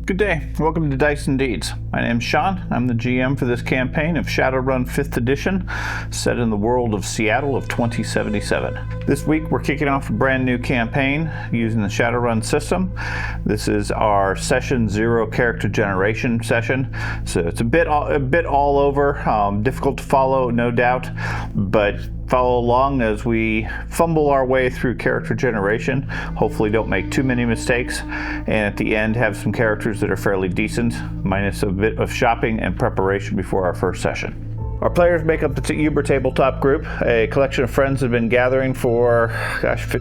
Good day. Welcome to Dice and Deeds. My name's Sean. I'm the GM for this campaign of Shadowrun 5th edition, set in the world of Seattle of 2077. This week we're kicking off a brand new campaign using the Shadowrun system. This is our session 0 character generation session, so it's a bit all over, difficult to follow, no doubt, but follow along as we fumble our way through character generation. Hopefully don't make too many mistakes, and at the end have some characters that are fairly decent, minus a bit of shopping and preparation before our first session. Our players make up the Uber Tabletop group, a collection of friends that have been gathering for,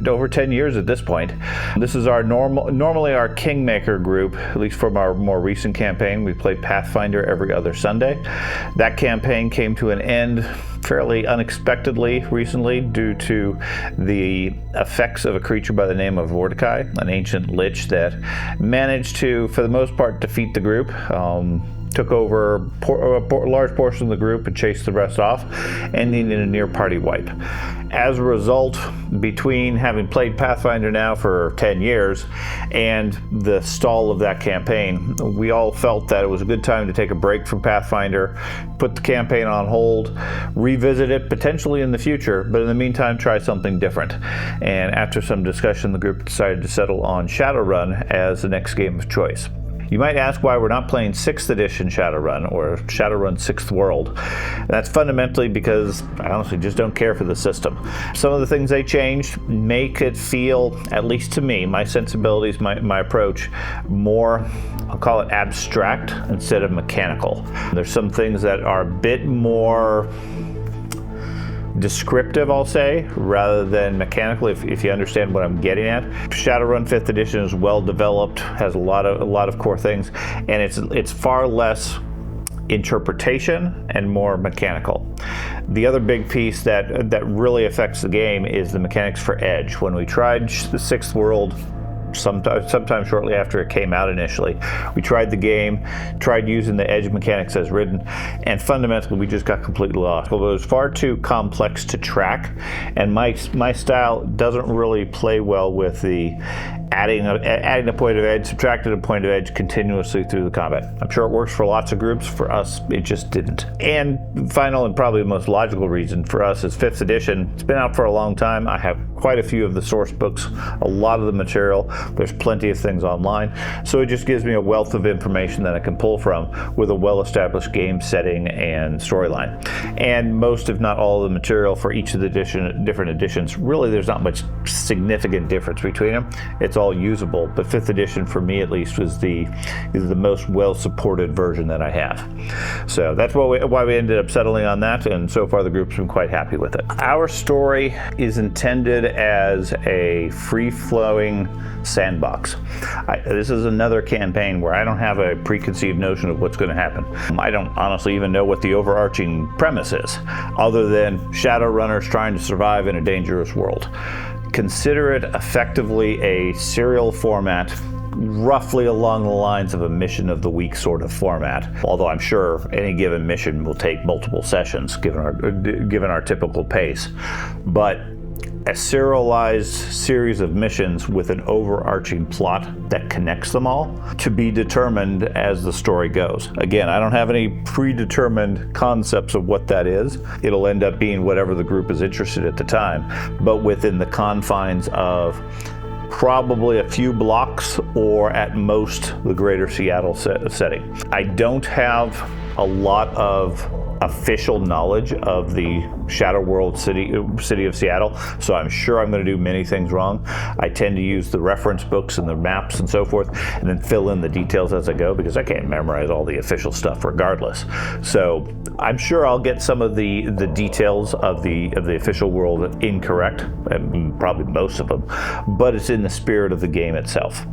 over 10 years at this point. This is our normally our Kingmaker group, at least from our more recent campaign. We played Pathfinder every other Sunday. That campaign came to an end fairly unexpectedly recently due to the effects of a creature by the name of Mordecai, an ancient lich that managed to, for the most part, defeat the group. Took over a large portion of the group and chased the rest off, ending in a near party wipe. As a result, between having played Pathfinder now for 10 years and the stall of that campaign, we all felt that it was a good time to take a break from Pathfinder, put the campaign on hold, revisit it potentially in the future, but in the meantime try something different. And after some discussion, the group decided to settle on Shadowrun as the next game of choice. You might ask why we're not playing 6th edition Shadowrun or Shadowrun 6th World. That's fundamentally because I honestly just don't care for the system. Some of the things they changed make it feel, at least to me, my sensibilities, my approach, more, I'll call it abstract instead of mechanical. There's some things that are a bit more descriptive, I'll say, rather than mechanical, if you understand what I'm getting at. Shadowrun 5th edition is well developed, has a lot of core things, and it's far less interpretation and more mechanical. The other big piece that really affects the game is the mechanics for edge. When we tried the 6th World sometime shortly after it came out initially, we tried the game, tried using the edge mechanics as written, and fundamentally we just got completely lost. Although it was far too complex to track, and my style doesn't really play well with the adding a point of edge, subtracting a point of edge continuously through the combat. I'm sure it works for lots of groups. For us, it just didn't. And final and probably the most logical reason for us is 5th edition. It's been out for a long time. I have quite a few of the source books, a lot of the material. There's plenty of things online. So it just gives me a wealth of information that I can pull from with a well-established game setting and storyline. And most, if not all, of the material for each of the different editions, really there's not much significant difference between them. It's all usable, but 5th edition for me at least is the most well-supported version that I have. So that's why we ended up settling on that, and so far the group's been quite happy with it. Our story is intended as a free-flowing sandbox. This is another campaign where I don't have a preconceived notion of what's going to happen. I don't honestly even know what the overarching premise is, other than Shadowrunners trying to survive in a dangerous world. Consider it effectively a serial format, roughly along the lines of a mission of the week sort of format. Although I'm sure any given mission will take multiple sessions, given our typical pace. But a serialized series of missions with an overarching plot that connects them all, to be determined as the story goes. Again, I don't have any predetermined concepts of what that is. It'll end up being whatever the group is interested at the time, but within the confines of probably a few blocks or at most the greater Seattle setting. I don't have a lot of official knowledge of the Shadow World city of Seattle, so I'm sure I'm going to do many things wrong. I tend to use the reference books and the maps and so forth, and then fill in the details as I go, because I can't memorize all the official stuff regardless. So I'm sure I'll get some of the details of the official world incorrect, and probably most of them, but it's in the spirit of the game itself.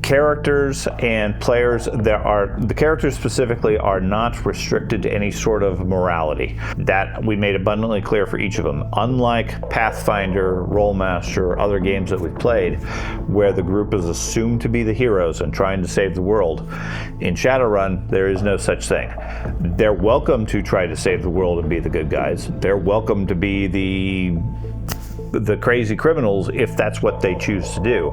Characters and players, the characters specifically are not restricted to any sort of morality. That we made abundantly clear for each of them. Unlike Pathfinder, Rollmaster, other games that we've played, where the group is assumed to be the heroes and trying to save the world, in Shadowrun, there is no such thing. They're welcome to try to save the world and be the good guys. They're welcome to be the the crazy criminals if that's what they choose to do.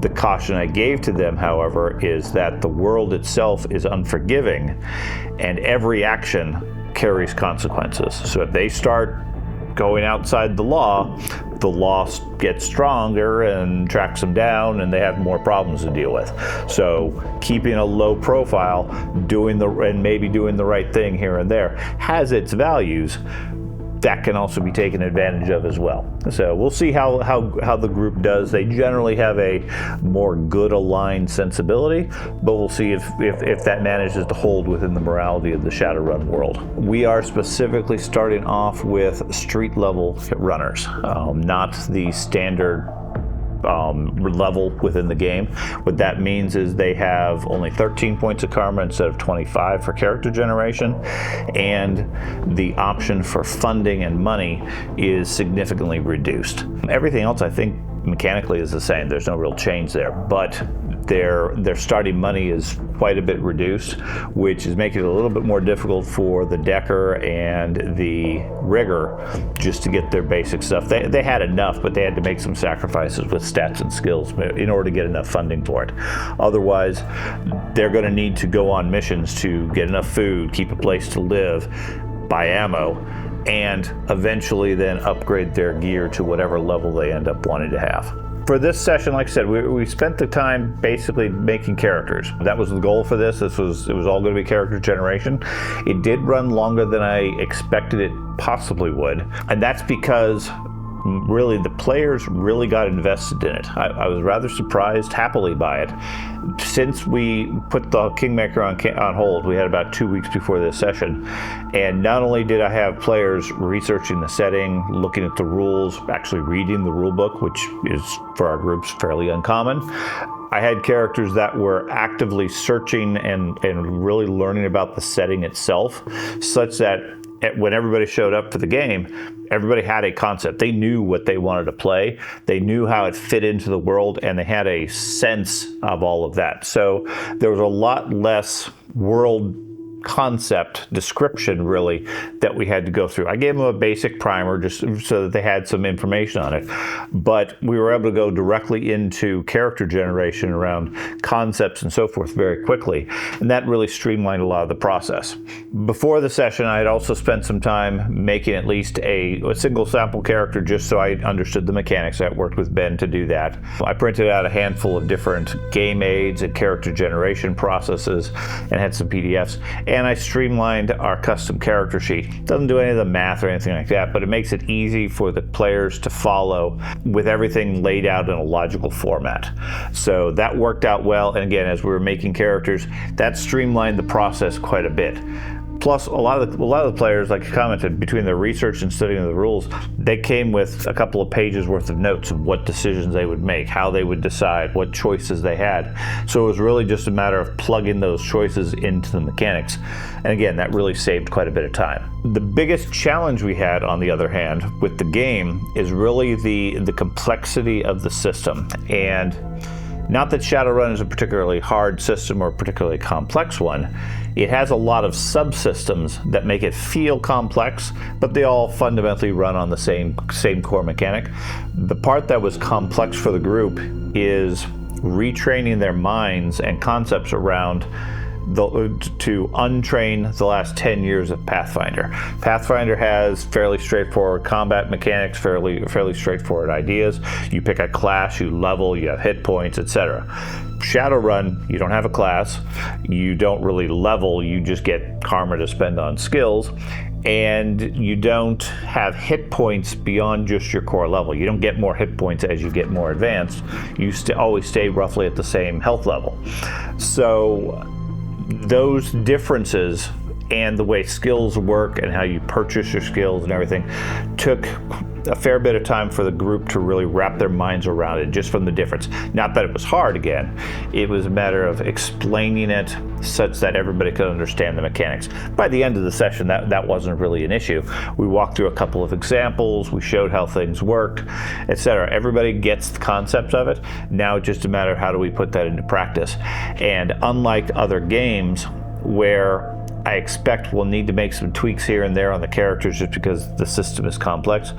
The caution I gave to them, however, is that the world itself is unforgiving, and every action carries consequences. So if they start going outside the law gets stronger and tracks them down, and they have more problems to deal with. So keeping a low profile, and maybe doing the right thing here and there has its values. That can also be taken advantage of as well. So we'll see how the group does. They generally have a more good aligned sensibility, but we'll see if that manages to hold within the morality of the Shadowrun world. We are specifically starting off with street level runners, not the standard level within the game. What that means is they have only 13 points of karma instead of 25 for character generation, and the option for funding and money is significantly reduced. Everything else I think mechanically is the same. There's no real change there, but their starting money is quite a bit reduced, which is making it a little bit more difficult for the decker and the rigger just to get their basic stuff. They had enough, but they had to make some sacrifices with stats and skills in order to get enough funding for it. Otherwise, they're going to need to go on missions to get enough food, keep a place to live, buy ammo, and eventually then upgrade their gear to whatever level they end up wanting to have. For this session, like I said, we spent the time basically making characters. That was the goal for this. It was all going to be character generation. It did run longer than I expected it possibly would, and that's because really the players really got invested in it. I was rather surprised happily by it. Since we put the Kingmaker on hold, we had about 2 weeks before this session, and not only did I have players researching the setting, looking at the rules, actually reading the rule book, which is for our groups fairly uncommon, I had characters that were actively searching and really learning about the setting itself, such that when everybody showed up for the game, everybody had a concept. They knew what they wanted to play. They knew how it fit into the world, and they had a sense of all of that. So there was a lot less world concept description really that we had to go through. I gave them a basic primer just so that they had some information on it, but we were able to go directly into character generation around concepts and so forth very quickly, and that really streamlined a lot of the process. Before the session, I had also spent some time making at least a single sample character just so I understood the mechanics. I worked with Ben to do that. I printed out a handful of different game aids and character generation processes and had some PDFs. And I streamlined our custom character sheet. Doesn't do any of the math or anything like that, but it makes it easy for the players to follow with everything laid out in a logical format. So that worked out well. And again, as we were making characters, that streamlined the process quite a bit. Plus, a lot of the players, like I commented, between their research and studying the rules, they came with a couple of pages worth of notes of what decisions they would make, how they would decide, what choices they had. So it was really just a matter of plugging those choices into the mechanics. And again, that really saved quite a bit of time. The biggest challenge we had, on the other hand, with the game is really the complexity of the system. And not that Shadowrun is a particularly hard system or a particularly complex one. It has a lot of subsystems that make it feel complex, but they all fundamentally run on the same core mechanic. The part that was complex for the group is retraining their minds and concepts around to untrain the last 10 years of Pathfinder. Pathfinder has fairly straightforward combat mechanics, fairly straightforward ideas. You pick a class, you level, you have hit points, etc. Shadowrun, you don't have a class, you don't really level, you just get karma to spend on skills, and you don't have hit points beyond just your core level. You don't get more hit points as you get more advanced. You always stay roughly at the same health level. So those differences and the way skills work and how you purchase your skills and everything took a fair bit of time for the group to really wrap their minds around it, just from the difference. Not that it was hard, again. It was a matter of explaining it such that everybody could understand the mechanics. By the end of the session, that wasn't really an issue. We walked through a couple of examples, we showed how things worked, etc. Everybody gets the concept of it. Now it's just a matter of how do we put that into practice. And unlike other games where I expect we'll need to make some tweaks here and there on the characters just because the system is complex,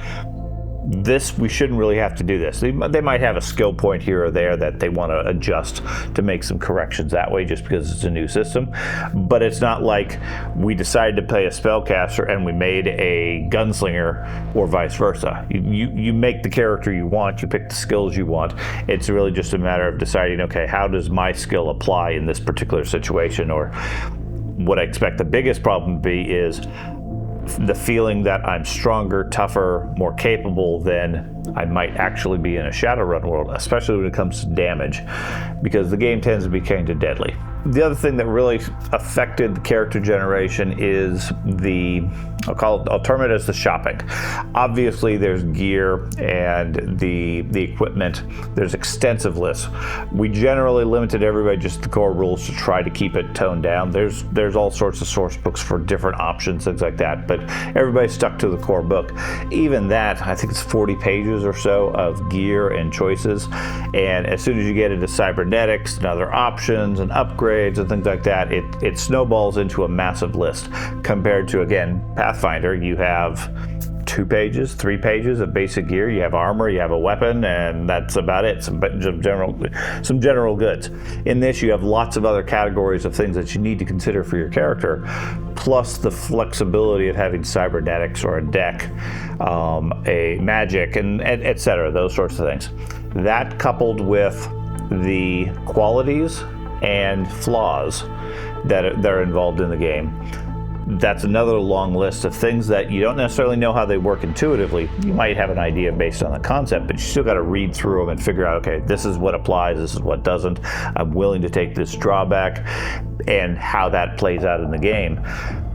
this, we shouldn't really have to do this. They might have a skill point here or there that they want to adjust to make some corrections that way just because it's a new system. But it's not like we decided to play a spellcaster and we made a gunslinger or vice versa. You make the character you want, you pick the skills you want. It's really just a matter of deciding, okay, how does my skill apply in this particular situation? Or what I expect the biggest problem to be is the feeling that I'm stronger, tougher, more capable than I might actually be in a Shadowrun world, especially when it comes to damage, because the game tends to be kind of deadly. The other thing that really affected the character generation is I'll term it as the shopping. Obviously there's gear and the equipment. There's extensive lists. We generally limited everybody just the core rules to try to keep it toned down. There's all sorts of source books for different options, things like that, but everybody stuck to the core book. Even that, I think it's 40 pages or so of gear and choices, and as soon as you get into cybernetics and other options and upgrades and things like that, it snowballs into a massive list. Compared to, again, Pathfinder, you have 2 pages, 3 pages of basic gear. You have armor, you have a weapon, and that's about it. Some general goods. In this, you have lots of other categories of things that you need to consider for your character, plus the flexibility of having cybernetics or a deck, a magic, and etc. Those sorts of things. That coupled with the qualities and flaws that are involved in the game, that's another long list of things that you don't necessarily know how they work intuitively. You might have an idea based on the concept, but you still got to read through them and figure out, okay, this is what applies, this is what doesn't. I'm willing to take this drawback, and how that plays out in the game.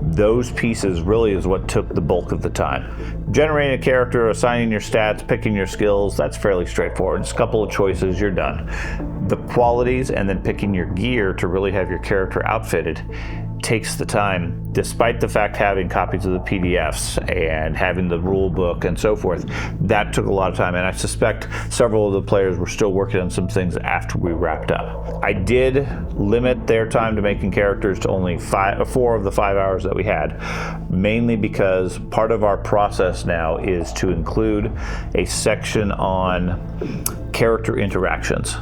Those pieces really is what took the bulk of the time. Generating a character, assigning your stats, picking your skills, that's fairly straightforward. Just a couple of choices, you're done. The qualities and then picking your gear to really have your character outfitted takes the time, despite the fact having copies of the PDFs and having the rule book and so forth. That took a lot of time, and I suspect several of the players were still working on some things after we wrapped up. I did limit their time to making characters to only 4 of the 5 hours that we had, mainly because part of our process now is to include a section on character interactions.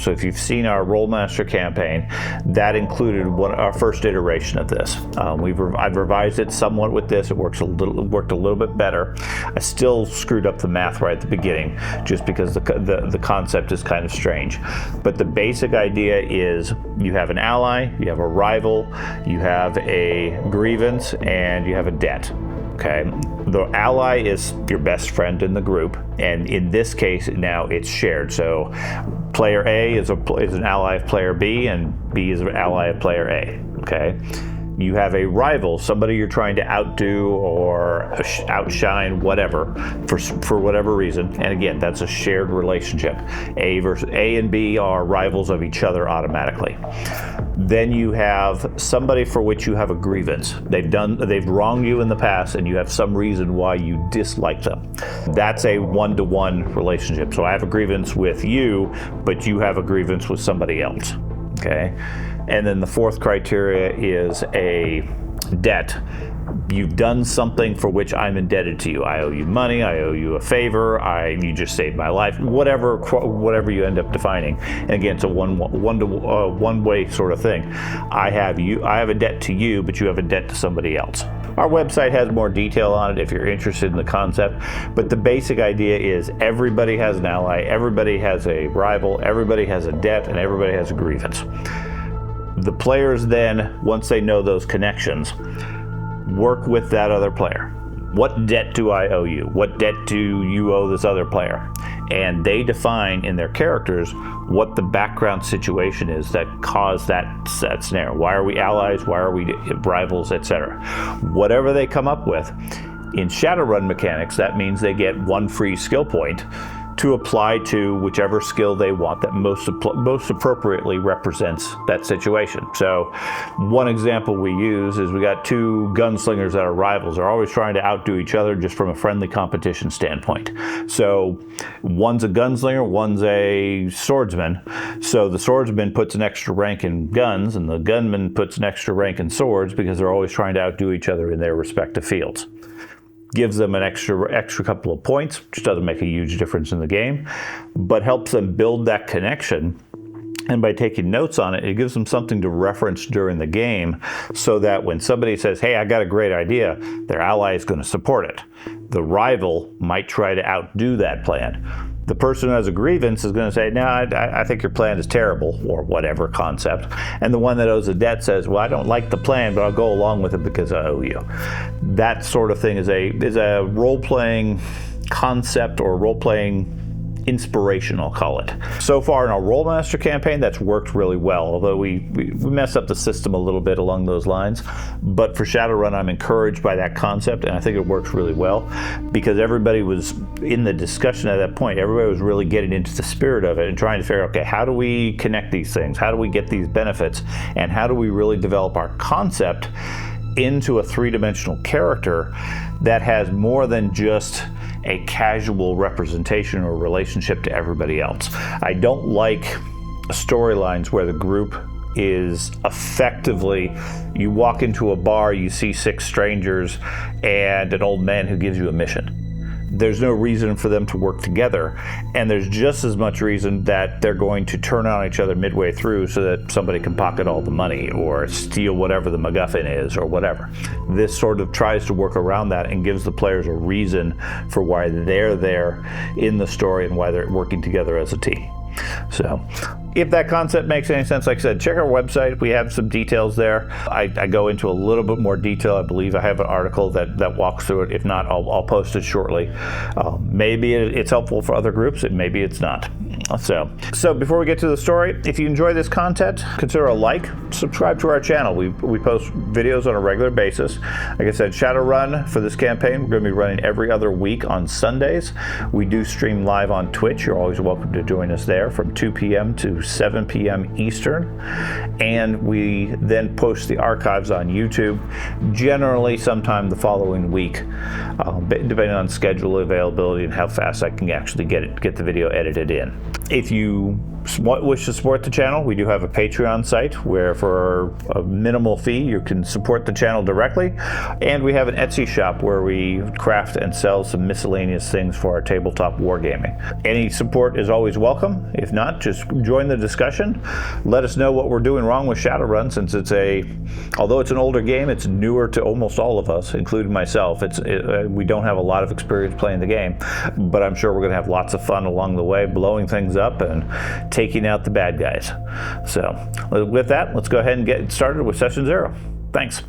So if you've seen our Rollmaster campaign, that included our first iteration of this. I've revised it somewhat with this. It worked a little bit better. I still screwed up the math right at the beginning, just because the concept is kind of strange. But the basic idea is you have an ally, you have a rival, you have a grievance, and you have a debt. Okay, the ally is your best friend in the group, and in this case now it's shared. So player A is an ally of player B, and B is an ally of player A. Okay, you have a rival, somebody you're trying to outdo or outshine, whatever, for whatever reason. And again, that's a shared relationship. A and B are rivals of each other automatically. Then you have somebody for which you have a grievance. They've wronged you in the past, and you have some reason why you dislike them. That's a one-to-one relationship. So I have a grievance with you, but you have a grievance with somebody else. Okay? And then the fourth criteria is a debt. You've done something for which I'm indebted to you. I owe you money, I owe you a favor, you just saved my life, whatever you end up defining. And again, it's a one-way sort of thing. I have a debt to you, but you have a debt to somebody else. Our website has more detail on it if you're interested in the concept, but the basic idea is everybody has an ally, everybody has a rival, everybody has a debt, and everybody has a grievance. The players then, once they know those connections, work with that other player. What debt do I owe you? What debt do you owe this other player? And they define in their characters what the background situation is that caused that scenario. Why are we allies? Why are we rivals, etc.? Whatever they come up with. In Shadowrun mechanics, that means they get 1 free skill point to apply to whichever skill they want that most appropriately represents that situation. So one example we use is we got 2 gunslingers that are rivals. They're always trying to outdo each other just from a friendly competition standpoint. So one's a gunslinger, one's a swordsman. So the swordsman puts an extra rank in guns, and the gunman puts an extra rank in swords, because they're always trying to outdo each other in their respective fields. gives them an extra couple of points, which doesn't make a huge difference in the game, but helps them build that connection. And by taking notes on it, it gives them something to reference during the game so that when somebody says, hey, I got a great idea, their ally is going to support it. The rival might try to outdo that plan. The person who has a grievance is going to say, no, I think your plan is terrible, or whatever concept. And the one that owes a debt says, well, I don't like the plan, but I'll go along with it because I owe you. That sort of thing is a role-playing concept or role-playing inspiration, I'll call it. So far in our Rolemaster campaign, that's worked really well, although we messed up the system a little bit along those lines. But for Shadowrun, I'm encouraged by that concept, and I think it works really well because everybody was in the discussion at that point. Everybody was really getting into the spirit of it and trying to figure out, okay, how do we connect these things? How do we get these benefits? And how do we really develop our concept into a three-dimensional character that has more than just a casual representation or relationship to everybody else. I don't like storylines where the group is effectively, you walk into a bar, you see 6 strangers and an old man who gives you a mission. There's no reason for them to work together, and there's just as much reason that they're going to turn on each other midway through so that somebody can pocket all the money or steal whatever the MacGuffin is or whatever. This sort of tries to work around that and gives the players a reason for why they're there in the story and why they're working together as a team. So if that concept makes any sense, like I said, check our website. We have some details there. I go into a little bit more detail. I believe I have an article that walks through it. If not, I'll post it shortly. Maybe it's helpful for other groups, and maybe it's not. So before we get to the story, if you enjoy this content, consider a like, subscribe to our channel. We post videos on a regular basis. Like I said, Shadowrun for this campaign, we're going to be running every other week on Sundays. We do stream live on Twitch. You're always welcome to join us there from 2 p.m. to 7 p.m. Eastern. And we then post the archives on YouTube, generally sometime the following week, depending on schedule availability and how fast I can actually get the video edited in. If you wish to support the channel, we do have a Patreon site where for a minimal fee you can support the channel directly, and we have an Etsy shop where we craft and sell some miscellaneous things for our tabletop wargaming. Any support is always welcome. If not, just join the discussion. Let us know what we're doing wrong with Shadowrun, since although it's an older game, it's newer to almost all of us, including myself. We don't have a lot of experience playing the game, but I'm sure we're going to have lots of fun along the way, blowing things up and taking out the bad guys. So with that, let's go ahead and get started with session 0. Thanks.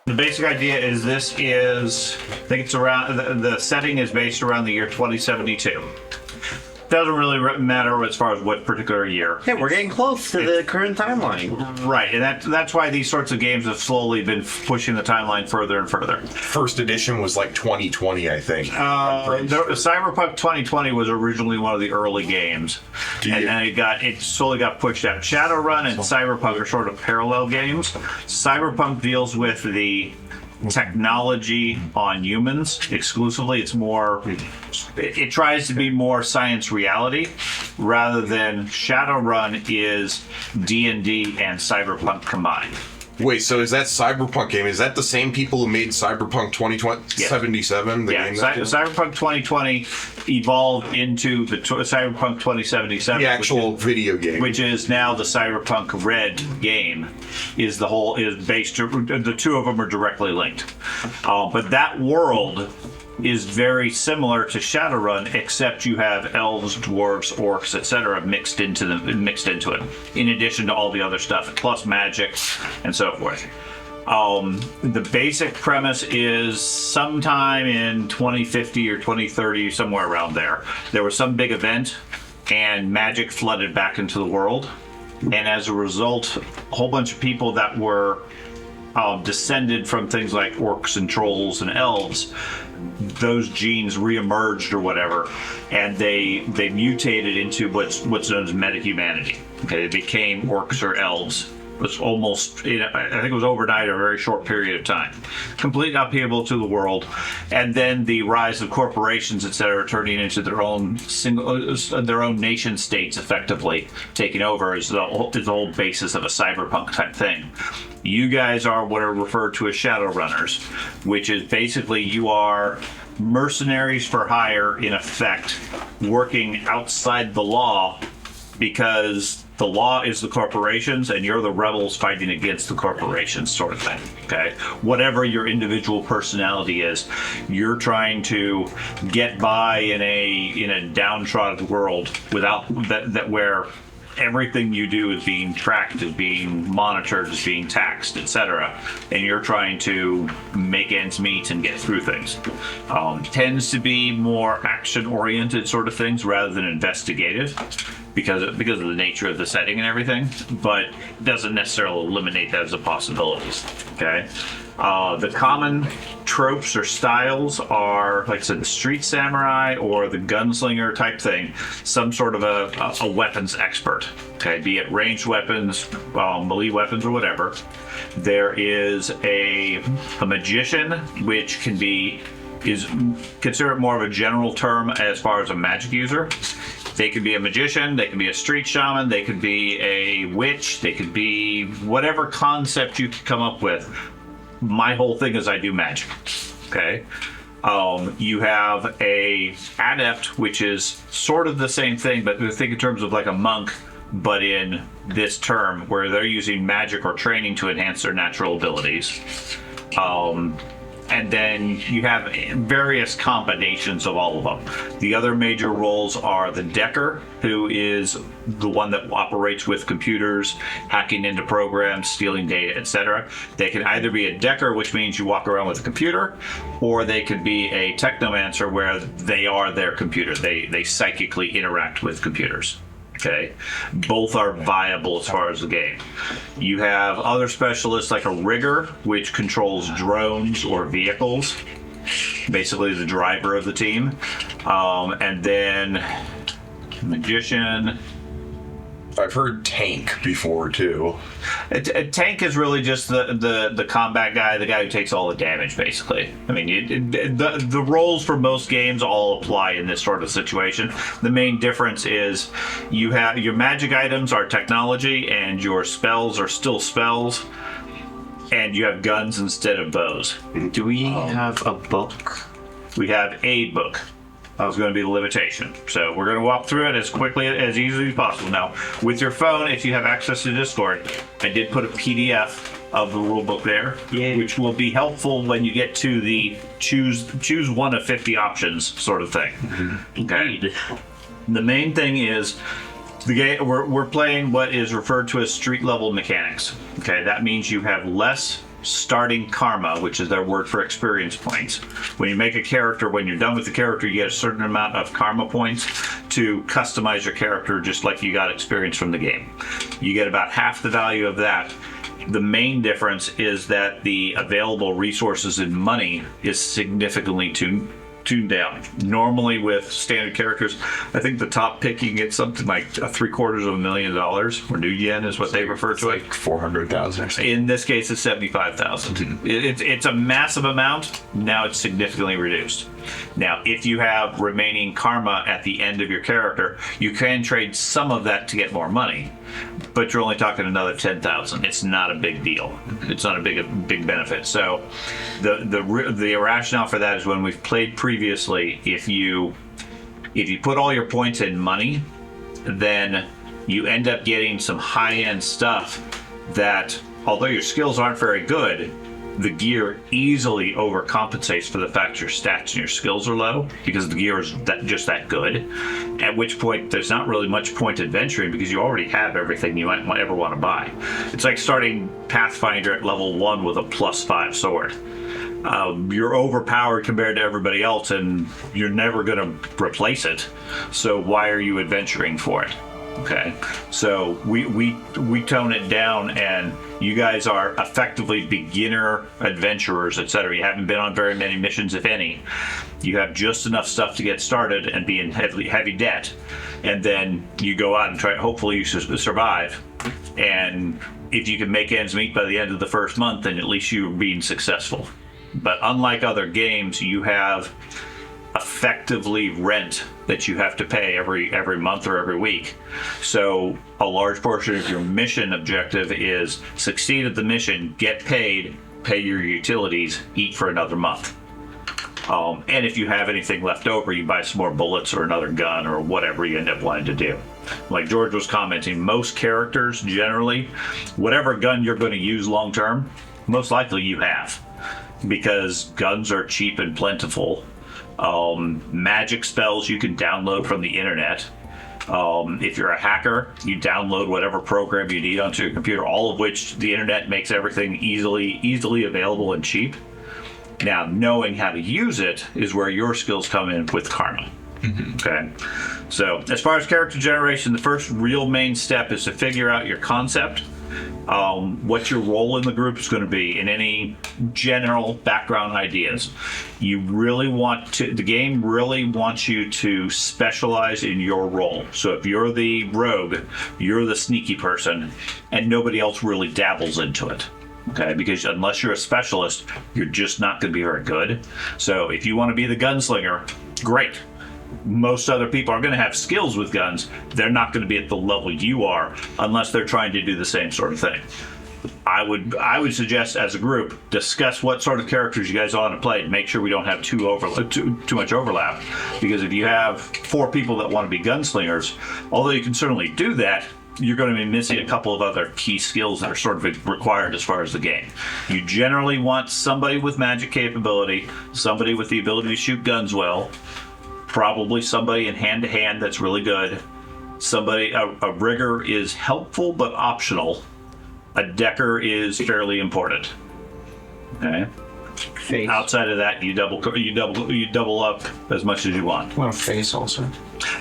The basic idea is I think it's around, the setting is based around the year 2072. Doesn't really matter as far as what particular year. Yeah, we're getting close to the current timeline. Right, and that's why these sorts of games have slowly been pushing the timeline further and further. First edition was like 2020, I think. Cyberpunk 2020 was originally one of the early games, and it slowly got pushed out. Shadowrun and Cyberpunk are sort of parallel games. Cyberpunk deals with the technology on humans exclusively. It tries to be more science reality rather than Shadowrun is D&D and Cyberpunk combined. Wait, so is that Cyberpunk game? Is that the same people who made Cyberpunk 2077? Yes. Cyberpunk 2020 evolved into the Cyberpunk 2077. The actual video game. Which is now the Cyberpunk Red game. Is based, the two of them are directly linked. But that world is very similar to Shadowrun, except you have elves, dwarves, orcs, etc. mixed into it, in addition to all the other stuff, plus magic and so forth. The basic premise is sometime in 2050 or 2030, somewhere around there was some big event and magic flooded back into the world. And as a result, a whole bunch of people that were descended from things like orcs and trolls and elves, those genes reemerged or whatever, and they mutated into what's known as metahumanity. Okay, they became orcs or elves. It was almost, I think it was overnight, a very short period of time. Complete upheaval to the world, and then the rise of corporations, etc., turning into their own nation states, effectively taking over is the whole basis of a cyberpunk type thing. You guys are what are referred to as Shadowrunners, which is basically you are mercenaries for hire, in effect, working outside the law, because the law is the corporations and you're the rebels fighting against the corporations, sort of thing. Okay, whatever your individual personality is, you're trying to get by in a downtrodden world without that where everything you do is being tracked, is being monitored, is being taxed, etc. And you're trying to make ends meet and get through things. Tends to be more action-oriented sort of things rather than investigative, because of the nature of the setting and everything, but doesn't necessarily eliminate that as a possibility. Okay. The common tropes or styles are, like I said, the street samurai or the gunslinger type thing, some sort of a weapons expert, okay, be it ranged weapons, melee weapons, or whatever. There is a magician, which is considered more of a general term as far as a magic user. They could be a magician, they could be a street shaman, they could be a witch, they could be whatever concept you could come up with. My whole thing is I do magic, okay? You have a adept, which is sort of the same thing, but think in terms of like a monk, but in this term, where they're using magic or training to enhance their natural abilities. And then you have various combinations of all of them. The other major roles are the Decker, who is the one that operates with computers, hacking into programs, stealing data, etc. They can either be a Decker, which means you walk around with a computer, or they could be a Technomancer, where they are their computer. They psychically interact with computers. Okay, both are viable as far as the game. You have other specialists like a rigger, which controls drones or vehicles, basically the driver of the team. And then magician. I've heard tank before too. A tank is really just the combat guy, the guy who takes all the damage, basically. I mean, the roles for most games all apply in this sort of situation. The main difference is you have your magic items are technology, and your spells are still spells, and you have guns instead of bows. Do we have a book? We have a book. That was going to be the limitation. So we're going to walk through it as quickly, as easily as possible. Now, with your phone, if you have access to Discord, I did put a PDF of the rule book there, which will be helpful when you get to the choose one of 50 options sort of thing. Mm-hmm. Okay. The main thing is the game. We're playing what is referred to as street level mechanics. Okay, that means you have less starting karma, which is their word for experience points. When you make a character, when you're done with the character, you get a certain amount of karma points to customize your character, just like you got experience from the game. You get about half the value of that. The main difference is that the available resources in money is significantly tuned down. Normally with standard characters, I think the top pick you can get something like $750,000, or new yen is what they refer to it. Like 400,000. In this case, it's 75,000. It's a massive amount. Now it's significantly reduced. Now, if you have remaining karma at the end of your character, you can trade some of that to get more money, but you're only talking another 10,000. It's not a big deal. It's not a big benefit. So the rationale for that is when we've played previously, if you put all your points in money, then you end up getting some high-end stuff that, although your skills aren't very good, the gear easily overcompensates for the fact your stats and your skills are low because the gear is just that good. At which point, there's not really much point adventuring because you already have everything you might ever want to buy. It's like starting Pathfinder at level 1 with a +5 sword. You're overpowered compared to everybody else, and you're never going to replace it. So why are you adventuring for it? Okay, so we tone it down, and you guys are effectively beginner adventurers, etc. You haven't been on very many missions, if any. You have just enough stuff to get started and be in heavy debt, and then you go out and try. Hopefully, you survive. And if you can make ends meet by the end of the first month, then at least you're being successful. But unlike other games, you have effectively rent that you have to pay every month or every week. So a large portion of your mission objective is succeed at the mission, get paid, pay your utilities, eat for another month. And if you have anything left over, you buy some more bullets or another gun or whatever you end up wanting to do. Like George was commenting, most characters generally, whatever gun you're going to use long term, most likely you have, because guns are cheap and plentiful. Magic spells you can download from the internet. If you're a hacker, you download whatever program you need onto your computer, all of which the internet makes everything easily available and cheap. Now, knowing how to use it is where your skills come in with karma. Okay, so as far as character generation, the first real main step is to figure out your concept, what your role in the group is going to be, and any general background ideas. You really want to, the game really wants you to specialize in your role. So if you're the rogue, you're the sneaky person, and nobody else really dabbles into it. Okay, because unless you're a specialist, you're just not going to be very good. So if you want to be the gunslinger, great. Most other people are going to have skills with guns. They're not going to be at the level you are unless they're trying to do the same sort of thing. I would suggest, as a group, discuss what sort of characters you guys want to play. Make sure we don't have too much overlap. Because if you have 4 people that want to be gunslingers, although you can certainly do that, you're going to be missing a couple of other key skills that are sort of required as far as the game. You generally want somebody with magic capability, somebody with the ability to shoot guns well, probably somebody in hand-to-hand that's really good. Somebody, a rigger is helpful but optional. A decker is fairly important. Okay. Face. Outside of that, you double up as much as you want. Well, face also.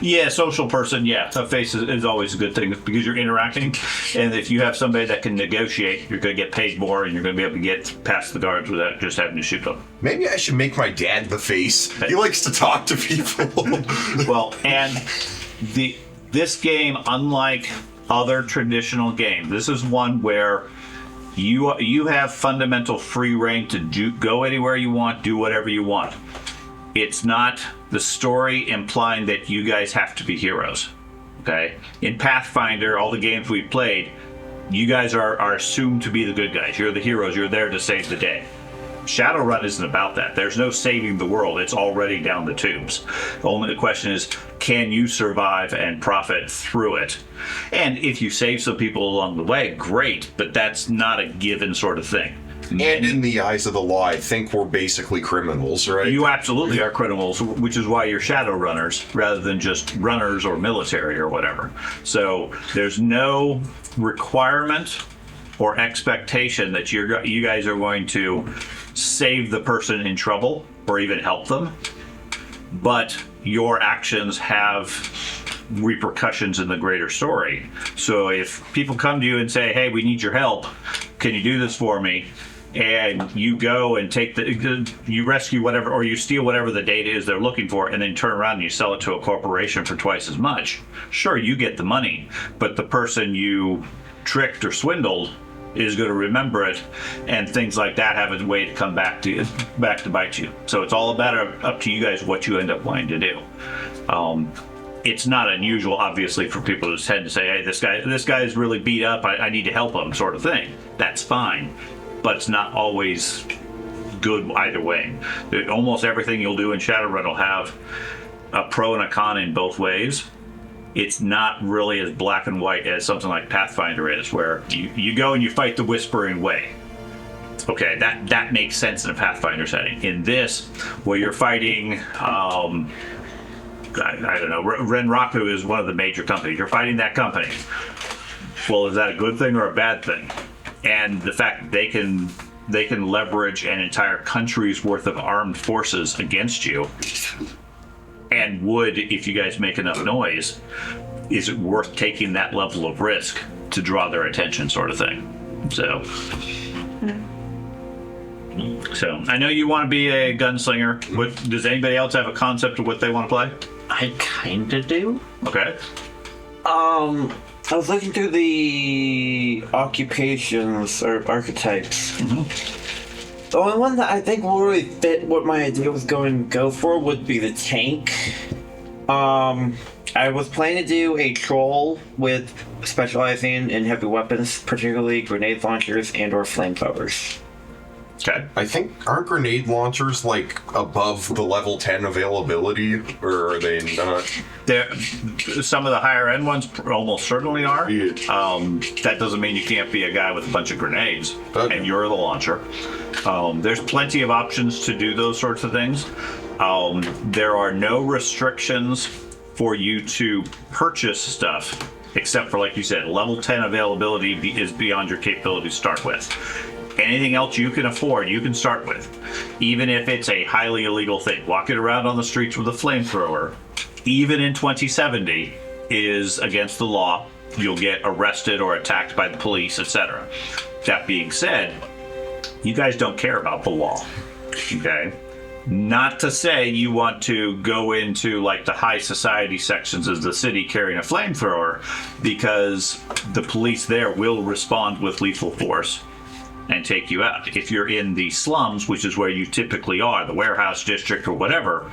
Yeah, social person. Yeah, a face is always a good thing because you're interacting, and if you have somebody that can negotiate, you're going to get paid more, and you're going to be able to get past the guards without just having to shoot them. Maybe I should make my dad the face. He likes to talk to people. Well, and this game, unlike other traditional games, this is one where you have fundamental free reign to go anywhere you want, do whatever you want. It's not the story implying that you guys have to be heroes. Okay? In Pathfinder, all the games we've played, you guys are assumed to be the good guys. You're the heroes. You're there to save the day. Shadowrun isn't about that. There's no saving the world. It's already down the tubes. Only the question is, can you survive and profit through it? And if you save some people along the way, great, but that's not a given sort of thing. And in the eyes of the law, I think we're basically criminals, right? You absolutely are criminals, which is why you're Shadowrunners rather than just runners or military or whatever. So there's no requirement or expectation that you guys are going to save the person in trouble or even help them, but your actions have repercussions in the greater story. So if people come to you and say, hey, we need your help, can you do this for me? And you go and you rescue whatever, or you steal whatever the data is they're looking for, and then turn around and you sell it to a corporation for twice as much. Sure, you get the money, but the person you tricked or swindled is going to remember it, and things like that have a way to come back to bite you. So it's all about up to you guys what you end up wanting to do. It's not unusual, obviously, for people to tend to say, hey, this guy is really beat up, I need to help him, sort of thing. That's fine, but it's not always good either way. Almost everything you'll do in Shadowrun will have a pro and a con in both ways. It's not really as black and white as something like Pathfinder is, where you go and you fight the Whispering Way. Okay, that makes sense in a Pathfinder setting. In this, where you're fighting, I don't know, Renraku is one of the major companies. You're fighting that company. Well, is that a good thing or a bad thing? And the fact that they can leverage an entire country's worth of armed forces against you, and would, if you guys make enough noise, is it worth taking that level of risk to draw their attention, sort of thing? So I know you want to be a gunslinger. Does anybody else have a concept of what they want to play? I kinda do. Okay. I was looking through the occupations or archetypes. The only one that I think will really fit what my idea was going to go for would be the tank. I was planning to do a troll with specializing in heavy weapons, particularly grenade launchers and/or flamethrowers. Okay. I think, aren't grenade launchers like above the level 10 availability, or are they not? Some of the higher end ones almost certainly are. Yeah. That doesn't mean you can't be a guy with a bunch of grenades and you're the launcher. There's plenty of options to do those sorts of things. There are no restrictions for you to purchase stuff, except for, like you said, level 10 availability is beyond your capability to start with. Anything else you can afford, you can start with. Even if it's a highly illegal thing. Walking around on the streets with a flamethrower, even in 2070, is against the law. You'll get arrested or attacked by the police, etc. That being said, you guys don't care about the law, okay? Not to say you want to go into like the high society sections of the city carrying a flamethrower, because the police there will respond with lethal force and take you out. If you're in the slums, which is where you typically are, the warehouse district or whatever,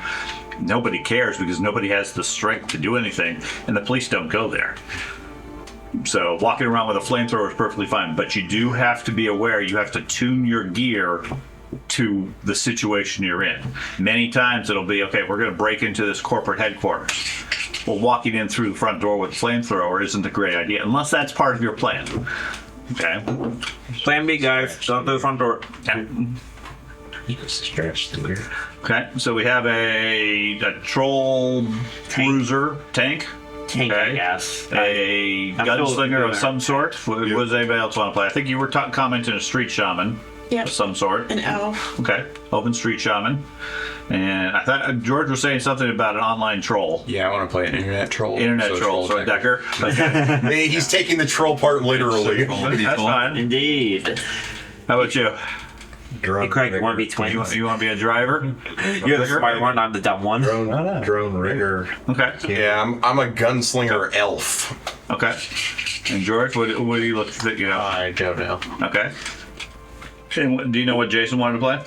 nobody cares because nobody has the strength to do anything, and the police don't go there. So walking around with a flamethrower is perfectly fine, but you do have to be aware you have to tune your gear to the situation you're in. Many times it'll be, okay, we're going to break into this corporate headquarters. Well, walking in through the front door with a flamethrower isn't a great idea, unless that's part of your plan. Okay. Plan B, guys. Don't do the front door. Yeah. Okay, so we have a troll cruiser tank. Tank, Okay. I guess. A gunslinger of some sort. What does anybody else want to play? I think you were commenting a street shaman. Yep. Of some sort. An elf. Okay, open street shaman. And I thought George was saying something about an online troll. Yeah, I want to play an internet troll. Internet troll, so Decker. Hey, he's taking the troll part literally. That's fine. Indeed. How about you? Hey, Craig, you want to be twins? You want to be a driver? You're the smart one, I'm the dumb one. Drone rigger. Okay. Yeah, I'm a gunslinger elf. Okay. And George, what do you look at? You know? I don't know. Okay. And do you know what Jason wanted to play?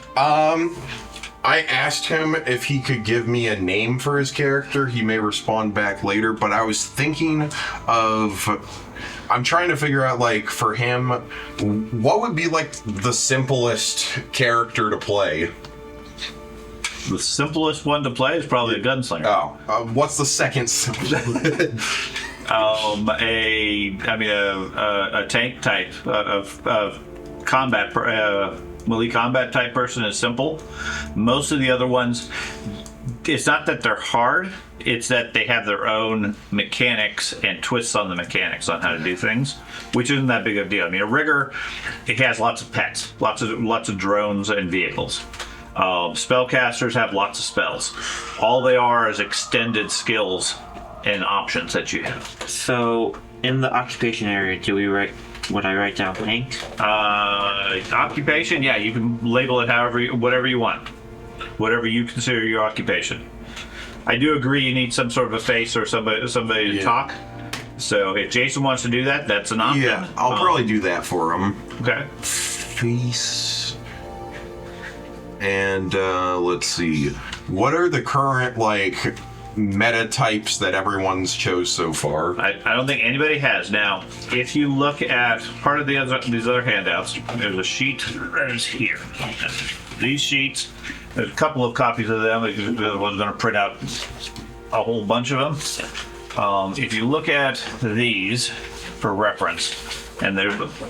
I asked him if he could give me a name for his character. He may respond back later, but I was thinking of... I'm trying to figure out, like, for him, what would be, like, the simplest character to play? The simplest one to play is probably a gunslinger. Oh, what's the second simplest? A tank type of combat, melee combat type person is simple. Most of the other ones, it's not that they're hard, it's that they have their own mechanics and twists on the mechanics on how to do things, which isn't that big of a deal. I mean, a rigger, it has lots of pets, lots of drones and vehicles. Spellcasters have lots of spells. All they are is extended skills and options that you have. So, in the occupation area, would I write down tank? Occupation, yeah, you can label it whatever you want. Whatever you consider your occupation. I do agree you need some sort of a face or somebody to talk. So if Jason wants to do that, that's an option. Yeah, I'll probably do that for him. Okay. Face. And let's see. What are the current, like, meta types that everyone's chose so far? I don't think anybody has. Now, if you look at part of these other handouts, there's a sheet right here. These sheets, there's a couple of copies of them. I was going to print out a whole bunch of them. If you look at these for reference, And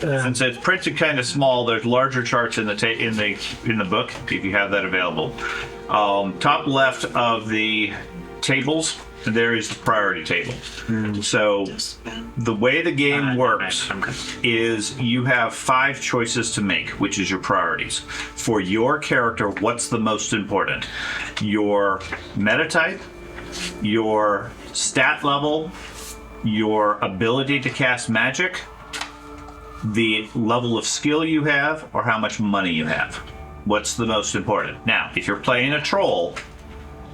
since it's printed kind of small, there's larger charts in the book if you have that available. Top left of the tables, there is the priority table. So the way the game works is you have 5 choices to make, which is your priorities. For your character, what's the most important? Your meta type, your stat level, your ability to cast magic, the level of skill you have, or how much money you have. What's the most important? Now, if you're playing a troll,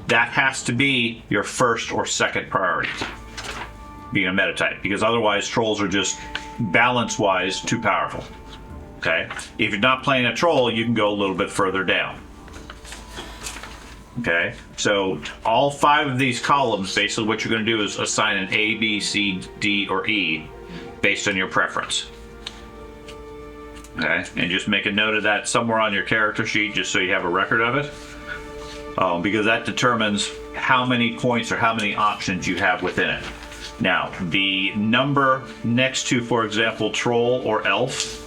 that has to be your first or second priority, being a meta type, because otherwise trolls are just balance-wise too powerful. Okay? If you're not playing a troll, you can go a little bit further down. Okay? So all 5 of these columns, basically what you're going to do is assign an A, B, C, D, or E based on your preference. Okay? And just make a note of that somewhere on your character sheet just so you have a record of it. Because that determines how many points or how many options you have within it. Now, the number next to, for example, troll or elf,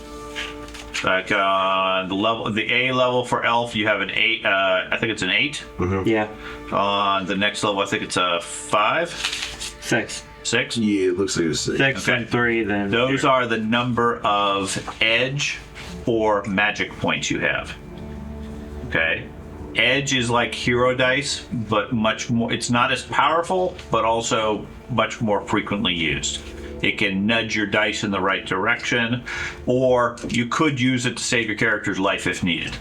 like the A level for elf, you have an 8. I think it's an 8. Mm-hmm. Yeah. On the next level, I think it's a 5. 6. 6. Yeah, it looks like a 6. 6 and 3. Then those are the number of edge or magic points you have. Okay. Edge is like hero dice, but much more. It's not as powerful, but also much more frequently used. It can nudge your dice in the right direction, or you could use it to save your character's life if needed.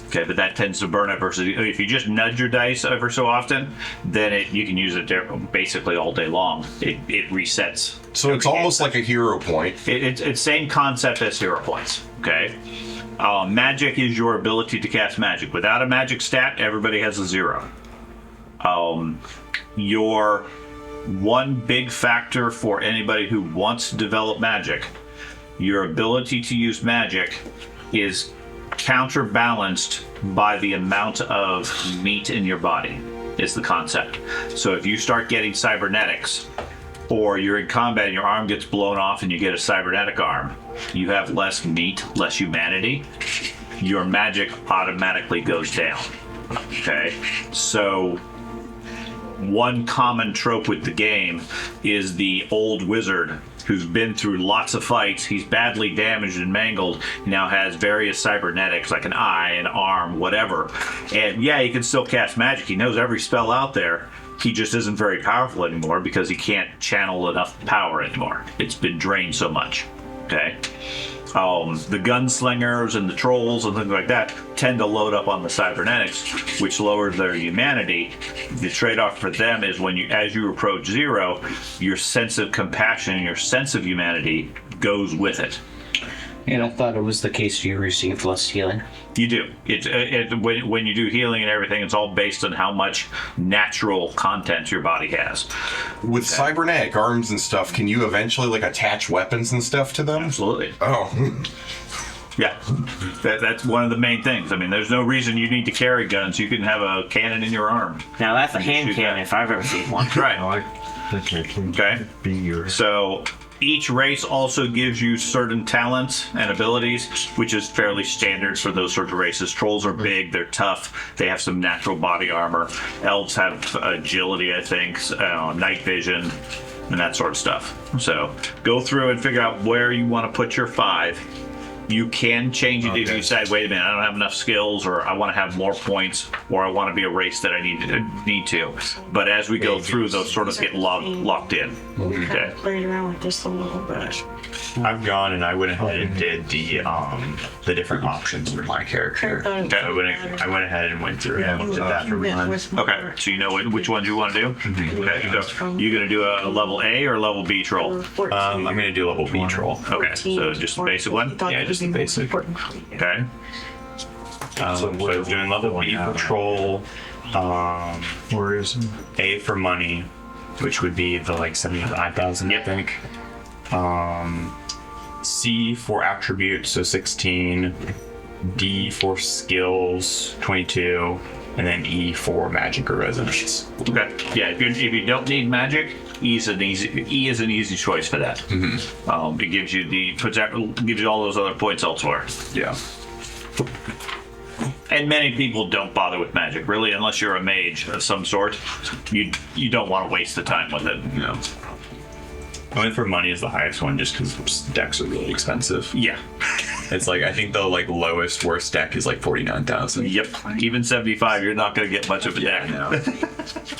Okay, but that tends to burn it versus if you just nudge your dice ever so often, then you can use it basically all day long. It resets. So it's almost like a hero point. It's same concept as hero points. Okay. Magic is your ability to cast magic. Without a magic stat, everybody has a 0. Your one big factor for anybody who wants to develop magic, your ability to use magic is counterbalanced by the amount of meat in your body, is the concept. So if you start getting cybernetics, or you're in combat and your arm gets blown off and you get a cybernetic arm, you have less meat, less humanity, your magic automatically goes down. Okay? So one common trope with the game is the old wizard who's been through lots of fights, he's badly damaged and mangled, he now has various cybernetics like an eye, an arm, whatever. And yeah, he can still cast magic, he knows every spell out there, he just isn't very powerful anymore because he can't channel enough power anymore. It's been drained so much. Okay? The gunslingers and the trolls and things like that tend to load up on the cybernetics, which lowers their humanity. The trade-off for them is as you approach 0, your sense of compassion and your sense of humanity goes with it. And I thought it was the case you received less healing. You do. When you do healing and everything, it's all based on how much natural content your body has. With cybernetic arms and stuff, can you eventually attach weapons and stuff to them? Absolutely. Oh. Yeah. That's one of the main things. I mean, there's no reason you need to carry guns. You can have a cannon in your arm. Now that's a hand cannon if I've ever seen one. Right. Okay. So each race also gives you certain talents and abilities, which is fairly standard for those sorts of races. Trolls are big, they're tough, they have some natural body armor. Elves have agility, I think, night vision, and that sort of stuff. So go through and figure out where you want to put your 5. You can change it if you decide, wait a minute, I don't have enough skills, or I want to have more points, or I want to be a race that I need to. But as we go through, those sort of get locked in. Okay. Played around with this a little bit. I've gone and I went ahead and did the different options for my character. I went ahead and went through and did that for mine. Okay, so you know which ones you want to do? Okay, so you going to do a level A or level B troll? I'm going to do level B troll. Okay, so just the basic one? Yeah, just the basic. Okay. So I was doing level B for troll, A for money, which would be the 75,000, I think. C for attribute, so 16. D for skills, 22, and then E for magic or resonance. Okay. Yeah. If you don't need magic, E is an easy choice for that. Mm-hmm. It gives you all those other points elsewhere. Yeah. And many people don't bother with magic, really, unless you're a mage of some sort. You don't want to waste the time with it. No. I went for money as the highest one just because decks are really expensive. Yeah. It's like, I think the like lowest worst deck is like 49,000. Yep. Even 75, you're not going to get much of a deck.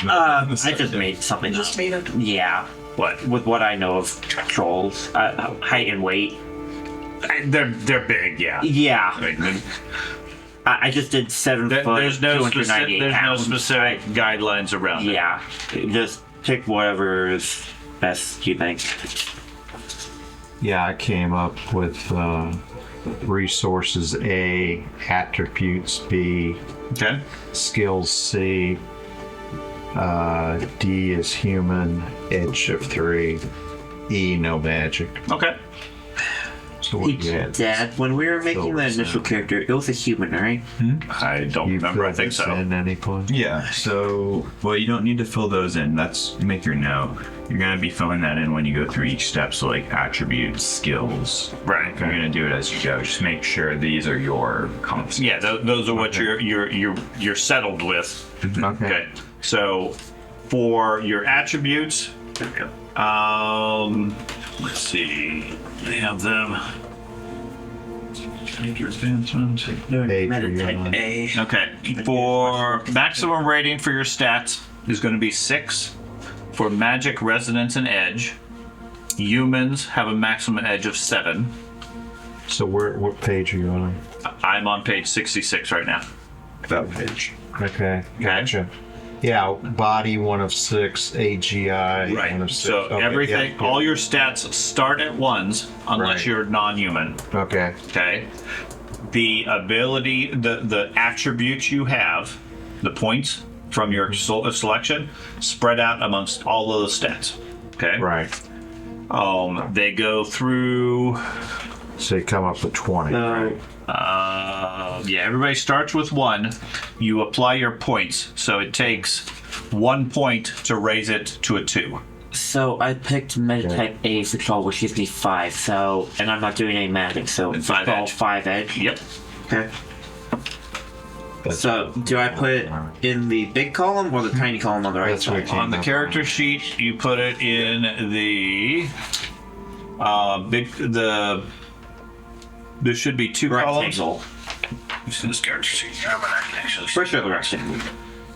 I just made something Just up. made up. Yeah. What? With what I know of trolls, height and weight. They're big, yeah. Yeah. I mean, I just did 7 foot, there's no 298 pounds. specific guidelines around it. Yeah. Just pick whatever is best you think. Yeah, I came up with resources A, attributes B, Okay. skills C, D is human, edge of 3, E no magic. Okay. So what you Hey, had? Dad, when we were making the initial character, it was a human, right? I don't You remember. I filled think this so. in any point? Yeah, so, well, you don't need to fill those in. That's make your note. You're going to be filling that in when you go through each step. So, like attributes, skills. Right. You're going to do it as you go. Just make sure these are your comps. Yeah, those are what you're settled with. Okay. So for your attributes, let's see. They have them. Major advancement. A for Meditype human. A. Okay. For maximum rating for your stats is going to be 6. For magic, resonance, and edge, humans have a maximum edge of 7. So what page are you on? I'm on page 66 right now. That page. Okay, gotcha. Yeah, body 1 of 6, AGI 1 of 6. So Okay, everything, yeah. all your stats start at 1s unless Right. you're non-human. Okay, Okay. The ability, the attributes you have, the points from your selection, spread out amongst all of the stats. Okay. right. They go through. So you come up with 20. right? Yeah, everybody starts with 1. You apply your points, so it takes 1 point to raise it to a 2. So I picked Meditype A for troll, which gives me 5. So, and I'm not doing any magic, so And 5 troll, edge. 5 edge. Yep. Okay. That's So do I put it in the big column or the tiny column on the right That's what side? it came On the up character sheet, you put it in the there should be 2 columns. Rectangle. This is this character sheet. For sure, the rectangle.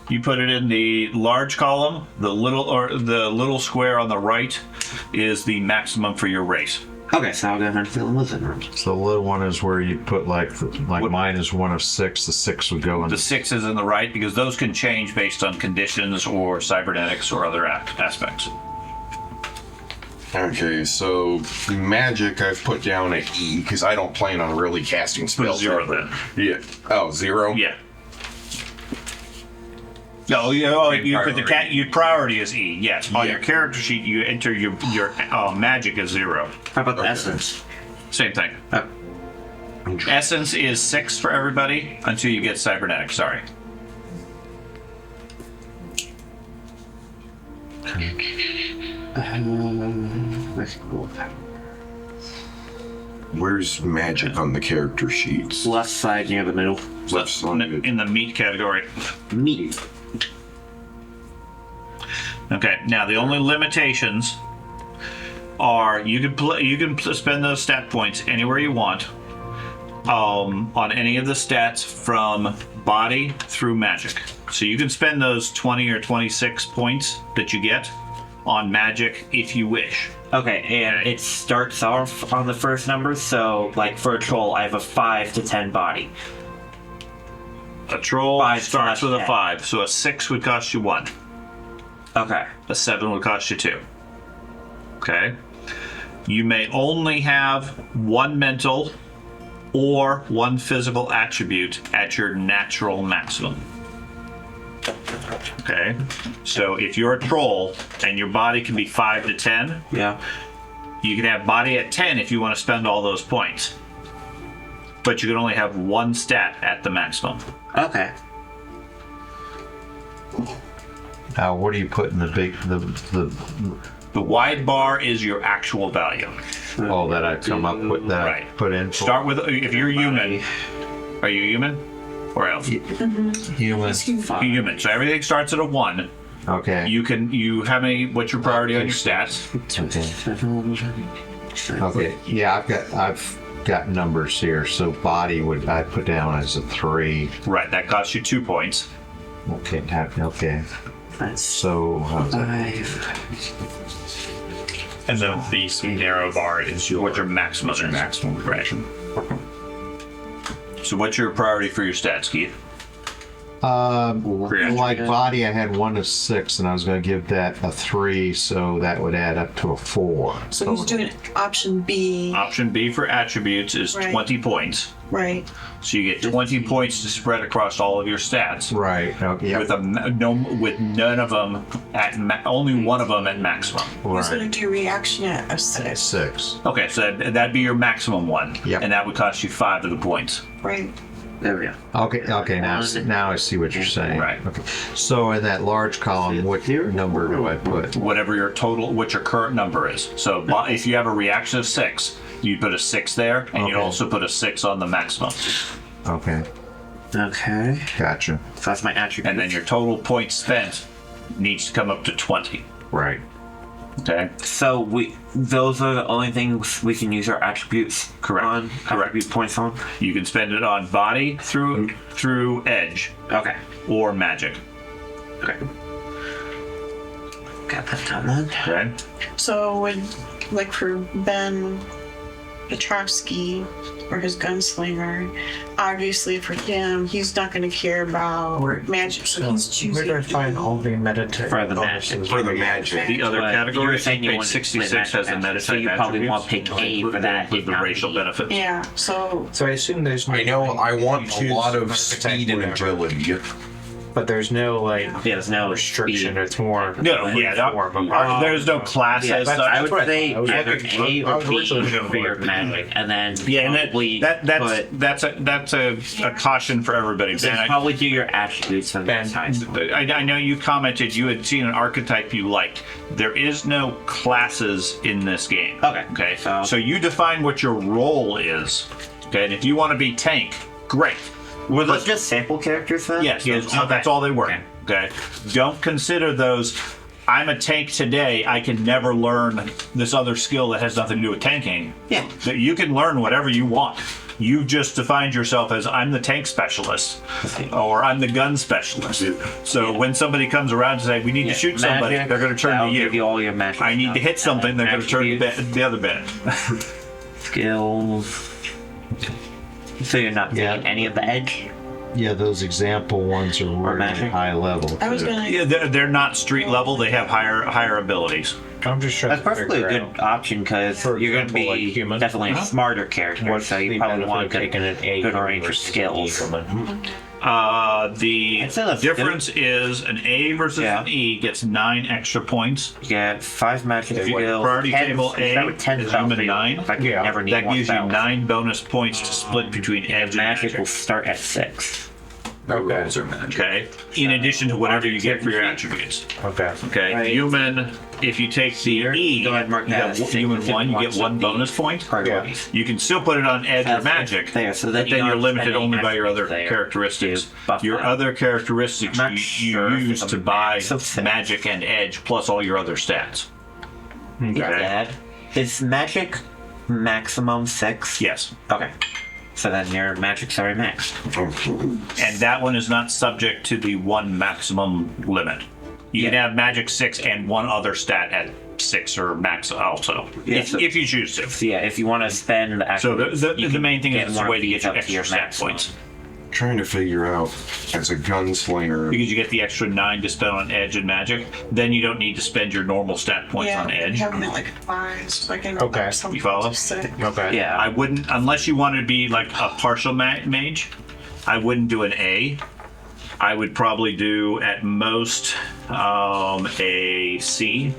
You put it in the large column. The little square on the right is the maximum for your race. Okay, so I'll go ahead and fill in with it. So the little one is where you put like mine is 1 of 6. The 6 would go in. The 6 is in the right because those can change based on conditions or cybernetics or other aspects. Okay, so magic I've put down at E because I don't plan on really casting Put spells. 0 ever. then. Yeah. Oh, 0? Yeah. No, you put the your priority is E. Yes, on Yeah. your character sheet you enter your magic as 0. How about the Okay. essence? Same thing. Oh, Essence is 6 for everybody until you get cybernetic. Sorry. let's go. Where's magic on the character sheets? Left side near the middle. Left side. In the meat category. Meat. Okay. Now the only limitations are you can spend those stat points anywhere you want. On any of the stats from body through magic. So you can spend those 20 or 26 points that you get on magic if you wish. Okay, and it starts off on the first number, so like for a troll, I have a 5 to 10 body. A troll 5 starts with a 10. 5, so a 6 would cost you 1. Okay. A 7 would cost you 2. Okay? You may only have 1 mental or 1 physical attribute at your natural maximum. Okay? So if you're a troll and your body can be 5 to 10, Yeah. you can have body at 10 if you want to spend all those points. but you can only have one stat at the maximum. Okay. Now, what do you put in the big The wide bar is your actual value. oh that I come up with that I Right. put in for Start with, if you're human, are you human or elf? human? Human. So everything starts at a 1. Okay. What's your priority on your stats? Okay. Yeah, I've got numbers here. So body would I put down as a 3. Right, that costs you 2 points. Okay. Okay. That's So how's that? 5. And then the narrow bar is What's your maximum? your maximum. Right. So what's your priority for your stats, Keith? Like body, I had 1 to 6, and I was going to give that a 3, so that would add up to a 4. So he's doing option B, Option B for attributes is Right. 20 points. right? So you get 20 points to spread across all of your stats. Right. Okay. With with none of them only one of them at maximum. He's going Right. to do reaction at a 6, 6. Okay, so that'd be your maximum one. Yep. And that would cost you 5 of the points. right? There we go. Okay. Okay. Now I see what you're saying. Right. Okay. So in that large column, what number do I put? Whatever what your current number is. So if you have a reaction of 6, you'd put a 6 there, and you'd Okay. also put a 6 on the maximum. Okay. Okay. Gotcha. So that's my attribute. And then your total points spent needs to come up to 20. Right. Okay? So those are the only things we can use our attributes Correct. on. Correct. Attribute points on. You can spend it on body through edge Okay. or magic. Okay. Got that done then. Okay? So would, like for Ben Petrovsky or his gunslinger, obviously for him, he's not going to care about magic, so he's Where do I choosing. find all the meditate For the magic. For the magic. The other But category, you were saying you page wanted to 66 has the split meditate so you probably want to pick A for that. with the not racial B. benefits. Yeah, so So I assume there's no, I know I want a choose lot of archetype, speed and whatever. agility. but there's no like Yeah, there's no restriction. speed. It's more No, yeah, form of there's no class Yeah, as such. I would what I say thought. I was either looking- A I or was B originally looking for your for magic, and then Yeah, and probably that's a caution for everybody. Ben, probably do your attributes on Ben. that side. I know you commented you had seen an archetype you liked. There is no classes in this game. Okay. Okay. So- So you define what your role is. Okay. And if you want to be tank, great. Were those just sample characters then? Yes. That's all they were. Okay. Don't consider those. I'm a tank today. I can never learn this other skill that has nothing to do with tanking. Yeah. That you can learn whatever you want. You've just defined yourself as I'm the tank specialist or I'm the gun specialist. So when somebody comes around and say we need to shoot somebody, Magic, they're going to turn that'll to give you you. all your magic. I need to stuff. hit something, they're going to turn to Attributes, the other bit. skills. So you're not taking Yeah. any of the edge? Yeah, those example ones are really magic? high level. I was too. going to. Yeah, they're not street level. They have higher abilities. I'm just trying That's to perfectly a figure good out option because For you're going to example, be like human. definitely a smarter character, what's so you the probably benefit want of good, taking an A good range of versus an E skills. from it? The I'd say that's difference is an A versus Yeah. an E gets 9 extra points. You get 5 magic If skills. priority 10 table A start with 10 is spells, human so you 9. effectively never need That more gives you spells. 9 bonus points to split between edge and Magic will magic. start at 6. Okay. Okay. In addition to whatever you get for your attributes. Okay. Okay. Right. Human. If you take the E, Go ahead and mark you that got as human six, 1, you get marks 1 up the bonus point. Priorities. You can still put it on edge or That's magic, there, so then but you then don't you're have to limited spend only any by your other attributes there characteristics. to buff Your that. other characteristics I'm not you sure if use it's to a buy max of 6. magic and edge plus all your other stats. Okay. Dad, is magic maximum 6? Yes. Okay. So then your magic's already maxed. And that one is not subject to the 1 maximum limit. You can Yeah. have magic 6 and 1 other stat at 6 or max also, Yeah, if, so- if you choose to. So yeah, if you want to spend the So attributes, you the can main thing get is it's one a of way to these get you up to your extra stat maximum. points. Trying to figure out as a gunslinger. Because you get the extra 9 to spend on edge and magic, then you don't need to spend your normal stat points Yeah, on I edge. have them at like 5, so I can Okay. up something You follow? to 6. Okay. Yeah. I wouldn't, unless you wanted to be like a partial mage, I wouldn't do an A. I would probably do at most a C,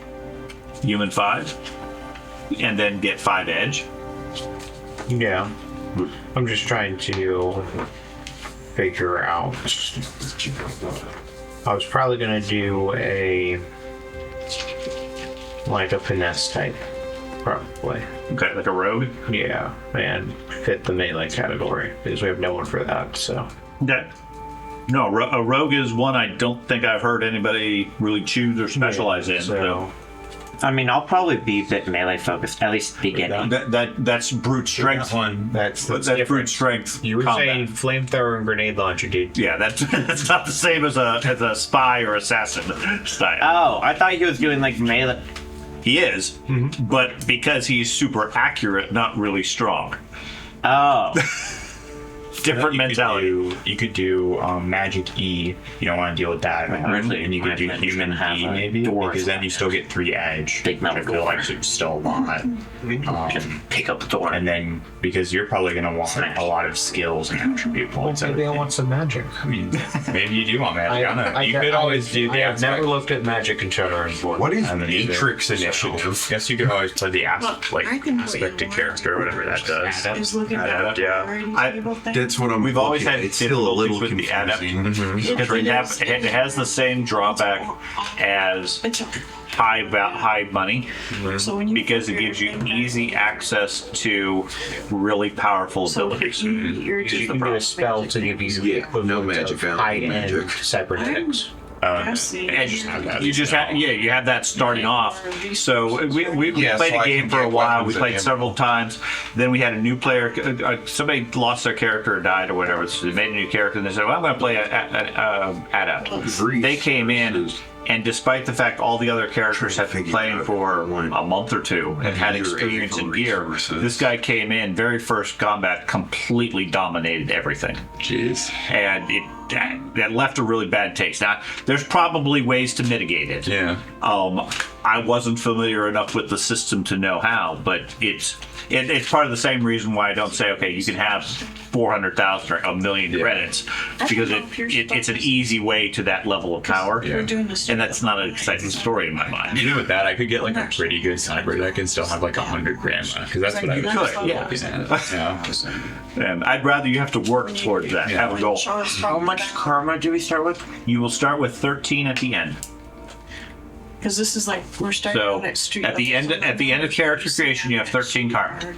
human 5, and then get 5 edge. Yeah. I'm just trying to figure out. I was probably gonna do a finesse type, probably. Okay, like a rogue. Yeah, and fit the melee category because we have no one for that. So Okay. No, a rogue is one I don't think I've heard anybody really choose or specialize in. So I mean, I'll probably be a bit melee focused, at least beginning. That's brute strength. that's brute strength. You were combat. saying flamethrower and grenade launcher, dude. Yeah, that's not the same as a spy or assassin style. Oh, I thought he was doing like melee. He is, but because he's super accurate, not really strong. Oh. Different mentality. You could do Magic E. You don't want to deal with that. Originally, and you could do my Human friends E have a maybe, door because then you still get 3 edge. Big metal which I feel door. like it's still a lot. Just pick up the door. And then because you're probably going to want a lot of skills and attribute points. Maybe I want some magic. I mean, maybe you do want magic. I don't know. You could always do I the have never looked at magic in Shadowrun before. What is I mean, Matrix either. Initiative? Guess you could always play the Look, I can put you aspected on. character or whatever that does. Is looking Yeah. at the Yeah. priority table thing. That's what I'm. We've always looking had at. It's still a difficulties little with the adept. confusing. Because it has the same drawback as It's high money, so when you because it gives you easy access to really powerful abilities. You're You can do a spell to give you the Yeah, equivalent no magic, of I don't high-end magic. cybernetics. And you just have, you have that starting off. So we Yeah, played so a I game can for a get while. We weapons played at several times. Then we had a new player. Somebody lost their character or died or whatever. So they made a new character and they said, "Well, I'm going to play an adept." They came in. And despite the fact all the other characters have been playing for a month or two and had experience in gear, this guy came in, very first combat, completely dominated everything. Jeez. And that left a really bad taste. Now, there's probably ways to mitigate it. Yeah. I wasn't familiar enough with the system to know how, but it's part of the same reason why I don't say, okay, you can have 400,000 or a million credits, because it's an easy way to that level of power. We're doing this. And that's not an exciting story in my mind. Even with that, I could get like a pretty good cyber deck and still have like 100 grand left, because that's what I You would could, yeah. Yeah. And I'd rather you have to work towards that, have a goal. How much karma do we start with? You will start with 13 at the end. Because this is like we're starting So on that street. at the end of character creation, you have 13 karma.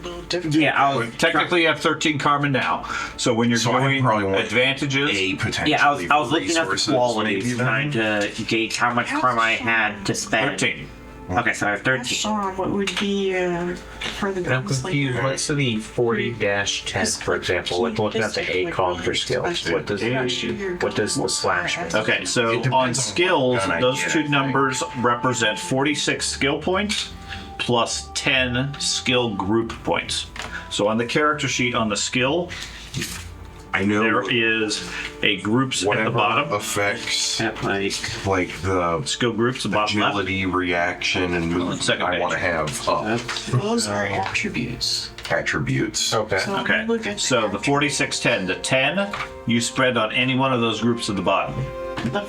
Yeah, I was Technically, you have 13 karma now. So when you're So I doing probably want advantages, A potentially. Yeah, I was looking at the resources, qualities, maybe, trying to gauge how much karma I had to spend. 13. Okay, so I have 13. Sean, what would be for the I'm confused. What's the 40-10, for example? Looking at the A column for skills. What does the slash mean? Okay, so It depends on on skills, what gun I those get, two I think. numbers represent 46 skill points plus 10 skill group points. So on the character sheet on the skill, I know there is a groups at the whatever bottom. affects At like like the Skill groups, the bottom left. agility, reaction, and movement. Second I want to page. have up Those are attributes. attributes. Okay. So when Okay, you look at so the 4610, the 10 you spread on any one of those groups at the bottom.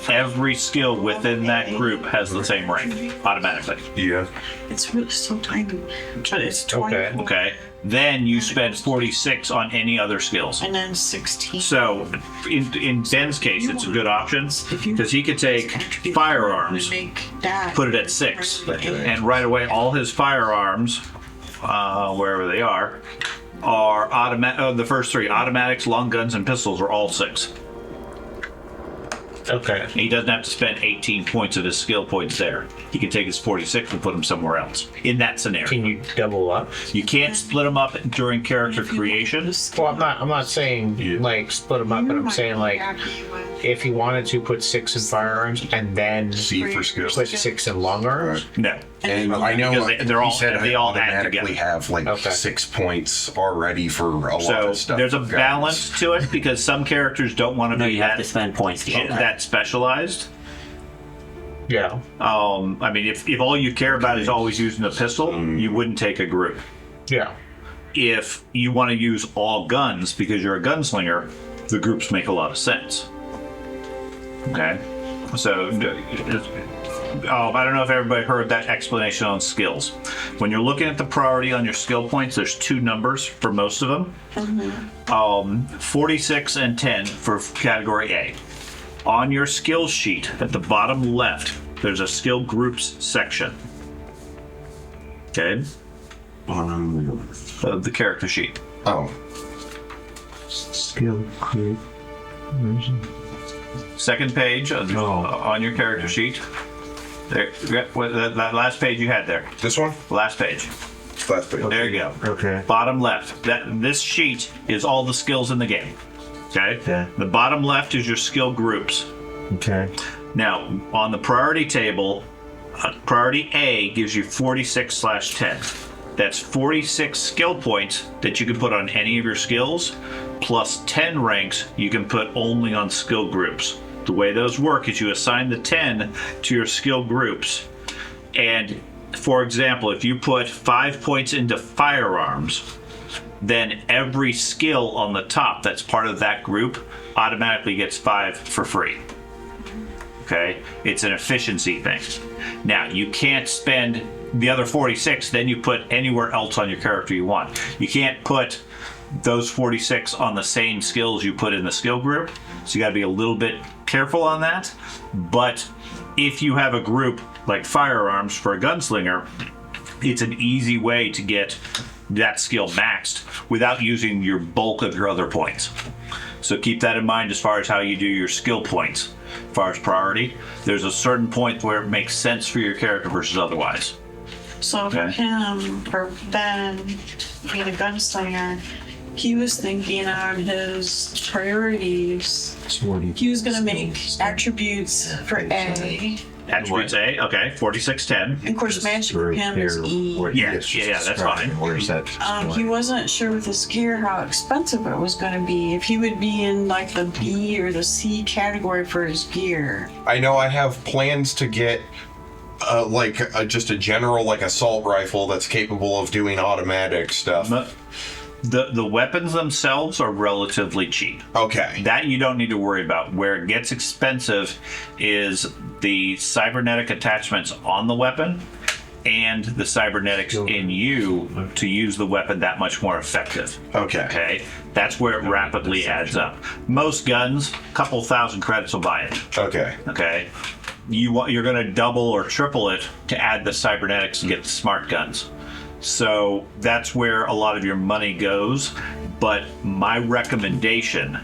Every skill within that group has the same rank automatically. Yeah. It's really so tiny. It's 20. Okay. Okay, then you spend 46 on any other skills. And then 16. So in Ben's case, it's a good option because he could take firearms, Make that. put it at 6, and right away all his firearms, wherever they are automatic. The first 3 automatics, long guns, and pistols are all 6. Okay. He doesn't have to spend 18 points of his skill points there. He can take his 46 and put them somewhere else. In that scenario, Can you double up? you can't split them up during character creation. Well, I'm not saying like split them up, but I'm saying like if he wanted to put 6 in firearms and then C for skills. put 6 in long arms. No. And I know Because they're all- he said they I all add automatically together. have like Okay. 6 points already for a lot So of stuff. there's a Guns. balance to it because some characters don't want to no, be you have to spend points to get that. that specialized. Yeah. I mean, if all you care about is always using a pistol, you wouldn't take a group. Yeah. If you want to use all guns because you're a gunslinger, the groups make a lot of sense. Okay, so I don't know if everybody heard that explanation on skills. When you're looking at the priority on your skill points, there's 2 numbers for most of them. 46 and 10 for category A. On your skill sheet at the bottom left, there's a skill groups section. Okay? Of the character sheet. Oh. Skill group. Second page on your character sheet. There, that last page you had there. This one? Last page. Last page. There you go. Okay. Bottom left. This sheet is all the skills in the game. Okay? Okay. The bottom left is your skill groups. Okay. Now, on the priority table, priority A gives you 46/10. That's 46 skill points that you can put on any of your skills, plus 10 ranks you can put only on skill groups. The way those work is you assign the 10 to your skill groups. And for example, if you put 5 points into firearms, then every skill on the top that's part of that group automatically gets 5 for free. Okay? It's an efficiency thing. Now, you can't spend the other 46, then you put anywhere else on your character you want. You can't put those 46 on the same skills you put in the skill group, so you got to be a little bit careful on that. But if you have a group like firearms for a gunslinger, it's an easy way to get that skill maxed without using your bulk of your other points. So keep that in mind as far as how you do your skill points. As far as priority, there's a certain point where it makes sense for your character versus otherwise. So for him, for Ben, being a gunslinger, he was thinking on his priorities. He was going to make attributes for A. Attributes A, okay, 4610. And of course, magic for him is E. Yeah, that's fine. Where's that? He wasn't sure with his gear how expensive it was going to be. If he would be in like the B or the C category for his gear. I know I have plans to get just a general assault rifle that's capable of doing automatic stuff. The weapons themselves are relatively cheap. Okay. That you don't need to worry about. Where it gets expensive is the cybernetic attachments on the weapon and the cybernetics in you to use the weapon that much more effective. Okay? That's where it rapidly adds up. Most guns, a couple thousand credits will buy it. Okay? You're going to double or triple it to add the cybernetics and get the smart guns. So that's where a lot of your money goes. But my recommendation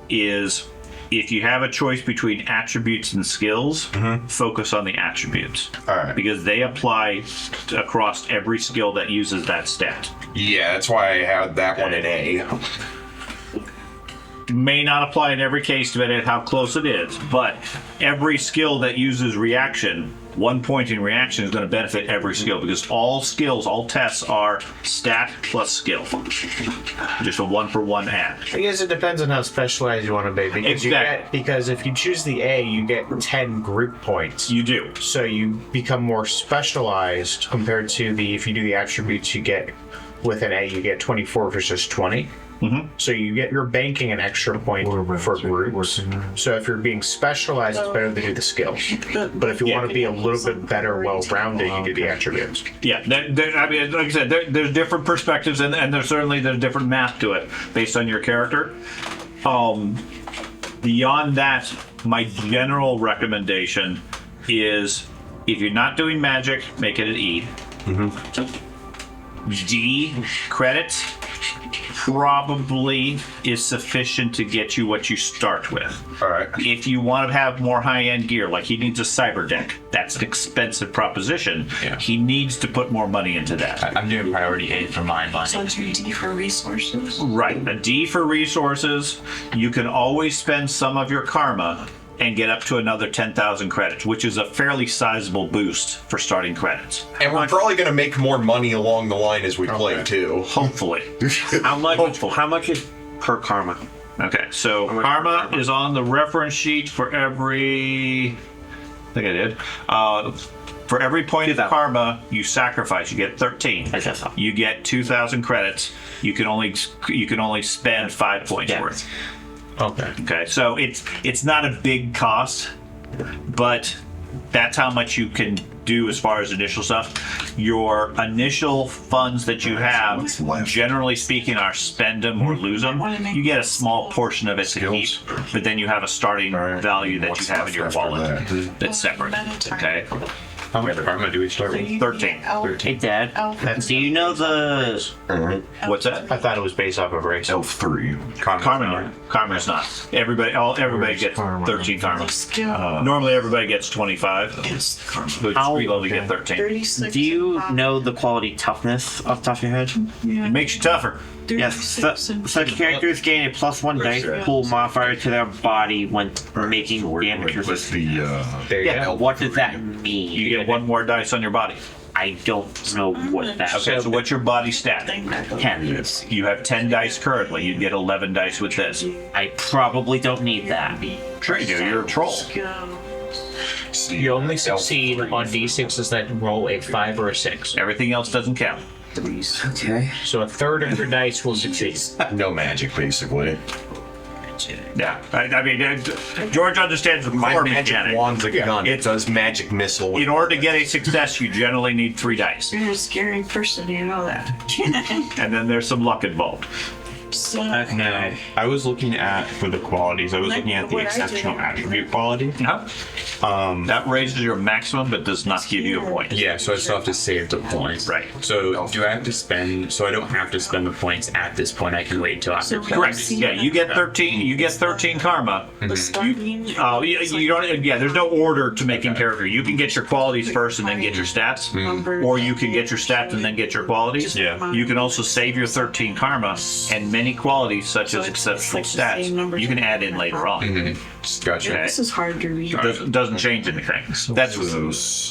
is if you have a choice between attributes and skills, focus on the attributes. All right. Because they apply across every skill that uses that stat. Yeah, that's why I had that one in A. May not apply in every case depending on how close it is, but every skill that uses reaction, 1 point in reaction is going to benefit every skill because all skills, all tests are stat plus skill. Just a 1-for-1 add. I guess it depends on how specialized you want to be. Because because if you choose the A, you get 10 group points. You do. So you become more specialized compared to if you do the attributes you get with an A, you get 24 versus 20. So you're banking an extra point for groups. So if you're being specialized, it's better to do the skills. But if you want to be a little bit better, well-rounded, you do the attributes. Yeah, I mean, like I said, there's different perspectives, and there's different math to it based on your character. Beyond that, my general recommendation is if you're not doing magic, make it an E. D credits probably is sufficient to get you what you start with. All right. If you want to have more high-end gear, like he needs a cyber deck, that's an expensive proposition. Yeah. He needs to put more money into that. I'm doing priority A for mine. So it's your D for resources. Right. A D for resources. You can always spend some of your karma and get up to another 10,000 credits, which is a fairly sizable boost for starting credits. And we're probably going to make more money along the line as we play, too. Hopefully. How much is per karma? Okay, so karma is on the reference sheet for every... I think I did. For every point of karma you sacrifice, you get 13. You get 2,000 credits. You can only spend 5 points worth. Okay. Okay, so it's not a big cost, but that's how much you can do as far as initial stuff. Your initial funds that you have, generally speaking, are spend them or lose them. You get a small portion of it to keep, but then you have a starting value that you have in your wallet that's separate. Okay. How much karma do we start with? 13. Hey, Dad. Do you know the? What's that? I thought it was based off of race. L3. Karma's not. Everybody gets 13 karma. Normally everybody gets 25. But street level you get 13. 36. Do you know the quality toughness off the top of your head? It makes you tougher. Yes. Such characters gain a +1 dice pool modifier to their body when making damage resistance. What does that mean? You get one more dice on your body. I don't know what that. Okay, so what's your body stat? 10. You have 10 dice currently. You'd get 11 dice with this. I probably don't need that. Sure you do. You're a troll. You only succeed on d6s that roll a 5 or a 6. Everything else doesn't count. Okay. So a third of your dice will succeed. No magic, basically. Yeah. I mean, George understands the My core magic mechanic. wand's a gun. It It does magic missile. In order to get a success, you generally need 3 dice. You're a scary person, you know that. And then there's some luck involved. So, No, I was looking at, for the qualities, I was looking at the What I did. exceptional attribute quality. That raises your maximum, but does not give you a point. Yeah, so I still have to save the points. Right. So do I have to spend, so I don't have to spend the points at this point, I can wait until after. So Correct. Yeah, you get 13. You get 13 karma. the starting. You don't. Yeah, there's no order to making character. You can get your qualities first and then get your stats, or you can get your stats and then get your qualities. Yeah. You can also save your 13 karma, and many qualities such as exceptional stats you can add in later on. Gotcha. Okay. This is hard to read. Doesn't change anything. That's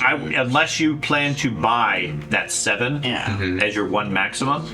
unless you plan to buy that 7 as your one maximum.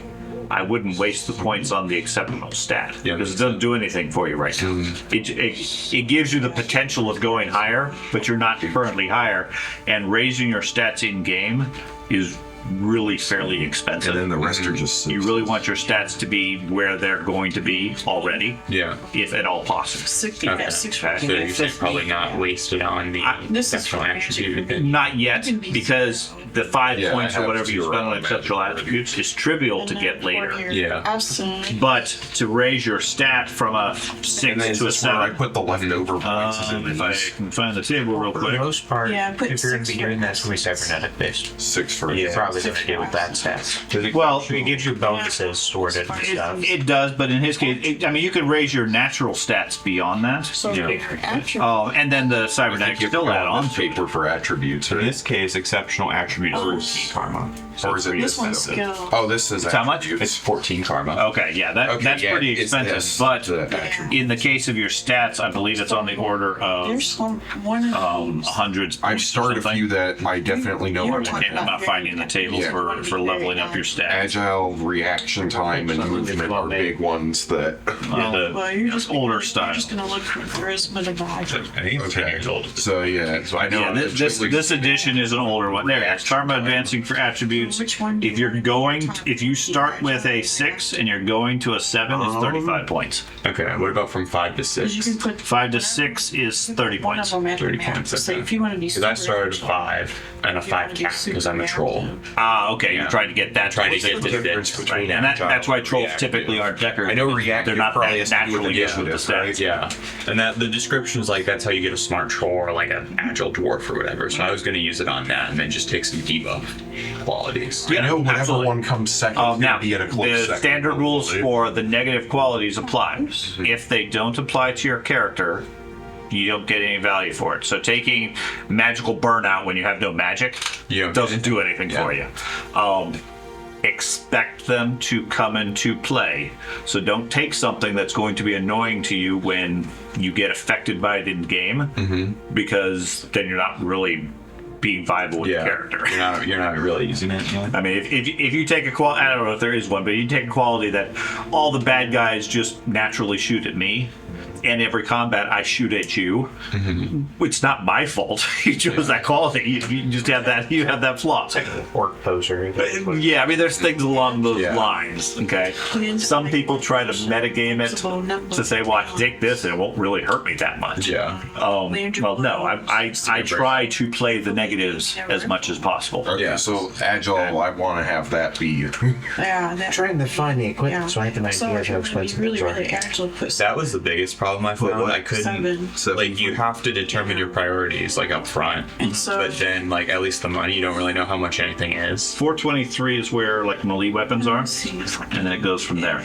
I wouldn't waste the points on the exceptional stat because it doesn't do anything for you right now. It gives you the potential of going higher, but you're not currently higher, and raising your stats in game is really fairly expensive. And then the rest are just... You really want your stats to be where they're going to be already, Yeah. if at all possible. 60, Okay. 6 So you're saying probably not wasted on the This is exceptional fine. attribute. Not yet, because the 5 Yeah, points I or have whatever you 0 spend on on exceptional magic. attributes is trivial to get later. Yeah. Absolutely. But to raise your stat from a And 6 then is to a this where I 7, put the leftover points? Is it if I can find the table real For the quick. most part, Yeah, put if you're going to 6 be doing that, it's going to be cybernetic based. 6 for... You're probably going to do with that stats. Well, It gives you bonuses stored in stuff. it does, but in his case, I mean, you can raise your natural stats beyond that. So Yeah. your attribute. And then the cybernetic You still add on. paper for attributes. In Right? this case, exceptional attribute is 14 karma. Or is it This one's expensive? skill. Oh, this is How much? It's 14 karma. Okay, yeah, that's yeah, pretty it's expensive. this, But the attribute. in the case of your stats, I believe it's on the order of There's one of these. hundreds. I've started a few that I definitely know I want. I'm not finding the table Yeah. for leveling up your stats. Agile, reaction time, and movement are big ones that... Well, you're just older You're style. just gonna look for charisma to buy. I think it's 10 years old. So yeah, so I know... Yeah, this edition is an older one. There, it's karma advancing for attributes. Which one do If you start with a 6 and you're going to a 7, it's 35 points. Okay, what about from 5 to Because you 6? can put 5 to 6 is 30 one points. of them at 30 the map. points, So okay. if you want to be Because I super started active, 5 and a if you wanna 5 be cat because I'm a super troll. active, Okay, you're trying to get that. Trying to get position. the difference between And that's why trolls reactive. typically aren't deckers. I know reactive They're not probably that has to do with naturally good with the initiative, right? stats. Yeah, and that the description is like that's how you get a smart troll or like an agile dwarf or whatever. So I was going to use it on that and then just take some debuff qualities. I know whatever absolutely. one comes second is Now, going to be in a close the second. standard rules hopefully. for the negative qualities apply. If they don't apply to your character, you don't get any value for it. So taking magical burnout when you have no magic You don't doesn't get do anything for you. Expect them to come into play. So don't take something that's going to be annoying to you when you get affected by it in game, because then you're not really being viable with the character. You're not really using it. Yeah. I mean, if you take a quality, I don't know if there is one, but you take a quality that all the bad guys just naturally shoot at me, and every combat I shoot at you. It's not my fault. You chose that quality. You just have that. You have that flaw. Orc poser. Yeah, I mean, there's things along those lines. Okay, some people try to metagame it to say, "Well, I can take this, and it won't really hurt me that much." Yeah. Well, no, I try to play the negatives as much as possible. Yeah, so agile, I want to have that be. Yeah, that, Trying to find the equipment so I have an idea of how expensive really, things are. really actually put That was the biggest problem I found. I couldn't, seven. like, you have to determine your priorities, like, up front. And so, But then, like, at least the money, you don't really know how much anything is. 423 is where like melee weapons are, and then it goes from there.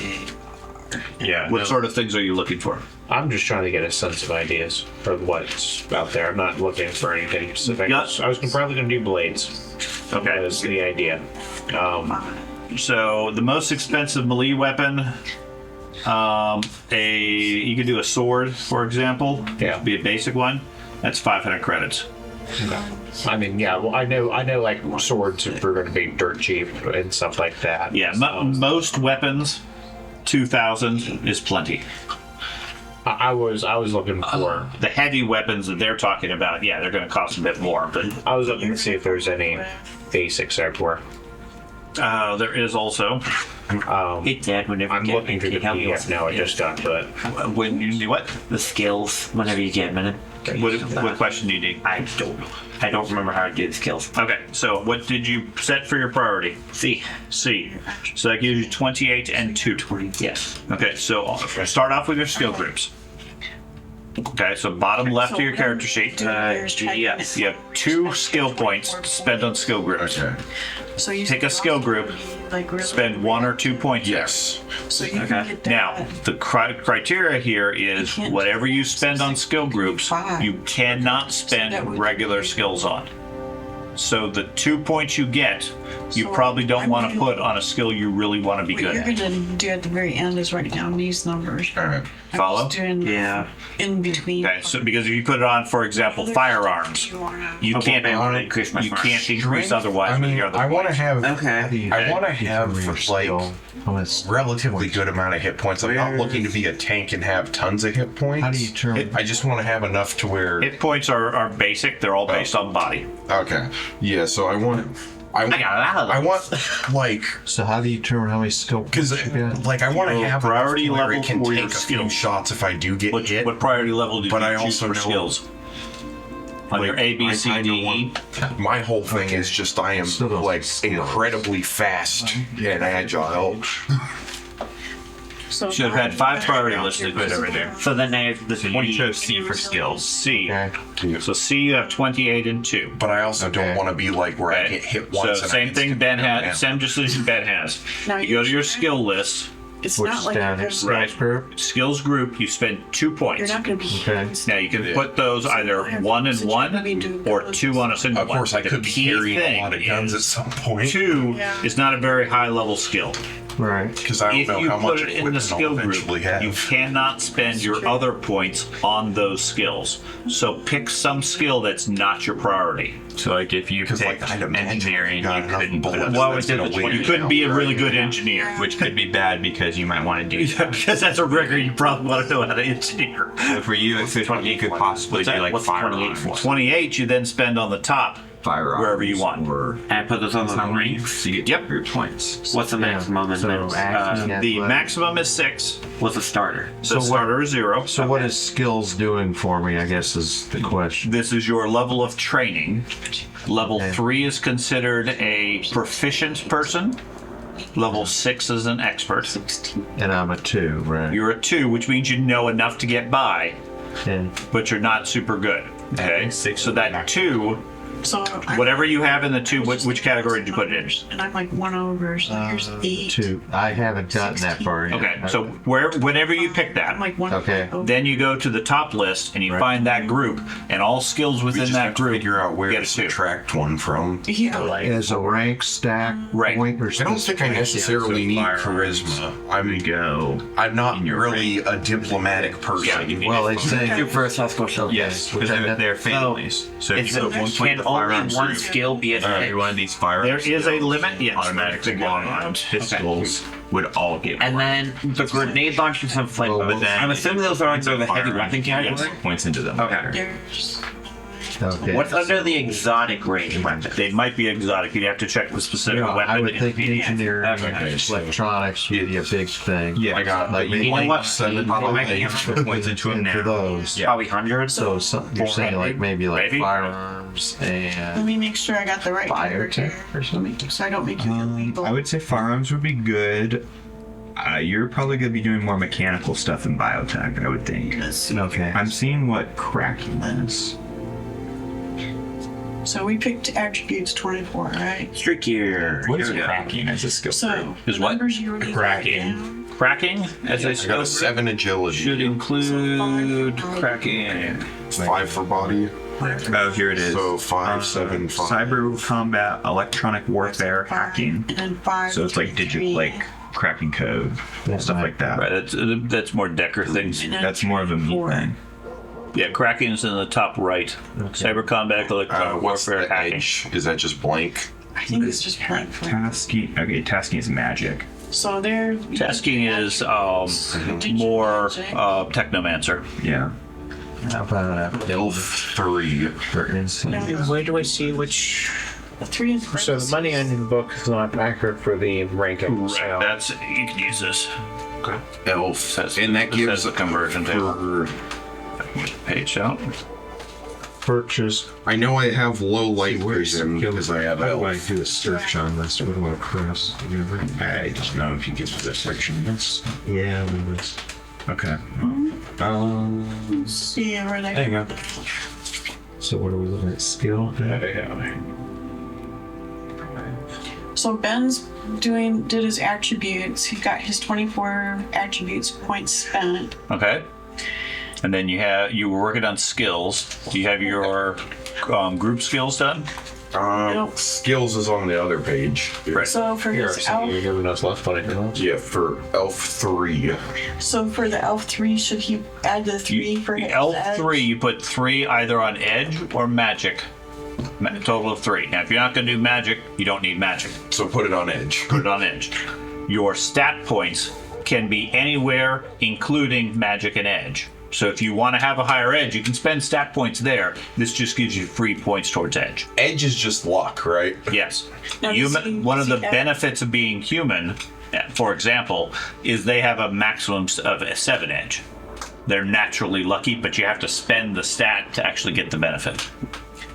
Yeah. What sort of things are you looking for? I'm just trying to get a sense of ideas for what's out there. I'm not looking for anything specific. Yeah. I was probably going to do blades. Okay. That's the idea. So the most expensive melee weapon, you could do a sword, for example. Yeah. Be a basic one. That's 500 credits. I mean, yeah, well, I know, like swords are going to be dirt cheap and stuff like that. Yeah, So, most weapons, 2,000 is plenty. I was looking for. The heavy weapons that they're talking about, yeah, they're going to cost a bit more. But I was looking to see if there's any basics everywhere. there is also Hey, Dad, whenever I'm you get looking through the help me PDF now. I just got to it. when you do what? the skills whenever you get a minute. What question do you need? I don't remember how to do the skills. Okay, so what did you set for your priority? See. C. So that gives you 28 and 2. Yes. Okay, so start off with your skill groups. Okay, so bottom left of your character sheet, Yes. you have 2 skill points to spend on skill groups. Okay. so you Pick a skill group, like really, spend 1 or 2 points. Yes. so you Okay. can get that. Now, the criteria here is whatever you spend on skill groups, you cannot spend regular skills on. So the 2 points you get, you So probably don't I'm want to gonna- put on a skill you really want to be What good you're at. gonna do at the very end is write down these numbers. All right. I'm Follow? just doing Yeah. in between. Okay, so because if you put it on, for example, firearms, you Okay, can't I wanna increase my farm. increase otherwise. I with mean, your other I want to points. have. Okay. I want to have like relatively good amount of hit points. I'm not looking to be a tank and have tons of hit points. How do you turn? I just want to have enough to where. Hit points are basic. They're all based on body. Okay. Yeah. So I want. I got a lot of I them. want like So how do you determine how many skill because points you get? like I want to So have priority enough to where level it can for take your a few skills. shots if I do get hit. What priority level did But you I choose also for know- skills? On your A, B, C, D, E. My whole thing is just I am So those like skills. incredibly fast and agile. So Should have had 5 priority listed over there. So then I have the So you 20. chose C for skills. C. Okay. So C, you have 28 and 2. But I also don't Okay. want to be like where I Okay. get hit So once. and I same thing instantly Ben go down. has. Same decision Ben has. Now You go to your skill list, it's Which not is like down here, you're skills group. skills group, you spend 2 points. not gonna be. Okay. Now you can put those either 1 and 1 or 2 on a single Of course, one. I could be The key carrying a thing lot of guns at is some point 2 Yeah. is not a very high level skill. Right. because I don't If know you how put much it in the equipment skill I'll group, eventually you have. cannot spend your other points on those skills. So pick some skill that's not your priority. So like if you Because picked like I'd imagine engineering, you got you enough couldn't put bullets. up, that's gonna wear You couldn't be a really good engineer. which could be bad because you might want to do Yeah, because that's a rigor you probably want to know how to engineer. So for you, you could possibly do like What's 28 firearms. for? 28 you then spend on the top Firearms. wherever you want. And I put those on the ranks. So you get Yep. your points. What's the maximum and So minimum? action, The athletic. maximum is 6. What's a starter? The So what- starter is 0. So what is skills doing for me? I guess is the question. This is your level of training. Level Okay. 3 is considered a proficient person. Level 6 is an expert. And I'm a 2, right? You're a 2, which means you know enough to get by, Okay. but you're not super good. Okay, so that 2, So whatever you have in the 2, which category did you put it in? And I'm like 1 over. So here's 8. 2. I haven't gotten that far yet. Okay, so whenever you pick I'm that, like 1. Okay. then you go to the top list and you Right. find that group, and all skills We within just that have to group figure out where get to a 2. subtract one from. Yeah. Is a rank stack Right. point or I don't think I necessarily need charisma. I'm not really a diplomatic person. Well, they say Your first high school show. Yes, which because I they're know- families. So if It's you put 1 point Can only one skill be an Every one of these firearms. There is a limit, yes. Automatically long arms, pistols would all get. And then the grenade launchers have flame. But then I'm assuming those are under the heavy weapon category. Points into them. Okay. There's Okay. What's under the exotic range weapon? They might be exotic. You'd have to check the specific Yeah, weapon. I would in think the PDF. engineering, Okay. electronics would be a big thing. Yeah, I got Like maybe You know what? 7 Probably points into them for now. those. Probably hundreds. So you're saying like maybe like Maybe. firearms Let and me make sure I got the right number biotech here, or something. so I don't make you illegal. I would say firearms would be good. You're probably going to be doing more mechanical stuff in biotech, I would think. Okay. I'm seeing what cracking is. So we picked attributes 24, right? Street gear. What is Here we go. cracking as a skill? So Is the what? numbers you already Cracking. Cracking, as I I got a said, 7 agility, should include cracking. 5 for body. Oh, here it is. So 5, 7, 5. Cyber combat, electronic warfare, hacking. And then 5. So it's like like cracking code, stuff like that. Right, that's more Decker things. That's more of a me thing. Yeah, cracking is in the top right. Cyber combat, electronic What's warfare, the hacking. edge? Is that just blank? I think it's just blank for. Tasking. Okay, tasking is magic. So there. Tasking is more technomancer. Yeah. How about Elf 3. Where do I see which? The 3 and So the money on the book is not accurate for the ranking. Right, So that's, you can use this. Elf. And that This gives has the conversion table. for, Page out. purchase? I know I have low light vision because I have How do I elf. do a search on this? What do I press? I just know if you give me this section. Yeah, we was. Okay. see where they. There you go. So what are we looking at? Skill? So Ben's did his attributes. He got his 24 attributes points spent. Okay. And then you were working on skills. Do you have your group skills done? Skills is on the other page. Right. So for his elf, you're giving us less money. Yeah, for elf 3. so for the elf 3, should he add the 3 for his Elf edge? 3, you put 3 either on edge or magic. Total of 3. Now, if you're not going to do magic, you don't need magic. So put it on edge. Put it on edge. Your stat points can be anywhere, including magic and edge. So if you want to have a higher edge, you can spend stat points there. This just gives you free points towards edge. Edge is just luck, right? Yes. Now, One of the does he benefits of being human, for example, is they have a maximum of a 7 edge. They're naturally lucky, but you have to spend the stat to actually get the benefit.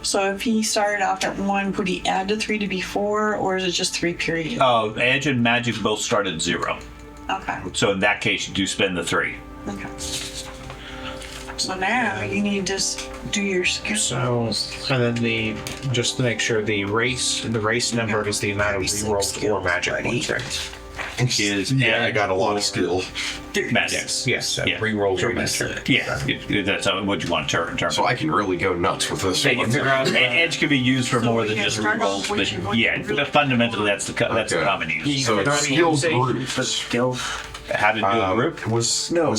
So if he started off at 1, would he add the 3 to be 4, or is it just 3 period? Edge and magic both start at 0. Okay. So in that case, you do spend the 3. Okay. So now you need to do your skills. So, and then just to make sure the race number is the amount of reroll or magic points, right? Yeah, I got a lot of skill. Magic. Yes, Yeah. rerolls are magic. Yeah, that's what you want to turn. So I can really go nuts with this one. Edge can be used for more than just rerolls, but yeah, fundamentally that's the common use. So skill groups. Skill. How to do a group? Was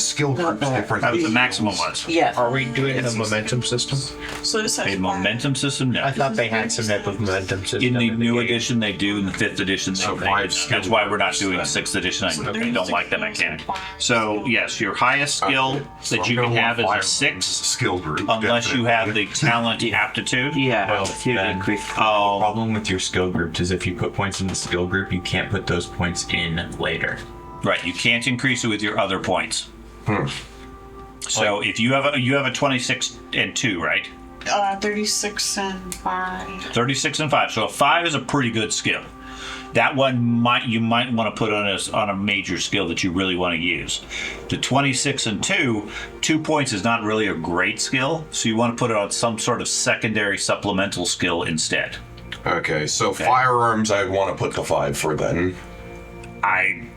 skill groups different? That was the maximum was. Yeah. Are we doing the momentum system? So this has A momentum system? No. I thought they had some type of momentum system. In the new edition, they do. In the 5th edition, So they 5 That's why we're not doing a 6th edition. I don't like that mechanic. So yes, your highest skill that you can have is a 6, skill group. unless you have the talent aptitude. Yeah. Huge Ben, increase. The problem with your skill group is if you put points in the skill group, you can't put those points in later. Right, you can't increase it with your other points. So if you have a 26 and 2, right? 36 and 5. 36 and 5. So a 5 is a pretty good skill. That one you might want to put on a major skill that you really want to use. The 26 and 2 points is not really a great skill, so you want to put it on some sort of secondary supplemental skill instead. Okay, so firearms I'd want to put the 5 for then.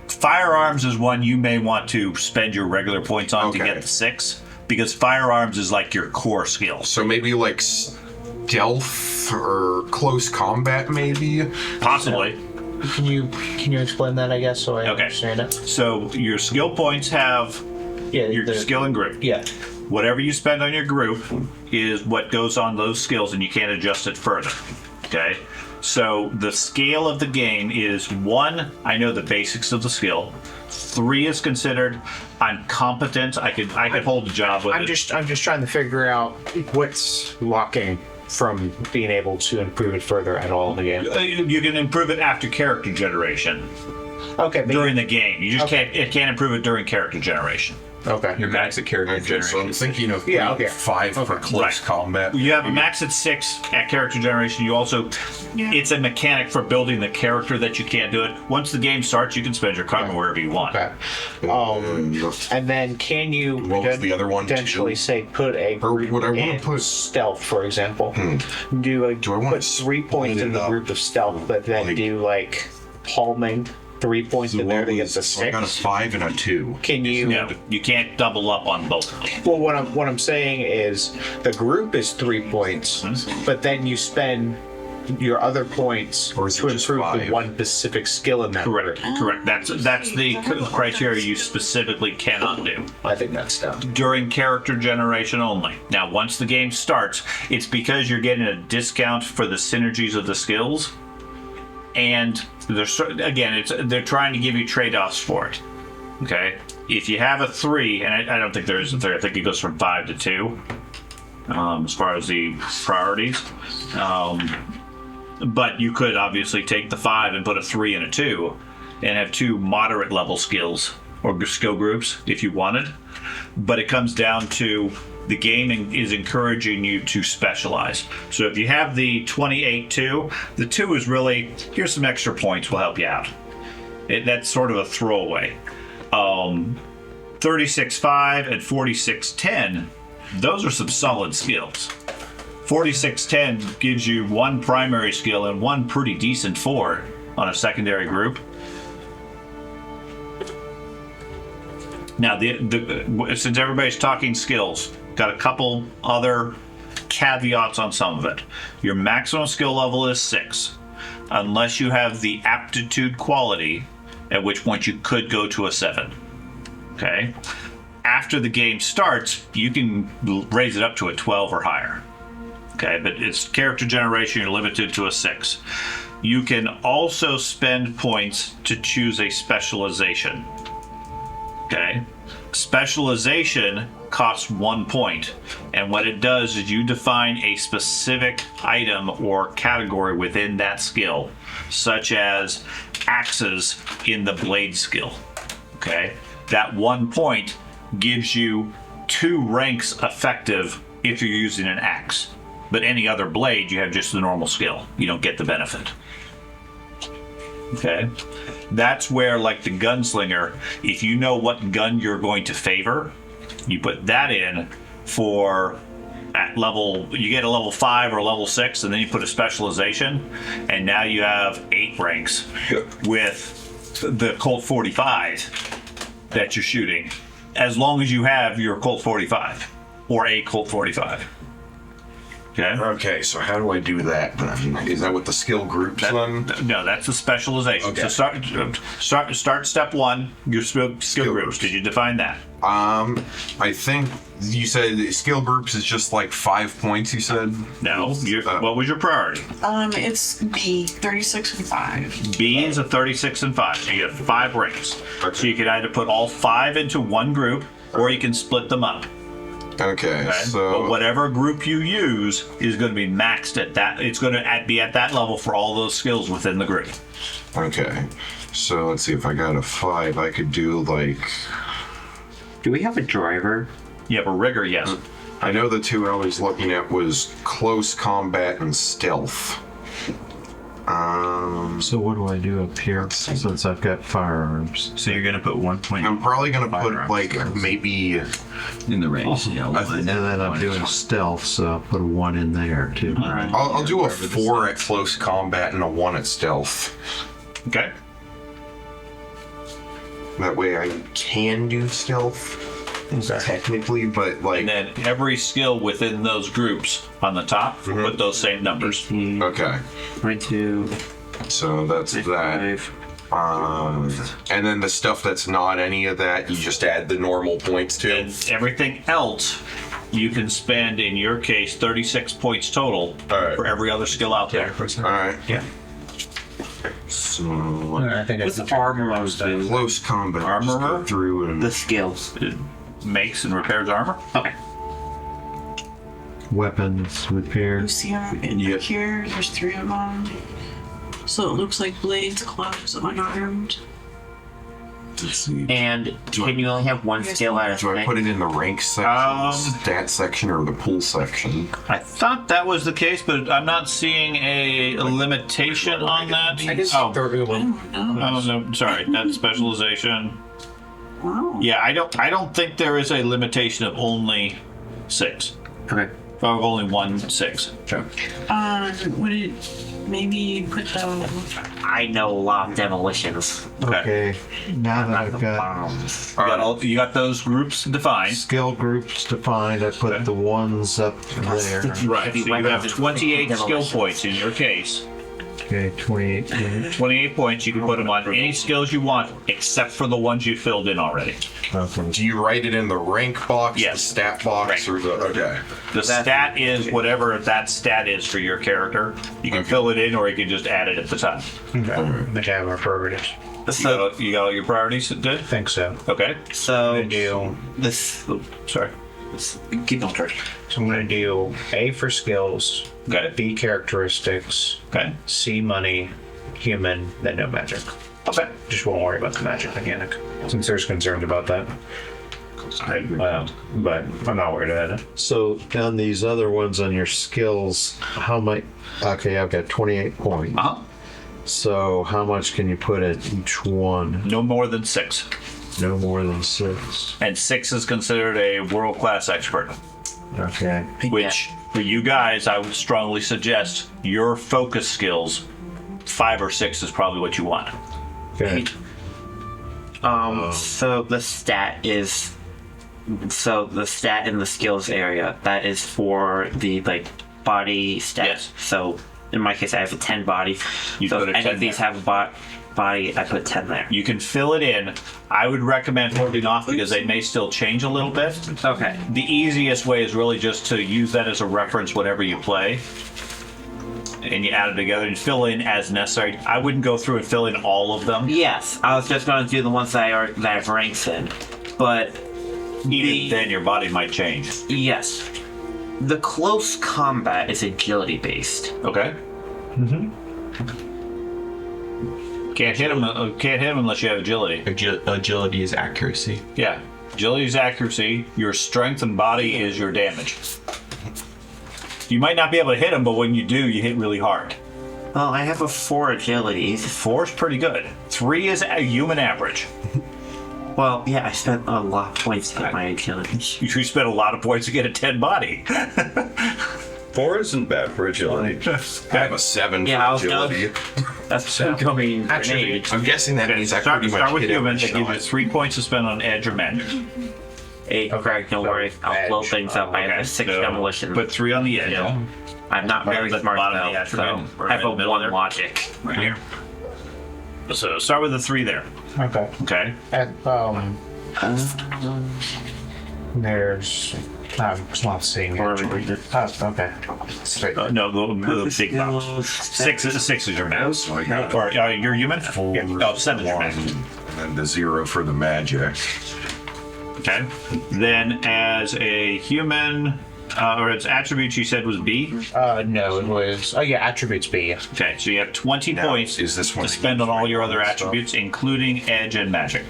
Firearms is one you may want to spend your regular points on to get the 6, because firearms is like your core skill. So maybe like stealth or close combat, maybe? Possibly. Can you explain that? I guess so I understand it. So your skill points have your skill and grip. Yeah. Whatever you spend on your group is what goes on those skills, and you can't adjust it further. Okay? So the scale of the game is 1, I know the basics of the skill. 3 is considered I'm competent. I could hold a job with it. I'm just trying to figure out what's blocking from being able to improve it further at all in the game. You can improve it after character generation. Okay. During the game, you just can't improve it during character generation. Okay. Your max at character generation. So I'm thinking of 5 for close combat. You have a max at 6 at character generation. You also, it's a mechanic for building the character that you can't do it. Once the game starts, you can spend your karma wherever you want. Okay. And then can you What was the other one? potentially say put a group would I wanna in put- stealth, for example? Do I wanna put 3 points in the group of stealth, but then do like palming 3 points in there to get the 6? I got a 5 and a 2. Can you? No, you can't double up on both. Well, what I'm saying is the group is 3 points, but then you spend your other points Or is it to just improve the 5? one specific skill in that Correct. group. Correct. That's the criteria you specifically cannot do. I think that's dumb. During character generation only. Now, once the game starts, it's because you're getting a discount for the synergies of the skills, and they're trying to give you trade-offs for it. Okay, if you have a 3, and I don't think there is a 3. I think it goes from 5 to 2 as far as the priorities. But you could obviously take the 5 and put a 3 and a 2, and have 2 moderate level skills or skill groups if you wanted. But it comes down to the game is encouraging you to specialize. So if you have the 28-2, the 2 is really, here's some extra points, will help you out. That's sort of a throwaway. 36-5 and 46-10, those are some solid skills. 46-10 gives you 1 primary skill and 1 pretty decent 4 on a secondary group. Now, since everybody's talking skills, got a couple other caveats on some of it. Your maximum skill level is 6, unless you have the aptitude quality, at which point you could go to a 7. Okay? After the game starts, you can raise it up to a 12 or higher. Okay, but it's character generation, you're limited to a 6. You can also spend points to choose a specialization. Okay? Specialization costs 1 point, and what it does is you define a specific item or category within that skill, such as axes in the blade skill. Okay? That 1 point gives you 2 ranks effective if you're using an axe. But any other blade, you have just the normal skill. You don't get the benefit. Okay? That's where, like the gunslinger, if you know what gun you're going to favor, you put that in for at level, you get a level 5 or level 6, and then you put a specialization, and now you have 8 ranks with the Colt 45 that you're shooting, as long as you have your Colt 45 or a Colt 45. Okay. Okay, so how do I do that then? Is that with the skill groups then? No, that's the specialization. Okay. So start step 1, your skill groups. Did you define that? I think you said skill groups is just like 5 points, you said? No. What was your priority? It's B, 36 and 5. B is a 36 and 5. So you have 5 ranks. Okay. So you can either put all 5 into one group, or you can split them up. Okay, so... But whatever group you use is going to be maxed at that. It's going to be at that level for all those skills within the group. Okay, so let's see, if I got a 5, I could do like... Do we have a driver? You have a rigger, yes. I know the 2 I was looking at was close combat and stealth. So what do I do up here since I've got firearms? So you're gonna put 1 point. I'm probably gonna put Firearms. like maybe... in the range. Yeah, And then I'm doing stealth, so I'll put a 1 in there too. I'll do a 4 at close combat and a 1 at stealth. Okay. That way I can do stealth, technically, but like... And then every skill within those groups on the top, put those same numbers. Okay, 22, so that's that. 5. And then the stuff that's not any of that, you just add the normal points to. And everything else, you can spend, in your case, 36 points total for every other skill out there. All right. Yeah. So I think What's the armor do? close combat. Armorer? Just go through and The skills. It makes and repairs armor. Okay. Weapons, repair. You see them in Yep. here? There's 3 of them. So it looks like blades, gloves, unarmed. let's see. And can you only have one skill at a Do I time? put it in the rank section, stat section, or the pool section? I thought that was the case, but I'm not seeing a limitation on that. I guess Oh, throw it in. oh no, sorry, that's specialization. Wow. Yeah, I don't think there is a limitation of only 6. Okay. Of only 1 6. Sure. Would it maybe put the I know a lot of demolitions. Okay. Now that I've got Bombs. You got those groups defined. skill groups defined, I put the ones up there. Right. So you have 28 skill points in your case. Okay, 28. 28 points. You can put them on any skills you want, except for the ones you filled in already. Okay. Do you write it in the rank box, Yes. the stat box, Right. or the... Okay. The stat is whatever that stat is for your character. You can fill it in, or you can just add it at the time. They have our priorities. You got all your priorities did? I think so. Okay. So Do this. Sorry. Keep on track. So I'm going to do A for skills, Okay. B characteristics, Okay. C money, human, then no magic. Okay. Just won't worry about the magic mechanic, since there's concerns about that. But I'm not worried about it. So on these other ones on your skills, how much? Okay, I've got 28 points. Uh-huh. So how much can you put at each one? No more than 6. No more than 6. And 6 is considered a world-class expert. Okay. Which, for you guys, I would strongly suggest your focus skills, 5 or 6 is probably what you want. Okay. So the stat is. So the stat in the skills area, that is for the body stat. Yes. So in my case, I have a 10 body. You So put if a any 10 of these there. have a body, I put 10 there. You can fill it in. I would recommend holding off because they may still change a little bit. Okay. The easiest way is really just to use that as a reference whenever you play. And you add it together and fill in as necessary. I wouldn't go through and fill in all of them. Yes, I was just going to do the ones that I have ranks in, but Even then, your body might change. yes, the close combat is agility based. Okay. Can't hit him. Can't hit him unless you have agility. Agility is accuracy. Yeah. Agility is accuracy. Your strength and body is your damage. You might not be able to hit him, but when you do, you hit really hard. Well, I have a 4 agility. 4 is pretty good. 3 is a human average. Well, yeah, I spent a lot of points to get my agility. You spent a lot of points to get a 10 body. 4 isn't bad for agility. I have a 7 Yeah, I for was agility. That's going Actually, grenade. I'm guessing that means I Start pretty much with hit human. every That gives you shot. 3 points to spend on edge or magic. 8, correct, don't worry. I'll blow things up. I have a 6 so demolition. Put 3 on the edge. Yeah. I'm not very At the smart bottom of the though, so attribute, or I have in a the middle 1 there. logic. Right here. So start with the 3 there. Okay. Okay. There's. I'm not seeing it. Okay. Straight. No, the big box. 6 is your max. Or your human? Yeah. 7 is your max. And the 0 for the magic. Okay. Then as a human, or its attributes you said was B? No, it was. Oh, yeah, attributes B. Okay, so you have 20 Now, points is this one to spend on all your other attributes, including edge and magic.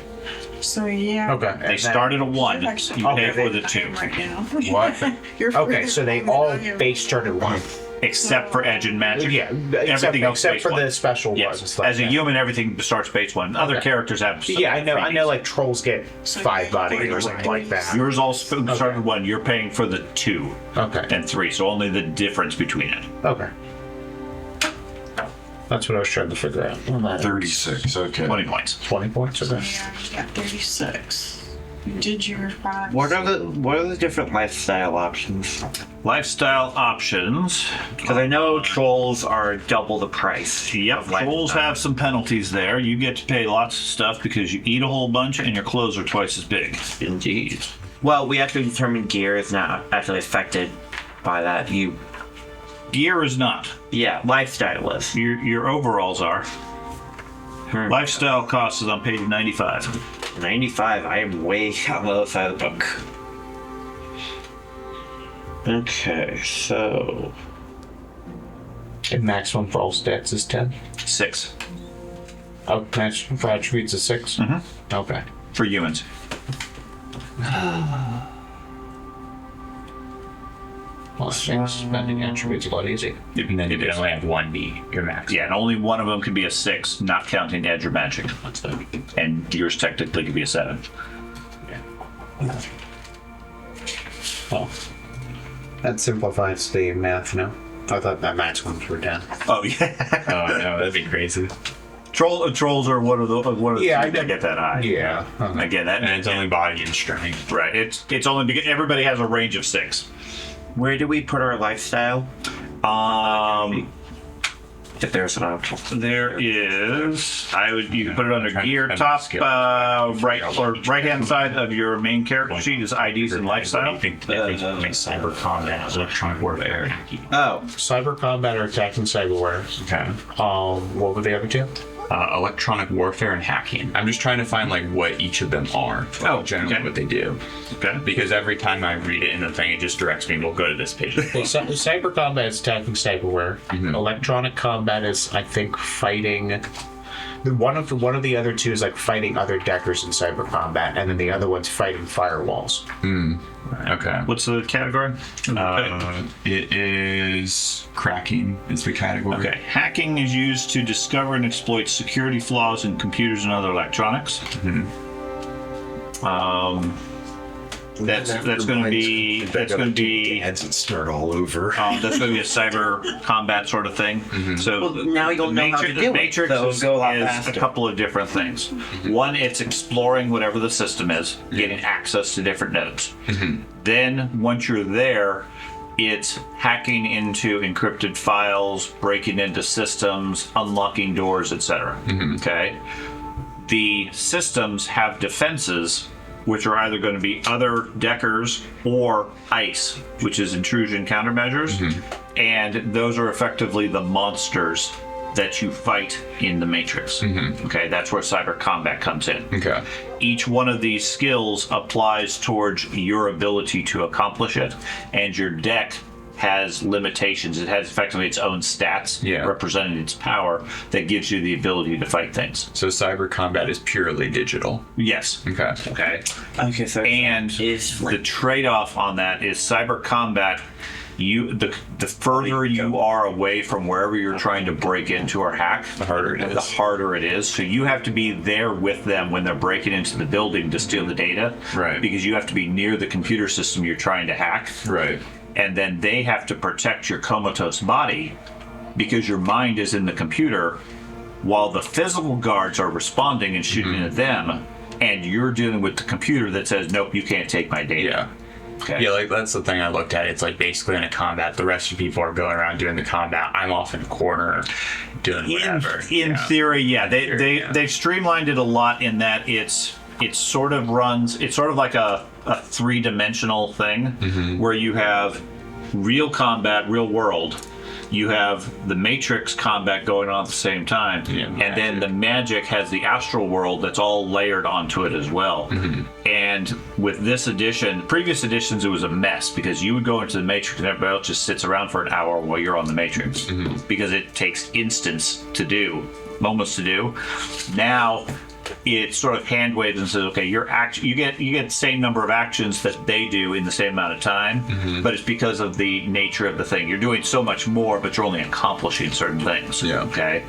So yeah. Okay. They start at a 1. You pay for the 2. Right now. What? Okay, so they all base start at 1. Except for edge and magic. Yeah, Everything else except base for 1. the special Yes. ones. As a human, everything starts base 1. Other characters have. Yeah, I know. I know. freebies. Like trolls get 5 bodies or something like that. Yours all start at 1. You're paying for the 2 Okay. and 3, so only the difference between it. Okay. That's what I was trying to figure out. 36, okay. 20 points. 20 points. Okay. Yeah, 36. did your 5. What are the different lifestyle options? Lifestyle options. Because I know trolls are double the price. Yep, trolls have some penalties there. You get to pay lots of stuff because you eat a whole bunch and your clothes are twice as big. Indeed. Well, we have to determine gear is not actually affected by that. Gear is not. Yeah, lifestyle is. Your overalls are. Lifestyle cost is on page 95. 95. I am way on the other side of the book. Okay, so And maximum for all stats is 10. 6. Oh, maximum for attributes is 6. Okay. For humans. Well, spending attributes a lot easier. And then you can only have one be your max. Yeah, and only one of them can be a 6, not counting edge or magic. And yours technically could be a 7. Oh. That simplifies the math now. I thought that maximums were 10. Oh yeah. Oh no, that'd be crazy. Trolls are one of the Yeah, things that get that high. Yeah. Again, that And it's only body and strength. right. It's only because everybody has a range of 6. where do we put our lifestyle? If there's an option. There is. You can put it under gear, Kind of top skill. right hand side of your main character sheet is IDs and lifestyle. I think cyber combat, electronic warfare. Oh, Cyber combat or attacking cyberware. Okay. What were the other two? Electronic warfare and hacking. I'm just trying to find like what each of them are. Generally okay. what they do. Okay. Because every time I read it in the thing, it just directs me. We'll go to this page. Well, cyber combat is attacking cyberware. Electronic combat is, I think, fighting. One of the other two is like fighting other deckers in cyber combat, and then the other one's fighting firewalls. Okay. What's the category? It is cracking is the category. Okay. Hacking is used to discover and exploit security flaws in computers and other electronics. That's going to be Heads and start all over. that's going to be a cyber combat sort of thing. So well, now you'll know how to do it. Matrix So is go a lot a faster. couple of different things. One, it's exploring whatever the system is, getting access to different nodes. Then once you're there, it's hacking into encrypted files, breaking into systems, unlocking doors, etc. Okay. The systems have defenses, which are either going to be other deckers or ICE, which is intrusion countermeasures. And those are effectively the monsters that you fight in the Matrix. Okay, that's where cyber combat comes in. Okay. Each one of these skills applies towards your ability to accomplish it, and your deck has limitations. It has effectively its own stats representing its power that gives you the ability to fight things. So cyber combat is purely digital. Yes. Okay. Okay, so And the trade-off on that is cyber combat. The further you are away from wherever you're trying to break into or hack, the harder it is. So you have to be there with them when they're breaking into the building to steal the data. Right. Because you have to be near the computer system you're trying to hack. Right. And then they have to protect your comatose body because your mind is in the computer while the physical guards are responding and shooting at them, and you're dealing with the computer that says, nope, you can't take my data. Yeah. Okay. Yeah, like that's the thing I looked at. It's like basically in a combat, the rest of the people are going around doing the combat. I'm off in a corner doing whatever. In theory, yeah. They've streamlined it a lot in that it's sort of like a three-dimensional thing where you have real combat, real world. You have the Matrix combat going on at the same time, and then the magic has the astral world that's all layered onto it as well. And with this edition, previous editions, it was a mess because you would go into the Matrix and everybody else just sits around for an hour while you're on the Matrix because it takes moments to do. Now it sort of hand waves and says, okay, you get the same number of actions that they do in the same amount of time, but it's because of the nature of the thing. You're doing so much more, but you're only accomplishing certain things. Yeah. Okay,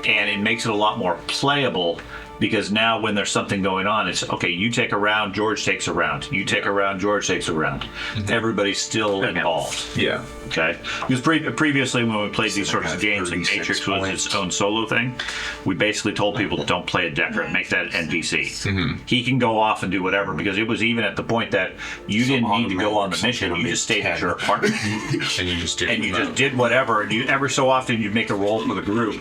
and it makes it a lot more playable because now when there's something going on, it's okay. You take a round, George takes a round. You take a round, George takes a round. Everybody's still involved. Yeah. Okay. Because previously, when we played these sorts of games, and Matrix was its own solo thing, we basically told people don't play a Decker, make that an NPC. He can go off and do whatever, because it was even at the point that you didn't need to go on the mission. You just stayed at your apartment And you just did whatever. And you every so often you'd make a roll for the group,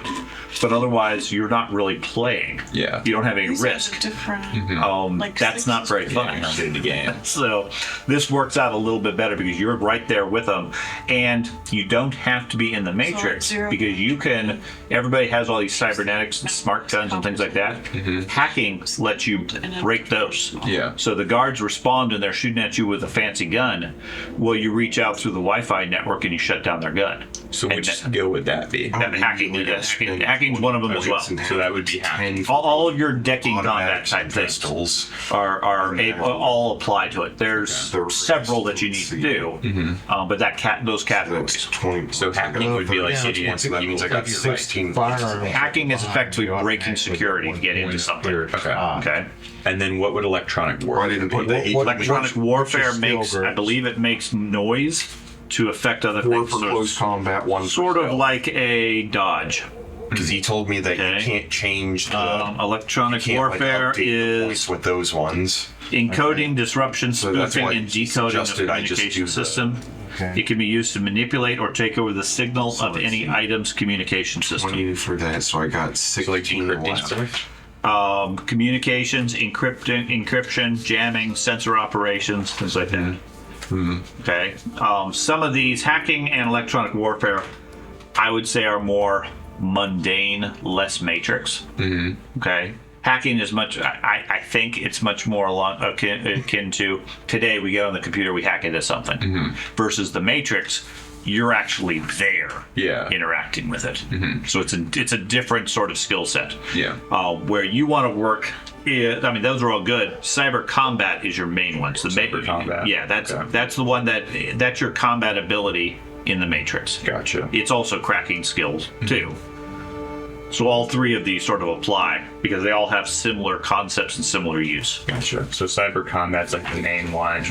but otherwise you're not really playing. Yeah. You don't have any These are risk. different. Like That's not very fun. the game. So this works out a little bit better because you're right there with them, and you don't have to be in the Matrix because you can. Everybody has all these cybernetics and smart guns and things like that. Hacking lets you break those. Yeah. So the guards respond and they're shooting at you with a fancy gun. Well, you reach out through the Wi-Fi network and you shut down their gun. So which skill would that be? Hacking, yes. Hacking's one of them as well. So that would be hacking. All of your decking combat type things pistols are all apply to it. There's several that you need to do, but those categories. 20. So hacking would be like idiots. That means I got 16. Hacking is effectively breaking security to get into something. Okay. And then what would electronic I warfare? didn't put the Electronic warfare makes, skill I believe it makes noise to affect other four things. for So close combat, one sort of like a dodge. because he told me that Okay. you can't change the Electronic can't, like, warfare update the is voice with those ones. encoding, disruption, So that's spoofing, why and it's decoding of suggested I just communication do the- system. It can be used to manipulate or take over the signal of any item's communication system. 20 for that, so I got 16 left. Communications, encryption, jamming, sensor operations, things like that. Okay. Some of these hacking and electronic warfare, I would say, are more mundane, less Matrix. Okay. Hacking is much. I think it's much more akin to today. We get on the computer, we hack into something. Versus the Matrix, you're actually there, interacting with it. So it's a different sort of skill set. Where you want to work. I mean, those are all good. Cyber combat is your main one. So Cyber combat. Yeah, that's the one that's your combat ability in the Matrix. Gotcha. It's also cracking skills too. So all three of these sort of apply because they all have similar concepts and similar use. Gotcha. So cyber combat's like the main one,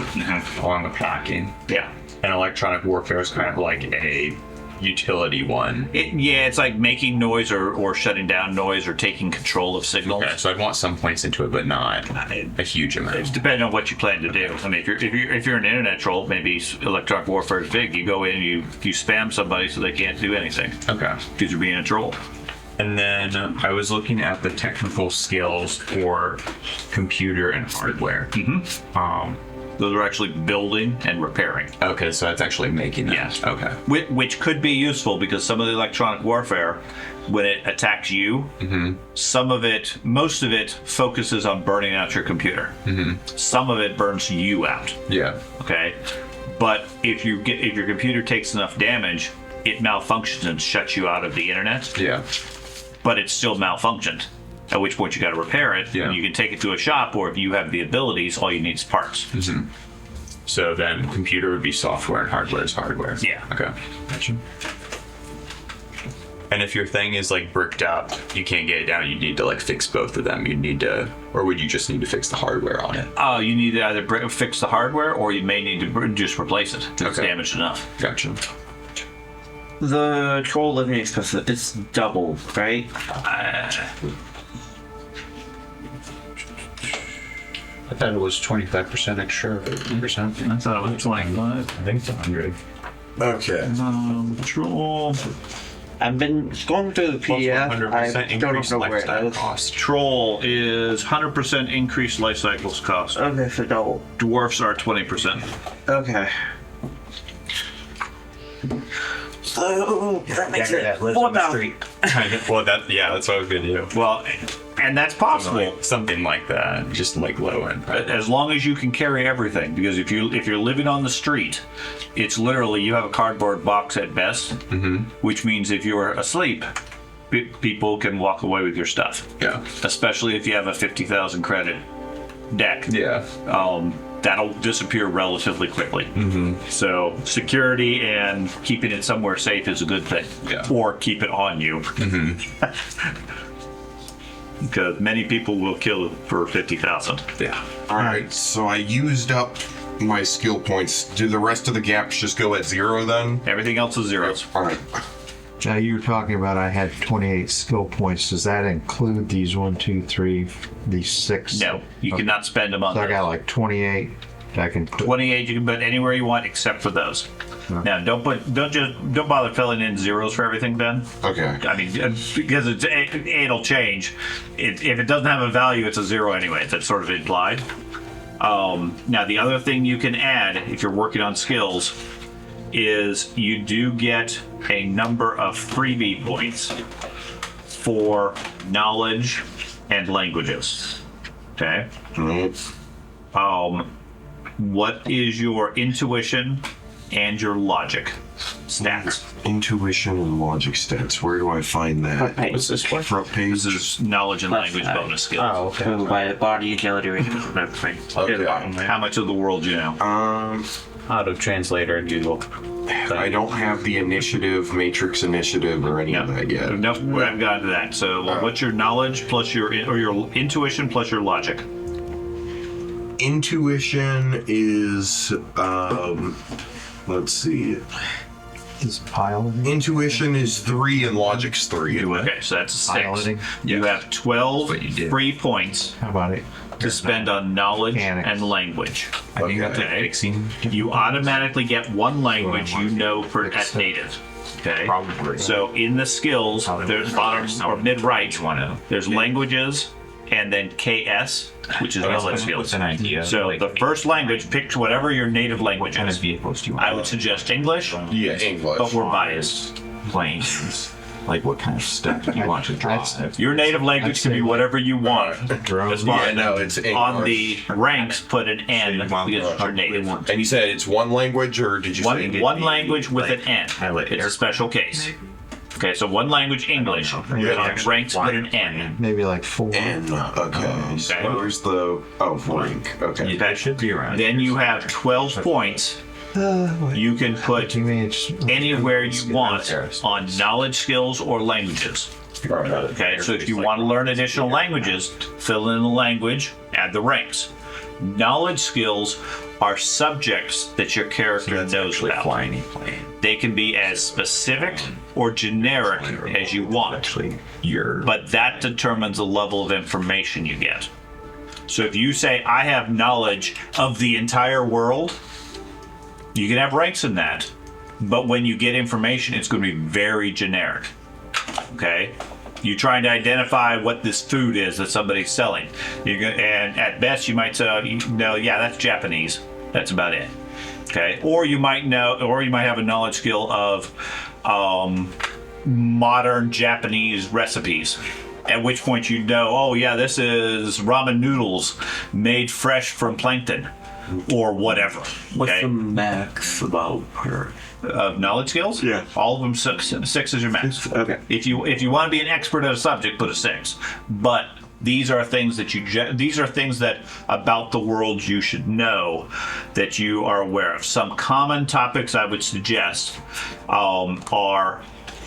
along with hacking. Yeah. And electronic warfare is kind of like a utility one. It's like making noise or shutting down noise or taking control of signals. Okay, so I'd want some points into it, but not a huge amount. It's depending on what you plan to do. I mean, if you're an internet troll, maybe electronic warfare is big. You go in and you spam somebody so they can't do anything. Okay. Because you're being a troll. And then I was looking at the technical skills for computer and hardware. Those are actually building and repairing. Okay, so that's actually making them. Yes. Okay. Which could be useful because some of the electronic warfare, when it attacks you, most of it focuses on burning out your computer. Some of it burns you out. Yeah. Okay. But if your computer takes enough damage, it malfunctions and shuts you out of the internet. Yeah. But it's still malfunctioned. At which point you got to repair it. Yeah. And you can take it to a shop, or if you have the abilities, all you need is parts. So then computer would be software and hardware is hardware. Yeah. Okay. Gotcha. And if your thing is like bricked up, you can't get it down, you need to like fix both of them. Or would you just need to fix the hardware on it? You need to either fix the hardware, or you may need to just replace it if it's damaged enough. Gotcha. The troll living expenses, it's double, right? I thought it was 25% extra, 50%. I thought it was 25. I think it's 100. Okay. Troll. I've been going through the PDF. I don't know where it is. Cost. Troll is 100% increased life cycles cost. Okay, so double. Dwarfs are 20%. Okay. So that makes it 4,000. Well, that's what I was gonna do. Well, and that's possible. Something like that, just like low end. Right? As long as you can carry everything, because if you're living on the street, it's literally you have a cardboard box at best, which means if you're asleep, people can walk away with your stuff. Yeah. Especially if you have a 50,000 credit deck. Yeah. That'll disappear relatively quickly. So security and keeping it somewhere safe is a good thing. Yeah. Or keep it on you. because many people will kill for 50,000. Yeah. All right. So I used up my skill points. Do the rest of the gaps just go at 0 then? Everything else is zeros. All right. Now you were talking about I had 28 skill points. Does that include these 1, 2, 3, these 6? No, you cannot spend them on So I those. got like 28. I can put 28 you can put anywhere you want except for those. Now don't bother filling in zeros for everything, Ben. Okay. I mean, because it'll change. If it doesn't have a value, it's a 0 anyway. That's sort of implied. Now the other thing you can add if you're working on skills is you do get a number of freebie points for knowledge and languages. Okay. What is your intuition and your logic stats? Intuition and logic stats. Where do I find that? What's this one? Front page. This is knowledge and language bonus skills. Oh, okay. By body agility rating and everything. Okay. How much of the world do you know? Auto translator and Google. I don't have the initiative, matrix initiative, or any of that yet. Enough. We haven't gotten to that. So, what's your knowledge plus your intuition plus your logic? Intuition is let's see. this piloting. Intuition is 3 and logic's 3. Okay, so that's a 6. Piloting. You have 12 free points How about it? to spend on knowledge Mechanics. and language. I think that's Okay. fixing. You automatically get one language you know for at native. Okay. Probably. So in the skills, there's bottom or mid right, there's languages and then KS, which is knowledge What's skills. an idea? So Like, the first language, pick whatever your native language kind of is. vehicles do you want? I would suggest English, Yeah, English. but we're biased. Planes. Like what kind of stuff do you want to drive? Your native language can be whatever you want. As far Yeah, as no, it's English. on the ranks, put an N because it's your native. And you said it's one language, or did you say? One language with an N. like It's a special case. Okay, so one language, English. On ranks, put an N. Maybe like 4. N. Okay. So where's the rank? Okay. That should be around. Then you have 12 points. You can put You mean it's anywhere you want on knowledge skills or languages. Okay, so if you want to learn additional languages, fill in the language, add the ranks. Knowledge skills are subjects that your character knows about. Flying plane. They can be as specific or generic as you want, Actually, you're. but that determines the level of information you get. So if you say, I have knowledge of the entire world, you can have ranks in that, but when you get information, it's going to be very generic. Okay? You're trying to identify what this food is that somebody's selling. And at best, you might say, yeah, that's Japanese. That's about it. Okay? Or you might have a knowledge skill of modern Japanese recipes. At which point you know, oh yeah, this is ramen noodles made fresh from plankton. Or whatever. What's Okay? the max about per? Of knowledge skills? Yeah. All of them 6 is your max. Okay. If you want to be an expert at a subject, put a 6. But these are things that these are things that about the world you should know that you are aware of. Some common topics I would suggest are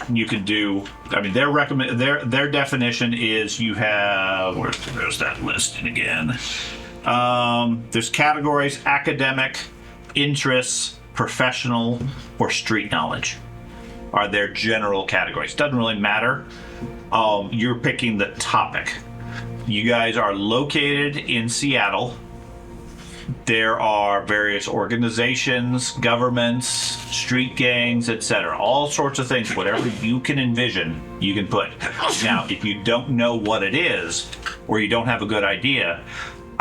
you could do. I mean, their definition is you have. There's that listing again. There's categories: academic, interests, professional, or street knowledge are their general categories. Doesn't really matter. You're picking the topic. You guys are located in Seattle. There are various organizations, governments, street gangs, etc. All sorts of things. Whatever you can envision, you can put. Now, if you don't know what it is, or you don't have a good idea,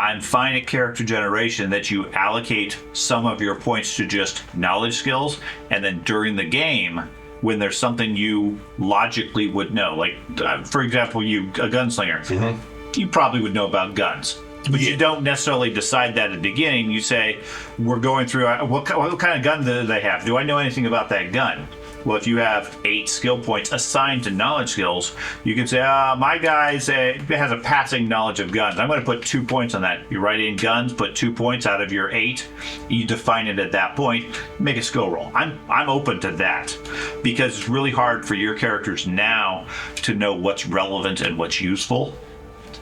I'm fine at character generation that you allocate some of your points to just knowledge skills, and then during the game, when there's something you logically would know, like for example, a gunslinger, you probably would know about guns. But you don't necessarily decide that at the beginning. You say, we're going through, what kind of gun do they have? Do I know anything about that gun? Well, if you have 8 skill points assigned to knowledge skills, you can say, my guy has a passing knowledge of guns. I'm going to put 2 points on that. You write in guns, put 2 points out of your 8. You define it at that point, make a skill roll. I'm open to that because it's really hard for your characters now to know what's relevant and what's useful.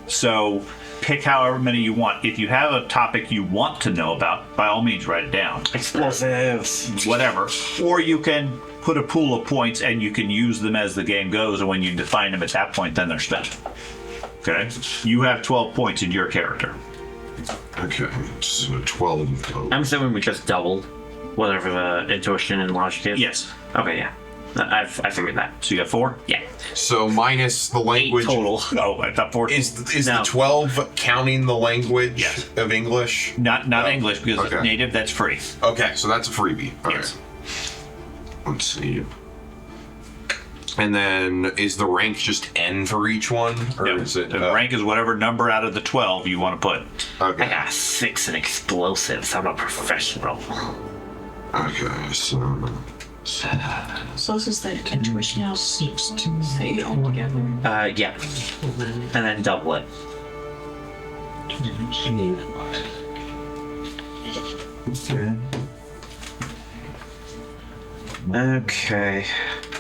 So pick however many you want. If you have a topic you want to know about, by all means write it down. Explosives. Whatever. Or you can put a pool of points and you can use them as the game goes, and when you define them at that point, then they're spent. Okay? You have 12 points in your character. Okay, so 12. I'm assuming we just doubled whatever the intuition and logic is. Yes. Okay, yeah. I figured that. So you got 4? Yeah. So minus the language. 8 total. Oh, I thought 4. Is No. the 12 counting the language of English? Not English, because it's native, that's free. Okay, so that's a freebie. All Yes. right. Let's see. And then is the rank just N for each one? Or No, is it. the rank is whatever number out of the 12 you want to put. Okay. I got 6 in explosives. I'm a professional. Okay, so. So this is the intuition now. 16 altogether. Yeah. And then double it. Okay.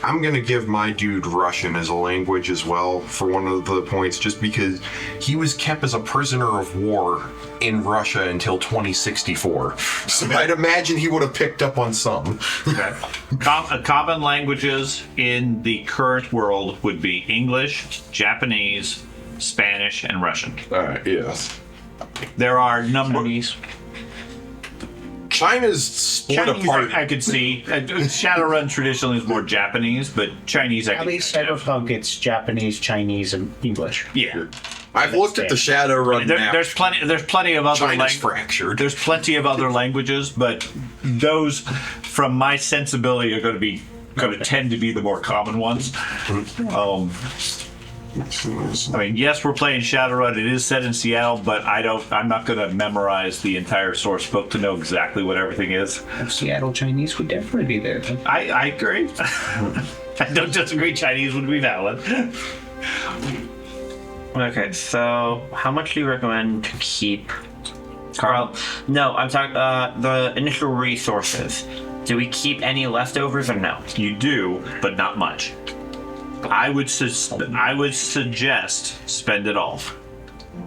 I'm gonna give my dude Russian as a language as well for one of the points, just because he was kept as a prisoner of war in Russia until 2064. So I'd imagine he would have picked up on some. Okay. Common languages in the current world would be English, Japanese, Spanish, and Russian. Alright, yes. There are numbers. China's split Chinese, apart. I could see. Shadowrun traditionally is more Japanese, but Chinese, At least Cyberpunk, it's Japanese, Chinese, and English. Yeah. I've looked at the Shadowrun map. There's plenty of other China's fractured. There's plenty of other languages, but those, from my sensibility, are going to tend to be the more common ones. I mean, yes, we're playing Shadowrun. It is set in Seattle, but I'm not going to memorize the entire source book to know exactly what everything is. Seattle Chinese would definitely be there. I agree. I don't disagree. Chinese would be valid. Okay, so how much do you recommend to keep? Carl? No, I'm talking the initial resources. Do we keep any leftovers or no? You do, but not much. I would suggest spend it all.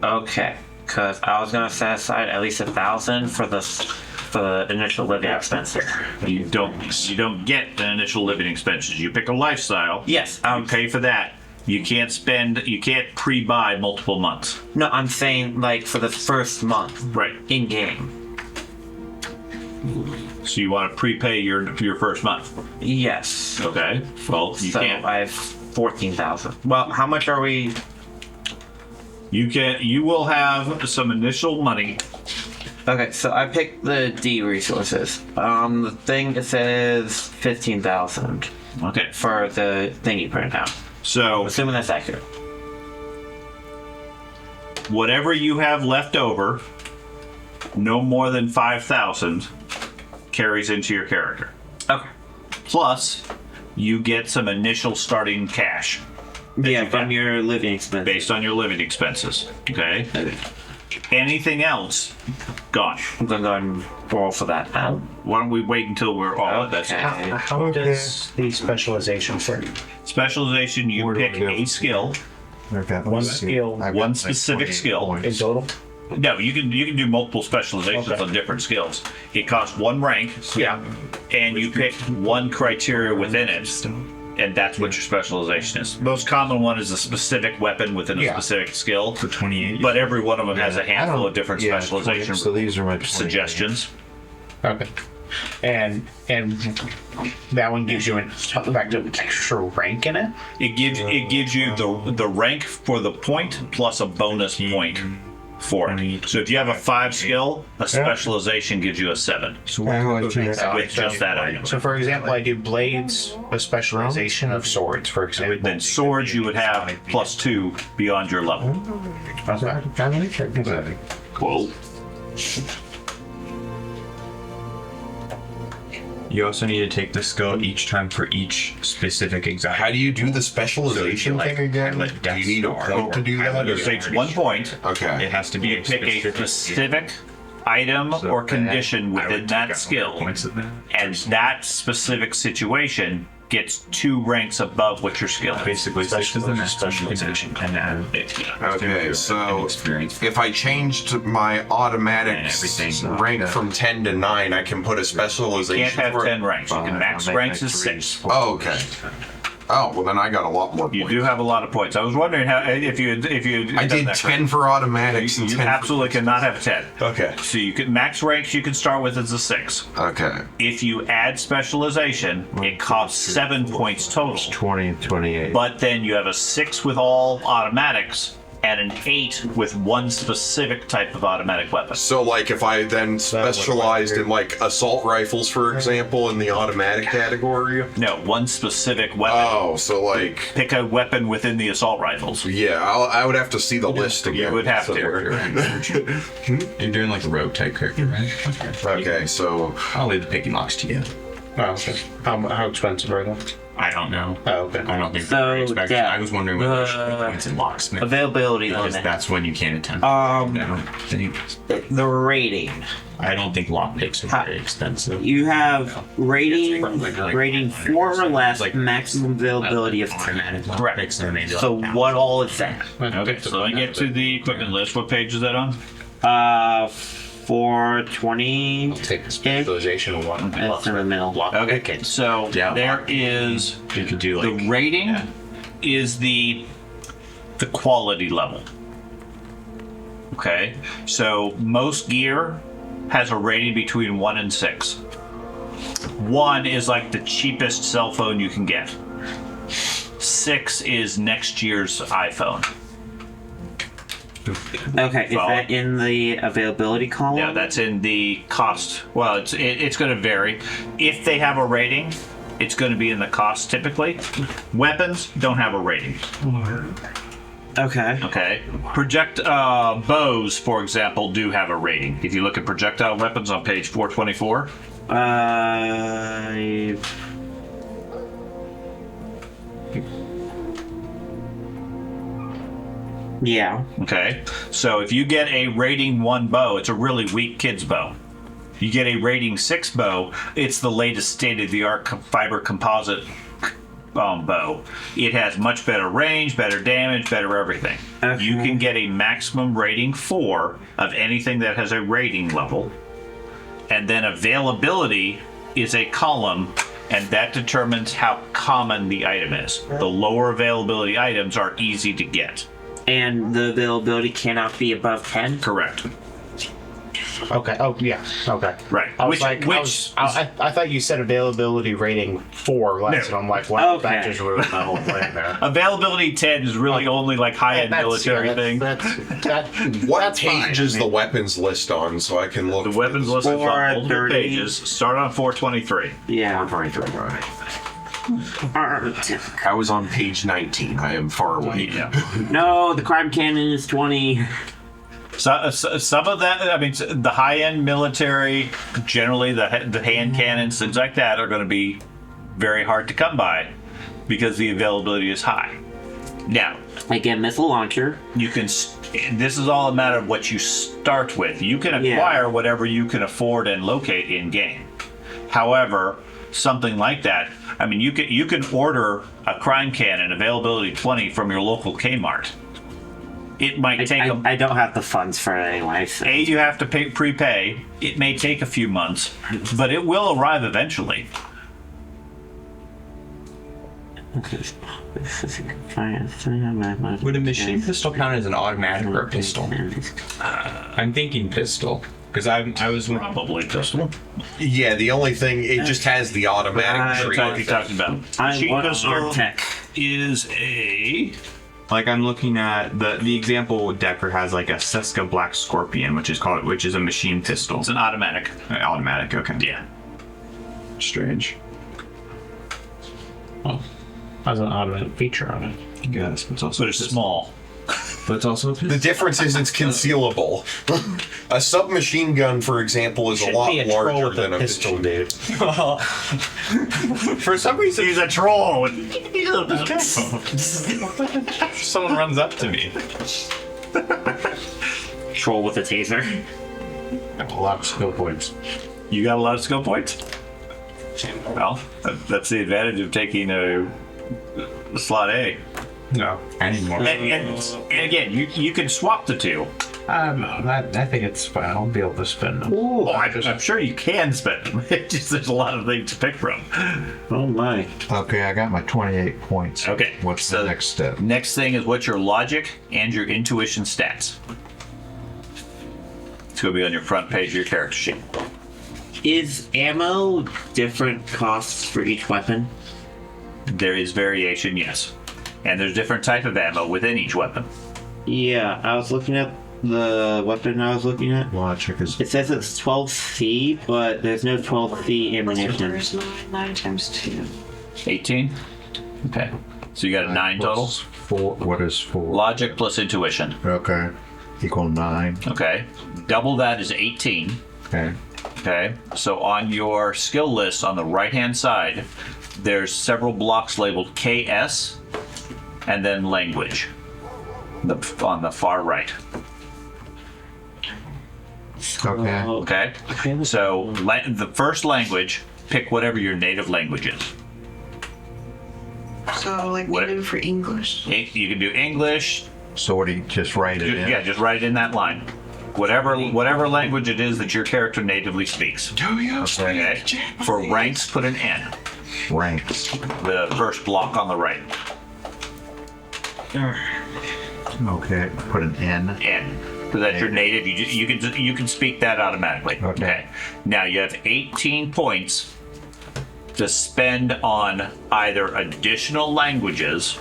Okay, because I was gonna set aside at least 1,000 for the initial living expenses. You don't get the initial living expenses. You pick a lifestyle. Yes. You pay for that. You can't pre-buy multiple months. No, I'm saying like for the first month. Right. In game. So you want to prepay your first month. Yes. Okay. Well, you can't. I have 14,000. Well, how much are we? You will have some initial money. Okay, so I picked the D resources. The thing it says 15,000. Okay. For the thing you printed out. So assuming that's accurate. Whatever you have left over, no more than 5,000 carries into your character. Okay. Plus, you get some initial starting cash. Yeah, from your living expenses. Based on your living expenses. Okay. Anything else, gone. I'm gonna go and roll for that now. Why don't we wait until we're all at that? How does the specialization work? Specialization, you pick a skill. One skill. One specific skill. In total? No, you can do multiple specializations on different skills. It costs 1 rank. Yeah. And you pick 1 criteria within it, and that's what your specialization is. Most common one is a specific weapon within a specific skill. For 28. But every one of them has a handful of different specialization So these are my suggestions. Okay. And that one gives you an effective extra rank in it? It gives you the rank for the point plus a bonus point for it. So if you have a 5 skill, a specialization gives you a 7. With just that item. So for example, I do blades, a specialization of swords, for example. Then swords you would have +2 beyond your level. Cool. You also need to take the skill each time for each specific exact. How do you do the specialization thing again? Do you need a point to do that? It takes 1 point. Okay. It has to be You pick a specific item or condition within that skill, and that specific situation gets 2 ranks above what your skill is. Basically, 6 is the specialization, and then Okay, so if I changed my automatics rank from 10 to 9, I can put a You specialization. can't have for- 10 ranks. You can max ranks is 6. Oh, okay. Oh, well then I got a lot more points. You do have a lot of points. I was wondering how if you I did 10 for automatics and You 10 absolutely cannot have 10. Okay. So you can max ranks you can start with is a 6. Okay. If you add specialization, it costs 7 points total. 20 and 28. But then you have a 6 with all automatics and an 8 with one specific type of automatic weapon. So like if I then specialized in like assault rifles, for example, in the automatic category? No, one specific weapon. Oh, so like... Pick a weapon within the assault rifles. Yeah, I would have to see the list again. You would have to. You're doing like a rogue type character, right? Okay, so... I'll leave the picking locks to you. Oh, okay. How expensive are they? I don't know. Oh, okay. I don't think So, they're very expensive. yeah. I was wondering whether there should be points in locksmith. Availability Because limit. that's when you can attempt. I The rating. don't think lockpicks are very expensive. You have rating 4 or less, maximum availability of 10. Correct. So what all is that? Okay, so let me get to the equipment list. What page is that on? 420. Take the specialization one. That's in the middle. Okay, so there is You could do the like rating is the quality level. Okay, so most gear has a rating between 1 and 6. 1 is like the cheapest cell phone you can get. 6 is next year's iPhone. Okay, is that in the availability column? Yeah, that's in the cost. Well, it's going to vary. If they have a rating, it's going to be in the cost typically. Weapons don't have a rating. Okay. Okay. Bows, for example, do have a rating. If you look at projectile weapons on page 424. Yeah. Okay. So if you get a rating 1 bow, it's a really weak kid's bow. You get a rating 6 bow, it's the latest state-of-the-art fiber composite bow. It has much better range, better damage, better everything. Okay. You can get a maximum rating 4 of anything that has a rating level. And then availability is a column, and that determines how common the item is. The lower availability items are easy to get. And the availability cannot be above 10? Correct. Okay. Oh, yeah. Okay. Right. I thought you said availability rating 4 or less, No. and I'm like, wow, Okay. that just ruined my whole plan there. Availability 10 is really only like high-end military thing. What page is the weapons list on so I can look? The weapons list is on multiple 430. pages. Start on 423. Yeah. 423. I was on page 19. I am far away. Yeah. No, the crime cannon is 20. So, some of that, I mean, the high-end military, generally the hand cannons, things like that, are going to be very hard to come by because the availability is high. Now, Again, missile launcher. you can. This is all a matter of what you start with. You can acquire whatever you can afford and locate in game. However, something like that, I mean, you can order a crime cannon availability 20 from your local Kmart. It might take I don't have the funds for it anyway. So. you have to prepay. It may take a few months, but it will arrive eventually. Would a machine pistol count as an automatic or a pistol? I'm thinking pistol. Because I was Probably pistol. Yeah, the only thing, it just has the automatic That's what you're talking about. Machine pistol is a... like I'm looking at the example Decker has like a Seska Black Scorpion, which is a machine pistol. It's an automatic. Automatic, okay. Yeah. Strange. Oh, has an automatic feature on it. Yes, but it's also But it's small. But it's also a pistol. The difference is it's concealable. A submachine gun, for example, is a lot larger than a pistol, dude. For some reason, he's a troll. Someone runs up to me. Troll with a taser. A lot of skill points. You got a lot of skill points? Well, that's the advantage of taking a slot A. No, anymore. And again, you can swap the two. I think it's fine. I'll be able to spend them. Oh, I'm sure you can spend them. It's just there's a lot of things to pick from. Oh my. Okay, I got my 28 points. Okay. What's the next step? Next thing is what's your logic and your intuition stats. It's going to be on your front page of your character sheet. Is ammo different costs for each weapon? There is variation, yes. And there's different type of ammo within each weapon. Yeah, I was looking at the weapon I was looking at. Logic is. It says it's 12C, but there's no 12C ammunition. There's 9 times 2. 18? Okay. So you got a 9 total? What is 4? Logic plus intuition. Okay. Equal 9. Okay. Double that is 18. Okay. Okay. So on your skill list on the right-hand side, there's several blocks labeled KS and then language on the far right. Okay. Okay. So the first language, pick whatever your native language is. So, like, we do for English. You can do English. So what do you just write it in? Yeah, just write it in that line. Whatever language it is that your character natively speaks. Do you? Okay. For ranks, put an N. Ranks. The first block on the right. Okay. Put an N. N. So that's your native. You can speak that automatically. Okay. Now you have 18 points to spend on either additional languages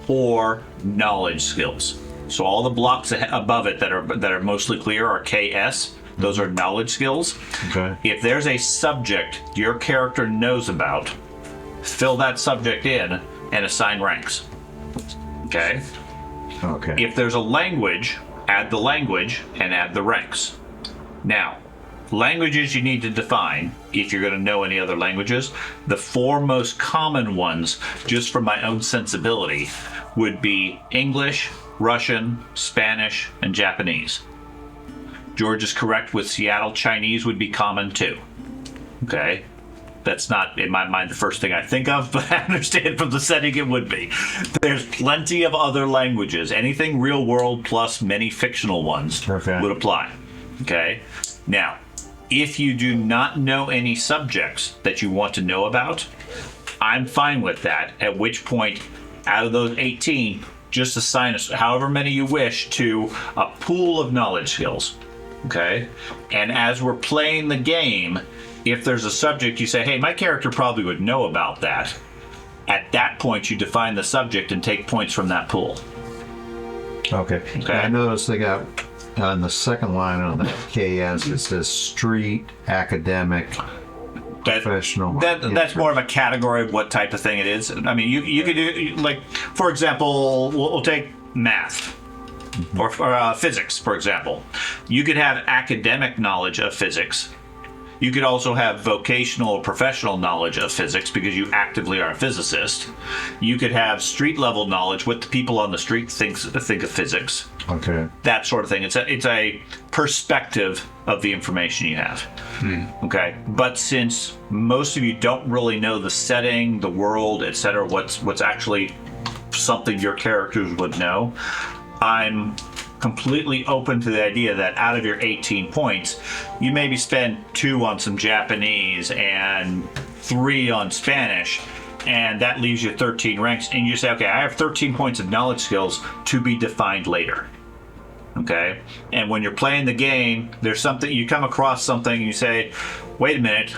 or knowledge skills. So all the blocks above it that are mostly clear are KS. Those are knowledge skills. Okay. If there's a subject your character knows about, fill that subject in and assign ranks. Okay? Okay. If there's a language, add the language and add the ranks. Now, languages you need to define if you're going to know any other languages. The 4 most common ones, just from my own sensibility, would be English, Russian, Spanish, and Japanese. George is correct with Seattle. Chinese would be common too. Okay? That's not, in my mind, the first thing I think of, but I understand from the setting it would be. There's plenty of other languages. Anything real world plus many fictional ones would apply. Okay? Now, if you do not know any subjects that you want to know about, I'm fine with that, at which point, out of those 18, just assign however many you wish to a pool of knowledge skills. Okay? And as we're playing the game, if there's a subject you say, hey, my character probably would know about that, at that point you define the subject and take points from that pool. Okay. I noticed they got on the second line on the KS, it says street, academic, professional. That's more of a category of what type of thing it is. I mean, you could do, like, for example, we'll take math. Or physics, for example. You could have academic knowledge of physics. You could also have vocational or professional knowledge of physics because you actively are a physicist. You could have street level knowledge, what the people on the street think of physics. Okay. That sort of thing. It's a perspective of the information you have. Okay. But since most of you don't really know the setting, the world, etc., what's actually something your characters would know, I'm completely open to the idea that out of your 18 points, you maybe spend 2 on some Japanese and 3 on Spanish, and that leaves you 13 ranks, and you say, okay, I have 13 points of knowledge skills to be defined later. Okay? And when you're playing the game, there's something, you come across something and you say, wait a minute,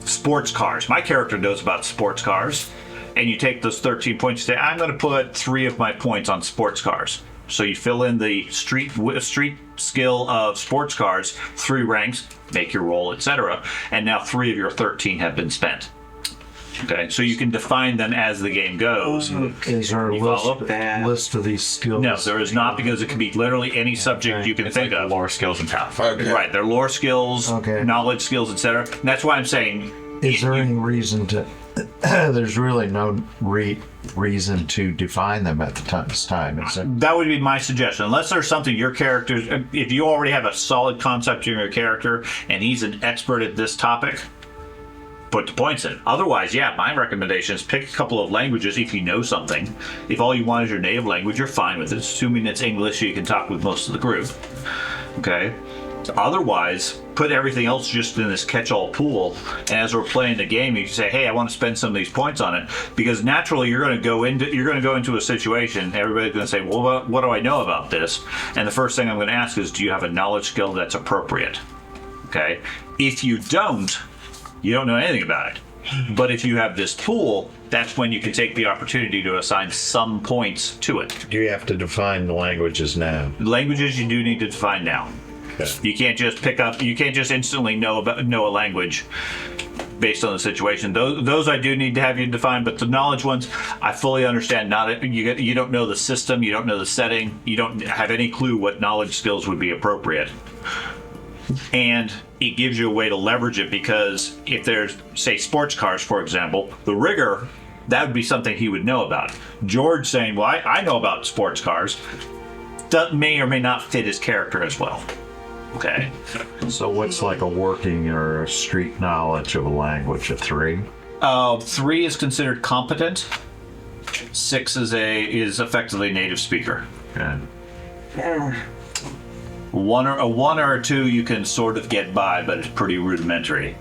sports cars. My character knows about sports cars. And you take those 13 points and say, I'm going to put 3 of my points on sports cars. So you fill in the street skill of sports cars, 3 ranks, make your roll, etc. And now 3 of your 13 have been spent. Okay, so you can define them as the game goes. Is there a list of these skills? No, there is not, because it can be literally any subject you can think of. Lore skills and path. Okay. Right, they're lore skills, knowledge skills, etc. And that's why I'm saying. Is there any reason to? There's really no reason to define them at this time, is there? That would be my suggestion. Unless there's something your character, if you already have a solid concept in your character and he's an expert at this topic, put the points in. Otherwise, yeah, my recommendation is pick a couple of languages if you know something. If all you want is your native language, you're fine with it, assuming it's English, so you can talk with most of the group. Okay? Otherwise, put everything else just in this catch-all pool, and as we're playing the game, you say, "Hey, I want to spend some of these points on it," because naturally you're going to go into a situation. Everybody's going to say, "Well, what do I know about this?" And the first thing I'm going to ask is, "Do you have a knowledge skill that's appropriate?" Okay. If you don't know anything about it. But if you have this pool, that's when you can take the opportunity to assign some points to it. Do you have to define the languages now? Languages you do need to define now. Okay. You can't just instantly know a language based on the situation. Those I do need to have you define, but the knowledge ones, I fully understand. You don't know the system, you don't know the setting, you don't have any clue what knowledge skills would be appropriate. And it gives you a way to leverage it, because if there's, say, sports cars, for example, the rigger, that would be something he would know about. George saying, "Well, I know about sports cars," may or may not fit his character as well. Okay. So what's like a working or a street knowledge of a language? A 3? 3 is considered competent. 6 is effectively native speaker. Okay. A 1 or a 2 you can sort of get by, but it's pretty rudimentary.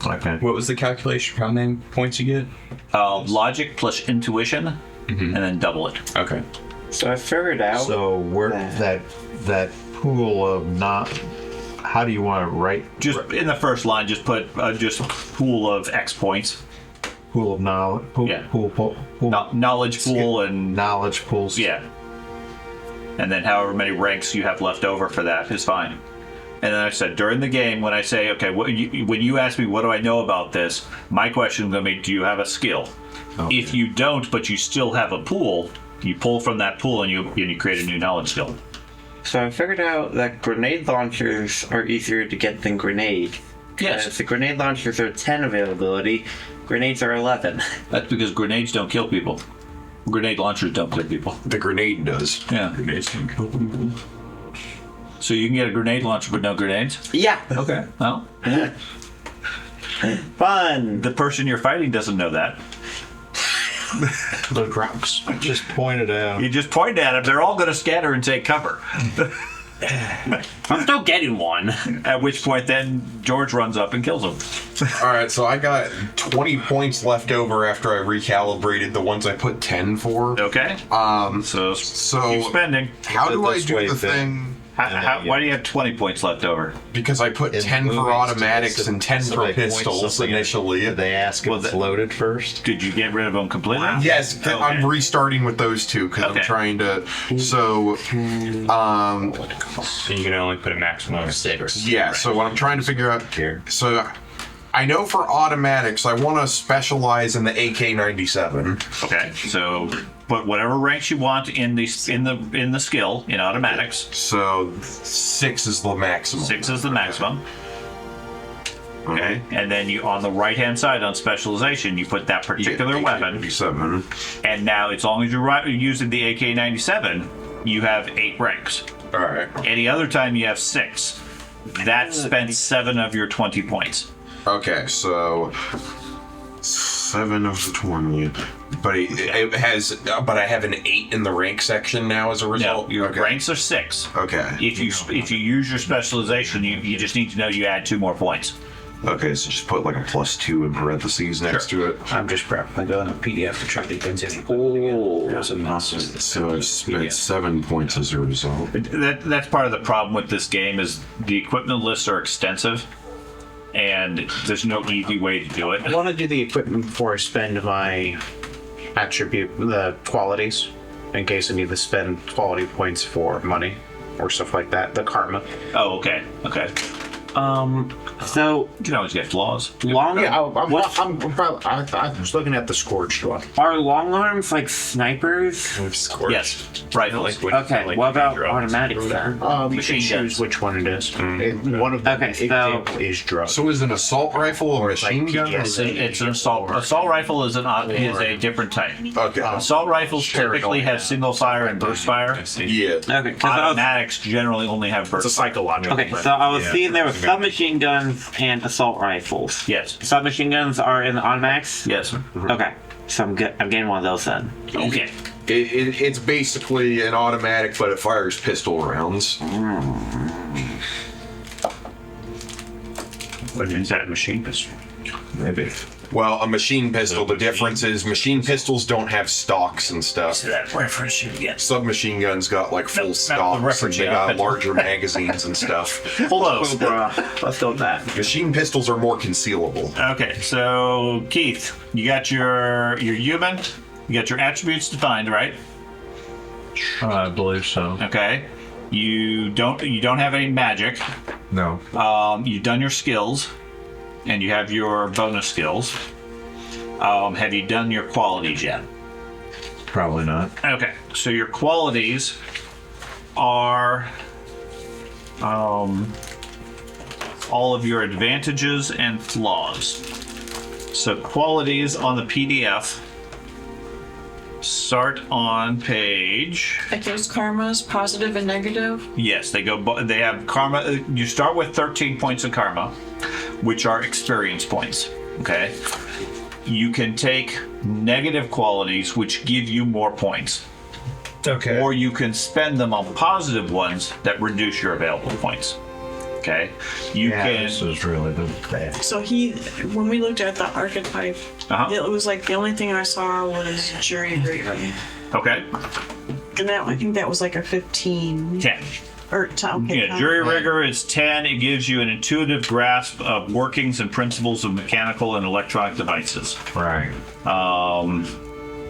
Okay. What was the calculation for how many points you get? Logic plus intuition, and then double it. Okay. So I figured out. So where that pool of not, how do you want to write? Just in the first line, just put just pool of X points. Pool of knowledge. Knowledge pool and knowledge pools. Yeah. And then however many ranks you have left over for that is fine. And then I said, during the game, when I say, okay, when you ask me, what do I know about this? My question is going to be, do you have a skill? Okay. If you don't, but you still have a pool, you pull from that pool and you create a new knowledge skill. So I figured out that grenade launchers are easier to get than grenade. Yes. If the grenade launchers are 10 availability, grenades are 11. That's because grenades don't kill people. Grenade launchers don't kill people. The grenade does. Yeah. Grenades can kill people. So you can get a grenade launcher with no grenades? Yeah. Okay. Well, Fun. the person you're fighting doesn't know that. The grunts. Just pointed out. You just point at them, they're all going to scatter and take cover. I'm still getting one. At which point then George runs up and kills him. All right, so I got 20 points left over after I recalibrated the ones I put 10 for. Okay. So keep spending. How do I This do way the then. thing? Why do you have 20 points left over? Because I put In 10 for movies, automatics and 10 so for they point pistols something at- initially. Did they ask if it's loaded first? Did you get rid of them completely? Yes, Okay. I'm restarting with those two because Okay. I'm trying to. So, So you can only put a maximum of 6. yeah. So what I'm trying to figure out. So, I know for automatics, I want to specialize in the AK-97. Okay. So put whatever ranks you want in the skill in automatics. So 6 is the maximum. 6 is the maximum. Okay. And then you on the right hand side on specialization, you put that particular weapon. AK-97. And now, as long as you're using the AK-97, you have 8 ranks. All right. Any other time, you have 6. That spent 7 of your 20 points. Okay, so 7 of the 20. But it has. But I have an 8 in the rank section now as a No, result. your Okay. ranks are 6. Okay. If you use your specialization, you just need to know you add 2 more points. Okay, so just put like a +2 in parentheses next to it. I'm just probably doing a PDF to try to get into So I spent 7 points as a result. That's part of the problem with this game is the equipment lists are extensive, and there's no easy way to do it. I want to do the equipment before I spend my the qualities, in case I need to spend quality points for money or stuff like that. The karma. Oh, okay. So You can always get flaws. long. Yeah, I was looking at the scorched one. Are long arms like snipers? Yes, rifles. Okay. What about automatics then? You can Machine choose guns. which one it is. One of them Okay, so- example is drug. So is an assault rifle a machine gun? It's an assault. Assault rifle is a different type. Okay. Assault rifles typically have single fire and burst fire. Yeah. Okay. 'Cause I was- Automatics generally only have burst. It's a psychological Okay, thing. so I was seeing there was Submachine guns and assault rifles. Yes. Submachine guns are in the automatics? Yes. Okay. So I'm getting one of those then. Okay. It's basically an automatic, but it fires pistol rounds. What is that, machine pistol? Maybe. Well, a machine pistol, the difference is machine pistols don't have stocks and stuff. So that reference you get. Submachine guns got like full the stocks and reference, they yeah. got larger magazines and stuff. Pull those. Let's go with that. Machine pistols are more concealable. Okay, so Keith, you got your human, you got your attributes defined, right? I believe so. Okay. You don't have any magic. No. You've done your skills, and you have your bonus skills. Have you done your qualities yet? Probably not. Okay, so your qualities are all of your advantages and flaws. So qualities on the PDF start on page. Like those karmas, positive and negative. Yes, they have karma. You start with 13 points of karma, which are experience points. Okay. You can take negative qualities, which give you more points. Okay. Or you can spend them on positive ones that reduce your available points. Okay. This is really the bad. So when we looked at the archetype, it was like the only thing I saw was jury rigor. Okay. And I think that was like a 15. 10. Or 10. Okay, Yeah, jury rigor is 10. It gives you an intuitive grasp of workings and principles of mechanical and electronic devices. Right.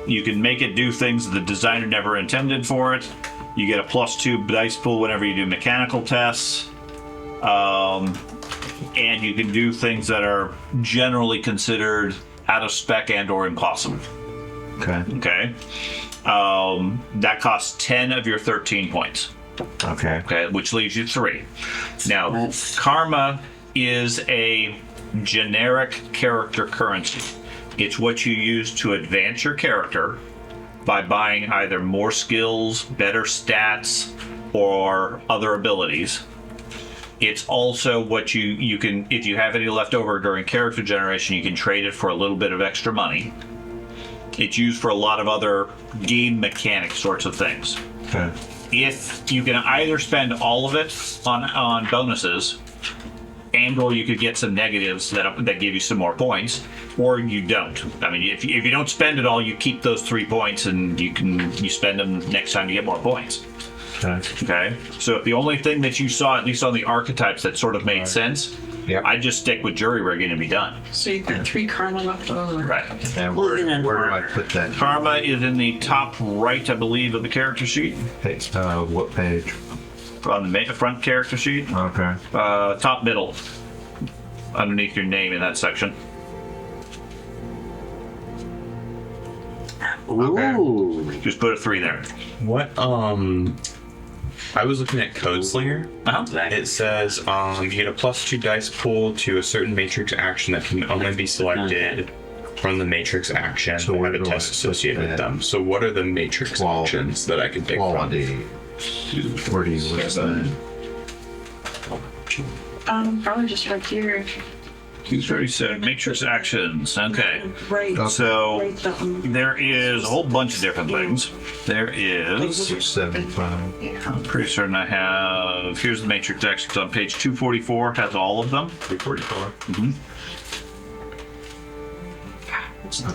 You can make it do things the designer never intended for it. You get a +2 dice pool whenever you do mechanical tests. And you can do things that are generally considered out of spec and or impossible. Okay. Okay. That costs 10 of your 13 points. Okay. Okay, which leaves you 3. Now, karma is a generic character currency. It's what you use to advance your character by buying either more skills, better stats, or other abilities. It's also what you can, if you have any left over during character generation, you can trade it for a little bit of extra money. It's used for a lot of other game mechanic sorts of things. Okay. If you can either spend all of it on bonuses, and or you could get some negatives that give you some more points, or you don't. I mean, if you don't spend it all, you keep those 3 points, and you spend them next time you get more points. Okay. So if the only thing that you saw, at least on the archetypes, that sort of made sense, I'd just stick with jury rigging and be done. So you've got 3 karma left over. Right. And where do I put that? Karma is in the top right, I believe, of the character sheet. What page? On the front character sheet. Okay. Top middle. Underneath your name in that section. Ooh. Just put a 3 there. What, I was looking at Code Slinger. It says you get a +2 dice pool to a certain matrix action that can only be selected from the matrix action. So have a test associated with them. So what are the matrix actions that I can pick from? Where do you look at that? Probably just right here. 237 matrix actions. Okay. Right. So Right down. there is a whole bunch of different things. There is. 675. I'm pretty certain I have. Here's the matrix actions on page 244. Has all of them. 244.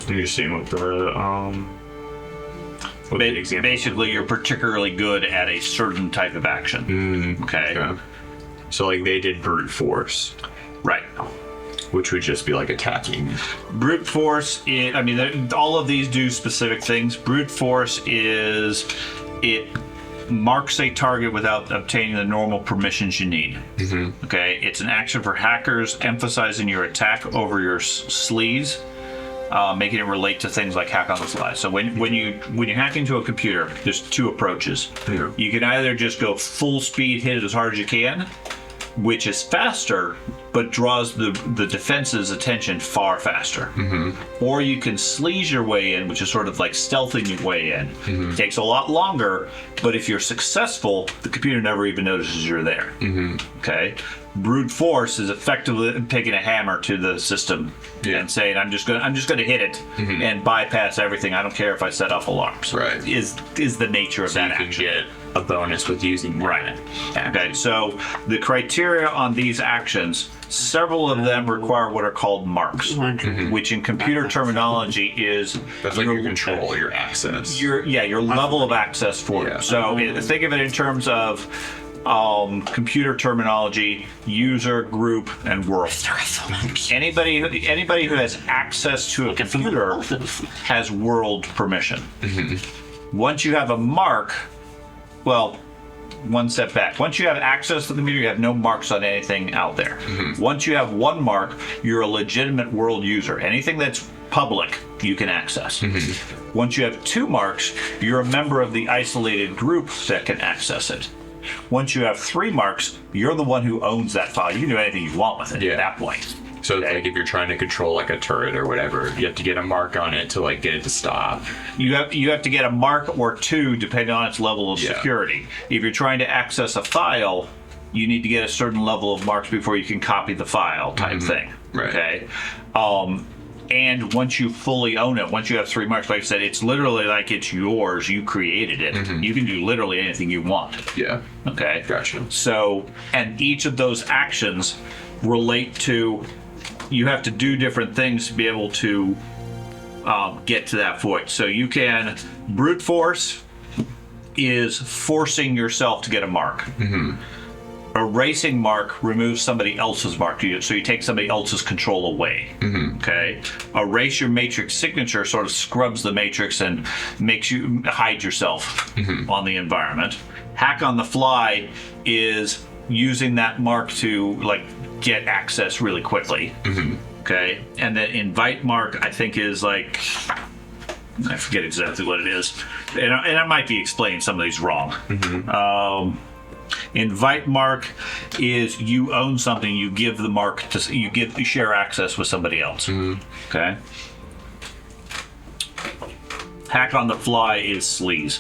Do you see what the basically, you're particularly good at a certain type of action. Okay. So like they did brute force, right? Which would just be like attacking. Brute force is, I mean, all of these do specific things. Brute force is, it marks a target without obtaining the normal permissions you need. Okay, it's an action for hackers, emphasizing your attack over your sleeves, making it relate to things like hack on the fly. So when you hack into a computer, there's 2 approaches. You can either just go full speed, hit it as hard as you can, which is faster, but draws the defense's attention far faster. Or you can sleaze your way in, which is sort of like stealthing your way in. It takes a lot longer, but if you're successful, the computer never even notices you're there. Okay. Brute force is effectively taking a hammer to the system and saying, "I'm just going to hit it and bypass everything. I don't care if I set off alarms." Right. Is the nature of that action. Get a bonus with using that. Right. Okay. So the criteria on these actions, several of them require what are called marks, which in computer terminology is that's like your control, your access. Your level of access for it. So think of it in terms of computer terminology: user, group, and world. Anybody who has access to a computer has world permission. Once you have a mark, well, one step back. Once you have access to the computer, you have no marks on anything out there. Once you have one mark, you're a legitimate world user. Anything that's public, you can access. Once you have 2 marks, you're a member of the isolated group that can access it. Once you have 3 marks, you're the one who owns that file. You can do anything you want with it at that point. So like if you're trying to control like a turret or whatever, you have to get a mark on it to like get it to stop. You have to get a mark or 2 depending on its level of security. If you're trying to access a file, you need to get a certain level of marks before you can copy the file type thing. Right. Okay. And once you fully own it, once you have 3 marks, like I said, it's literally like it's yours. You created it. You can do literally anything you want. Yeah. Okay. Gotcha. So, and each of those actions relate to, you have to do different things to be able to get to that point. So you can, brute force is forcing yourself to get a mark. Erasing mark removes somebody else's mark, so you take somebody else's control away. Okay. Erase your matrix signature sort of scrubs the matrix and makes you hide yourself on the environment. Hack on the fly is using that mark to like get access really quickly. Okay. And then invite mark, I think, is like, I forget exactly what it is, and I might be explaining some of these wrong. Invite mark is you own something, you give the mark to, you share access with somebody else. Okay. Hack on the fly is sleaze.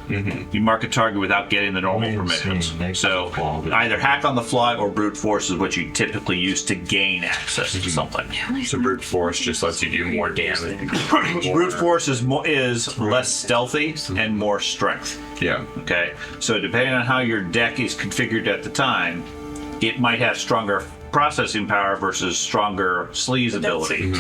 You mark a target without getting the normal permissions. So either hack on the fly or brute force is what you typically use to gain access to something. So brute force just lets you do more damage. Brute force is less stealthy and more strength. Yeah. Okay. So depending on how your deck is configured at the time, it might have stronger processing power versus stronger sleaze ability,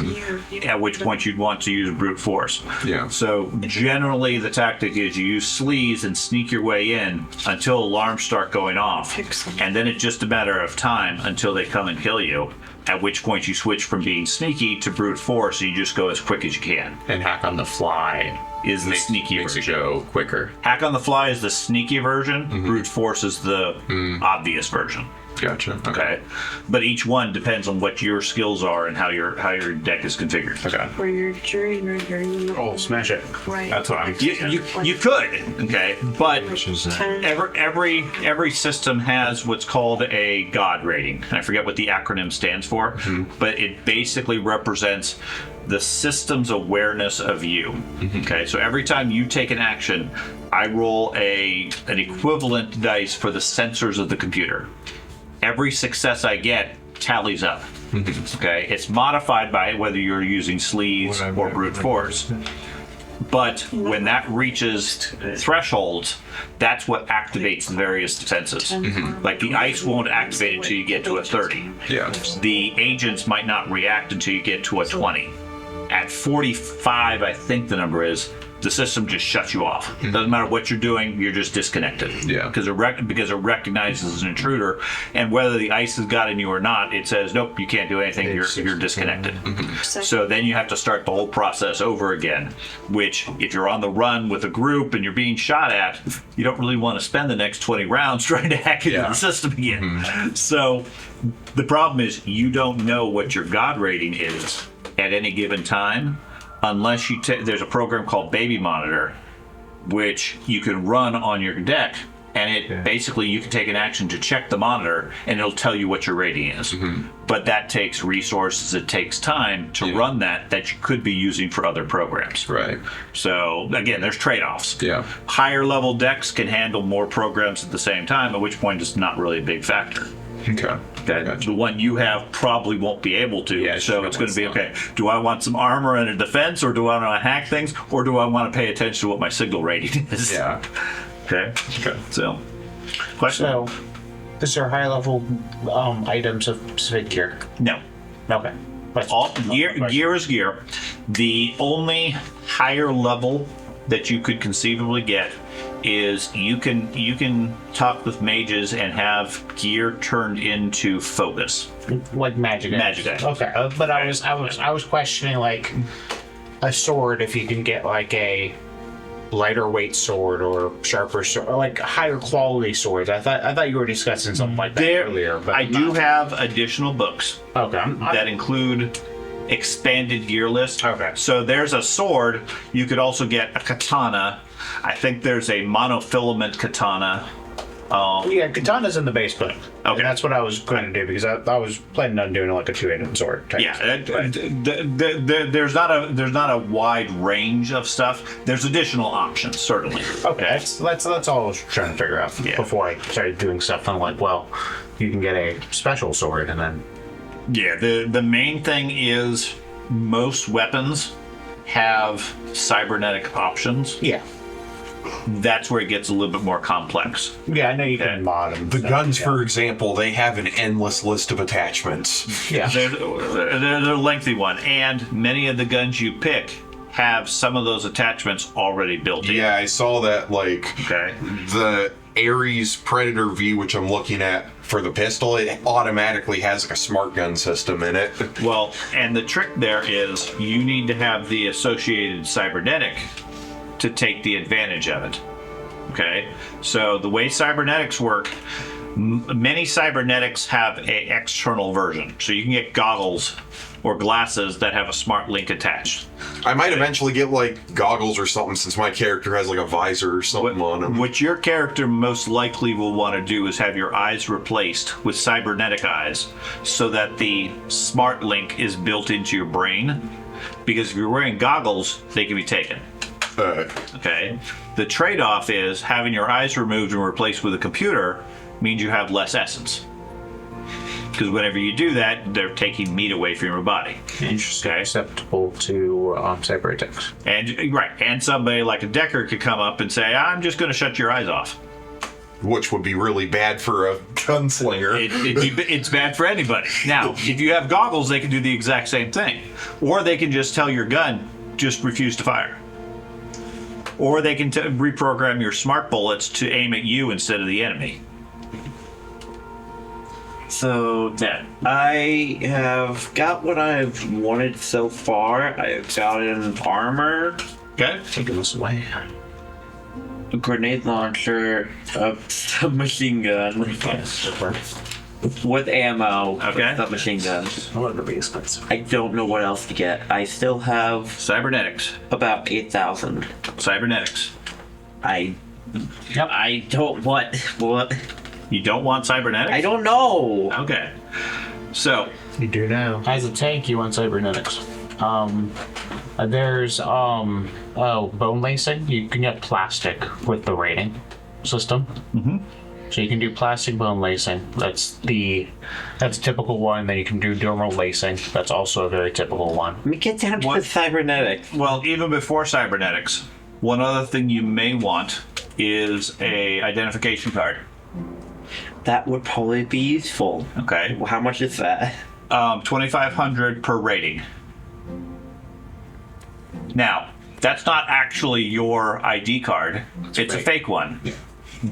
at which point you'd want to use brute force. Yeah. So generally the tactic is you use sleaze and sneak your way in until alarms start going off, and then it's just a matter of time until they come and kill you, at which point you switch from being sneaky to brute force, and you just go as quick as you can. And hack on the fly is the sneaky makes version. It go quicker. Hack on the fly is the sneaky version. Brute force is the obvious version. Gotcha. Okay. But each one depends on what your skills are and how your deck is configured. Okay. Where you're during Oh, smash it. right. That's what I'm. You could, okay, but every system has what's called a God rating. I forget what the acronym stands for, but it basically represents the system's awareness of you. Okay, so every time you take an action, I roll an equivalent dice for the sensors of the computer. Every success I get tallies up. Okay, it's modified by whether you're using sleaze or brute force. But when that reaches thresholds, that's what activates the various senses. Like the ice won't activate until you get to a 30. Yeah. The agents might not react until you get to a 20. At 45, I think the number is, the system just shuts you off. Doesn't matter what you're doing, you're just disconnected. Yeah. Because it recognizes an intruder, and whether the ice has gotten you or not, it says, nope, you can't do anything, you're disconnected. So then you have to start the whole process over again, which if you're on the run with a group and you're being shot at, you don't really want to spend the next 20 rounds trying to hack into the system again. So the problem is you don't know what your God rating is at any given time, unless you there's a program called Baby Monitor, which you can run on your deck, and it basically you can take an action to check the monitor, and it'll tell you what your rating is. But that takes resources, it takes time to run that you could be using for other programs. Right. So again, there's trade-offs. Yeah. Higher level decks can handle more programs at the same time, at which point it's not really a big factor. Okay. Okay. The one you have probably won't be able to. Yeah, so it's going to be okay. Do I want some armor and a defense, or do I want to hack things, or do I want to pay attention to what my signal rating is? Yeah. Okay. So, question? So, is there high level items of specific gear? No. Okay. All gear is gear. The only higher level that you could conceivably get is you can talk with mages and have gear turned into focus. Like magic. Magic. Okay, but I was questioning like a sword, if you can get like a lighter weight sword or sharper sword, or like higher quality swords. I thought you were discussing something like that earlier. But I do have additional books Okay. that include expanded gear list. Okay. So there's a sword. You could also get a katana. I think there's a monofilament katana. Yeah, katana's in the base book. Okay. And that's what I was going to do because I was planning on doing like a two-handed sword. Type Yeah, stuff. there's not a wide range of stuff. There's additional options, certainly. Okay, that's all I was trying to figure out before I started doing stuff. I'm like, well, you can get a special sword and then. Yeah, the main thing is most weapons have cybernetic options. Yeah. That's where it gets a little bit more complex. Yeah, I know you can mod them. The guns, for example, they have an endless list of attachments. Yeah. They're a lengthy one, and many of the guns you pick have some of those attachments already built in. Yeah, I saw that, like, Okay. the Ares Predator V, which I'm looking at for the pistol, it automatically has like a smart gun system in it. Well, and the trick there is you need to have the associated cybernetic to take the advantage of it. Okay? So the way cybernetics work, many cybernetics have a external version. So you can get goggles or glasses that have a smart link attached. I might eventually get like goggles or something since my character has like a visor or something on him. What your character most likely will want to do is have your eyes replaced with cybernetic eyes so that the smart link is built into your brain. Because if you're wearing goggles, they can be taken. Okay? The trade-off is having your eyes removed and replaced with a computer means you have less essence. Because whenever you do that, they're taking meat away from your body. Interesting. Okay? Acceptable to cyber attacks. And right, and somebody like a Decker could come up and say, "I'm just going to shut your eyes off." Which would be really bad for a gunslinger. It's bad for anybody. Now, if you have goggles, they can do the exact same thing, or they can just tell your gun, "Just refuse to fire." Or they can reprogram your smart bullets to aim at you instead of the enemy. So I have got what I've wanted so far. I've gotten armor, Okay. Taking this away. a grenade launcher, a submachine gun with ammo, Okay. submachine gun. I want it to be expensive. I don't know what else to get. I still have Cybernetics. about 8,000. Cybernetics. I don't what. You don't want cybernetics? I don't know. Okay. So, You do now. As a tank, you want cybernetics. There's bone lacing. You can get plastic with the rating system. Mhm. So you can do plastic bone lacing. That's a typical one. Then you can do dermal lacing. That's also a very typical one. Let me get down to the cybernetics. well, even before cybernetics, one other thing you may want is a identification card. That would probably be useful. Okay. How much is that? 2,500 per rating. Now, that's not actually your ID card. It's a fake one.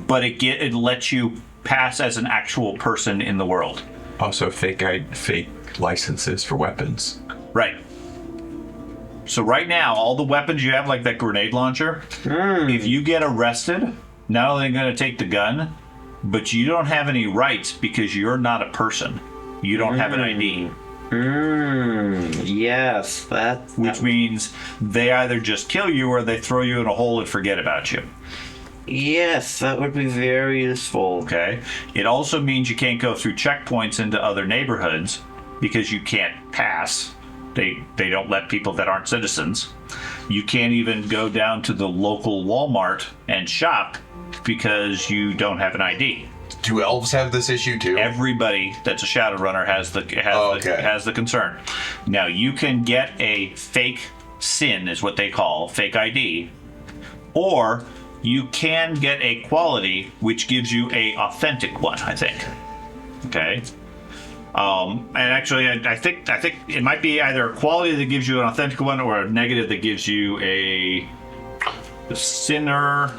But it lets you pass as an actual person in the world. Also, fake licenses for weapons. Right. So right now, all the weapons you have, like that grenade launcher, if you get arrested, not only are they going to take the gun, but you don't have any rights because you're not a person. You don't have an ID. Yes, Which means they either just kill you or they throw you in a hole and forget about you. yes, that would be very useful. Okay. It also means you can't go through checkpoints into other neighborhoods because you can't pass. They don't let people that aren't citizens. You can't even go down to the local Walmart and shop because you don't have an ID. Do elves have this issue too? Everybody that's a Shadowrunner has the concern. Now you can get a fake sin, is what they call fake ID, or you can get a quality which gives you a authentic one. I think. Okay. And actually, I think it might be either a quality that gives you an authentic one or a negative that gives you a sinner.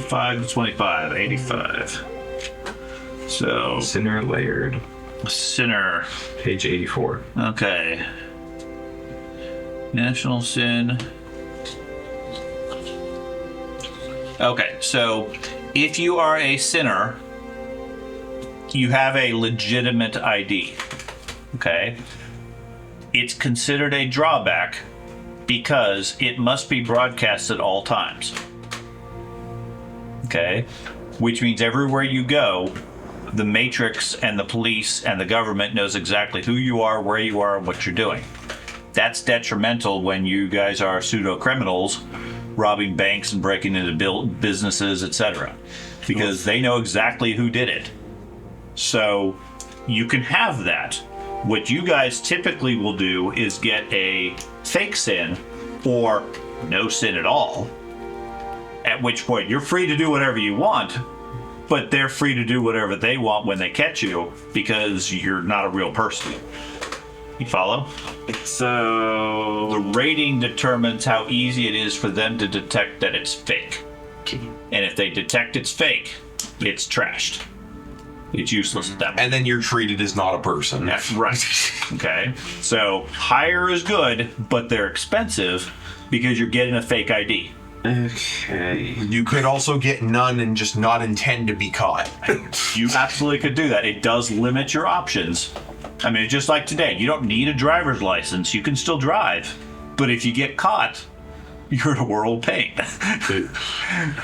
5 to 25, 85. So Sinner layered. Sinner. Page 84. Okay. National sin. Okay, so if you are a sinner, you have a legitimate ID. Okay? It's considered a drawback because it must be broadcast at all times. Okay? Which means everywhere you go, the Matrix and the police and the government knows exactly who you are, where you are, and what you're doing. That's detrimental when you guys are pseudo-criminals robbing banks and breaking into businesses, etc. Because they know exactly who did it. So you can have that. What you guys typically will do is get a fake sin or no sin at all. At which point you're free to do whatever you want, but they're free to do whatever they want when they catch you because you're not a real person. You follow? So the rating determines how easy it is for them to detect that it's fake. And if they detect it's fake, it's trashed. It's useless at that point. And then you're treated as not a person. That's right. Okay. So higher is good, but they're expensive because you're getting a fake ID. Okay. You could also get none and just not intend to be caught. You absolutely could do that. It does limit your options. I mean, just like today, you don't need a driver's license. You can still drive. But if you get caught, you're in a world of pain.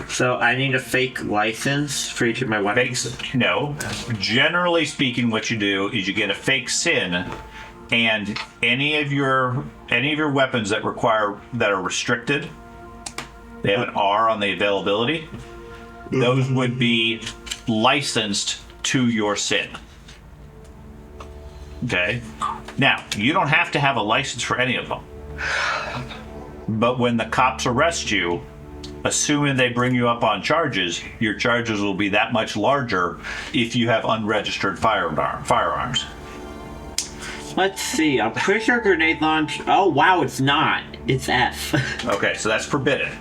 So I need a fake license for each of my weapons? No. Generally speaking, what you do is you get a fake sin, and any of your weapons that are restricted, they have an R on the availability, those would be licensed to your sin. Okay? Now, you don't have to have a license for any of them. But when the cops arrest you, assuming they bring you up on charges, your charges will be that much larger if you have unregistered firearms. Let's see. I'm pretty sure grenade launch. Oh, wow, it's not. It's F. Okay, so that's forbidden.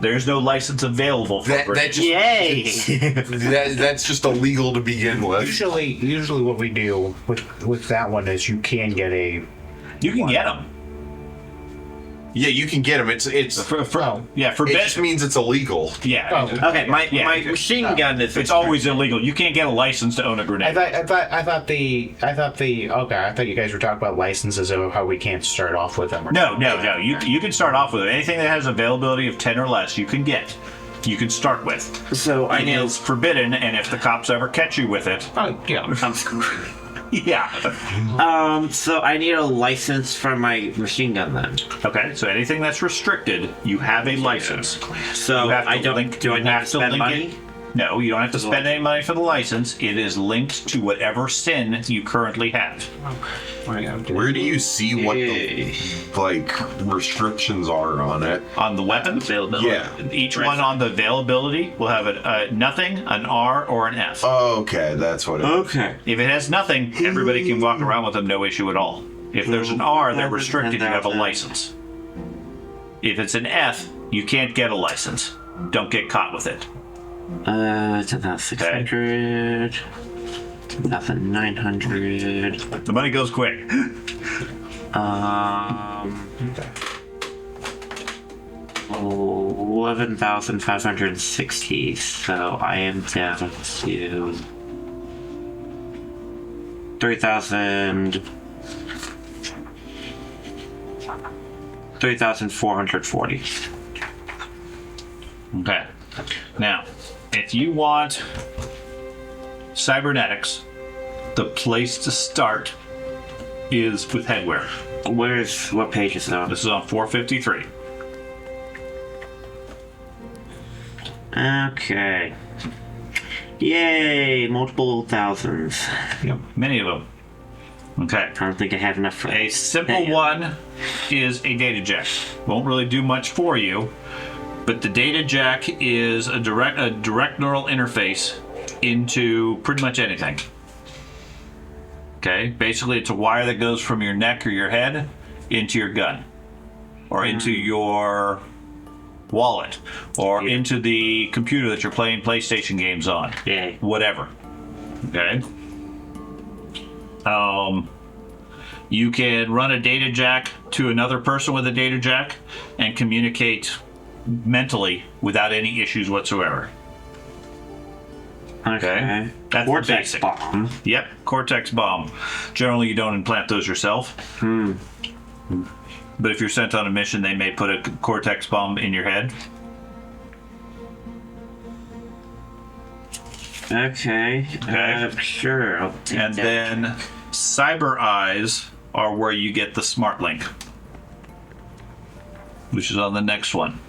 There's no license available for Yay! That's just illegal to begin with. Usually what we do with that one is you can get a... You can get them. Yeah, you can get them. It's forbidden. It just means it's illegal. Yeah. Okay, my machine gun is... It's always illegal. You can't get a license to own a grenade. I thought you guys were talking about licenses of how we can't start off with them. No. You can start off with it. Anything that has availability of 10 or less, you can get. You can start with. So I know it's forbidden, and if the cops ever catch you with it, I'm screwed. Yeah. So I need a license for my machine gun then. Okay. So anything that's restricted, you have a license. So I don't. Do I have to spend money? No, you don't have to spend any money for the license. It is linked to whatever sin you currently have. Where do you see what the restrictions are on it? On the weapon availability. Yeah. Each one on the availability will have a nothing, an R, or an F. Okay, that's what it is. Okay. If it has nothing, everybody can walk around with them, no issue at all. If there's an R, they're restricted. You have a license. If it's an F, you can't get a license. Don't get caught with it. 10,600. 10,900. The money goes quick. 11,560. So I am down to 3,000. 3,440. Okay. Now, if you want cybernetics, the place to start is with headwear. What page is that? This is on 453. Okay. Yay! Multiple thousands. Yep. Many of them. Okay. I don't think I have enough for A simple one is a data jack. Won't really do much for you, but the data jack is a direct neural interface into pretty much anything. Okay, basically it's a wire that goes from your neck or your head into your gun, or into your wallet, or into the computer that you're playing PlayStation games on. Yeah. Whatever. Okay. You can run a data jack to another person with a data jack and communicate mentally without any issues whatsoever. Okay. That's Cortex the basic. bomb. Yep, Cortex bomb. Generally, you don't implant those yourself. But if you're sent on a mission, they may put a Cortex bomb in your head. Okay. Sure. I'll take And that. then Cyber Eyes are where you get the Smart Link, which is on the next one.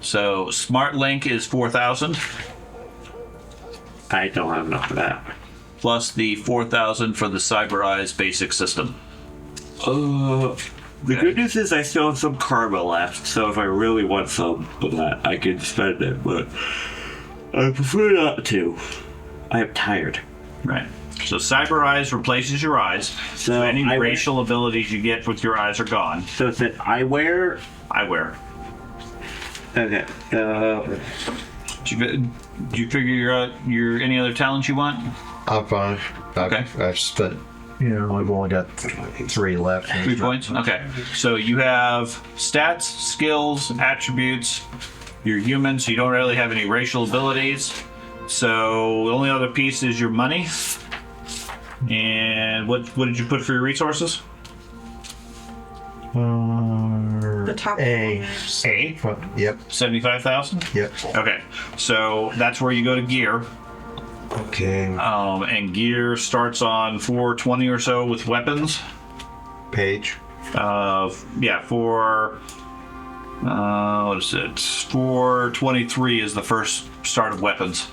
So Smart Link is 4,000. I don't have enough for that. Plus the 4,000 for the Cyber Eyes basic system. The good news is I still have some karma left, so if I really want some of that, I can spend it, but I prefer not to. I am tired. Right. So Cyber Eyes replaces your eyes. So any eyewear? racial abilities you get with your eyes are gone. So it's an eyewear? Eyewear. Okay. Do you figure your any other talents you want? I'm fine. Okay. I've spent, I've only got 3 left. 3 points? Okay. So you have stats, skills, attributes. You're human, so you don't really have any racial abilities. So the only other piece is your money. And what did you put for your resources? The top A. one. A? Yep. 75,000? Yep. Okay. So that's where you go to gear. Okay. And gear starts on 420 or so with weapons. Page. For what is it? 423 is the first start of weapons.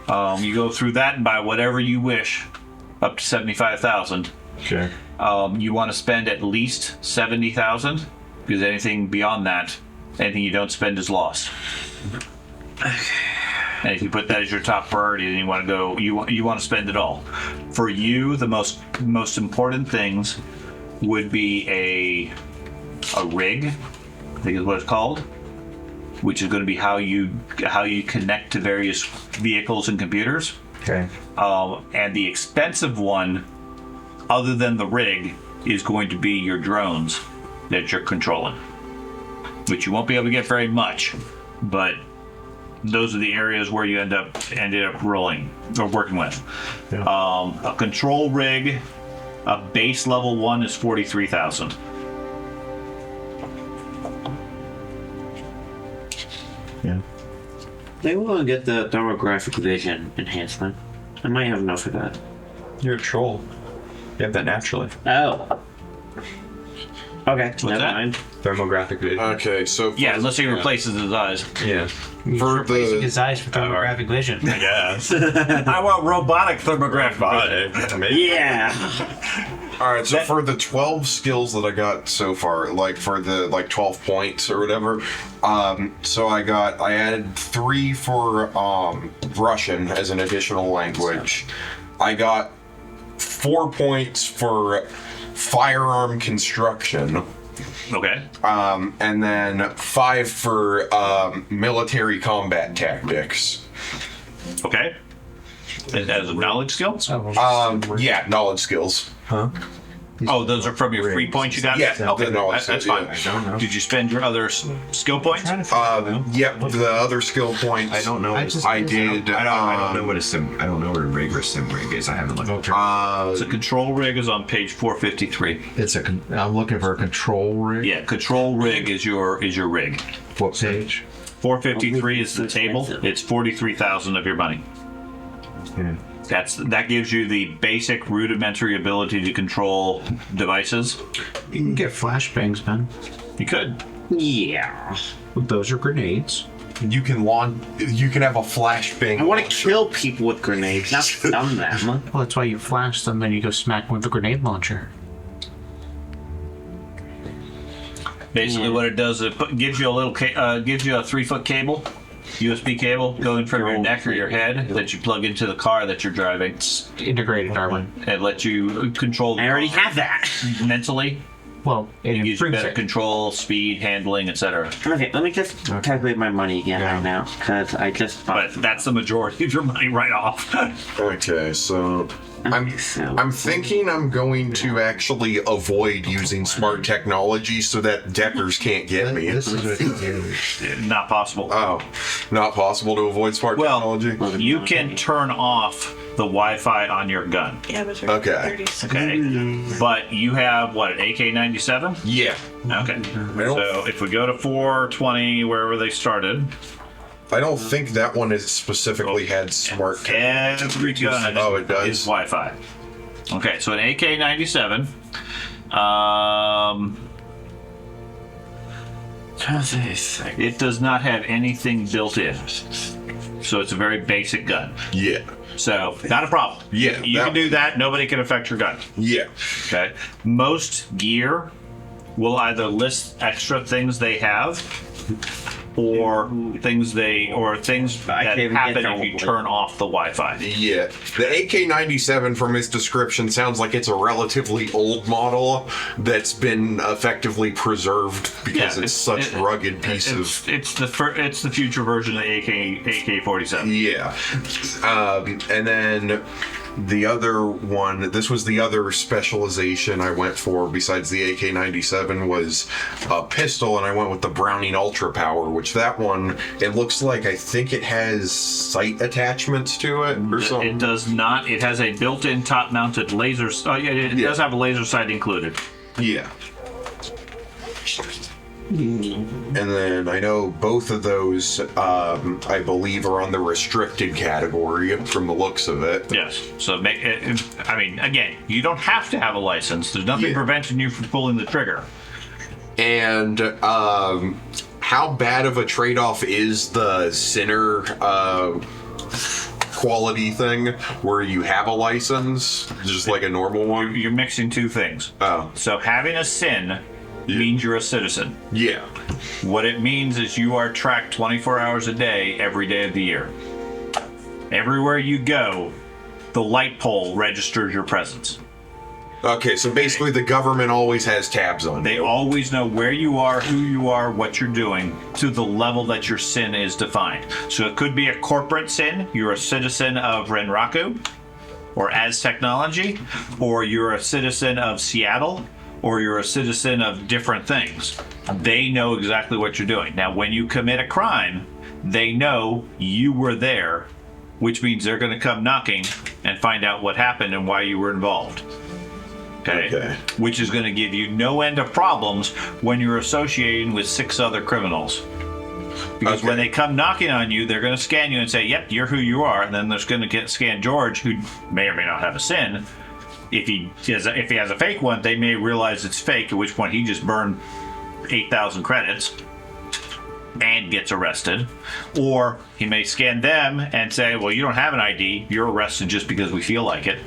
You go through that and buy whatever you wish, up to 75,000. Okay. You want to spend at least 70,000, because anything beyond that, anything you don't spend is lost. And if you put that as your top priority, then you want to go. You want to spend it all. For you, the most important things would be a rig, I think is what it's called, which is going to be how you connect to various vehicles and computers. Okay. And the expensive one, other than the rig, is going to be your drones that you're controlling, which you won't be able to get very much, but those are the areas where you ended up rolling or working with. Yeah. A control rig, a base level 1 is 43,000. Yeah. They will get the thermographic vision enhancement. I might have enough for that. You're a troll. You have that naturally. Oh. Okay, What's never that? mind. Thermographic vision. Okay, so Yeah, unless he replaces his eyes. Yeah. for the His eyes for thermographic vision. Yes. I want robotic thermographic vision. Yeah. all right, so for the 12 skills that I got so far, like for the 12 points or whatever, so I added 3 for Russian as an additional language. I got 4 points for firearm construction. Okay. And then 5 for military combat tactics. Okay. And as a knowledge skill? Yeah, knowledge skills. Oh, those are from your free points you got? Yeah, Okay, the knowledge that's skills, fine. yeah. I don't know. Did you spend your other skill points? Yep, the other skill points. I don't know. I did. I don't know what a sim. I don't know what a rig or sim rig is. I haven't looked. The control rig is on page 453. I'm looking for a control rig. Yeah, control rig is your rig. What page? 453 is the table. It's 43,000 of your money. Yeah. That gives you the basic rudimentary ability to control devices. You can get flashbangs, man. You could. Yeah. Those are grenades. you can have a flashbang. I want to kill people with grenades, not stun them. Well, that's why you flash them and you go smack them with a grenade launcher. Basically, what it does is it gives you a little, gives you a 3-foot cable, USB cable, going from your neck or your head that you plug into the car that you're driving. It's integrated armor. It lets you control. I already have that. Mentally. Well, It gives you improves better it. control, speed, handling, etc. Okay, let me just calculate my money again right now, because I just. But that's the majority of your money right off. Okay, so I'm thinking I'm going to actually avoid using smart technology so that Deckers can't get me. This is what you do. Not possible. Oh, not possible to avoid smart technology? You can turn off the Wi-Fi on your gun. Yeah, but Okay. 36. Okay. But you have, what, an AK-97? Yeah. Okay. So if we go to 420, wherever they started, I don't think that one is specifically had smart technology. every gun Oh, it does? is Wi-Fi. Okay, so an AK-97. It does not have anything built in. So it's a very basic gun. Yeah. So, not a problem. Yeah, You can do that. Nobody can affect your gun. Yeah. Okay. Most gear will either list extra things they have or things that happen if you turn off the Wi-Fi. Yeah. The AK-97 from its description sounds like it's a relatively old model that's been effectively preserved because it's such rugged piece of... It's the future version of the AK-47. Yeah. And then the other one, this was the other specialization I went for besides the AK-97 was a pistol, and I went with the Browning Ultra Power, which that one, it looks like, I think it has sight attachments to it or something. It does not. It has a built-in top-mounted laser. Oh, yeah, it does have a laser sight included. Yeah. And then I know both of those, I believe, are on the restricted category from the looks of it. Yes. So again, you don't have to have a license. There's nothing preventing you from pulling the trigger. And how bad of a trade-off is the Sinner quality thing where you have a license, just like a normal one? You're mixing two things. Oh. So having a SIN means you're a citizen. Yeah. What it means is you are tracked 24 hours a day, every day of the year. Everywhere you go, the light pole registers your presence. Okay, so basically the government always has tabs on you. They always know where you are, who you are, what you're doing, to the level that your SIN is defined. So it could be a corporate SIN, you're a citizen of Renraku, or As Technology, or you're a citizen of Seattle, or you're a citizen of different things. They know exactly what you're doing. Now, when you commit a crime, they know you were there, which means they're going to come knocking and find out what happened and why you were involved. Okay. Which is going to give you no end of problems when you're associating with 6 other criminals. Because when they come knocking on you, they're going to scan you and say, yep, you're who you are. And then they're going to scan George, who may or may not have a SIN. If he has a fake one, they may realize it's fake, at which point he just burned 8,000 credits and gets arrested. Or he may scan them and say, well, you don't have an ID, you're arrested just because we feel like it,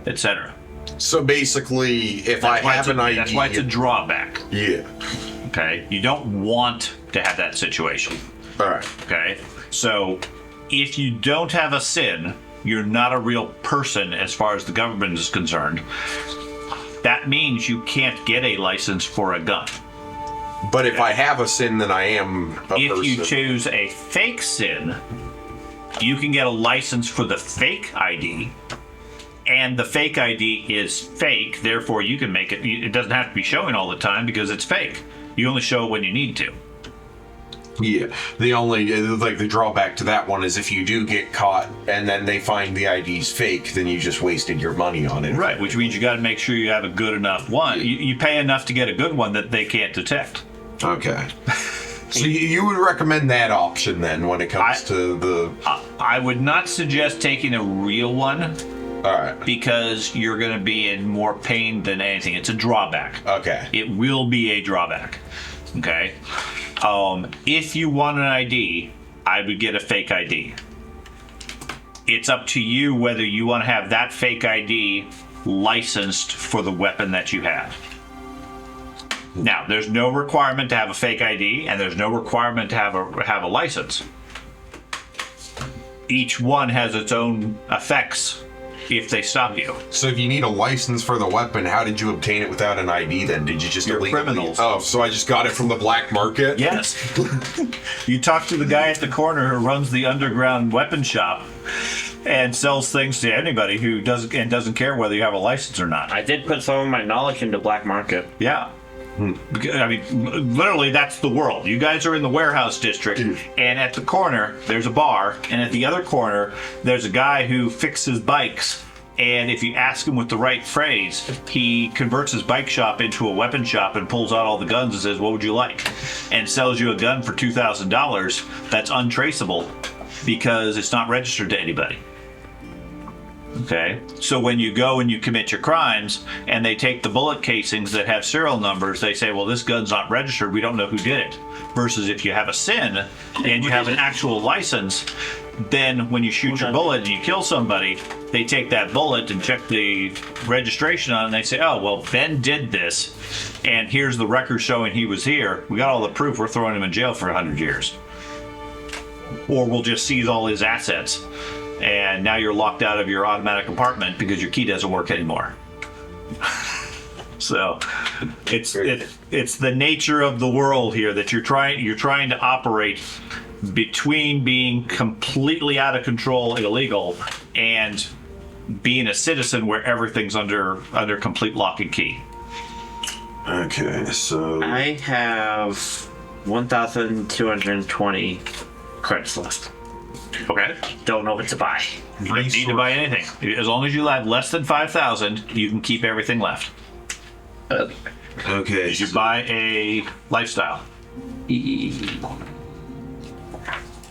etc. So basically, if I have an ID... That's why it's a drawback. Yeah. Okay? You don't want to have that situation. All right. Okay? So, if you don't have a SIN, you're not a real person as far as the government is concerned. That means you can't get a license for a gun. But if I have a SIN, then I am a person. If you choose a fake SIN, you can get a license for the fake ID, and the fake ID is fake, therefore you can make it. It doesn't have to be showing all the time because it's fake. You only show it when you need to. Yeah, the drawback to that one is if you do get caught and then they find the ID's fake, then you just wasted your money on it. Right, which means you got to make sure you have a good enough one. You pay enough to get a good one that they can't detect. Okay. So you would recommend that option then when it comes to the... I would not suggest taking a real one. All right. Because you're going to be in more pain than anything. It's a drawback. Okay. It will be a drawback. Okay. If you want an ID, I would get a fake ID. It's up to you whether you want to have that fake ID licensed for the weapon that you have. Now, there's no requirement to have a fake ID, and there's no requirement to have a license. Each one has its own effects if they stop you. So if you need a license for the weapon, how did you obtain it without an ID then? Did you just You're illegally? criminals. Oh, so I just got it from the black market? Yes. You talk to the guy at the corner who runs the underground weapon shop and sells things to anybody who doesn't care whether you have a license or not. I did put some of my knowledge into black market. Yeah. I mean, literally, that's the world. You guys are in the warehouse district, and at the corner, there's a bar, and at the other corner, there's a guy who fixes bikes. And if you ask him with the right phrase, he converts his bike shop into a weapon shop and pulls out all the guns and says, "What would you like?" and sells you a gun for $2,000 that's untraceable because it's not registered to anybody. Okay, so when you go and you commit your crimes and they take the bullet casings that have serial numbers, they say, well, this gun's not registered, we don't know who did it. Versus if you have a SIN and you have an actual license, then when you shoot your bullet and you kill somebody, they take that bullet and check the registration on it, and they say, oh, well, Ben did this, and here's the record showing he was here. We got all the proof, we're throwing him in jail for 100 years. Or we'll just seize all his assets. And now you're locked out of your automatic apartment because your key doesn't work anymore. So it's the nature of the world here that you're trying to operate between being completely out of control, illegal, and being a citizen where everything's under complete lock and key. Okay, so I have 1,220 credits left. Okay. Don't know what to buy. You don't need to buy anything. As long as you have less than 5,000, you can keep everything left. okay, You buy a lifestyle.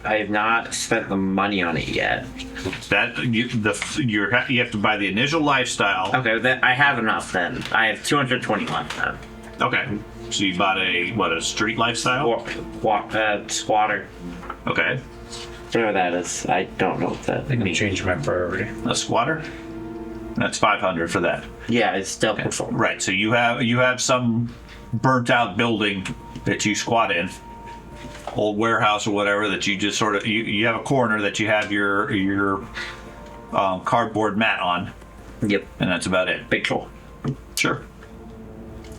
I have not spent the money on it yet. That you have to buy the initial lifestyle. Okay, then I have enough then. I have 220 left then. Okay. So you bought a street lifestyle? Squatter. Okay. Whatever that is. I don't know what that means. Change my priority. A squatter? That's 500 for that. Yeah, it's still perform. Right. So you have some burnt out building that you squat in, old warehouse or whatever, that you just sort of you have a corner that you have your cardboard mat on. Yep. And that's about it. Big troll. Sure.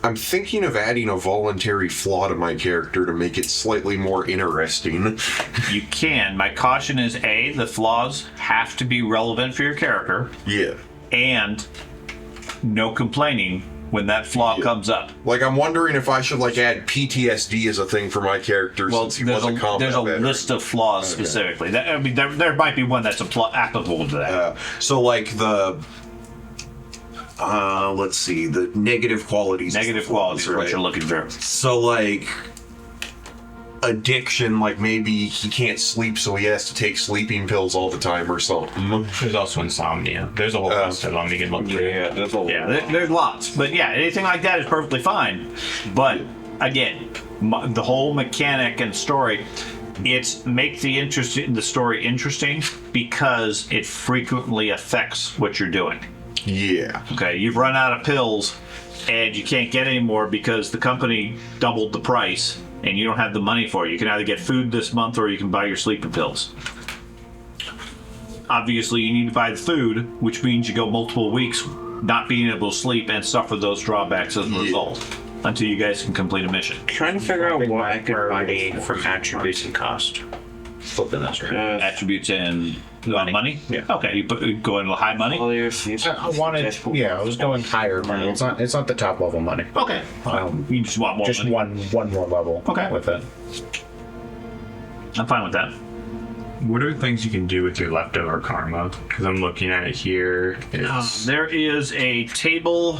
I'm thinking of adding a voluntary flaw to my character to make it slightly more interesting. You can. My caution is A, the flaws have to be relevant for your character. Yeah. And no complaining when that flaw comes up. Like, I'm wondering if I should, like, add PTSD as a thing for my character since he was a combat there's a veteran. list of flaws specifically. That, I mean, there might be one that's applicable to that. So, like, the... let's see, the negative qualities. Negative qualities are what you're looking for. So, like, addiction, like maybe he can't sleep, so he has to take sleeping pills all the time or something. There's also insomnia. There's a whole list of them you can look through. There's lots. But yeah, anything like that is perfectly fine. But again, the whole mechanic and story, it's make the story interesting because it frequently affects what you're doing. Yeah. Okay, you've run out of pills and you can't get any more because the company doubled the price and you don't have the money for it. You can either get food this month or you can buy your sleeping pills. Obviously, you need to buy the food, which means you go multiple weeks not being able to sleep and suffer those drawbacks as a result until you guys can complete a mission. Trying to figure out what I could buy from attributes and cost. Flipping this right. Attributes and money? Yeah. Okay, you go into high money? I wanted, I was going higher money. It's not the top level money. Okay. You just want more Just money? one more level. Okay. With it. I'm fine with that. What are things you can do with your leftover karma? Because I'm looking at it here. There is a table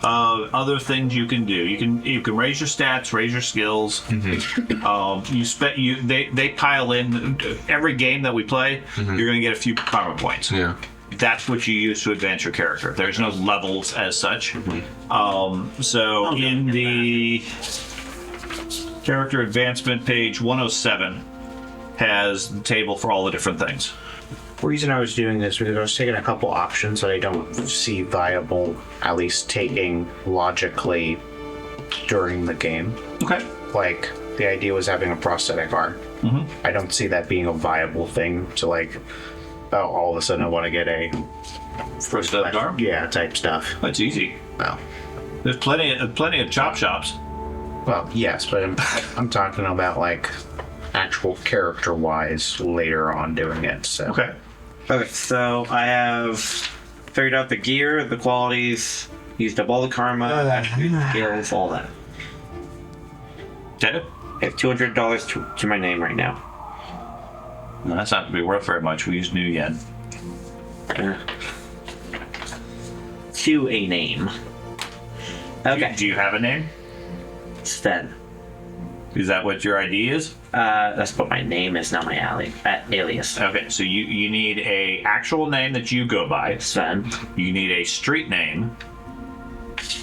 of other things you can do. You can raise your stats, raise your skills. They pile in every game that we play. You're going to get a few karma points. Yeah. That's what you use to advance your character. There's no levels as such. So in the character advancement, page 107, has the table for all the different things. The reason I was doing this was I was taking a couple options that I don't see viable, at least taking logically during the game. Okay. Like, the idea was having a prosthetic arm. I don't see that being a viable thing to, like, oh, all of a sudden I want to get a Prosthetic arm? yeah, type stuff. That's easy. Well, There's plenty of chop shops. well, yes, but I'm talking about, like, actual character-wise later on doing it, so. Okay. Okay, so I have figured out the gear, the qualities, used up all the karma, attributes, skills, all that. Did it? I have $200 to my name right now. No, that's not going to be worth very much. We use new yen. To a name. Okay. Do you have a name? Sven. Is that what your ID is? That's what my name is, not my alias. Okay, so you need a actual name that you go by. Sven. You need a street name,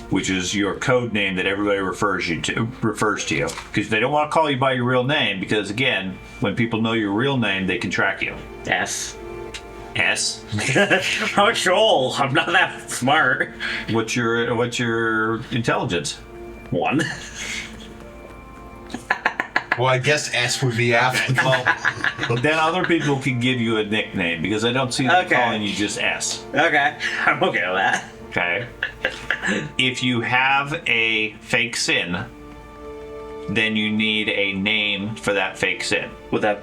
which is your code name that everybody refers to you, because they don't want to call you by your real name. Because again, when people know your real name, they can track you. S. S. Oh, sure. I'm not that smart. What's your intelligence? 1. Well, I guess S would be applicable. Well, then other people can give you a nickname because I don't see them Okay. calling you just S. Okay. I'm okay with that. Okay. If you have a fake sin, then you need a name for that fake sin. Would that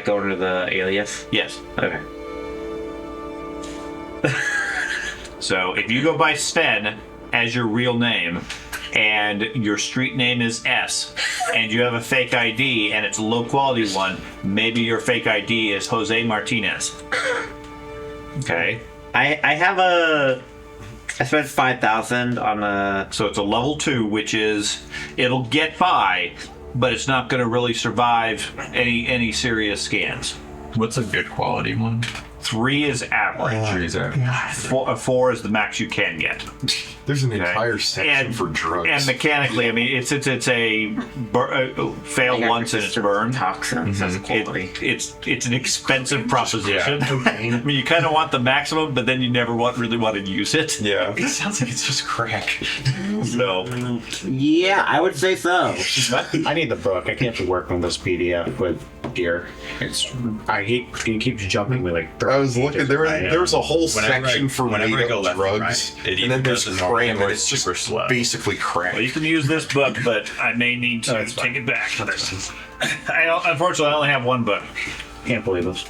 go under the alias? Yes. Okay. So if you go by Sven as your real name, and your street name is S, and you have a fake ID and it's a low quality one, maybe your fake ID is Jose Martinez. Okay. I spent 5,000 on a. So it's a level 2, which is it'll get by, but it's not going to really survive any serious scans. What's a good quality one? 3 is average. 3 is average. 4 is the max you can get. There's an entire section for drugs. And mechanically, I mean, it's a fail once and it's burned. Toxins. That's quality. It's an expensive proposition. I mean, you kind of want the maximum, but then you never really want to use it. Yeah. It sounds like it's just crack. So, Yeah, I would say so. I need the book. I can't be working with this PDF with gear. He keeps jumping me like. I was looking. There was a whole section for whenever I made go up left and drugs, right, it and even then there's does the normal cram, where and it's it's just super slow. basically crack. well, you can use this book, but I may need to take it back. Unfortunately, I only have one book. Can't believe this.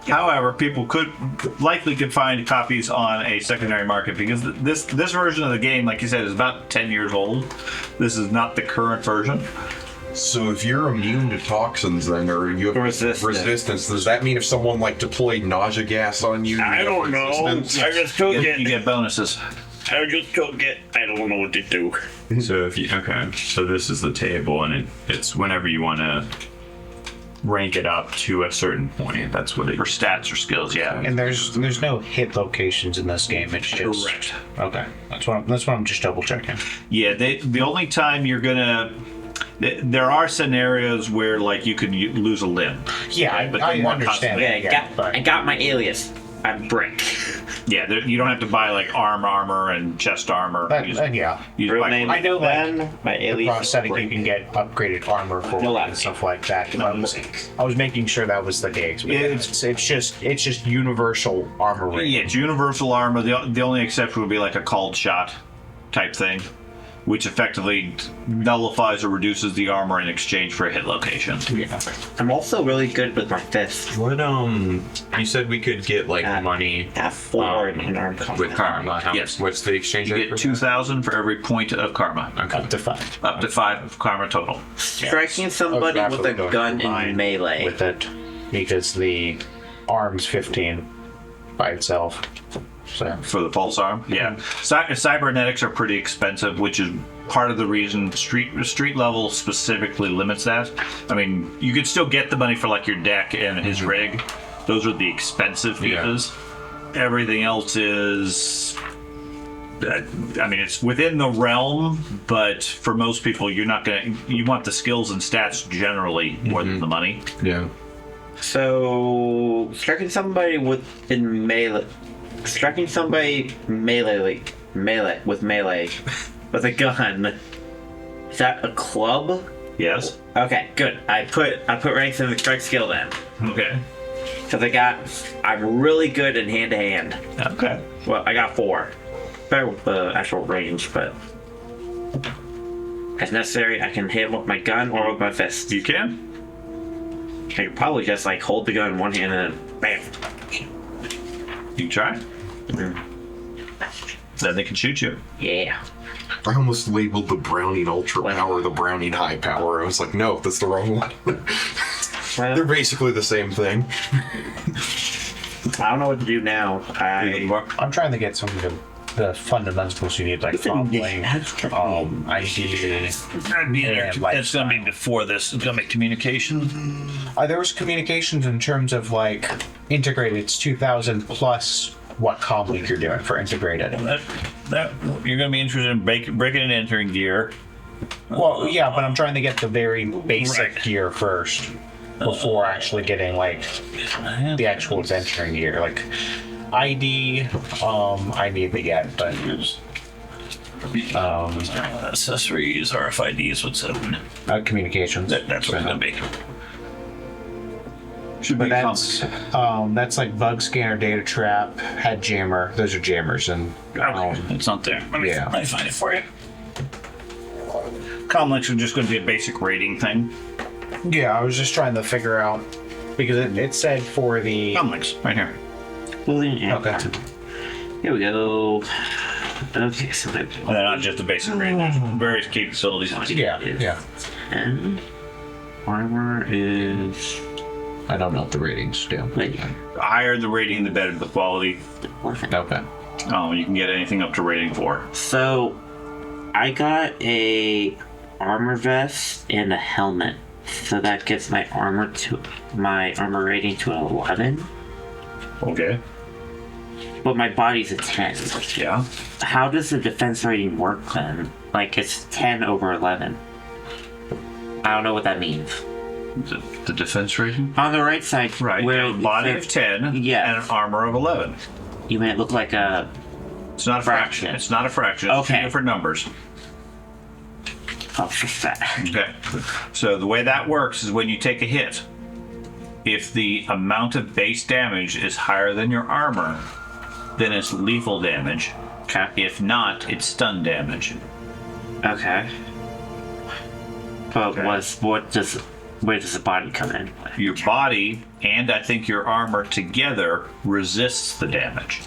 However, people could find copies on a secondary market because this version of the game, like you said, is about 10 years old. This is not the current version. So if you're immune to toxins, then, or you have resistance, does that mean if someone like deployed nausea gas on you? I don't know. resistance? I just took You it. get bonuses. I just took it. I don't know what to do. So so this is the table, and it's whenever you want to rank it up to a certain point. That's what it For stats or skills, yeah. And there's no hit locations in this game. It's just Correct. Okay, that's what I'm just double checking. Yeah, the only time you're gonna... There are scenarios where, like, you could lose a limb. Yeah, But I they're more understand. custom. I got my alias. I'm Brick. Yeah, you don't have to buy, like, armor and chest armor. Yeah, Use Real by- name I know Ben. My the alias. prosthetic you can get upgraded armor for No lag. and stuff like that. I was making sure that was the case. But it's just universal armor. rating. Yeah, it's universal armor. The only exception would be, like, a called shot type thing, which effectively nullifies or reduces the armor in exchange for a hit location. I'm also really good with my fists. What you said we could get like money Have 4 in arm combat. with karma. Yes. What's the exchange You rate? get 2,000 for every point of karma. Okay. Up to 5. Up to 5 of karma total. Striking somebody with a gun in melee. with it because the arm's 15 by itself. So For the pulse arm, yeah. Cybernetics are pretty expensive, which is part of the reason street level specifically limits that. I mean, you could still get the money for like your deck and his rig. Those are the expensive pieces. Everything else is I mean, it's within the realm, but for most people, you're not gonna. You want the skills and stats generally more than the money. Yeah. So striking somebody with melee with a gun. Is that a club? Yes. Okay, good. I put ranks in the strike skill then. Okay. Because I'm really good in hand to hand. Okay. Well, I got 4. Better with the actual range, but as necessary, I can hit him with my gun or with my fist. You can. I could probably just like hold the gun in one hand and then bam. You can try. Then they can shoot you. Yeah. I almost labeled the Browning Ultra Power the Browning High Power. I was like, no, that's the wrong one. They're basically the same thing. I don't know what to do now. I'm trying to get some of the fundamentals you need, like ID. It's gonna be before this. It's gonna be communication. There was communications in terms of like integrated. It's 2,000 plus what comm link you're doing for integrated. That you're gonna be interested in breaking and entering gear. Well, yeah, but I'm trying to get the very basic gear first before actually getting like the actual adventuring gear. Like ID, I need to get, but accessories, RFIDs, what's that? Communications. That's what it's gonna be. Should But be that's like bug scanner, data trap, head jammer. Those are jammers, and it's not there. Let me find it for you. Comm links are just going to be a basic rating thing. yeah, I was just trying to figure out because it said for the Comm links right here. Okay. Here we go. Okay, so And they're not just a basic rating. There's various key facilities. Yeah. And armor is. I don't know what the ratings do. Wait. The higher the rating, the better the quality. Okay. You can get anything up to rating 4. So, I got a armor vest and a helmet. So that gets my armor rating to an 11. Okay. But my body's a 10. Yeah. How does the defense rating work then? Like it's 10 over 11. I don't know what that means. The defense rating? On the right side, Right. where A body of 10 yeah. and an armor of 11. You made it look like a It's not a fraction. It's not a fraction. It's Okay. two different numbers. Oh, for that. Okay. So the way that works is when you take a hit, if the amount of base damage is higher than your armor, then it's lethal damage. Okay. If not, it's stun damage. Okay. But where does the body come in? Your body and I think your armor together resists the damage.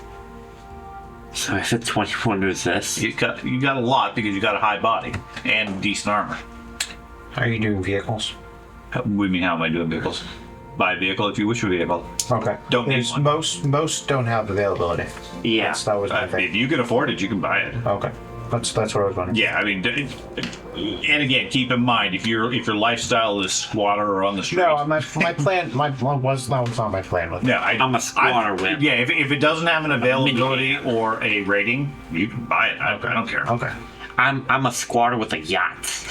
So if it's 21 resist. You got a lot because you got a high body and decent armor. Are you doing vehicles? What do you mean, how am I doing vehicles? Buy a vehicle if you wish a vehicle. Okay. Don't need one. Most don't have availability. Yeah. That was my thing. If you can afford it, you can buy it. Okay. That's what I was wondering. Yeah, I mean, and again, keep in mind if your lifestyle is squatter or on the street. No, my plan was not my plan with. No, I'm a squatter wimp. Yeah, if it doesn't have an availability or a rating, you can buy it. I don't care. Okay. I'm a squatter with a yacht.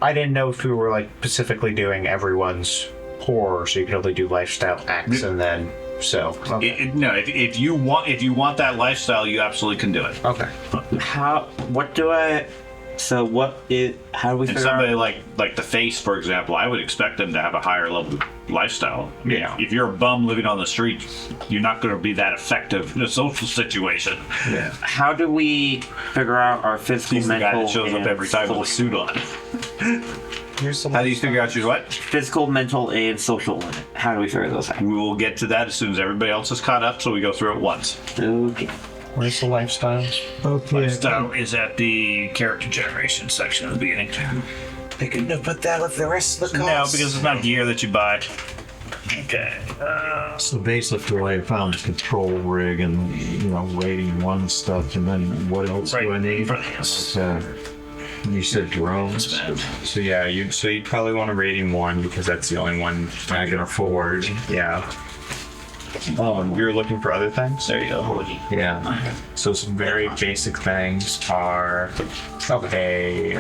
I didn't know if we were like specifically doing everyone's poor, so you could only do lifestyle X and then so. Okay. No, if you want that lifestyle, you absolutely can do it. Okay. How do we And figure somebody out? like the Face, for example, I would expect them to have a higher level lifestyle. I mean, Yeah. If you're a bum living on the street, you're not going to be that effective in a social situation. Yeah. How do we figure out our physical, He's the guy mental, that shows up and every time with a suit on. How do you figure out your what? physical, mental, and social limit? How do we figure those out? We will get to that as soon as everybody else is caught up, so we go through it once. Okay. Where's the lifestyles? Lifestyle is at the character generation section at the beginning. They couldn't have put that with the rest of the No, because it's not gear that you buy. Okay. So basically, I found the control rig and rating 1 stuff, and then what else do I need? You said drones. So yeah, you'd probably want a rating 1 because that's the only one I can afford. Yeah. You're looking for other things? There you go. Yeah. So some very basic things are a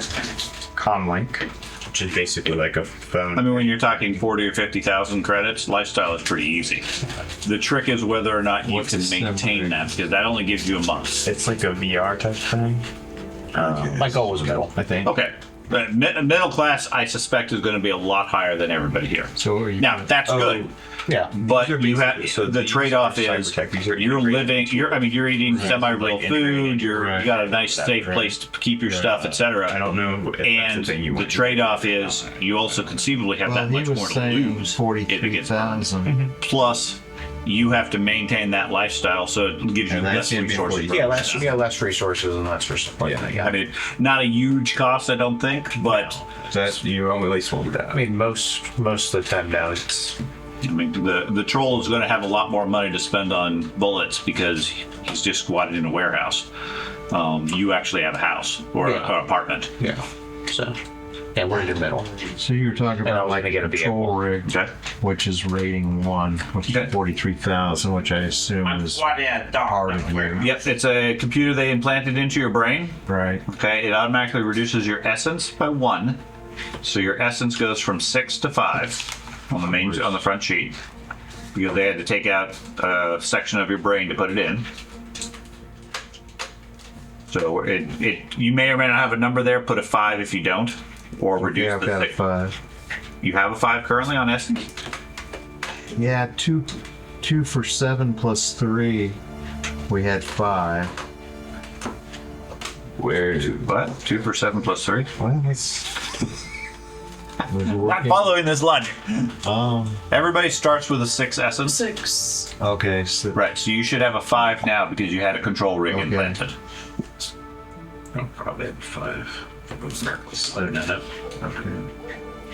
comlink, which is basically like a phone. I mean, when you're talking 40 or 50,000 credits, lifestyle is pretty easy. The trick is whether or not you can maintain that, because that only gives you a month. It's like a VR type thing. My goal was middle, I think. Okay. But middle class, I suspect, is going to be a lot high higher than everybody here. So are you, Now, that's good. Yeah. But you have so the these trade-off are is Cybertech. These are you're integrated living. You're eating semi-real Like food. integrated. You got a nice, safe place to keep your stuff, I etc. don't know if that's And the thing you the want. trade-off is you also conceivably have well, that he much more was to saying lose if it gets burned. 43,000. Plus, you have to maintain that lifestyle, so it gives you And that's less gonna be resources. 40. Less resources and less for stuff like that. Yeah. I mean, not a huge cost, I don't think, but That you at least won't do that. I mean, most of the time now it's. I mean, the troll is going to have a lot more money to spend on bullets because he's just squatted in a warehouse. You actually have a house or an apartment. Yeah. So. Yeah, we're in the middle. So you're talking And I about was like gonna a get a control rig, Okay. which is rating 1, which Okay. is 43,000, which I assume is part of your Yep, it's a computer they implanted into your brain. right. Okay, it automatically reduces your essence by 1, so your essence goes from 6 to 5 on the front sheet because they had to take out a section of your brain to put it in. So you may or may not have a number there. Put a 5 if you don't, or reduce Yeah, I've the got a 6. 5. You have a 5 currently on essence. Yeah, two for 7 plus 3. We had 5. Where? What? 2 for 7 plus 3. Well, it's Not following this logic. Oh, Everybody starts with a 6 essence. 6. okay. So, Right, so you should have a 5 now because you had a control rig Okay. implanted. I'll probably have 5.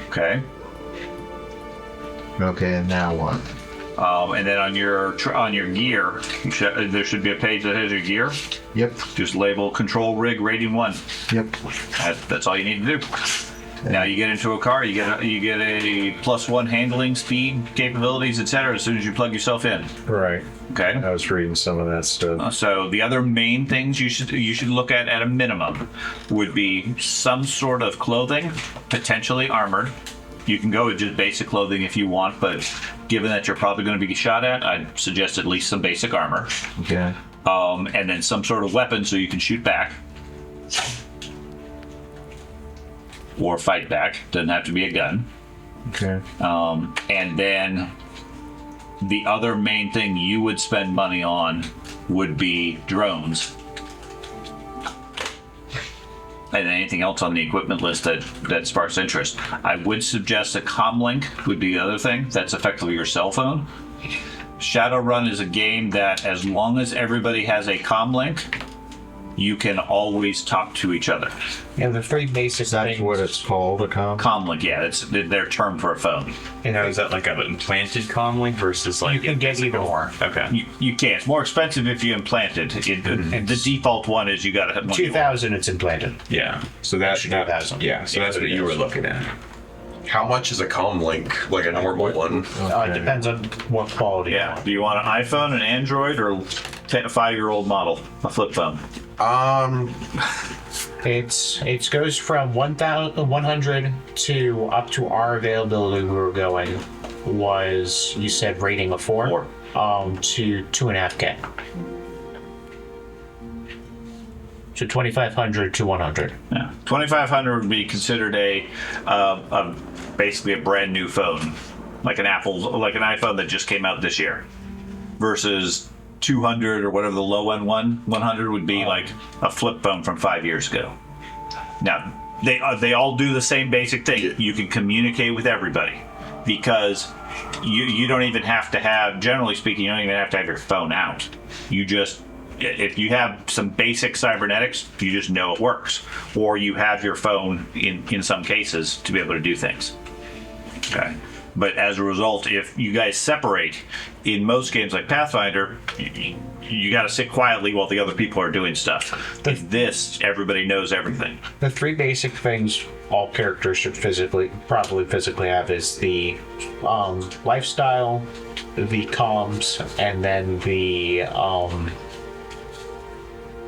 Okay. okay, and now what? And then on your gear, there should be a page that has your gear. Yep, Just label control rig rating 1. yep. That's all you need to do. Now you get into a car, you get a +1 handling, speed, capabilities, etc. as soon as you plug yourself in. Right. Okay. I was reading some of that stuff. So the other main things you should look at a minimum would be some sort of clothing, potentially armored. You can go with just basic clothing if you want, but given that you're probably going to be shot at, I'd suggest at least some basic armor. Okay. And then some sort of weapon so you can shoot back. Or fight back. Doesn't have to be a gun. Okay. And then the other main thing you would spend money on would be drones. And anything else on the equipment list that sparks interest. I would suggest a comlink would be the other thing. That's effectively your cell phone. Shadowrun is a game that as long as everybody has a comlink, you can always talk to each other. And the 3 basic That's things. what it's called, a Comlink, yeah, it's their term for a phone. Is that like an implanted comlink versus like You can get either or. Okay. You can't. It's more expensive if you implant it. The default one is you got to have 2,000 it's implanted. Yeah. So that's Actually, 2,000. yeah. So that's what you were looking at. How much is a comm link? Like a normal one? It depends on what quality. you Yeah. want. Do you want an iPhone, an Android, or a 5-year-old model, a flip phone? It goes from 100 to up to our availability. We were going was you said rating of 4. 4. To 2.5K. So 2,500 to 100. Yeah. 2,500 would be considered a basically a brand new phone, like an iPhone that just came out this year, versus 200 or whatever the low end 100 would be like a flip phone from 5 years ago. Now they all do the same basic thing. You can communicate with everybody because you don't even have to have, generally speaking, you don't even have to have your phone out. You just, if you have some basic cybernetics, you just know it works, or you have your phone in some cases to be able to do things. Okay. But as a result, if you guys separate, in most games like Pathfinder, you got to sit quietly while the other people are doing stuff. In this, everybody knows everything. The 3 basic things all characters should probably physically have is the lifestyle, the comms, and then the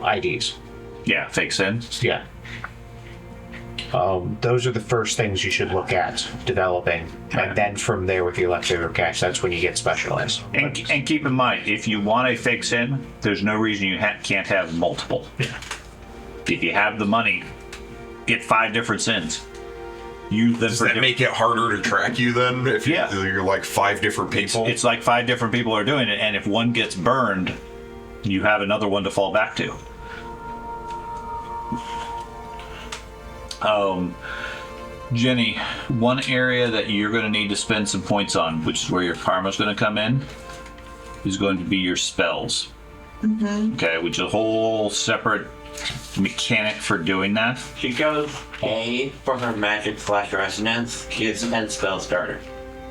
IDs. Yeah, fake sin. Yeah. Those are the first things you should look at developing, and then from there with your leftover cash, that's when you get specialized. And keep in mind, if you want a fake sin, there's no reason you can't have multiple. Yeah. If you have the money, get 5 different sins. Use them. Does that make it harder to track you then? If you're like 5 different people? It's like 5 different people are doing it, and if one gets burned, you have another one to fall back to. Jenny, one area that you're going to need to spend some points on, which is where your karma's going to come in, is going to be your spells. Okay, which is a whole separate mechanic for doing that. She goes A for her magic / resonance. She gets 10 spell starter.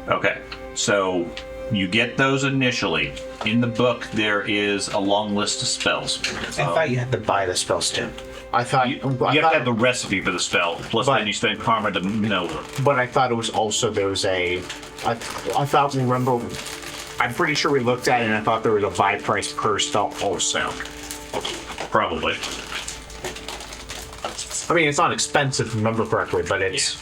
Okay, so you get those initially. In the book, there is a long list of spells. I thought you had to buy the spells too. I thought You have to have the recipe for the spell, plus then you spend karma to know. But I thought it was also there was a. I thought remember. I'm pretty sure we looked at it, and I thought there was a buy price per spell also. Probably. I mean, it's not expensive, if I remember correctly, but it's.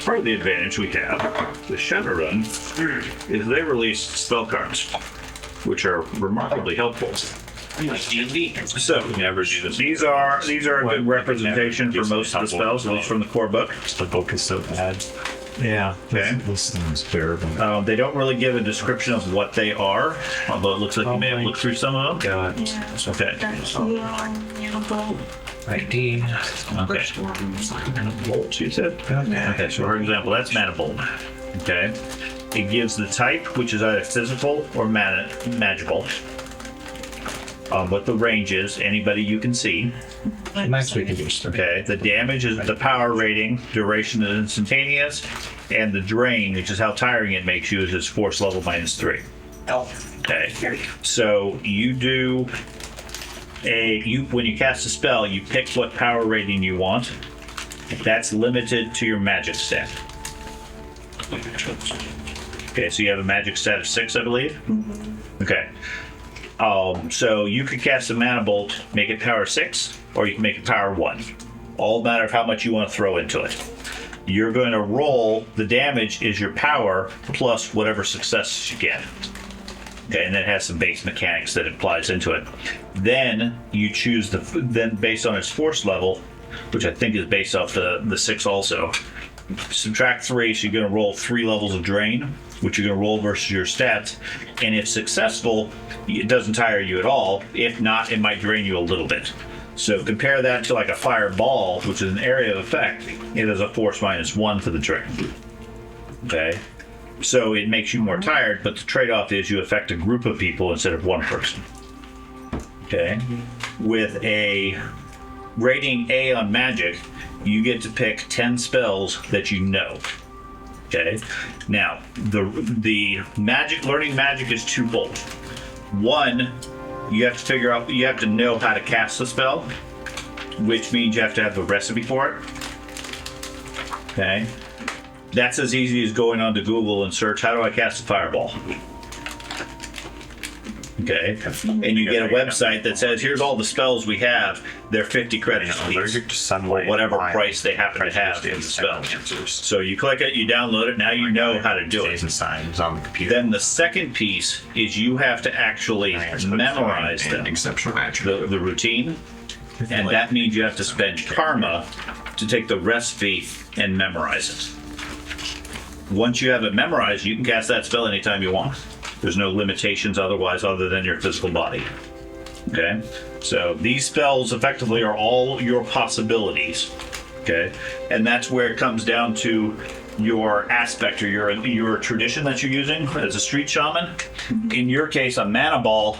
Part of the advantage we have with Shadowrun is they release spell cards, which are remarkably helpful. So never do this. These are a good representation for most of the spells, at least from the core book. The book is so bad. Yeah. Okay. This thing is terrible. They don't really give a description of what they are, although it looks like you may have looked through some of them. Okay. ID. Okay. Bolt, you said? Okay, so for example, that's mana bolt. Okay. It gives the type, which is either physical or magical. What the range is, anybody you can see. Next we can do stuff. Okay. The damage is the power rating, duration is instantaneous, and the drain, which is how tiring it makes you, is its force level -3. Okay. So you do when you cast a spell, you pick what power rating you want. That's limited to your magic stat. Okay, so you have a magic stat of 6, I believe? Okay. So you could cast a mana bolt, make it power 6, or you can make it power 1. All matter of how much you want to throw into it. You're going to roll, the damage is your power plus whatever success you get. Okay, and then it has some base mechanics that applies into it. Then you choose then based on its force level, which I think is based off the 6 also, subtract 3, so you're going to roll 3 levels of drain, which you're going to roll versus your stats. And if successful, it doesn't tire you at all. If not, it might drain you a little bit. So compare that to like a fireball, which is an area of effect. It has a force -1 for the drain. Okay. So it makes you more tired, but the trade-off is you affect a group of people instead of one person. Okay. With a rating A on magic, you get to pick 10 spells that you know. Okay. Now, the learning magic is twofold. One, you have to figure out, you have to know how to cast the spell, which means you have to have the recipe for it. Okay. That's as easy as going onto Google and search, how do I cast a fireball? Okay. And you get a website that says, here's all the spells we have. They're 50 credits each, or whatever price they happen to have in the spell. So you click it, you download it, now you know how to do it. Then the second piece is you have to actually memorize them, the routine. And that means you have to spend karma to take the recipe and memorize it. Once you have it memorized, you can cast that spell anytime you want. There's no limitations otherwise other than your physical body. Okay? So these spells effectively are all your possibilities. Okay? And that's where it comes down to your aspect or your tradition that you're using as a street shaman. In your case, a mana ball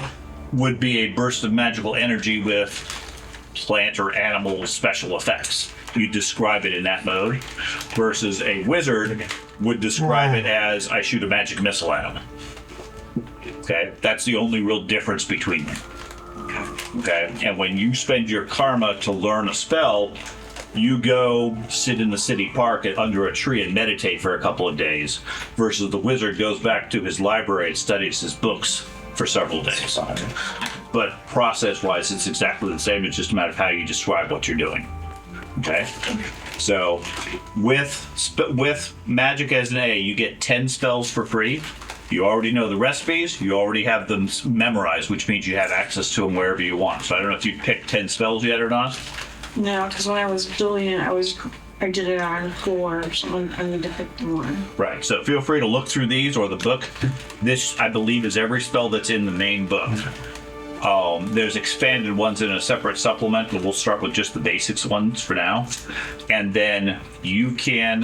would be a burst of magical energy with plant or animal special effects. You describe it in that mode, versus a wizard would describe it as I shoot a magic missile at him. Okay, that's the only real difference between them. Okay, and when you spend your karma to learn a spell, you go sit in the city park under a tree and meditate for a couple of days, versus the wizard goes back to his library and studies his books for several days. But process-wise, it's exactly the same. It's just a matter of how you describe what you're doing. Okay? So with magic as an A, you get 10 spells for free. You already know the recipes. You already have them memorized, which means you have access to them wherever you want. So I don't know if you picked 10 spells yet or not. No, because when I was doing it, I did it on 4, so I need to pick one. Right. So feel free to look through these or the book. This, I believe, is every spell that's in the main book. There's expanded ones in a separate supplement, but we'll start with just the basics ones for now. And then you can,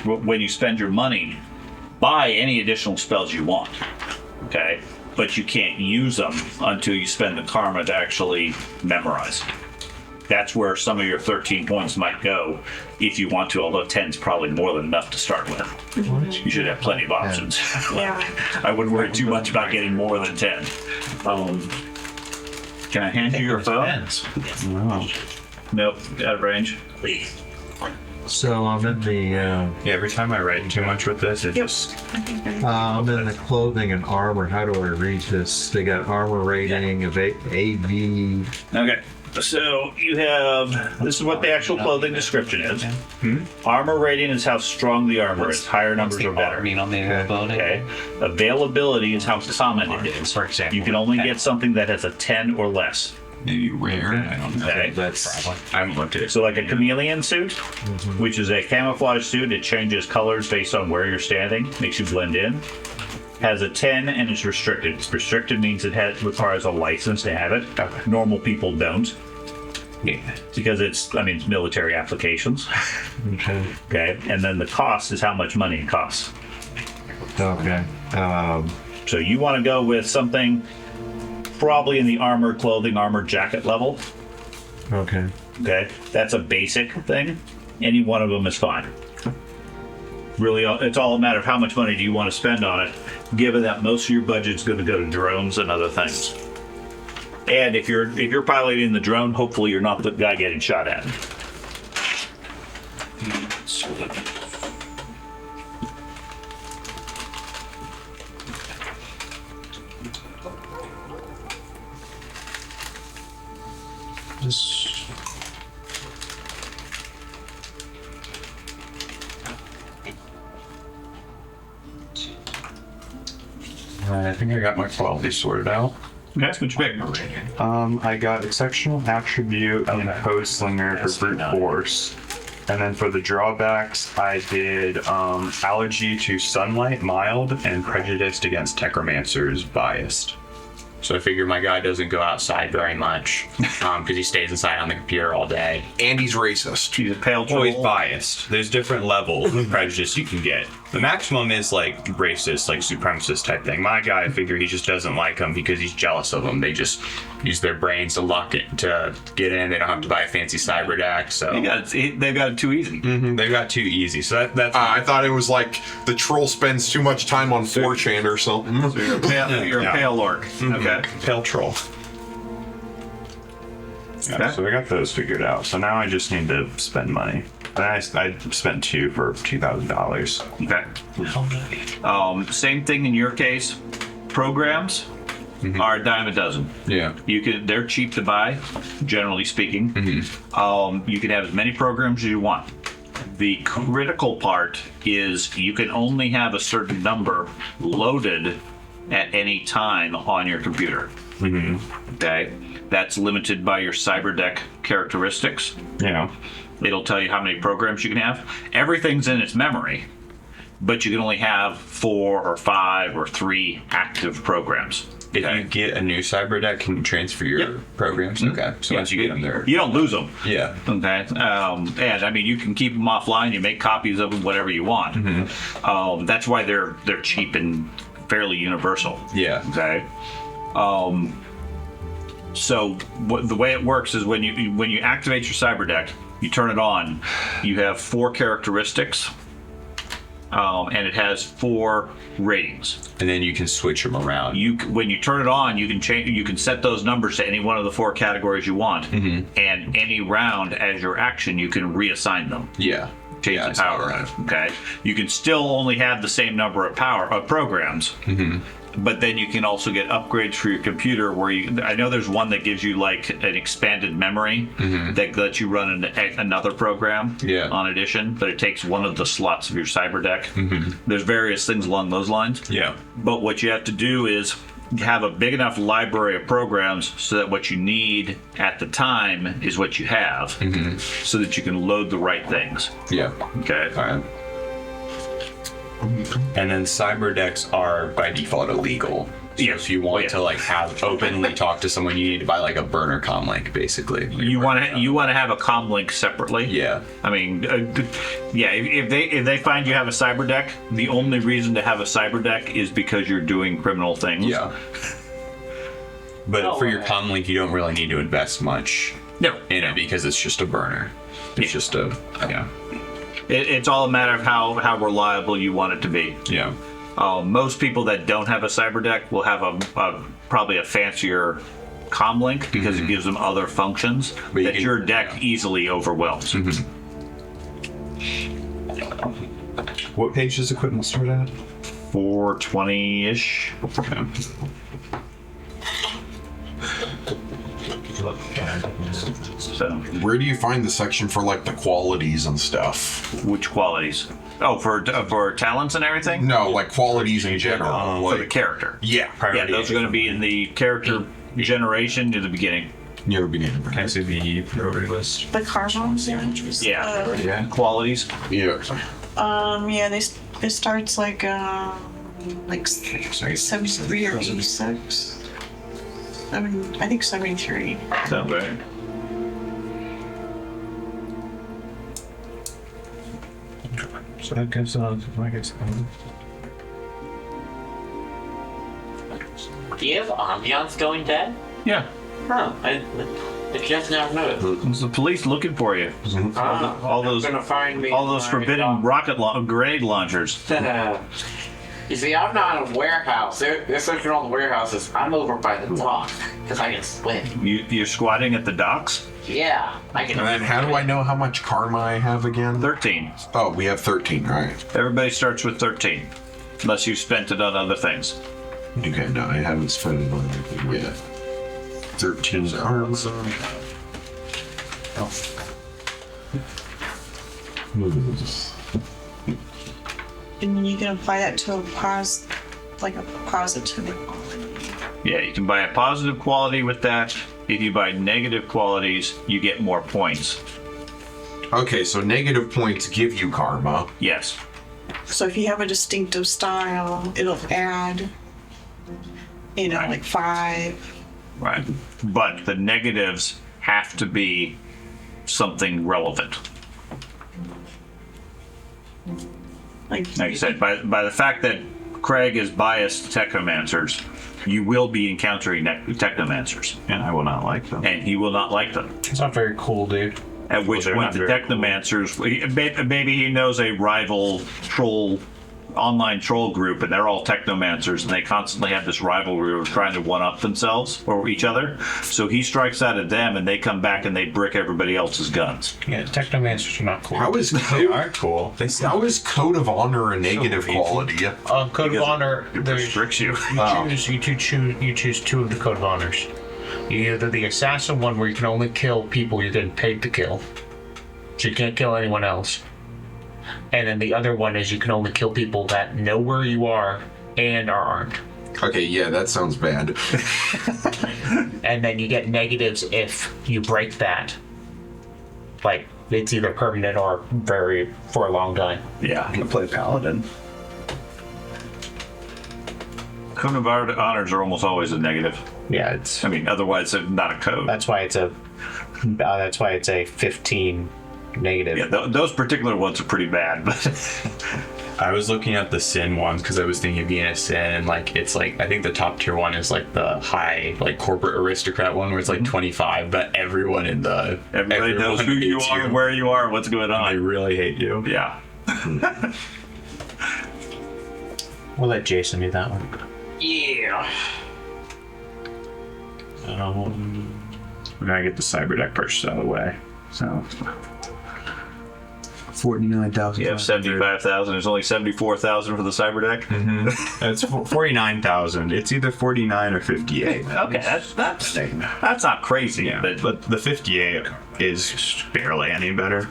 when you spend your money, buy any additional spells you want. Okay? But you can't use them until you spend the karma to actually memorize. That's where some of your 13 points might go if you want to, although 10 is probably more than enough to start with. Mm-hmm. You should have plenty of options. Yeah. I wouldn't worry too much about getting more than 10. Can I hand you your phone? Wow. Nope, out of range. So I'm in the Yeah, every time I write too much with this, it just... I'm in the clothing and armor. How do I read this? They got armor rating of AV. Okay. So you have, this is what the actual clothing description is. Armor rating is how strong the armor is. Higher numbers are better. Okay. Availability is how common it is. For example, you can only get something that has a 10 or less. Maybe rare. I don't know. Okay. I haven't looked at it. So like a chameleon suit, which is a camouflage suit, it changes colors based on where you're standing, makes you blend in. Has a 10 and is restricted. Restricted means it requires a license to have it. Normal people don't. Yeah. Because it's military applications. Okay. Okay. And then the cost is how much money it costs. Okay. So you want to go with something probably in the armor, clothing, armor, jacket level. Okay. Okay. That's a basic thing. Any one of them is fine. Really, it's all a matter of how much money do you want to spend on it, given that most of your budget's going to go to drones and other things. And if you're piloting the drone, hopefully you're not the guy getting shot at. I think I got my quality sorted out. Okay, what you pick? I got exceptional attribute and code slinger for brute force. And then for the drawbacks, I did allergy to sunlight, mild, and prejudiced against necromancers, biased. So I figure my guy doesn't go outside very much because he stays inside on the computer all day. And he's racist. He's a pale troll. Well, he's biased. There's different levels of prejudice you can get. The maximum is like racist, like supremacist type thing. My guy, I figure he just doesn't like them because he's jealous of them. They just use their brains to lock it to get in. They don't have to buy a fancy cyber deck. So they've got it too easy. Mm-hmm. They've got too easy. So that's. I thought it was like the troll spends too much time on 4chan or something. So you're a pale orc. Okay. Pale troll. Yeah, Okay. so I got those figured out. So now I just need to spend money. And I spent 2 for $2,000. Okay. Same thing in your case. Programs are a dime a dozen. Yeah. They're cheap to buy, generally speaking. You can have as many programs as you want. The critical part is you can only have a certain number loaded at any time on your computer. Okay. That's limited by your cyber deck characteristics. Yeah. It'll tell you how many programs you can have. Everything's in its memory, but you can only have 4 or 5 or 3 active programs. If you get a new cyber deck, can you transfer your programs? Okay. So once you get them there. You don't lose them. Yeah. Okay. And you can keep them offline. You make copies of them, whatever you want. That's why they're cheap and fairly universal. Yeah. Okay. So the way it works is when you activate your cyber deck, you turn it on. You have 4 characteristics, and it has 4 ratings. And then you can switch them around. When you turn it on, you can change. You can set those numbers to any one of the 4 categories you want, and any round as your action, you can reassign them. Yeah. Change the power. Right. Okay. You can still only have the same number of programs. But then you can also get upgrades for your computer where I know there's one that gives you like an expanded memory that lets you run another program on addition, but it takes one of the slots of your cyber deck. There's various things along those lines. Yeah. But what you have to do is have a big enough library of programs so that what you need at the time is what you have, so that you can load the right things. Yeah. Okay. All right. And then cyber decks are by default illegal. So if you want to like have openly talk to someone, you need to buy like a burner comlink, basically. You want to have a comlink separately. Yeah. I mean, if they find you have a cyber deck, the only reason to have a cyber deck is because you're doing criminal things. Yeah. But for your comlink, you don't really need to invest much in it because it's just a burner. It's just a It's all a matter of how reliable you want it to be. Yeah. Most people that don't have a cyber deck will have probably a fancier comlink because it gives them other functions that your deck easily overwhelms. What page does equipment start at? 420-ish. Okay. So, where do you find the section for like the qualities and stuff? Which qualities? Oh, for talents and everything? No, like qualities in general. For the character. Yeah. Yeah, those are going to be in the character generation near the beginning. Near the beginning. Can I see the priority list? The carbons, Yeah. Qualities. Yeah. It starts like 73 or 86. I think 73. Sounds right. So that gives us, Do you have ambiance going dead? Yeah. Huh. I just now noticed. It's the police looking for you. All those gonna find me all those forbidden grenade launchers. You see, I'm not in a warehouse. They're searching all the warehouses. I'm over by the dock because I can swim. You're squatting at the docks? Yeah, I can. And then how do I know how much karma I have again? 13. Oh, we have 13, right. Everybody starts with 13. Unless you spent it on other things. Okay, no, I haven't spent it on anything yet. 13 karma. And then you can apply that to a positive quality. Yeah, you can buy a positive quality with that. If you buy negative qualities, you get more points. Okay, so negative points give you karma. Yes. So if you have a distinctive style, it'll add, like 5. Right. But the negatives have to be something relevant. Like I said, by the fact that Craig is biased to technomancers, you will be encountering technomancers. And I will not like them. And he will not like them. It's not very cool, dude. At which point the technomancers, maybe he knows a rival online troll group, and they're all technomancers, and they constantly have this rivalry of trying to one-up themselves or each other. So he strikes out at them, and they come back and they brick everybody else's guns. Yeah, technomancers are not cool. How is cool. How is Code of Honor a negative quality? Code of Honor restricts you. You choose 2 of the Code of Honors. Either the assassin one, where you can only kill people you're getting paid to kill, so you can't kill anyone else. And then the other one is you can only kill people that know where you are and are armed. Okay, yeah, that sounds bad. And then you get negatives if you break that. Like, it's either permanent or for a long time. Yeah. I'm gonna play Paladin. Code of Honors are almost always a negative. Yeah, otherwise it's not a code. That's why it's a 15 negative. Yeah, those particular ones are pretty bad. But I was looking at the sin ones because I was thinking of being a sin, and it's I think the top tier one is like the high corporate aristocrat one where it's 25, but everybody knows who you are, where you are, what's going on. I really hate you. Yeah. We'll let Jason do that one. Yeah. We're gonna get the cyber deck purchase out of the way. So 49,000. You have 75,000. There's only 74,000 for the cyber deck. It's 49,000. It's either 49 or 58. Okay, that's not crazy. Yeah, but the 58 is barely any better.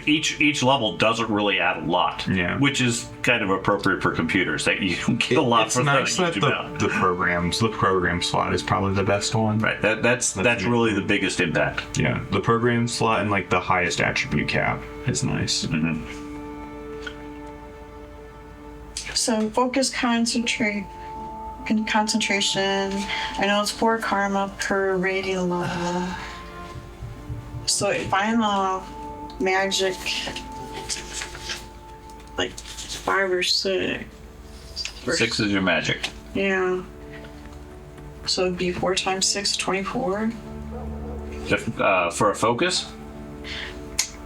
Each level doesn't really add a lot. Yeah. Which is kind of appropriate for computers. That you don't get a lot for nice that the program slot is probably the best one. Right. That's really the biggest impact. Yeah. The program slot and like the highest attribute cap is nice. Mm-hmm. So focus, concentration. I know it's 4 karma per rating level. So if I'm a magic, like 5 or 6. 6 is your magic. Yeah. So it'd be 4 times 6, 24. For a focus?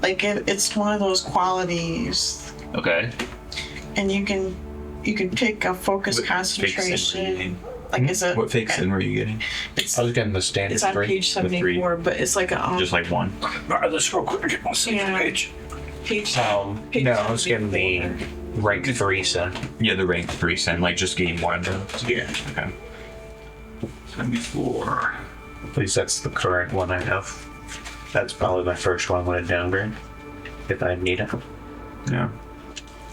Like it's one of those qualities, Okay. and you can pick a focus, concentration. Like is it? What fake sin were you getting? I was getting the standard It's on 3. page 74, but it's like a Just like one. This real quick. Get my page. page. No, I was getting the rank 3 sin. Yeah, the rank 3 sin, like just game 1. Yeah. Okay. 74. At least that's the current one I have. That's probably my first one when I downgrade, if I need it. Yeah.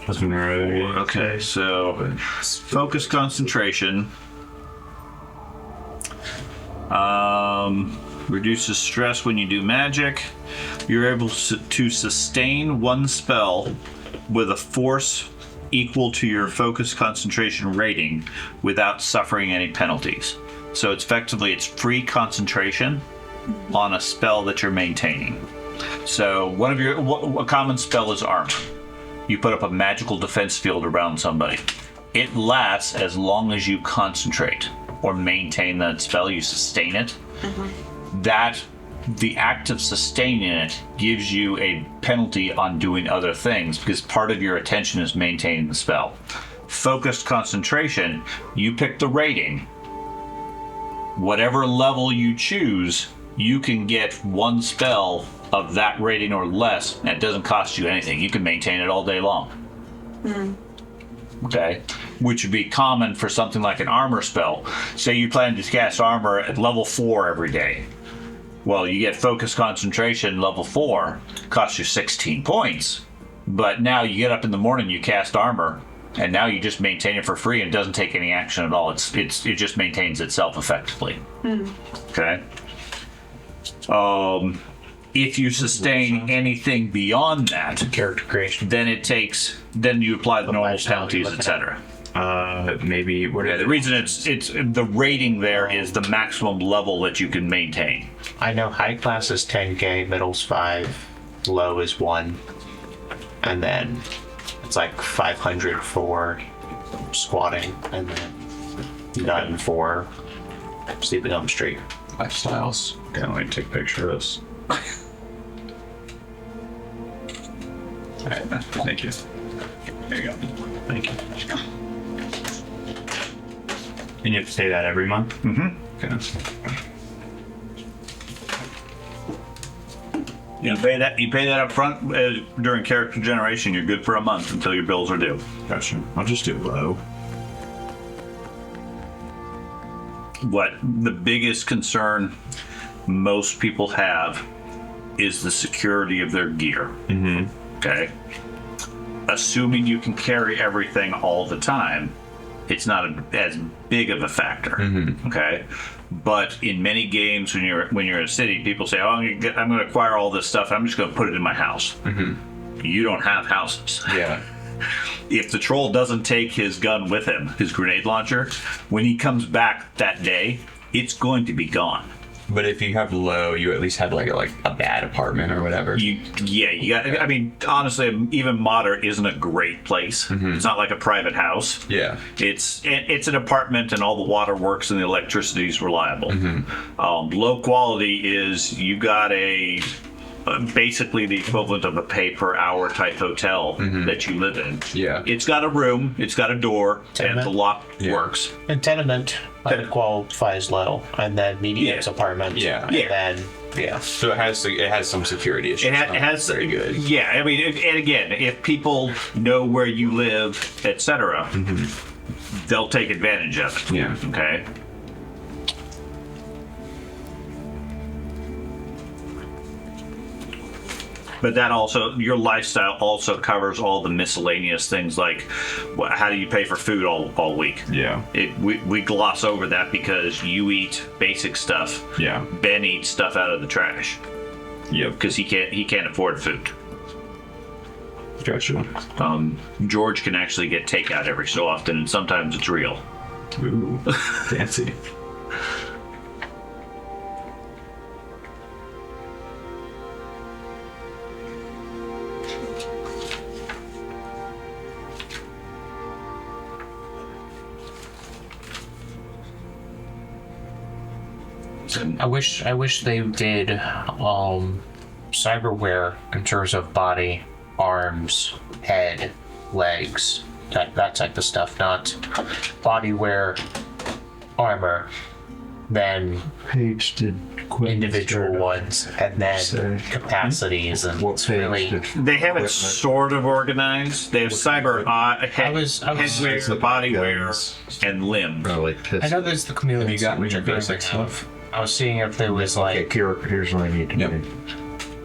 Okay, so focus, concentration. Reduces stress when you do magic. You're able to sustain one spell with a force equal to your focus concentration rating without suffering any penalties. So it's free concentration on a spell that you're maintaining. So a common spell is armor. You put up a magical defense field around somebody. It lasts as long as you concentrate or maintain that spell, you sustain it. The act of sustaining it gives you a penalty on doing other things because part of your attention is maintaining the spell. Focused concentration, you pick the rating. Whatever level you choose, you can get one spell of that rating or less, and it doesn't cost you anything. You can maintain it all day long. Okay, which would be common for something like an armor spell. Say you plan to cast armor at level 4 every day. Well, you get focus concentration level 4, costs you 16 points. But now you get up in the morning, you cast armor, and now you just maintain it for free and it doesn't take any action at all. It just maintains itself effectively. Okay. If you sustain anything beyond that, Character creation. then you apply the normal penalties, etc. Maybe The reason it's the rating there is the maximum level that you can maintain. I know high class is 10k, middle's 5, low is 1, and then it's like 500 for squatting, and then none for sleeping on the street. lifestyles. Okay, let me take a picture of this. Alright, thank you. There you go. Thank you. And you have to pay that every month? Mm-hmm. Okay. You pay that up front during character generation. You're good for a month until your bills are due. Gotcha. I'll just do low. What the biggest concern most people have is the security of their gear. Mm-hmm. Okay. Assuming you can carry everything all the time, it's not as big of a factor. Mm-hmm. Okay. But in many games, when you're in a city, people say, "Oh, I'm going to acquire all this stuff. I'm just going to put it in my house." Mm-hmm. You don't have houses. Yeah. If the troll doesn't take his gun with him, his grenade launcher, when he comes back that day, it's going to be gone. But if you have low, you at least have like a bad apartment or whatever. You got. I mean, honestly, even moderate isn't a great place. Mm-hmm. It's not like a private house. Yeah. It's an apartment, and all the water works and the electricity is reliable. Mm-hmm. Low quality is you got a basically the equivalent of a pay per hour type hotel that you live in. Yeah. It's got a room, it's got a door, and the lock works. And tenement, I would qualify as low, and then medium's apartment. Yeah. And then So it has some security issues. It has very good. Yeah, I mean, and again, if people know where you live, etc., they'll take advantage of it. Yeah. Okay. But that also, your lifestyle also covers all the miscellaneous things like how do you pay for food all week? Yeah. We gloss over that because you eat basic stuff. Yeah. Ben eats stuff out of the trash. Yep. Because he can't afford food. Gotcha. George can actually get takeout every so often, and sometimes it's real. Ooh, fancy. I wish they did cyberware in terms of body, arms, head, legs, that type of stuff, not body wear, armor, then Page did individual ones, and then capacities, and What it's page really. did They have it sort of organized. They have headwear, body wear, and limbs. really pissed? I know there's the chameleon Have you gotten suit, which your I feel like basic I have. I was seeing if there was Okay, like here's what I need to Yep.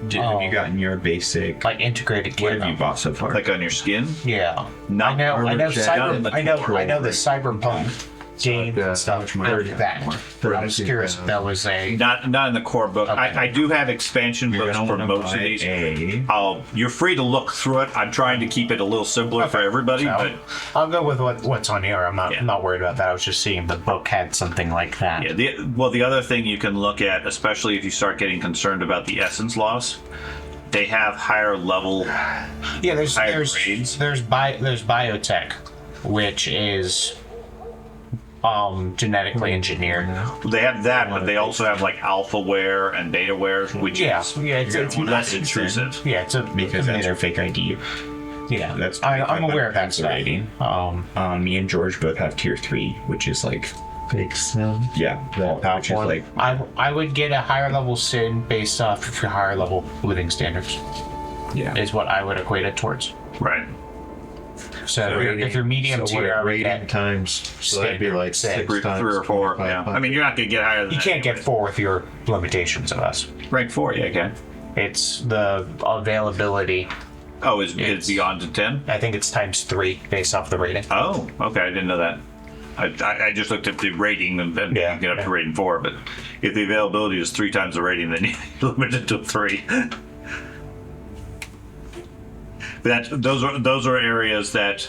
do. Have you gotten your basic? integrated What kit. have you bought so far? Like on your skin. Yeah. Not I know armor check, not I know the cyberpunk games and stuff. Heard that. But I was curious if that was a. Not in the core book. Okay. I do have expansion You're books gonna for wanna most of buy these. You're free to look through it. I'm trying to keep it a little simpler for everybody, So, but I'll go with what's on here. I'm Yeah. not worried about that. I was just seeing the book had something like that. yeah. The other thing you can look at, especially if you start getting concerned about the essence loss, they have higher level. Yeah, there's Higher grades. there's biotech, which is genetically engineered. They have that, but they also have like alpha wear and beta wear, which is it's less intrusive. yeah, it's a Because that's your fake ID. yeah. That's I'm aware of that that's stuff. rating. Me and George both have tier 3, which is like Fake sound. that pouch is like I would get a higher level sin based off of your higher level living standards. Is what I would equate it towards. Right. So if you're medium So what, tier, I would rating get times? So that'd be like Standard, six times. Three or four. 25 Yeah. bucks. I mean, you're not gonna get higher than you that can't get anyway. 4 with your limitations of us. Rank 4. Yeah, okay. It's the availability. Oh, is beyond to 10? I think it's times 3 based off the rating. Oh, okay. I didn't know that. I just looked at the rating and then Yeah, you get up to yeah. rating 4. But if the availability is 3 times the rating, then you limit it to 3. But those are areas that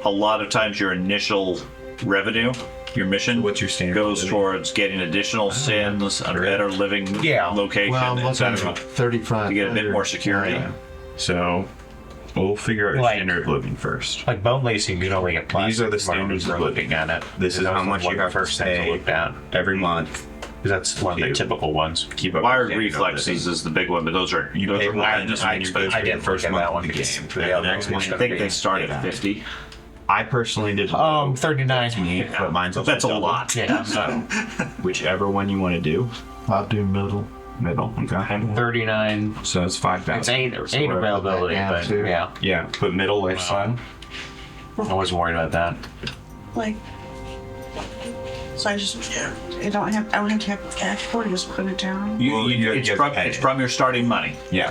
a lot of times your initial revenue, your mission, What's your standard goes living? towards getting additional sins, a better living location, Well, I'm looking etc. at 35. To get a bit more security. so. We'll figure out your Like- standard of living first. Like bone lacing, you can only get plastic. These are the standards we're of looking at it. This is That how was much one you of have the to first things I pay looked at. every month. Because that's one of the You- typical ones. Keep up. Wired with the standard of reflexes living. is the big one, but those are You pay are more not than just just expensive. I didn't first forget month that one of the because game. the The other next one one, was I think they start at 50. I personally did 39. but mine's also That's a double. lot. Yeah, So, whichever one you want to do, I'll do middle. middle. Okay. 39. So it's 5,000. It's eight availability, Yeah, but too. yeah, Yeah, put middle lifestyle. I wasn't worried about that. Like, so I don't have to have cash for it, just put it down. It's from your starting money. Yeah.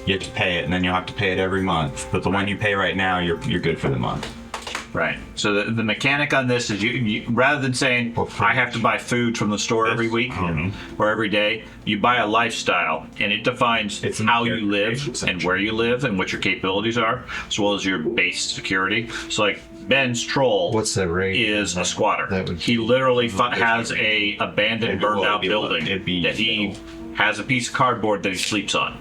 You have to pay it, and then you'll have to pay it every month. But the one you pay right now, you're good for the month. Right. So the mechanic on this is you rather than saying I have to buy food from the store every week or every day, you buy a lifestyle, and it defines It's an how you verification live and section. where you live and what your capabilities are, as well as your base security. So like Ben's troll What's that rate? is a squatter. That would- He literally has a abandoned, burned out building it'd be- that he has a piece of cardboard that he sleeps on.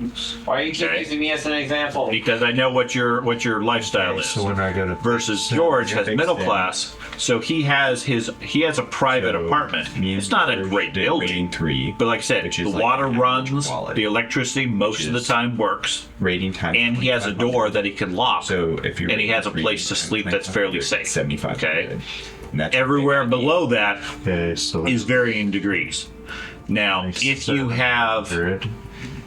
Why are you keep Okay. using me as an example? Because I know what your lifestyle is. So when I go to Versus so George has fix middle it. class, So he has a private apartment. It's not a great building, rating 3, but like I said, which the is like water average runs, quality. the electricity most of the time works, rating time, and he has a door that he can lock. So if you're and he has a place to sleep that's fairly safe. 75. Okay. And that's Everywhere below that Okay, so is varying degrees. Now, if you have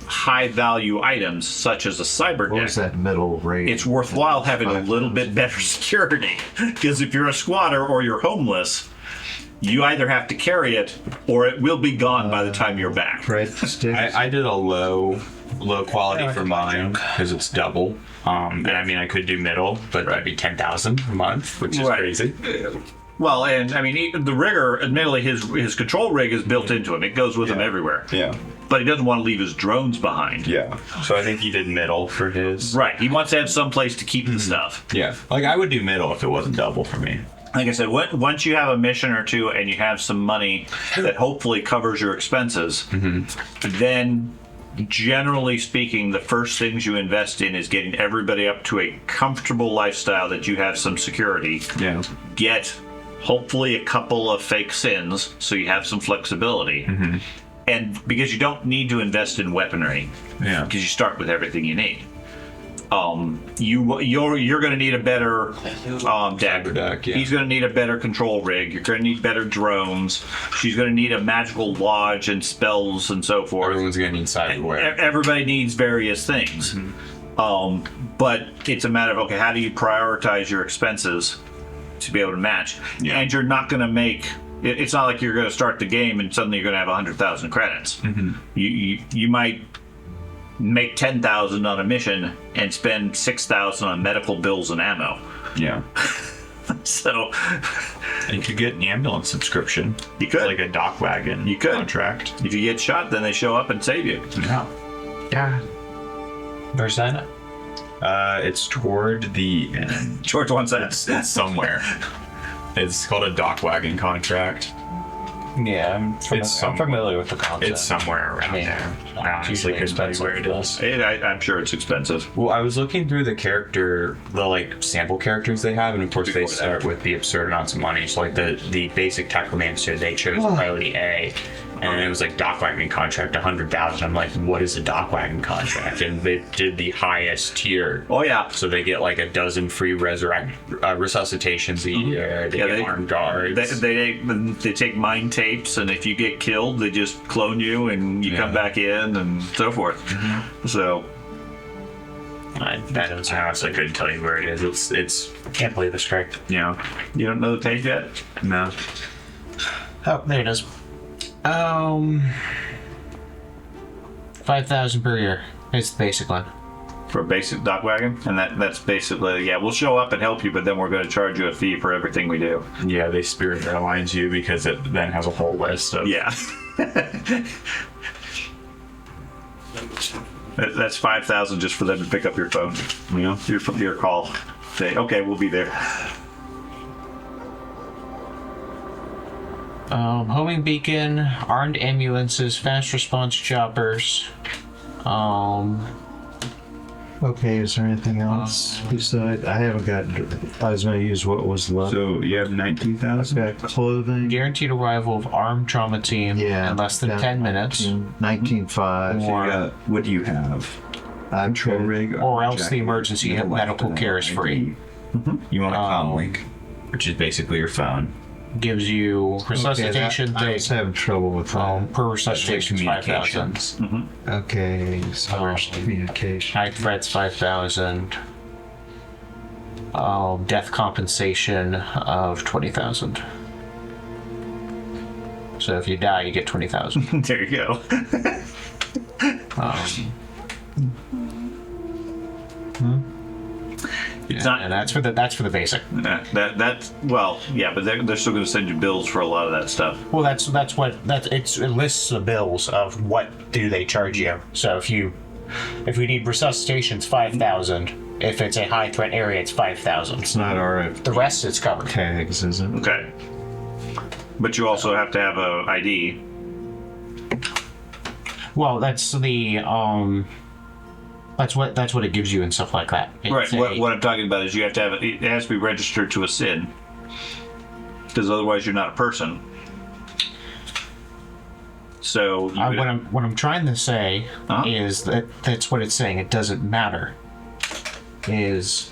high value items such as a cyber what was deck, that middle rate? it's worthwhile having a little bit better security. Because if you're a squatter or you're homeless, you either have to carry it or it will be gone by the time you're back. Right. Sticks. I did a low quality for mine because it's double. And I mean, I could do middle, but that'd be 10,000 a month, which is Right. crazy. Well, and I mean, the rigger, admittedly, his control rig is built into him. It goes with him everywhere. Yeah. But he doesn't want to leave his drones behind. Yeah. So I think he did middle for his. Right. He wants to have some place to keep the stuff. Yeah. Like I would do middle if it wasn't double for me. Like I said, once you have a mission or two and you have some money that hopefully covers your expenses, then generally speaking, the first things you invest in is getting everybody up to a comfortable lifestyle that you have some security. Yeah. Get hopefully a couple of fake sins so you have some flexibility. And because you don't need to invest in weaponry, Yeah. because you start with everything you need. You're going to need a better deck. Deck, yeah. He's going to need a better control rig. You're going to need better drones. She's going to need a magical lodge and spells and so forth. Everyone's gonna need cyberware. Everybody needs various things. But it's a matter of, okay, how do you prioritize your expenses to be able to match? Yeah. And you're not going to make... It's not like you're going to start the game and suddenly you're going to have 100,000 credits. You might make 10,000 on a mission and spend 6,000 on medical bills and ammo. Yeah. So And you could get an ambulance subscription. you could, Like a dock wagon You could. contract. if you get shot, then they show up and save you. Yeah. Yeah. Where's that at? It's toward the end. George wants that. It's somewhere. It's called a dock wagon contract. Yeah, I'm familiar with the concept. It's somewhere around there. I honestly couldn't tell you where it is. I'm sure it's expensive. Well, I was looking through the like sample characters they have, and of course they start with the absurd amounts of money. So like the basic Technomancer, they chose priority A, and it was like dock wagon contract 100,000. I'm like, what is a dock wagon contract? And they did the highest tier. Oh yeah. So they get like a dozen free resuscitations a year. They get armed guards. They take mind tapes, and if you get killed, they just clone you, and you come back in, and so forth. So I honestly couldn't tell you where it is. It's Can't believe it's correct. you know, you don't know the page yet? no. Oh, there it is. 5,000 per year. It's the basic one. For a basic dock wagon, and that's basically we'll show up and help you, but then we're going to charge you a fee for everything we do. Yeah, they Spirit Airlines you because it then has a whole list of That's 5,000 just for them to pick up your phone. You know, your call. Say, okay, we'll be there. Homing beacon, armed ambulances, fast response choppers. Okay, is there anything else besides? I haven't got. I was going to use what was left. So you have 19,000. Got clothing. Guaranteed arrival of armed trauma team in less than 10 minutes. 19.5. Or, What do you have? I'm Control trying. rig. or else the emergency medical care is free. You want a comlink, which is basically your phone. Gives you resuscitation. I was having trouble with that. Per resuscitation is 5,000. Okay, so there's communication. High threats 5,000. Death compensation of 20,000. So if you die, you get 20,000. There you go. It's not, and that's for the basic. that's well, yeah, but they're still going to send you bills for a lot of that stuff. Well, it lists the bills of what do they charge you. So if we need resuscitations, 5,000. If it's a high threat area, it's 5,000. It's not alright. The rest is covered. Tags, is it? Okay. But you also have to have a ID. Well, that's the that's what it gives you and stuff like that. Right. What I'm talking about is you have to have it has to be registered to a SIN. because otherwise you're not a person. So what I'm trying to say is that's what it's saying. It doesn't matter. Is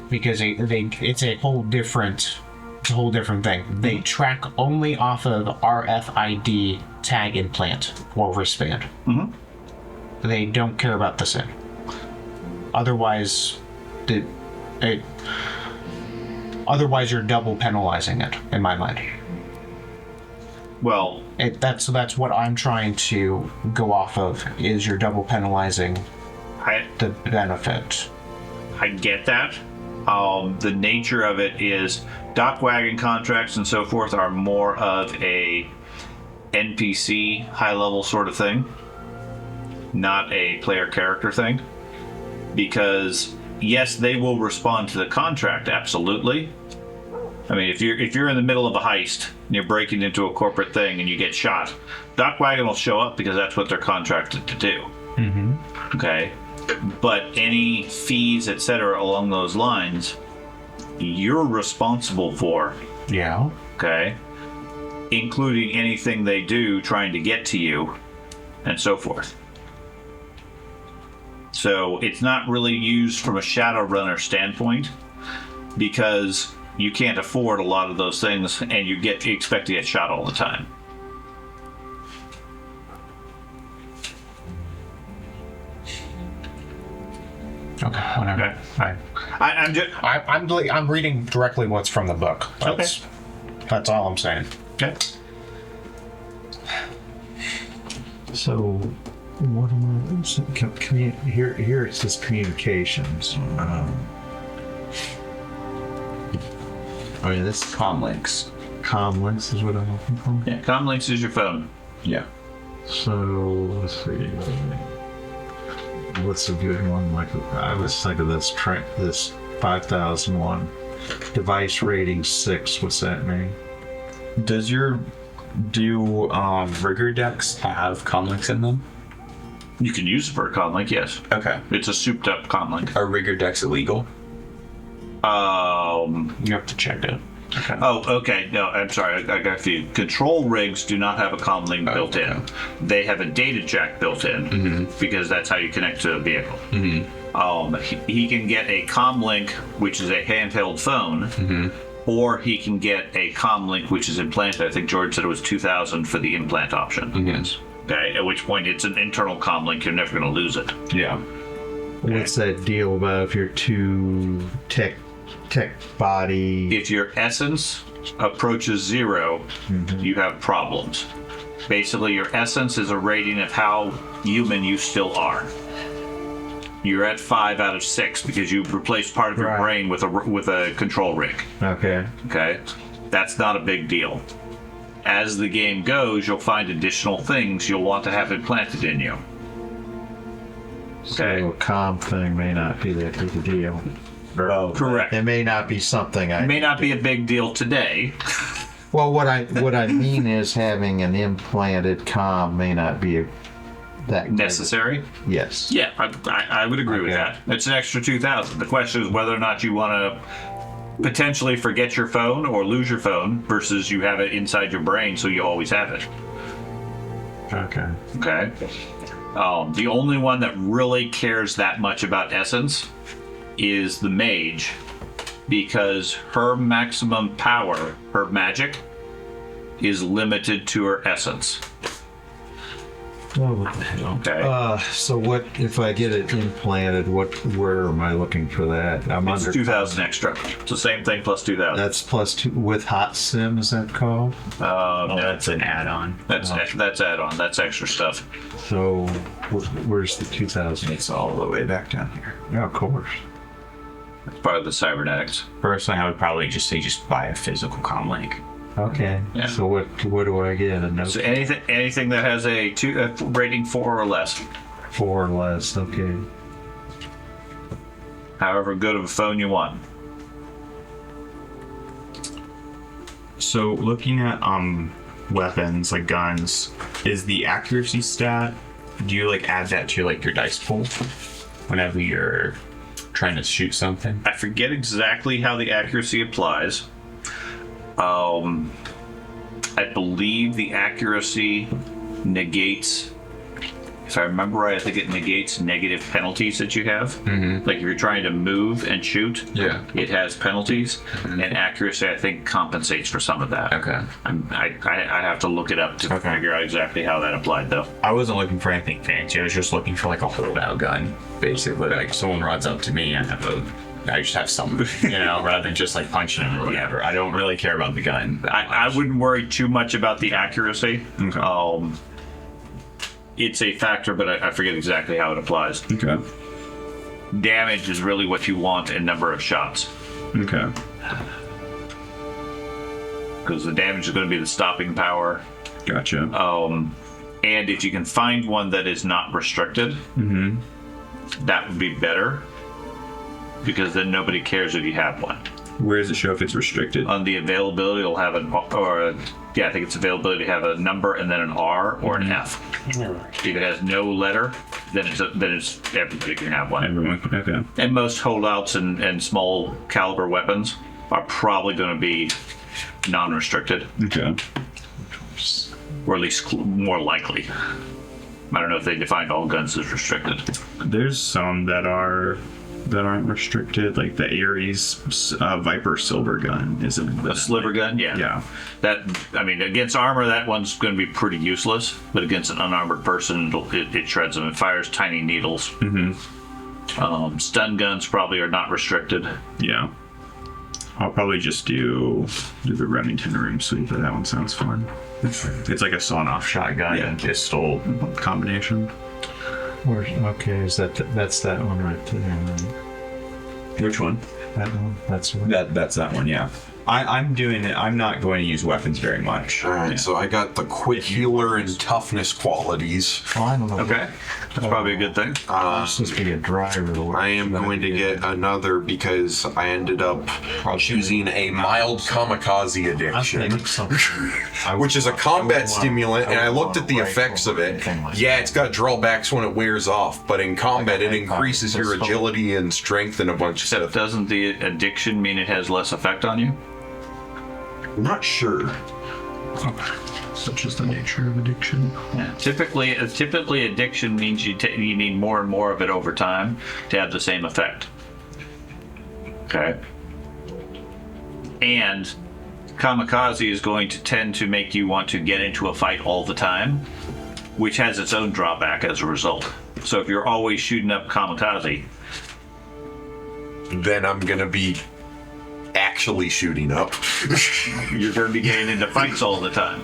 because it's a whole different thing. They track only off of RFID tag implant or wristband. Mm-hmm. They don't care about the SIN. Otherwise, otherwise you're double penalizing it, in my mind. Well, that's what I'm trying to go off of, is you're double penalizing the benefit. I get that. The nature of it is dock wagon contracts and so forth are more of a NPC high level sort of thing, not a player character thing. Because yes, they will respond to the contract, absolutely. I mean, if you're in the middle of a heist and you're breaking into a corporate thing and you get shot, dock wagon will show up because that's what they're contracted to do. Mm-hmm. Okay. But any fees, etc., along those lines, you're responsible for. Yeah. Okay. Including anything they do trying to get to you, and so forth. So it's not really used from a Shadowrunner standpoint because you can't afford a lot of those things, and you expect to get shot all the time. Okay, whatever. Okay. I'm reading directly what's from the book. That's all I'm saying. Okay. So, what am I? Here it says communications. Oh yeah, this Comlinks. Comlinks is what I'm looking for. Yeah, Comlinks is your phone. Yeah. So let's see. What's a good one? Like I was thinking this 5001 device rating 6. What's that mean? Do rigger decks have comlinks in them? You can use it for a comlink, yes. Okay. It's a souped up comlink. Are rigger decks illegal? You have to check it. Okay. Oh, okay. No, I'm sorry. I got the control rigs do not have a comlink built in. They have a data jack built in because that's how you connect to a vehicle. He can get a comlink, which is a handheld phone, or he can get a comlink, which is implanted. I think George said it was 2,000 for the implant option. Yes. Okay. At which point it's an internal comlink. You're never going to lose it. Yeah. What's that deal about if you're too tech body? If your essence approaches 0, you have problems. Basically, your essence is a rating of how human you still are. You're at 5 out of 6 because you've replaced part of your brain with a control rig. Okay. Okay, that's not a big deal. As the game goes, you'll find additional things you'll want to have implanted in you. Okay. So a comm thing may not be that big a deal. Correct. It may not be something It may not be a big deal today. Well, what I mean is having an implanted comm may not be that necessary. Yes. Yeah, I would agree with that. It's an extra 2,000. The question is whether or not you want to potentially forget your phone or lose your phone versus you have it inside your brain so you always have it. Okay. Okay. The only one that really cares that much about essence is the mage, because her maximum power, her magic, is limited to her essence. Oh, what the hell? Okay. So what if I get it implanted? Where am I looking for that? I'm It's 2,000 extra. It's the same thing plus 2,000. That's plus 2 with hot sim. Is that called? That's an add-on. That's add-on. That's extra stuff. So where's the 2,000? It's all the way back down here. Yeah, of course. It's part of the cybernetics. Personally, I would probably just say buy a physical comlink. Okay. Yeah. So what do I get? A note? So anything that has a rating 4 or less. 4 or less. Okay. However good of a phone you want. So looking at weapons like guns, is the accuracy stat? Do you add that to your dice pool whenever you're trying to shoot something. I forget exactly how the accuracy applies. I believe the accuracy negates, if I remember right, I think it negates negative penalties that you have. Mm-hmm. Like if you're trying to move and shoot, Yeah. it has penalties, and accuracy I think compensates for some of that. Okay. I have to look it up to figure out exactly how that applied though. I wasn't looking for anything fancy. I was just looking for like a holdout gun, basically. Like someone runs up to me, I just have some, rather than just like punching him or whatever. I don't really care about the gun. I wouldn't worry too much about the accuracy. Okay. It's a factor, but I forget exactly how it applies. Okay. Damage is really what you want in number of shots. Okay. Because the damage is going to be the stopping power. Gotcha. And if you can find one that is not restricted, that would be better. Because then nobody cares if you have one. Where does it show if it's restricted? On the availability, it'll have I think it's availability to have a number and then an R or an F. If it has no letter, then it's everybody can have one. Everyone. Okay. And most holdouts and small caliber weapons are probably going to be non-restricted. Okay. Or at least more likely. I don't know if they defined all guns as restricted. There's some that aren't restricted, like the Ares Viper silver gun isn't. A sliver gun, yeah. Yeah. That, I mean, against armor, that one's going to be pretty useless, but against an unarmored person, it shreds them. It fires tiny needles. Mm-hmm. Stun guns probably are not restricted. Yeah. I'll probably just do the Remington room sweeper. That one sounds fun. It's like a sawn-off shotgun and pistol combination. Okay, that's that one right there. Which one? That one. That's one. That's that one. Yeah. I'm doing it. I'm not going to use weapons very much. All right, so I got the quick healer and toughness qualities. Oh, I don't know. Okay. That's probably a good thing. It's supposed to be a driver. I am going to get another because I ended up choosing a mild kamikaze addiction, which is a combat stimulant, and I looked at the effects of it. Yeah, it's got drawbacks when it wears off, but in combat it increases your agility and strength and a bunch of stuff. Doesn't the addiction mean it has less effect on you? I'm not sure. Such is the nature of addiction. Yeah. Typically addiction means you need more and more of it over time to have the same effect. Okay. And kamikaze is going to tend to make you want to get into a fight all the time, which has its own drawback as a result. So if you're always shooting up kamikaze, then I'm gonna be actually shooting up. You're going to be getting into fights all the time.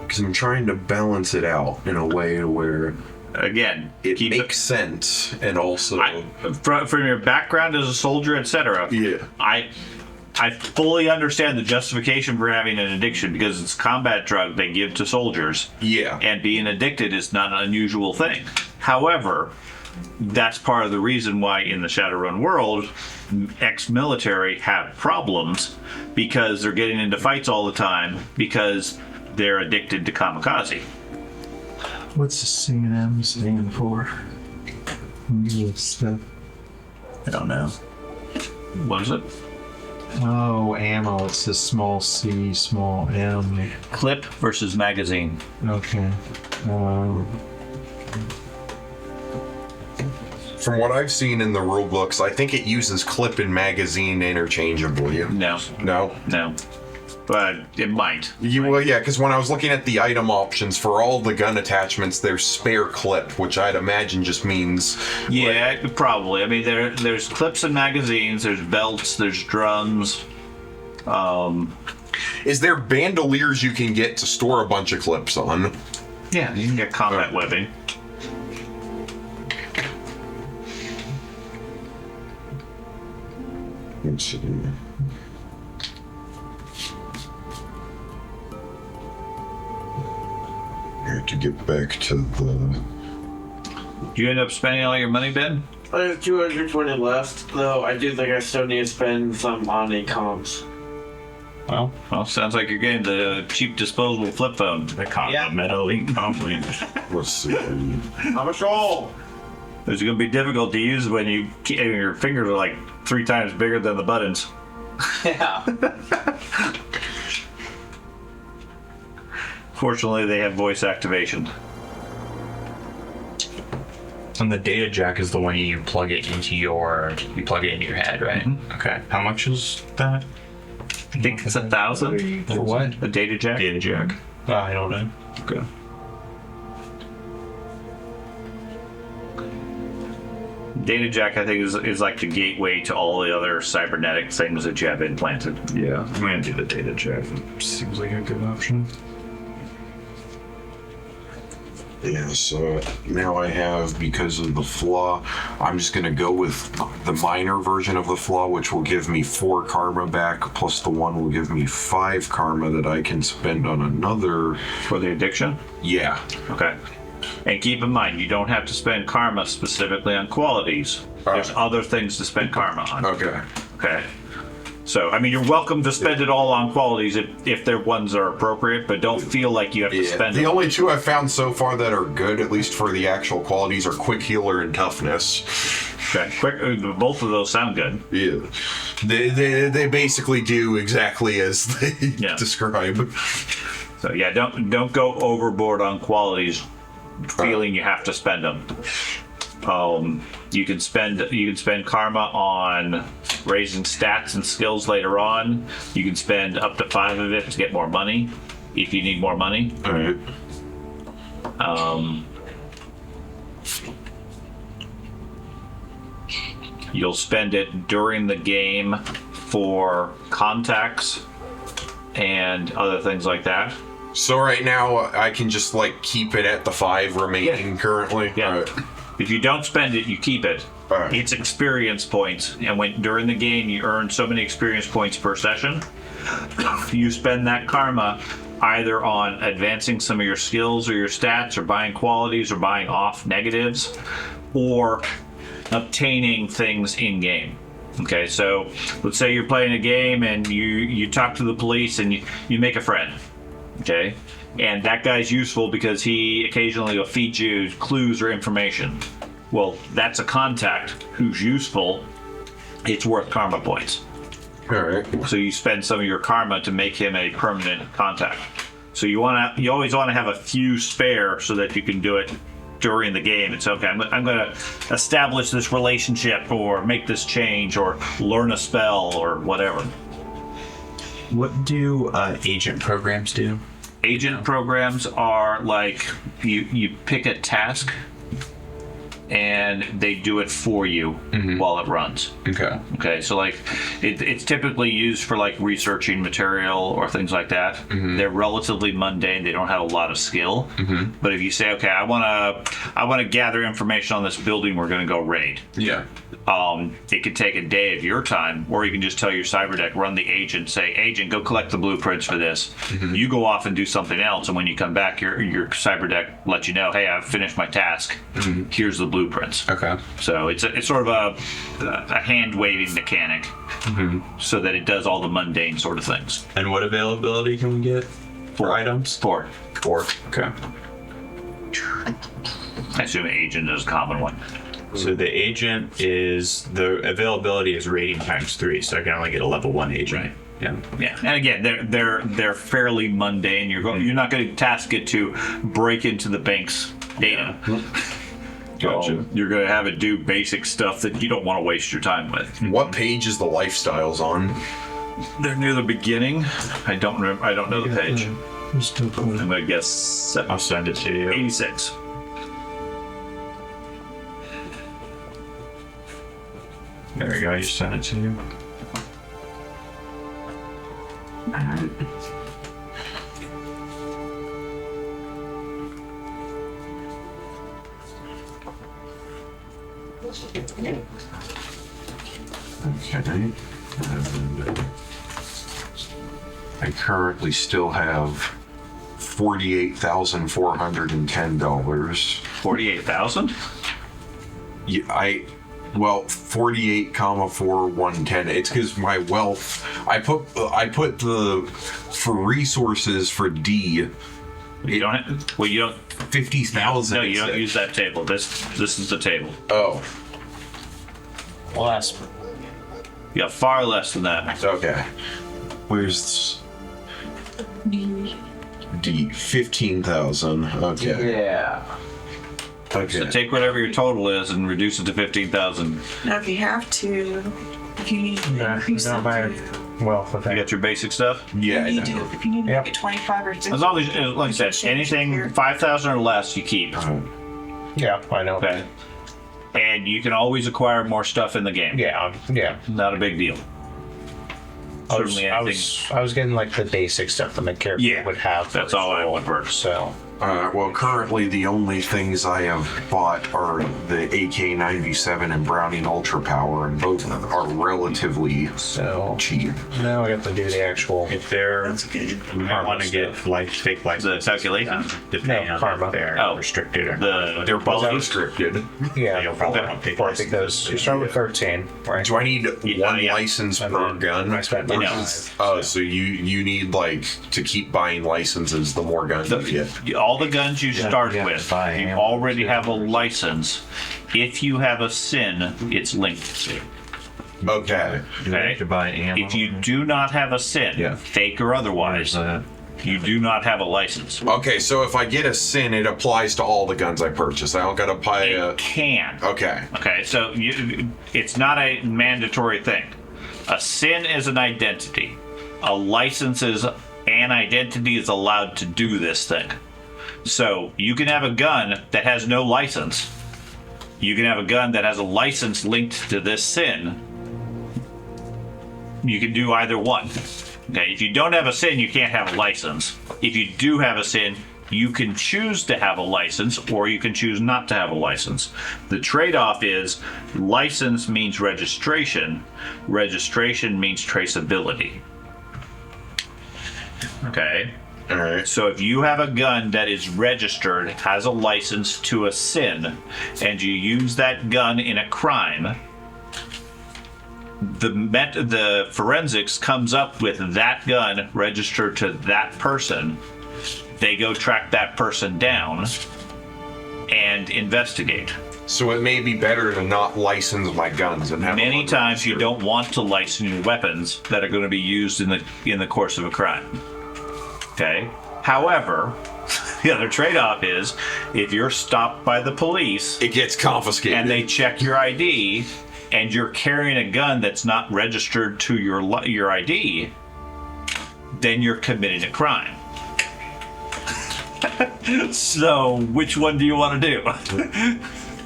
Because I'm trying to balance it out in a way where, again, it makes sense, and also from your background as a soldier, etc. Yeah, I fully understand the justification for having an addiction because it's a combat drug they give to soldiers. Yeah, and being addicted is not an unusual thing. However, that's part of the reason why in the Shadowrun world, ex-military have problems because they're getting into fights all the time because they're addicted to kamikaze. What's the C&M stand for? Stuff. I don't know. What is it? Oh, ammo. It's the small C, small M. Clip versus magazine. Okay. From what I've seen in the rule books, I think it uses clip and magazine interchangeably. No. But it might. Well, yeah, because when I was looking at the item options for all the gun attachments, there's spare clip, which I'd imagine just means. Yeah, probably. I mean, there's clips and magazines. There's belts. There's drums. Is there bandoliers you can get to store a bunch of clips on? Yeah, you can get combat webbing. Let's see. Here to get back to the. Did you end up spending all your money, Ben? I have 220 left, though I do think I still need to spend some on a comms. Well, sounds like you're getting the cheap disposable flip phone. The Metal Elite Complete. Let's see. How much all? It's going to be difficult to use when your fingers are like 3 times bigger than the buttons. Yeah. Fortunately, they have voice activation. And the data jack is the one you plug it into your head, right? Mm-hmm. Okay. How much is that? I think it's 1,000. For what? The data jack. Data jack. I don't know. Okay. Data jack, I think, is like the gateway to all the other cybernetic things that you have implanted. Yeah, I'm gonna do the data jack. Seems like a good option. Yeah, so now I have, because of the flaw, I'm just going to go with the minor version of the flaw, which will give me 4 karma back, plus the 1 will give me 5 karma that I can spend on another. For the addiction? Yeah. Okay. And keep in mind, you don't have to spend karma specifically on qualities. There's other things to spend karma on. Okay. Okay. So, I mean, you're welcome to spend it all on qualities if their ones are appropriate, but don't feel like you have to spend The them. only 2 I've found so far that are good, at least for the actual qualities, are quick healer and toughness. Okay. Both of those sound good. Yeah. They basically do exactly as they describe. So yeah, don't go overboard on qualities, feeling you have to spend them. You can spend karma on raising stats and skills later on. You can spend up to 5 of it to get more money, if you need more money. All right. You'll spend it during the game for contacts and other things like that. So right now I can just like keep it at the 5 remaining currently. Yeah. All right. If you don't spend it, you keep it. Right. It's experience points, and during the game you earn so many experience points per session. You spend that karma either on advancing some of your skills or your stats, or buying qualities, or buying off negatives, or obtaining things in game. Okay, so let's say you're playing a game and you talk to the police and you make a friend. Okay, and that guy's useful because he occasionally will feed you clues or information. Well, that's a contact who's useful. It's worth karma points. All right. So you spend some of your karma to make him a permanent contact. So you always want to have a few spare so that you can do it during the game. It's okay. I'm going to establish this relationship, or make this change, or learn a spell, or whatever. What do agent programs do? Agent programs are like you pick a task and they do it for you while it runs. Okay, so like it's typically used for like researching material or things like that. They're relatively mundane. They don't have a lot of skill. But if you say, okay, I want to gather information on this building we're going to go raid. Yeah. It could take a day of your time, or you can just tell your cyber deck, run the agent, say, agent, go collect the blueprints for this. You go off and do something else, and when you come back, your cyber deck lets you know, hey, I've finished my task. Here's the blueprints. Okay. So it's sort of a hand waving mechanic, so that it does all the mundane sort of things. And what availability can we get for items? 4. Okay. I assume agent is a common one. So the agent is, the availability is rating times 3, so I can only get a level 1 agent. Right. Yeah. And again, they're fairly mundane. You're not going to task it to break into the bank's data. Gotcha. You're going to have it do basic stuff that you don't want to waste your time with. What page is the lifestyles on? They're near the beginning. I don't know the page. I'm going to guess I'll send it to you. 86. There we go, I just sent it to you. Okay. And I currently still have $48,410. 48,000? Yeah, 48 comma 4 110. It's because my wealth. I put the for resources for D. You don't. You don't. 50,000. No, you don't use that table. This is the table. Oh. Less. You got far less than that. Okay. Where's D? 15,000. Okay. Yeah. Okay. So take whatever your total is and reduce it to 15,000. Now, if you have to, if you need to increase not it my to, wealth of You got your basic stuff. Yeah. if you if you need to Yep. make it 25 or 50. As long as, like I said, anything 5,000 or less, you keep. Yeah, I know. Okay. And you can always acquire more stuff in the game. Yeah, yeah. Not a big deal. I was, Certainly I, anything. was getting like the basic stuff that my character Yeah, would have. that's all I would work. So Well, currently the only things I have bought are the AK-97 and Browning Ultra Power, and both of them are relatively cheap. now I have to do the actual. If they're, you might want to get fake life. The calculation? Depending No, on karma. if they're Oh. restricted or They're both Well, restricted. Yeah, you'll probably want to take I think those. You start with 13, right? Do I need one yeah. license And per then gun? I spent No. versus- Oh, so you need like to keep buying licenses the more guns you get. All the guns you start you have to with, buy you ammo, already too. have a license. If you have a sin, it's linked. Okay. You Okay. have to buy ammo. If you do not have a sin, Yeah. fake or otherwise, you do not have a license. Okay, so if I get a sin, it applies to all the guns I purchase. I don't gotta buy a. It can. Okay. Okay, so it's not a mandatory thing. A sin is an identity. A license is an identity is allowed to do this thing. So you can have a gun that has no license. You can have a gun that has a license linked to this sin. You can do either one. Okay, if you don't have a sin, you can't have a license. If you do have a sin, you can choose to have a license or you can choose not to have a license. The trade-off is license means registration. Registration means traceability. Okay. All right. So if you have a gun that is registered, has a license to a sin, and you use that gun in a crime, the forensics comes up with that gun registered to that person. They go track that person down and investigate. So it may be better to not license my guns and have Many times you don't want to license your weapons that are going to be used in the course of a crime. Okay. However, the other trade-off is if you're stopped by the police, it gets confiscated, and they check your ID, and you're carrying a gun that's not registered to your ID, then you're committing a crime. So, which one do you want to do?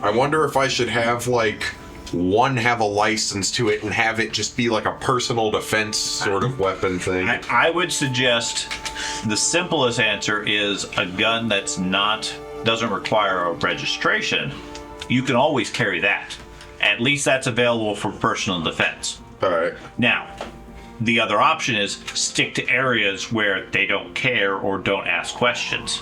I wonder if I should have like one have a license to it and have it just be like a personal defense sort of weapon thing. I would suggest the simplest answer is a gun that's doesn't require a registration. You can always carry that. At least that's available for personal defense. All right. Now, the other option is stick to areas where they don't care or don't ask questions.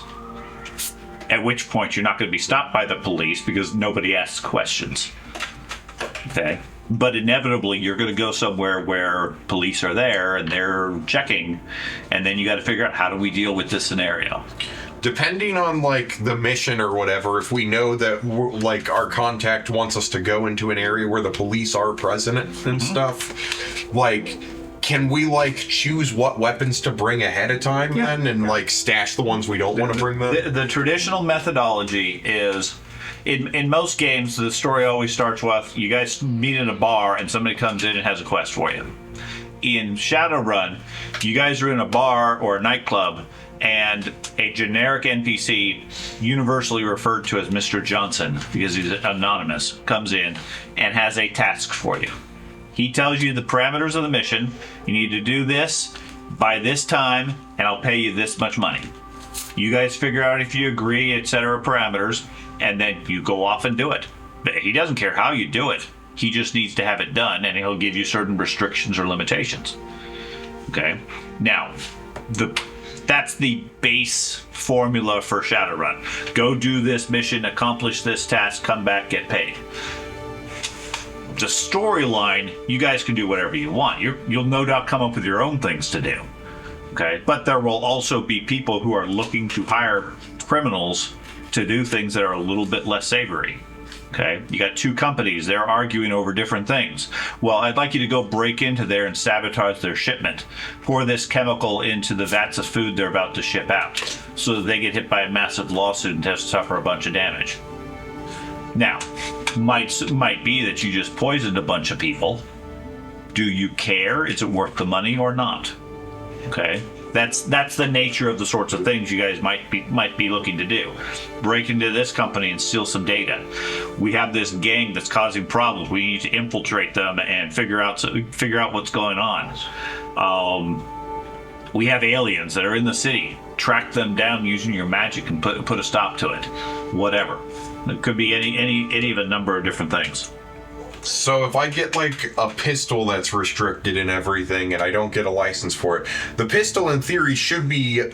At which point you're not going to be stopped by the police because nobody asks questions. Okay? But inevitably you're going to go somewhere where police are there and they're checking, and then you got to figure out how do we deal with this scenario. Depending on like the mission or whatever, if we know that like our contact wants us to go into an area where the police are present and stuff, like can we like choose what weapons to bring ahead of time then and like stash the ones we don't want to bring then? The traditional methodology is in most games the story always starts with you guys meet in a bar and somebody comes in and has a quest for you. In Shadowrun, you guys are in a bar or a nightclub and a generic NPC, universally referred to as Mr. Johnson because he's anonymous, comes in and has a task for you. He tells you the parameters of the mission. You need to do this by this time, and I'll pay you this much money. You guys figure out if you agree, etc. parameters, and then you go off and do it. But he doesn't care how you do it. He just needs to have it done, and he'll give you certain restrictions or limitations. Okay? Now, that's the base formula for Shadowrun. Go do this mission, accomplish this task, come back, get paid. The storyline, you guys can do whatever you want. You'll no doubt come up with your own things to do. Okay, but there will also be people who are looking to hire criminals to do things that are a little bit less savory. Okay, you got two companies, they're arguing over different things. Well, I'd like you to go break into there and sabotage their shipment. Pour this chemical into the vats of food they're about to ship out, so that they get hit by a massive lawsuit and have to suffer a bunch of damage. Now, might be that you just poisoned a bunch of people. Do you care? Is it worth the money or not? Okay, that's the nature of the sorts of things you guys might be looking to do. Break into this company and steal some data. We have this gang that's causing problems. We need to infiltrate them and figure out what's going on. We have aliens that are in the city. Track them down using your magic and put a stop to it. Whatever. It could be any of a number of different things. So if I get like a pistol that's restricted and everything and I don't get a license for it, the pistol in theory should be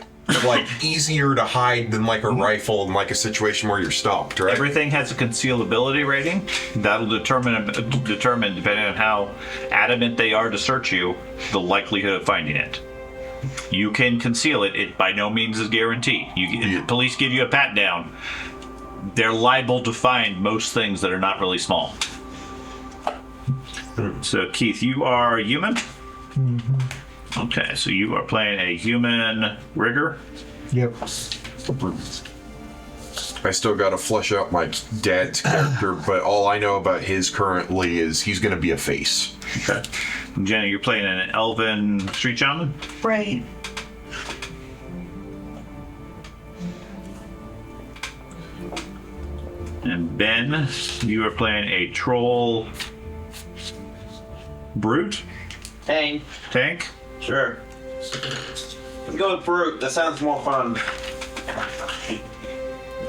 like easier to hide than like a rifle in like a situation where you're stopped, right? Everything has a concealability rating. That'll determine depending on how adamant they are to search you, the likelihood of finding it. You can conceal it. It by no means is guaranteed. If the police give you a pat down, they're liable to find most things that are not really small. So, Keith, you are a human? Mm-hmm. Okay, so you are playing a human rigger? Yep. I still got to flesh out my dad's character, but all I know about his currently is he's going to be a face. Okay. Jenny, you're playing an elven street shaman? Right. And Ben, you are playing a troll brute? Tank. Tank? Sure. Let's go with Brute. That sounds more fun.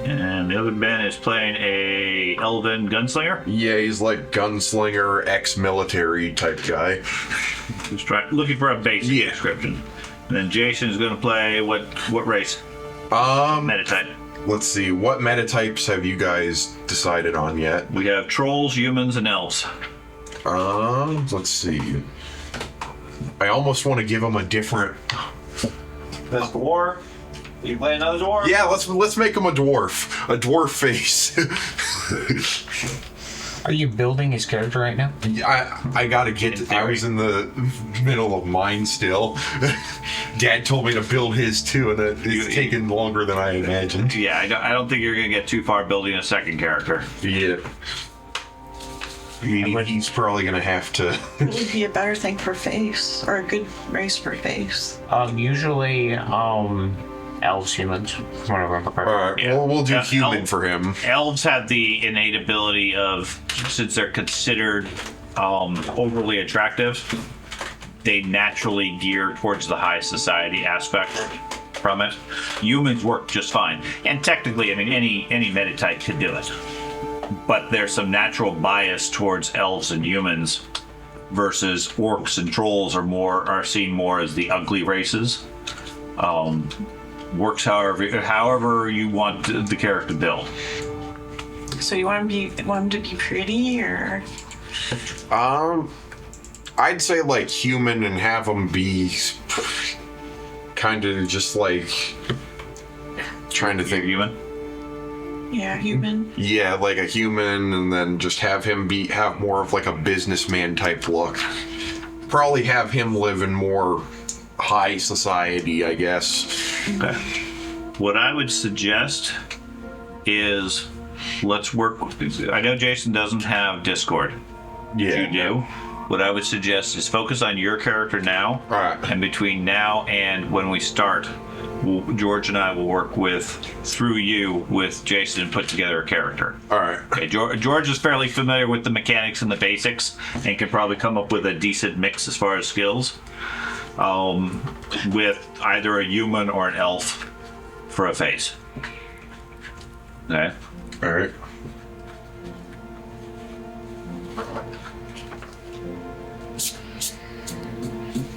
And the other Ben is playing a elven gunslinger? Yeah, he's like gunslinger, ex-military type guy. Just looking for a basic description. And then Jason is going to play what race? Metatype. Let's see, what metatypes have you guys decided on yet? We have trolls, humans, and elves. Let's see. I almost want to give him a different. This dwarf. You play another dwarf? Yeah, let's make him a dwarf face. Are you building his character right now? I gotta get. I was in the middle of mine still. Dad told me to build his too, and it's taken longer than I imagined. Yeah, I don't think you're gonna get too far building a second character. Yeah. He's probably gonna have to. It would be a better thing for face, or a good race for face. Usually, elves, humans, whatever. Alright, yeah. We'll do human for him. Elves have the innate ability of, since they're considered overly attractive, they naturally gear towards the high society aspect from it. Humans work just fine. And technically, I mean, any metatype could do it. But there's some natural bias towards elves and humans versus orcs and trolls are seen more as the ugly races. Works however you want the character build. So you want him to be pretty, or? I'd say like human and have him be kind of just like trying to think. Human? Yeah, human. Yeah, like a human, and then just have him have more of like a businessman type look. Probably have him live in more high society, I guess. Okay. What I would suggest is let's work. I know Jason doesn't have Discord. Yeah. You do. What I would suggest is focus on your character now. All right. And between now and when we start, George and I will work through you with Jason and put together a character. All right. Okay, George is fairly familiar with the mechanics and the basics and can probably come up with a decent mix as far as skills. With either a human or an elf for a face. Okay. All right.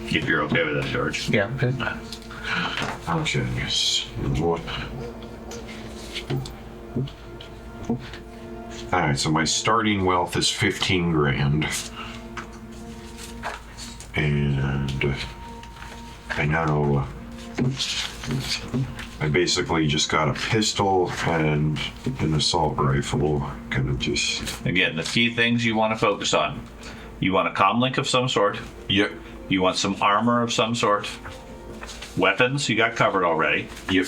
If you're okay with that, George. Yeah. Okay. Okay. Yes. All right. So my starting wealth is 15 grand, and I know I basically just got a pistol and an assault rifle. Kind of just. Again, the key things you want to focus on. You want a comlink of some sort. Yep. You want some armor of some sort. Weapons, you got covered already. Yep.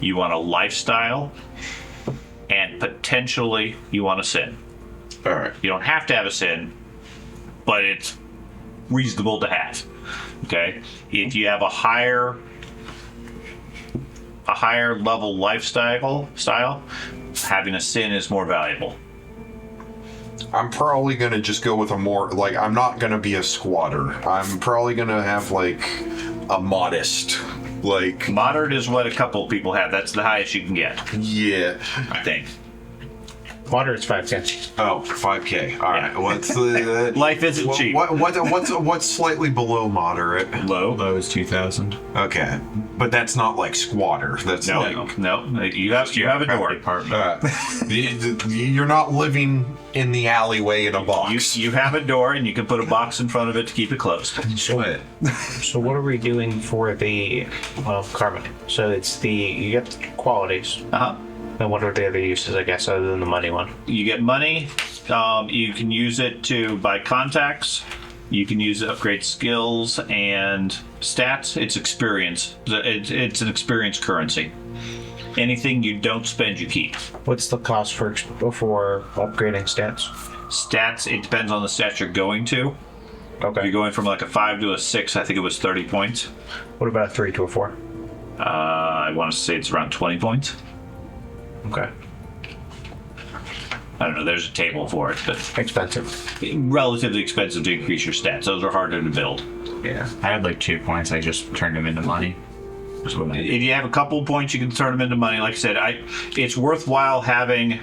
You want a lifestyle. And potentially, you want a sin. All right. You don't have to have a sin, but it's reasonable to have. Okay? If you have a higher level lifestyle, having a sin is more valuable. I'm probably gonna just go with a more like I'm not gonna be a squatter. I'm probably gonna have like a modest like moderate is what a couple of people have. That's the highest you can get. Yeah. I think. Moderate's 5K. Oh, 5K. All right. What's the life isn't cheap. What's slightly below moderate? Low is 2,000. Okay, but that's not like squatter. That's no. You have a door. You're not living in the alleyway in a box. You have a door, and you can put a box in front of it to keep it closed. So what are we doing for the karma? So it's you get qualities. And what are the other uses, I guess, other than the money one? You get money. You can use it to buy contacts. You can use it to upgrade skills and stats. It's experience. It's an experience currency. Anything you don't spend, you keep. What's the cost for upgrading stats? Stats, it depends on the stats you're going to. Okay. If you're going from like a 5 to a 6, I think it was 30 points. What about a 3 to a 4? I want to say it's around 20 points. Okay. I don't know, there's a table for it, but expensive. Relatively expensive to increase your stats. Those are harder to build. Yeah. I had like 2 points, I just turned them into money. If you have a couple of points, you can turn them into money. Like I said, it's worthwhile having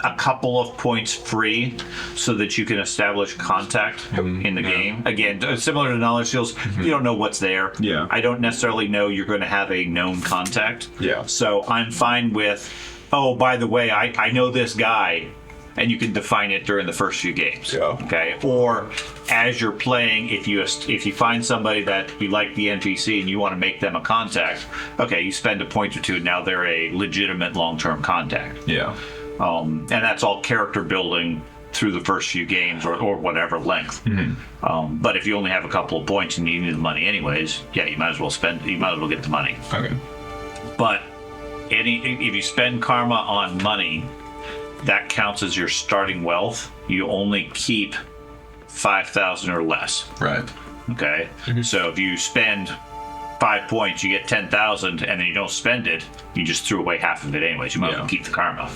a couple of points free so that you can establish contact in the game. Again, similar to knowledge skills, you don't know what's there. Yeah. I don't necessarily know you're going to have a known contact. Yeah. So I'm fine with, oh, by the way, I know this guy, and you can define it during the first few games. Yeah. Okay. Or as you're playing, if you find somebody that you like the NPC and you want to make them a contact, okay, you spend a point or two, now they're a legitimate long-term contact. Yeah. And that's all character building through the first few games or whatever length. Mm-hmm. But if you only have a couple of points and you need the money anyways, yeah, you might as well get the money. Okay. But if you spend karma on money, that counts as your starting wealth. You only keep 5,000 or less. Right. Okay. Mm-hmm. So if you spend 5 points, you get 10,000, and then you don't spend it, you just threw away half of it anyways. You might as well keep the karma.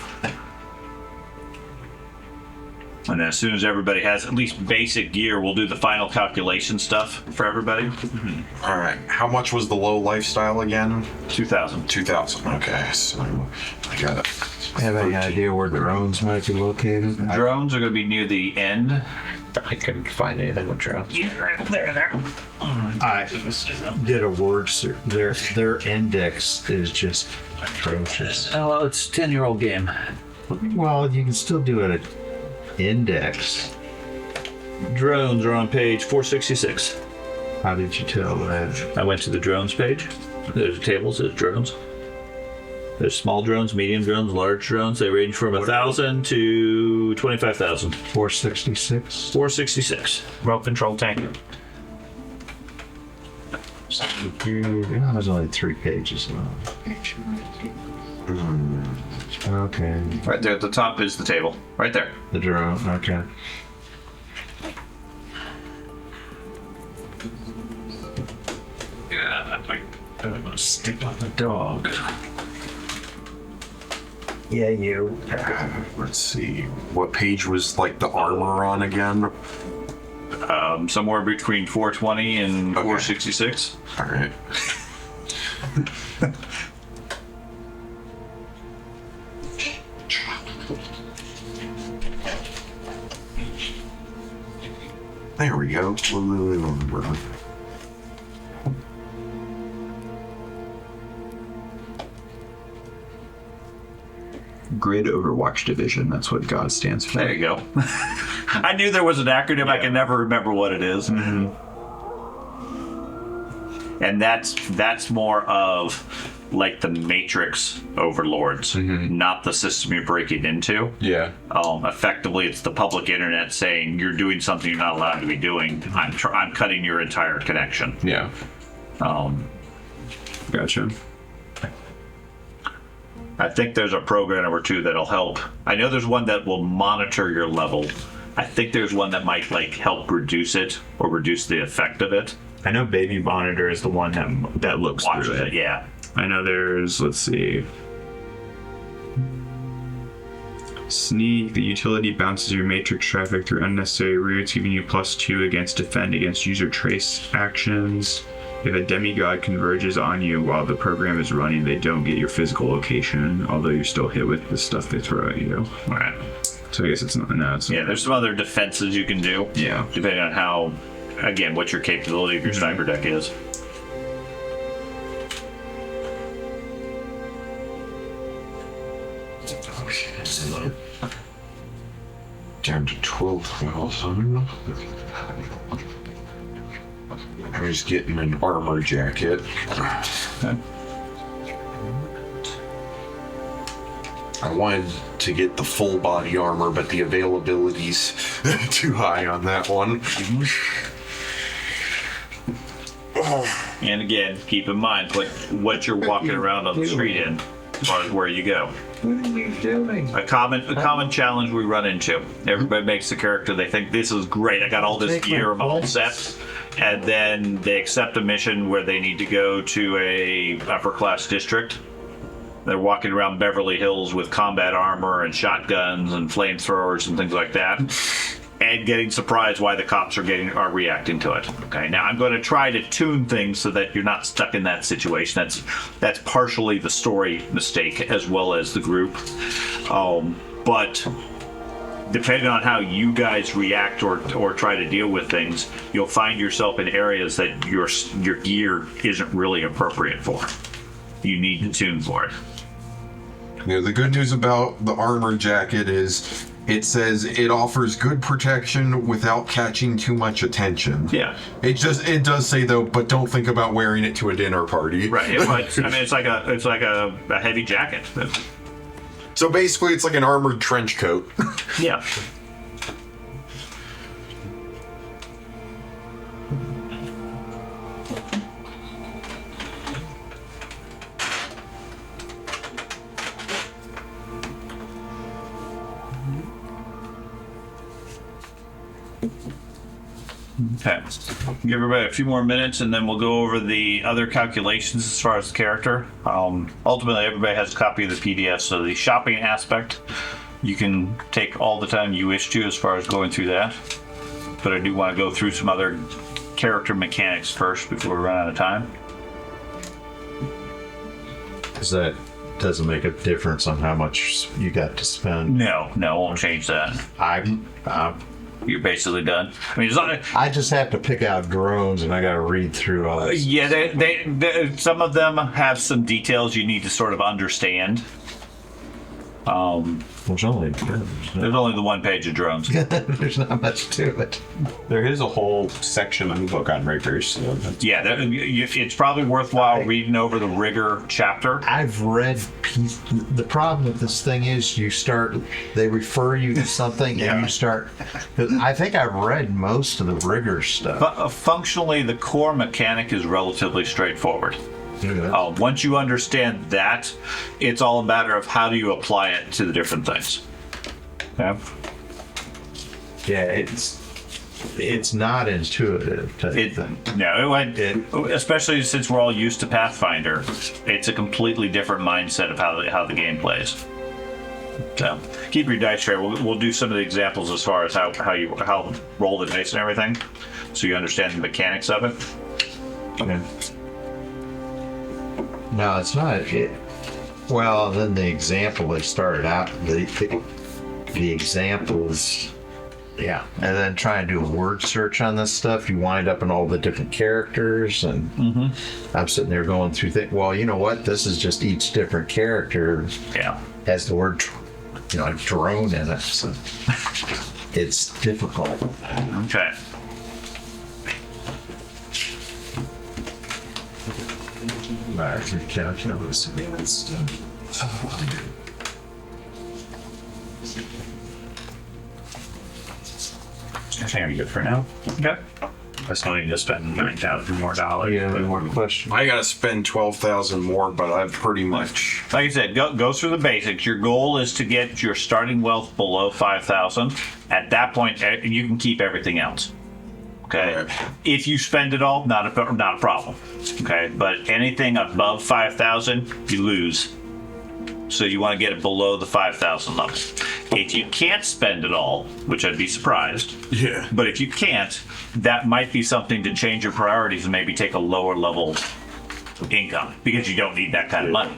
And then as soon as everybody has at least basic gear, we'll do the final calculation stuff for everybody. Mm-hmm. All right. How much was the low lifestyle again? 2,000. 2,000. Okay. So I got it. Have any idea where drones might be located? Drones are going to be near the end. I couldn't find anything with drones. There. I did a word search. Their index is just atrocious. Oh, well, it's a 10-year-old game. Well, you can still do it at index. Drones are on page 466. How did you tell that? I went to the drones page. There's a table that says drones. There's small drones, medium drones, large drones. They range from 1,000 to 25,000. 466? 466. Remote control tank. There's only 3 pages long. Okay. Right there at the top is the table. Right there. The drone, okay. Yeah, I'm gonna stick on the dog. Yeah, you. Let's see. What page was like the armor on again? Somewhere between 420 and 466. All right. There we go. Grid Overwatch Division. That's what God stands for. There you go. I knew there was an acronym. I can never remember what it is. Mm-hmm. And that's more of like the Matrix overlords, not the system you're breaking into. Yeah. Effectively, it's the public internet saying you're doing something you're not allowed to be doing. I'm cutting your entire connection. Yeah. Gotcha. I think there's a program or two that'll help. I know there's one that will monitor your level. I think there's one that might like help reduce it or reduce the effect of it. I know Baby Monitor is the one that looks Watches through it, yeah. I know there's, let's see. Sneak, the utility bounces your matrix traffic through unnecessary routes, giving you +2 against defend against user trace actions. If a demigod converges on you while the program is running, they don't get your physical location, although you're still hit with the stuff they throw at you. Right. So I guess it's not. No, it's yeah, there's some other defenses you can do. Yeah. Depending on how, again, what your capability of your sniper deck is. Down to 12 miles. I was getting an armor jacket. I wanted to get the full body armor, but the availability's too high on that one. And again, keep in mind what you're walking around on the street in, as far as where you go. What are you doing? A common challenge we run into. Everybody makes the character, they think this is great, I got all this gear, I'm all set. And then they accept a mission where they need to go to a upper class district. They're walking around Beverly Hills with combat armor and shotguns and flamethrowers and things like that, and getting surprised why the cops are reacting to it. Okay, now I'm going to try to tune things so that you're not stuck in that situation. That's partially the story mistake as well as the group, but depending on how you guys react or try to deal with things, you'll find yourself in areas that your gear isn't really appropriate for. You need to tune for it. You know, the good news about the armor jacket is it says it offers good protection without catching too much attention. Yeah. It does say though, but don't think about wearing it to a dinner party. Right. It's like a heavy jacket. So basically, it's like an armored trench coat. Yeah. Okay. Give everybody a few more minutes and then we'll go over the other calculations as far as the character. Ultimately, everybody has a copy of the PDF, so the shopping aspect, you can take all the time you wish to as far as going through that. But I do want to go through some other character mechanics first before we run out of time. Because that doesn't make a difference on how much you got to spend. No, it won't change that. You're basically done. I mean, I just have to pick out drones, and I got to read through all this. Yeah, they some of them have some details you need to sort of understand. There's only the one page of drones. There's not much to it. There is a whole section in the book on riggers. So yeah, it's probably worthwhile reading over the rigger chapter. I've read the problem with this thing is they refer you to something and you start. I think I've read most of the rigger stuff. But functionally, the core mechanic is relatively straightforward. Once you understand that, it's all a matter of how do you apply it to the different things. Yeah. Yeah, it's not intuitive. Especially since we're all used to Pathfinder, it's a completely different mindset of how the game plays. So keep your dice tray. We'll do some of the examples as far as how roll the dice and everything, so you understand the mechanics of it. Okay. No, it's not. Well, then the example they started out, the examples, yeah. And then try and do a word search on this stuff, you wind up in all the different characters, and I'm sitting there going through things. Well, you know what? This is just each different character has the word, drone in it. So it's difficult. Okay. calculus. I think I'm good for now. Okay. I still need to spend $9,000 more. Yeah, any more questions? I gotta spend 12,000 more, but I've pretty much. Like I said, go through the basics. Your goal is to get your starting wealth below 5,000. At that point, you can keep everything else. Okay. Right. If you spend it all, not a problem. Okay. But anything above 5,000, you lose. So you want to get it below the 5,000 level. If you can't spend it all, which I'd be surprised. Yeah. But if you can't, that might be something to change your priorities and maybe take a lower level income because you don't need that kind of money.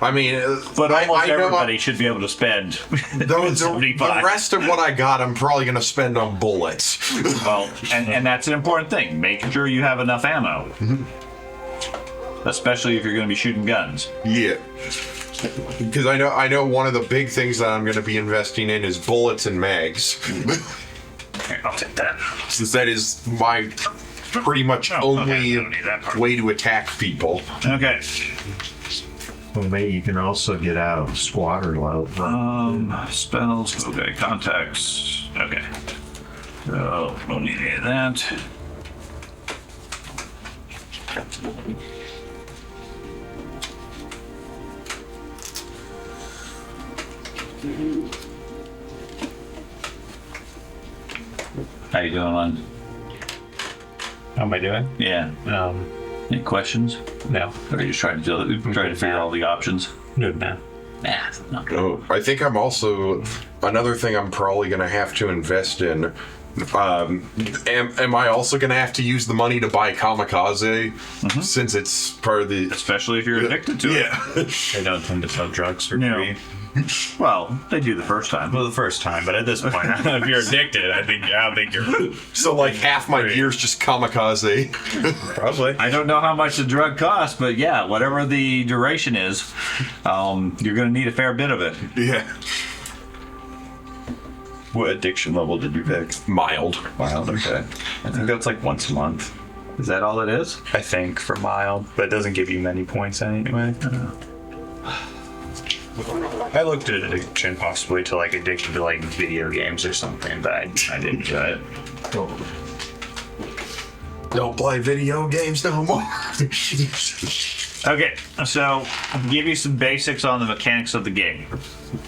I mean, But almost I know everybody should be able to spend the 75. rest of what I got, I'm probably gonna spend on bullets. Well, and that's an important thing. Make sure you have enough ammo. Especially if you're going to be shooting guns. Yeah. Because I know one of the big things that I'm going to be investing in is bullets and mags. Here, I'll take that. Since that is my pretty much only don't need that part. way to attack people. Okay. Well, maybe you can also get out of squatter load. Spells. Okay. Contacts. Okay. So, don't need any of that. How you doing, Lon? How am I doing? Yeah. Any questions? No. Or are you just trying to figure out all the options? Good man. Nah, not good. Oh, I think I'm also another thing I'm probably going to have to invest in. Am I also going to have to use the money to buy kamikaze since it's part of the? Especially if you're addicted to it. Yeah. They don't tend to sell drugs for No. free. Well, they do the first time. Well, the first time, but at this point, if you're addicted, I don't think you're So like half my gear's just kamikaze. probably. I don't know how much the drug costs, but yeah, whatever the duration is, you're going to need a fair bit of it. Yeah. What addiction level did you pick? Mild. Mild, okay. I think that's like once a month. Is that all it is? I think for mild, but it doesn't give you many points anyway. I looked at addiction possibly to like addiction to like video games or something, but I didn't do it. Don't play video games no more. Okay, so I'll give you some basics on the mechanics of the game.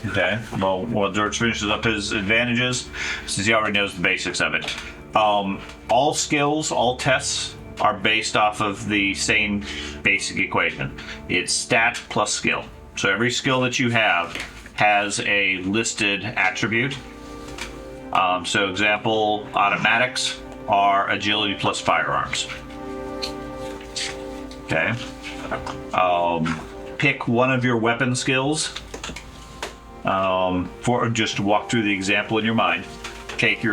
Okay, well, while George finishes up his advantages, since he already knows the basics of it. All skills, all tests are based off of the same basic equation. It's stat plus skill. So every skill that you have has a listed attribute. So example, automatics are agility plus firearms. Okay. Pick one of your weapon skills. For just to walk through the example in your mind. Take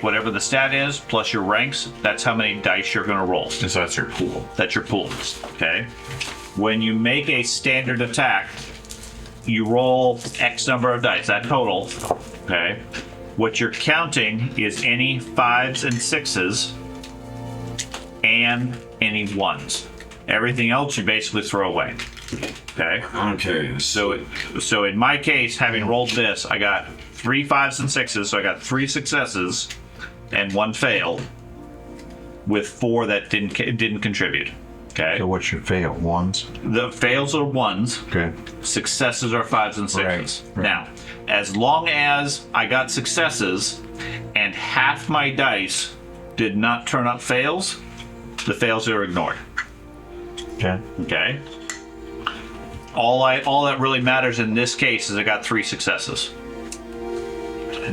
whatever the stat is plus your ranks. That's how many dice you're going to roll. So that's your pool. That's your pool. Okay. When you make a standard attack, you roll X number of dice. That total. Okay. What you're counting is any 5s and 6s and any 1s. Everything else you basically throw away. Okay. Okay. So in my case, having rolled this, I got 3 5s and 6s, so I got 3 successes and 1 fail, with 4 that didn't contribute. Okay. So what's your fail? Ones? The fails are 1s. Okay. Successes are 5s and 6s. Right. Now, as long as I got successes and half my dice did not turn up fails, the fails are ignored. Okay. Okay. All that really matters in this case is I got 3 successes.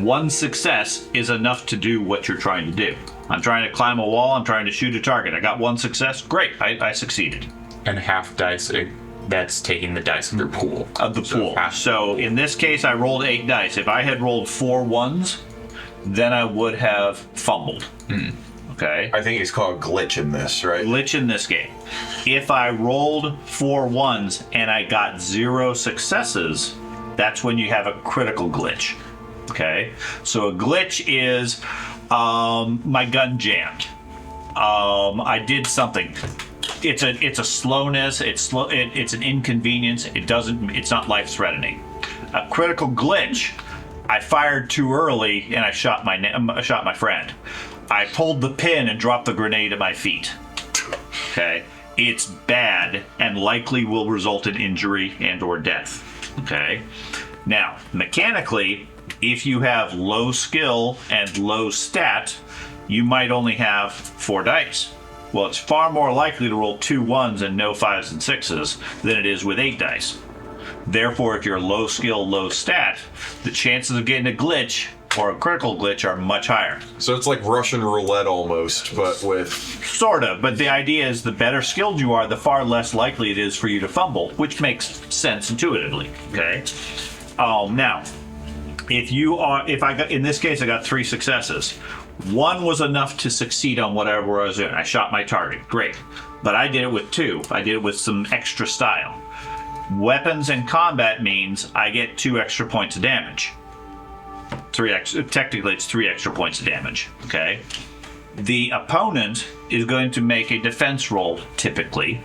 1 success is enough to do what you're trying to do. I'm trying to climb a wall, I'm trying to shoot a target. I got 1 success, great, I succeeded. And half dice, that's taking the dice of your pool. Of the pool. So in this case, I rolled 8 dice. If I had rolled 4 1s, then I would have fumbled. Okay? I think it's called glitch in this, right? Glitch in this game. If I rolled 4 1s and I got 0 successes, that's when you have a critical glitch. Okay? So a glitch is my gun jammed. I did something. it's a slowness. It's an inconvenience. It's not life threatening. A critical glitch. I fired too early and I shot my friend. I pulled the pin and dropped the grenade at my feet. Okay, it's bad and likely will result in injury and/or death. Okay, now mechanically, if you have low skill and low stat, you might only have 4 dice. Well, it's far more likely to roll 2 1s and no 5s and 6s than it is with 8 dice. Therefore, if you're low skill, low stat, the chances of getting a glitch or a critical glitch are much higher. So it's like Russian roulette almost, but with... Sort of, but the idea is the better skilled you are, the far less likely it is for you to fumble, which makes sense intuitively, okay? Now, in this case, I got 3 successes. 1 was enough to succeed on whatever I was doing. I shot my target, great. But I did it with 2. I did it with some extra style. Weapons in combat means I get 2 extra points of damage. Technically, it's 3 extra points of damage, okay? The opponent is going to make a defense roll, typically,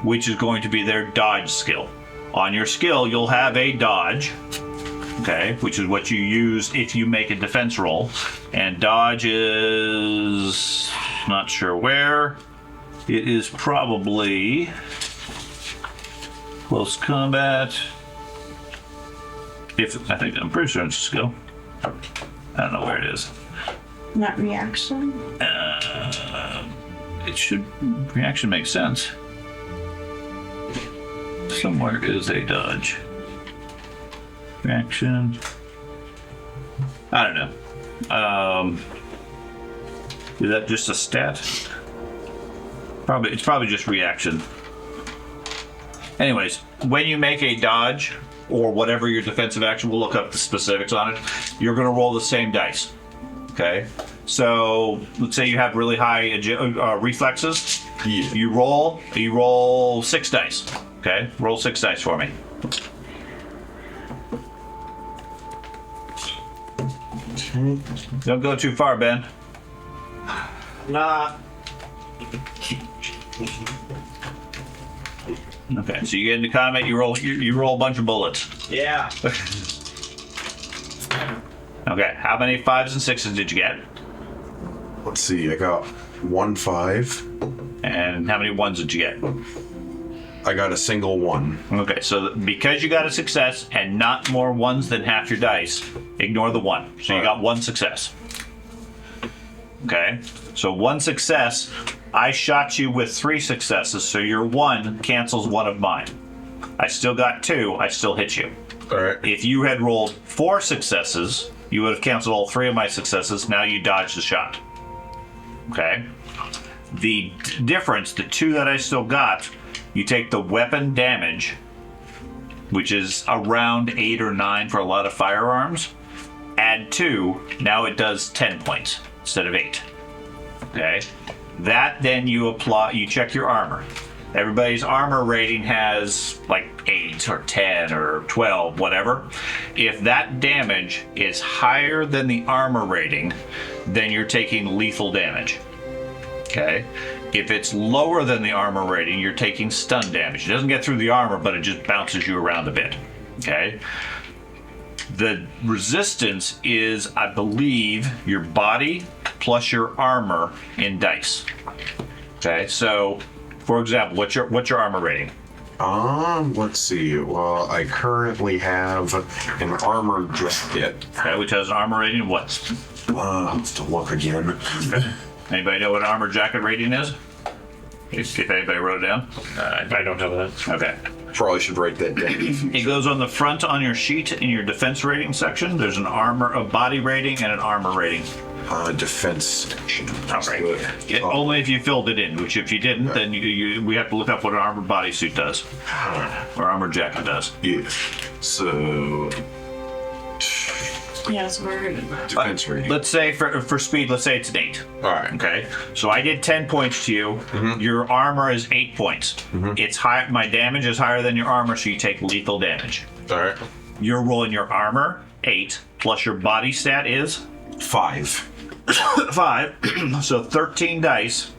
which is going to be their dodge skill. On your skill, you'll have a dodge, okay, which is what you use if you make a defense roll. And dodge is... not sure where. It is probably... close combat. I'm pretty sure it's a skill. I don't know where it is. Not reaction. It should. Reaction makes sense. Somewhere is a dodge. Reaction. I don't know. Is that just a stat? It's probably just reaction. Anyways, when you make a dodge, or whatever your defensive action, we'll look up the specifics on it, you're going to roll the same dice. Okay? So, let's say you have really high reflexes. Yeah. You roll 6 dice. Okay? Roll 6 dice for me. Don't go too far, Ben. Nah. Okay, so you get into combat, you roll a bunch of bullets. Yeah. Okay, how many 5s and 6s did you get? Let's see, I got 1 5. And how many 1s did you get? I got a single 1. Okay, so because you got a success and not more 1s than half your dice, ignore the 1. So you got 1 success. Okay, so 1 success. I shot you with 3 successes, so your 1 cancels 1 of mine. I still got 2, I still hit you. All right. If you had rolled 4 successes, you would have canceled all 3 of my successes. Now you dodge the shot. Okay? The difference, the 2 that I still got, you take the weapon damage, which is around 8 or 9 for a lot of firearms, add 2, now it does 10 points instead of 8. Okay? That then you check your armor. Everybody's armor rating has like 8 or 10 or 12, whatever. If that damage is higher than the armor rating, then you're taking lethal damage. Okay? If it's lower than the armor rating, you're taking stun damage. It doesn't get through the armor, but it just bounces you around a bit. Okay? The resistance is, I believe, your body plus your armor in dice. Okay, so for example, what's your armor rating? Let's see. Well, I currently have an armor jacket. Okay, which has an armor rating of what? Let's to look again. Anybody know what an armor jacket rating is? If anybody wrote it down? I don't know that. Okay. Probably should write that down. It goes on the front on your sheet in your defense rating section. There's a body rating and an armor rating. Defense section. All right. Yeah, only if you filled it in, which if you didn't, then we have to look up what an armored bodysuit does. Or armored jacket does. Yeah. So... Yes, we're defense rating. Let's say for speed, let's say it's an 8. All right. Okay. So I did 10 points to you. Mm-hmm. Your armor is 8 points. Mm-hmm. It's high. My damage is higher than your armor, so you take lethal damage. All right. You're rolling your armor 8 plus your body stat is 5. 5. So 13 dice.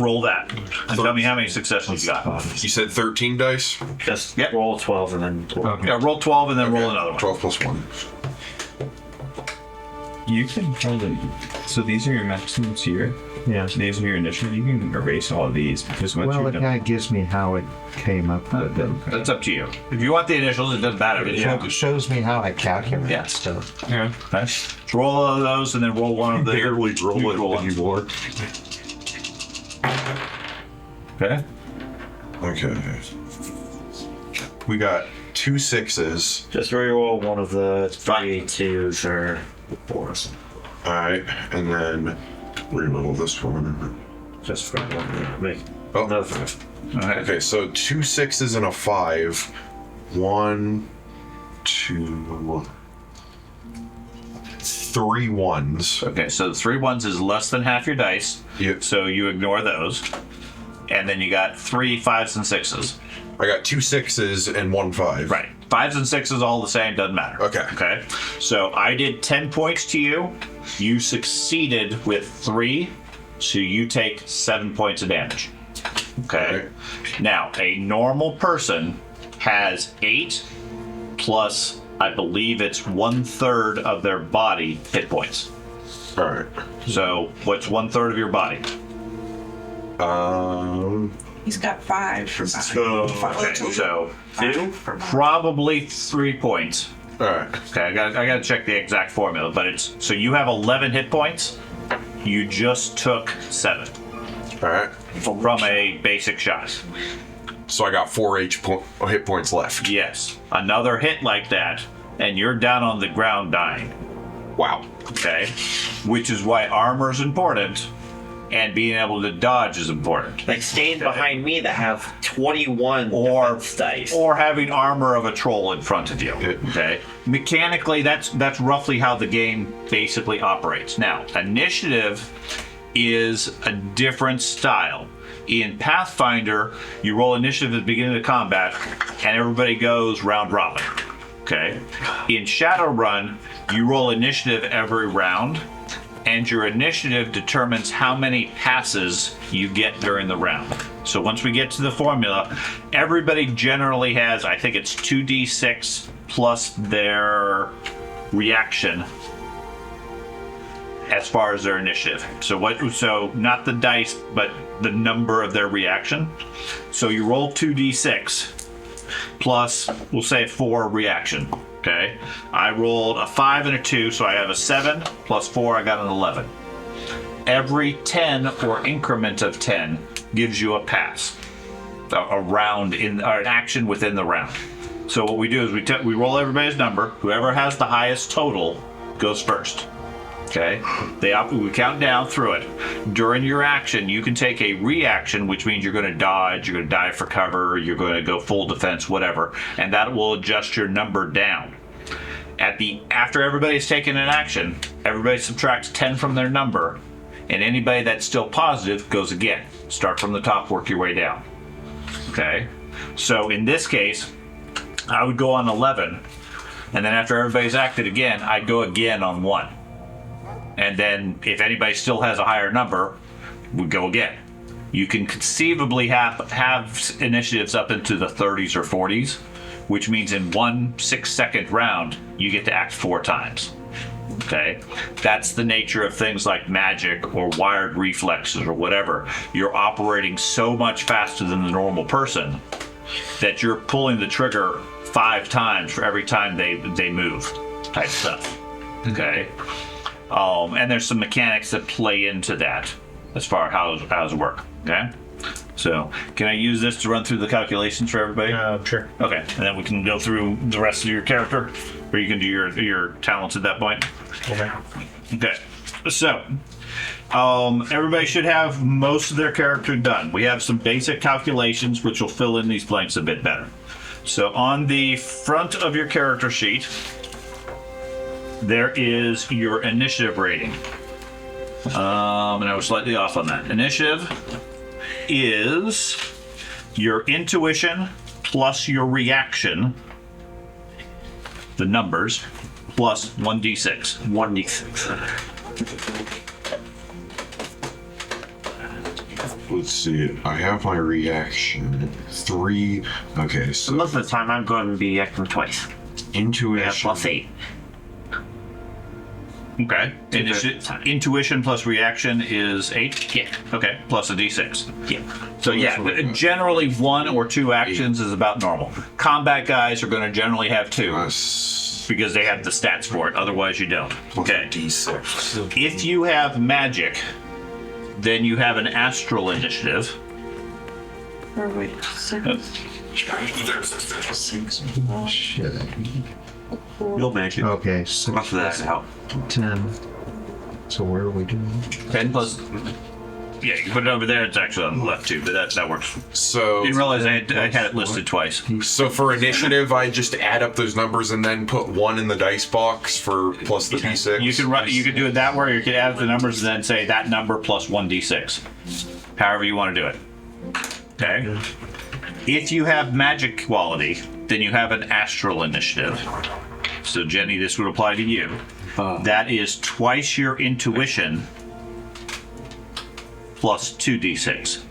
roll that. And tell me how many successes you got. You said 13 dice? Just Yep. roll 12 and then. Yeah, roll 12 and then roll another one. 12 plus 1. You can probably. So these are your maximums here. Yeah. These are your initiative. You can erase all of these because once Well, you're it done. kind of gives me how it came up with it. That's up to you. If you want the initials, it doesn't matter. It shows me how I calculate Yeah. stuff. Yeah. Nice. So roll all of those and then roll one of the. Barely roll it anymore. Okay. Okay. We got 2 6s. Just reroll one of the 3 2s or 4s. Alright, and then reroll this one. Just for one. Make Oh, another 5. okay, so 2 6s and a 5. 1, 2, 3 1s. Okay, so the 3 1s is less than half your dice. Yep. So you ignore those. And then you got 3 5s and 6s. I got 2 6s and 1 5. Right. 5s and 6s all the same, doesn't matter. Okay. Okay. So I did 10 points to you. You succeeded with 3. So you take 7 points of damage. Okay. Now, a normal person has 8 plus, I believe it's 1/3 of their body hit points. Alright. So what's 1/3 of your body? He's got 5 for Okay, so 2? probably 3 points. Alright. Okay, I got to check the exact formula, but it's so you have 11 hit points. You just took 7 Alright. from a basic shot. So I got 4 hit points left. Yes, another hit like that, and you're down on the ground dying. Wow. Okay, which is why armor is important, and being able to dodge is important. Like staying behind me that have 21 Or defense dice. or having armor of a troll in front of you. Okay. Mechanically, that's roughly how the game basically operates. Now, initiative is a different style. In Pathfinder, you roll initiative at the beginning of combat, and everybody goes round robin. Okay. In Shadowrun, you roll initiative every round, and your initiative determines how many passes you get during the round. So once we get to the formula, everybody generally has, I think it's 2d6 plus their reaction as far as their initiative. So not the dice, but the number of their reaction. So you roll 2d6 plus, we'll say 4 reaction. Okay, I rolled a 5 and a 2, so I have a 7 plus 4. I got an 11. Every 10 or increment of 10 gives you a pass, a round or an action within the round. So what we do is we roll everybody's number. Whoever has the highest total goes first. Okay, we count down through it. During your action, you can take a reaction, which means you're going to dodge, you're going to dive for cover, you're going to go full defense, whatever, and that will adjust your number down. After everybody's taken an action, everybody subtracts 10 from their number, and anybody that's still positive goes again. Start from the top, work your way down. Okay, so in this case, I would go on 11, and then after everybody's acted again, I'd go again on 1. And then if anybody still has a higher number, we go again. You can conceivably have initiatives up into the 30s or 40s, which means in 1 6-second round, you get to act 4 times. Okay? That's the nature of things like magic or wired reflexes or whatever. You're operating so much faster than the normal person that you're pulling the trigger 5 times for every time they move type stuff. Okay? And there's some mechanics that play into that as far as how it work. Okay, so can I use this to run through the calculations for everybody? Sure. Okay, and then we can go through the rest of your character, or you can do your talents at that point. Okay. Okay, so everybody should have most of their character done. We have some basic calculations which will fill in these blanks a bit better. So on the front of your character sheet, there is your initiative rating. And I was slightly off on that. Initiative is your intuition plus your reaction, the numbers, plus 1d6. 1d6. let's see. I have my reaction 3. Okay, so Most of the time, I'm going to be acting twice. intuition. +8. Okay. Intuition plus reaction is 8? Yeah. Okay, plus a d6. Yeah. So yeah, generally 1 or 2 actions is about normal. Combat guys are going to generally have 2 because they have the stats for it. Otherwise, you don't. Okay. D6. If you have magic, then you have an astral initiative. Or wait, 6. Shit. You'll make it. Okay, 6 Much of that help. 10. So where are we doing? 10 plus. Yeah, you can put it over there. It's actually on the left too, but that works. So Didn't realize I had it listed twice. So for initiative, I just add up those numbers and then put 1 in the dice box for plus the d6. You can do it that way, or you can add the numbers and then say that number plus 1d6. However you want to do it. Okay. If you have magic quality, then you have an astral initiative. So Jenny, this would apply to you. That is twice your intuition plus 2d6.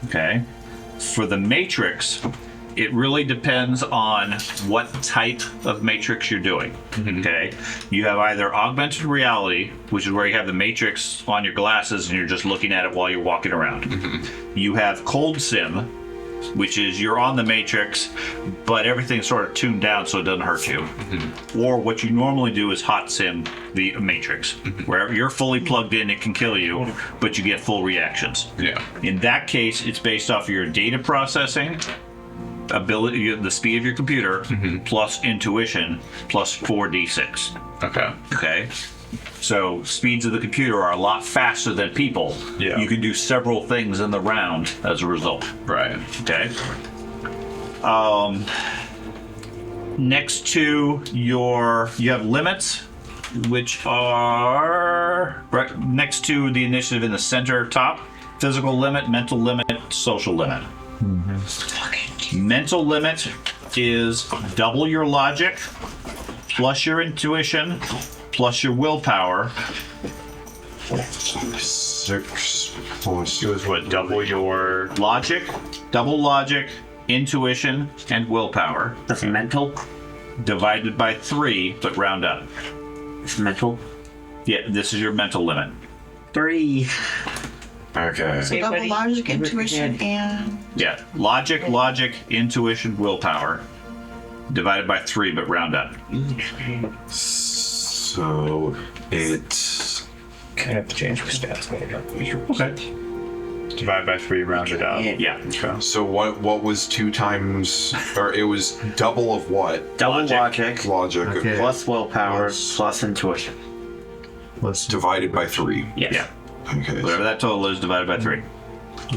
Okay. For the matrix, it really depends on what type of matrix you're doing. Okay. You have either augmented reality, which is where you have the matrix on your glasses and you're just looking at it while you're walking around. You have cold sim, which is you're on the matrix, but everything's sort of tuned down so it doesn't hurt you. Or what you normally do is hot sim the matrix, where you're fully plugged in, it can kill you, but you get full reactions. Yeah. In that case, it's based off of your data processing ability, the speed of your computer, plus intuition, plus 4d6. Okay. So speeds of the computer are a lot faster than people. Yeah. You can do several things in the round as a result. Right. Okay. Next to you have limits, which are right next to the initiative in the center top. Physical limit, mental limit, social limit. Mental limit is double your logic, plus your intuition, plus your willpower. 6 plus. It was what? Double your logic, intuition, and willpower. That's mental. Divided by 3, but round up. It's mental. Yeah, this is your mental limit. 3. Okay. So double logic, intuition, and Yeah, logic, intuition, willpower. Divided by 3, but round up. So it's. I have to change my stats later. Okay. Divide by 3, round it up. Yeah. Okay. So what was 2 times, or it was double of what? Double logic. Logic. Okay. Plus willpower, plus intuition. Let's Divided by 3. Yes. Yeah. Okay. Whatever that total is, divided by 3.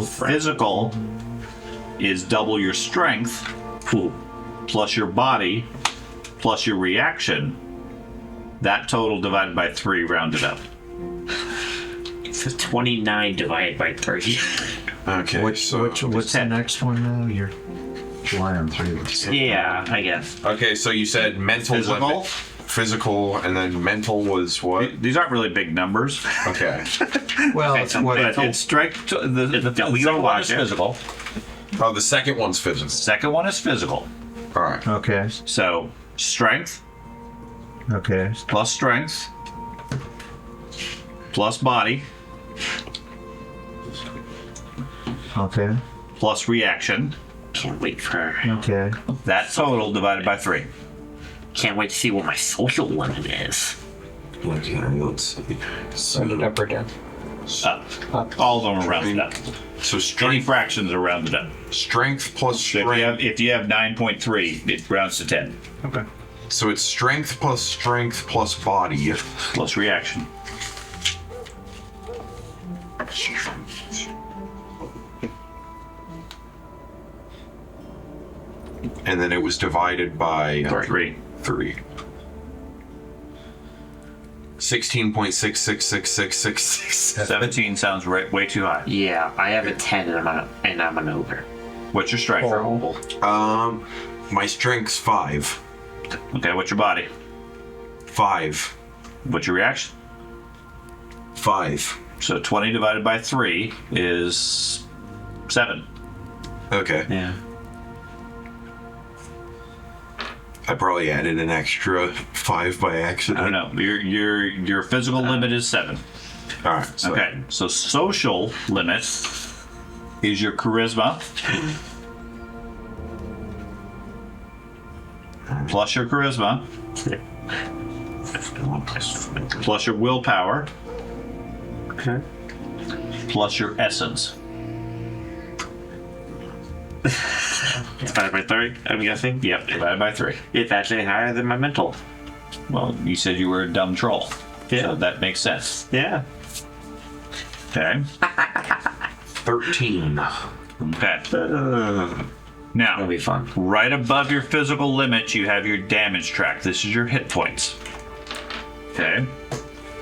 Physical is double your strength, plus your body, plus your reaction. That total divided by 3, rounded up. So 29 divided by 3. Okay. what's the next one now? You're flying through. Yeah, I guess. Okay, so you said mental Physical? limit. Physical, and then mental was what? These aren't really big numbers. Okay. Well, it's what But it's strength. The double second one is logic. physical. Oh, the second one's physical. Second one is physical. All right. Okay. So strength Okay. plus strength plus body Okay. plus reaction. Can't wait for. Okay. That total divided by 3. Can't wait to see what my social limit is. Okay, let's see. Send it up or down. Up. All of them are rounded up. So Any strength, fractions are rounded up. strength plus So strength. if you have 9.3, it rounds to 10. Okay. So it's strength plus body. Plus reaction. And then it was divided by 3. 3. 16.666666. 17 sounds way too high. Yeah, I have a 10 and I'm an ogre. What's your strength? My strength's 5. Okay, what's your body? 5. What's your reaction? 5. So 20 divided by 3 is 7. Okay. Yeah. I probably added an extra 5 by I accident. don't know. Your physical limit is 7. All right. So Okay. So social limit is your charisma plus your charisma plus your willpower Okay. plus your essence. Divided by 3, I'm guessing. Yep, divided by 3. It's actually higher than my mental. Well, you said you were a dumb troll. Yeah. So that makes sense. Yeah. Okay. 13. Okay. That'll Now, be fun. right above your physical limit, you have your damage track. This is your hit points. Okay.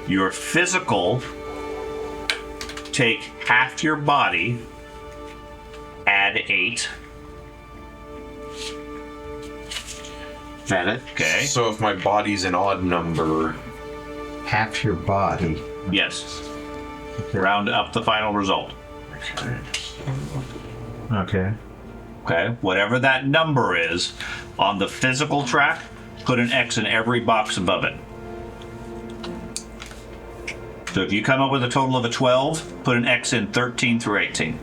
Your physical, take half your body, add 8. Is that it? Okay. So if my body's an odd number, Half your body. Yes. Round up the final result. Okay. Okay. Whatever that number is on the physical track, put an X in every box above it. So if you come up with a total of a 12, put an X in 13 through 18.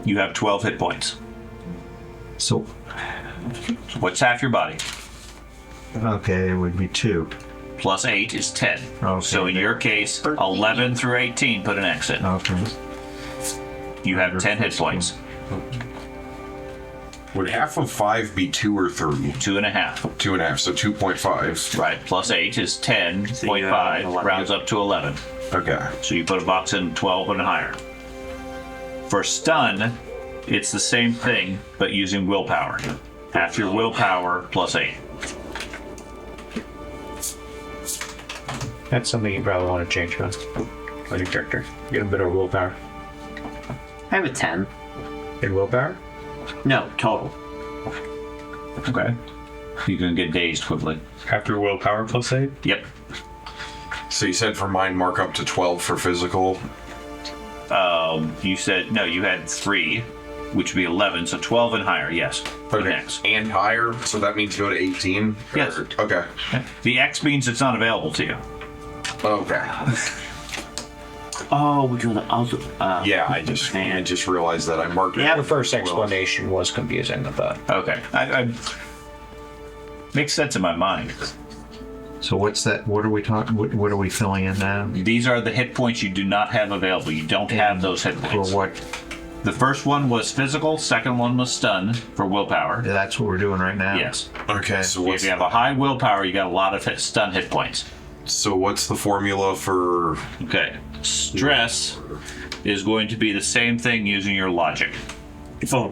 You have 12 hit points. So, What's half your body? okay, it would be 2. Plus 8 is 10. Okay. So in your case, 11 through 18, put an X in. Okay. You have 10 hit points. would half of 5 be 2 or 3? 2.5. 2.5, so 2.5. Right. Plus 8 is 10.5. 11. Rounds up to 11. Okay. So you put a box in 12 and higher. For stun, it's the same thing, but using willpower. Half your willpower plus 8. That's something you probably want to change on your character. Get a bit of willpower. I have a 10. In willpower? No, total. Okay. You can get dazed quickly. After willpower plus 8? Yep. So you said for mine, mark up to 12 for physical. You said, no, you had 3, which would be 11, so 12 and higher, yes. For the X. And higher, so that means go to 18? Yes. Okay. The X means it's not available to you. Okay. Oh, we're doing the other. Yeah, I just realized that I marked The first explanation was confusing, I thought. Okay. I makes sense in my mind. So what's that? What are we talking? What are we filling in now? These are the hit points you do not have available. You don't have those hit For points. what? The first one was physical, second one was stun for willpower. That's what we're doing right now. Yes. Okay, so If you have a high willpower, you got a lot of stun hit points. what's the formula for... Okay. Stress is going to be the same thing using your logic. So, 9.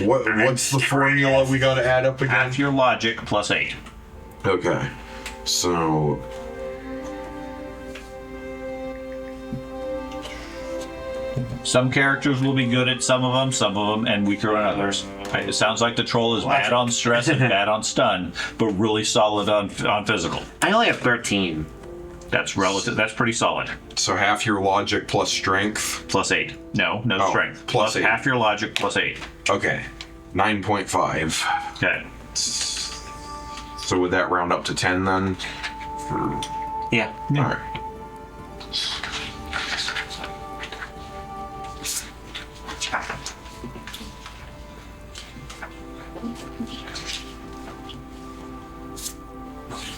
What's the formula we gotta add up again? Half your logic plus 8. Okay. So... Some characters will be good at some of them, and weaker on others. It sounds like the troll is bad on stress and bad on stun, but really solid on physical. I only have 13. That's relative. That's pretty solid. So half your logic plus strength. Plus 8. No Oh, strength. plus 8. Half your logic plus 8. Okay. 9.5. Okay. So would that round up to 10 then? Yeah. All right.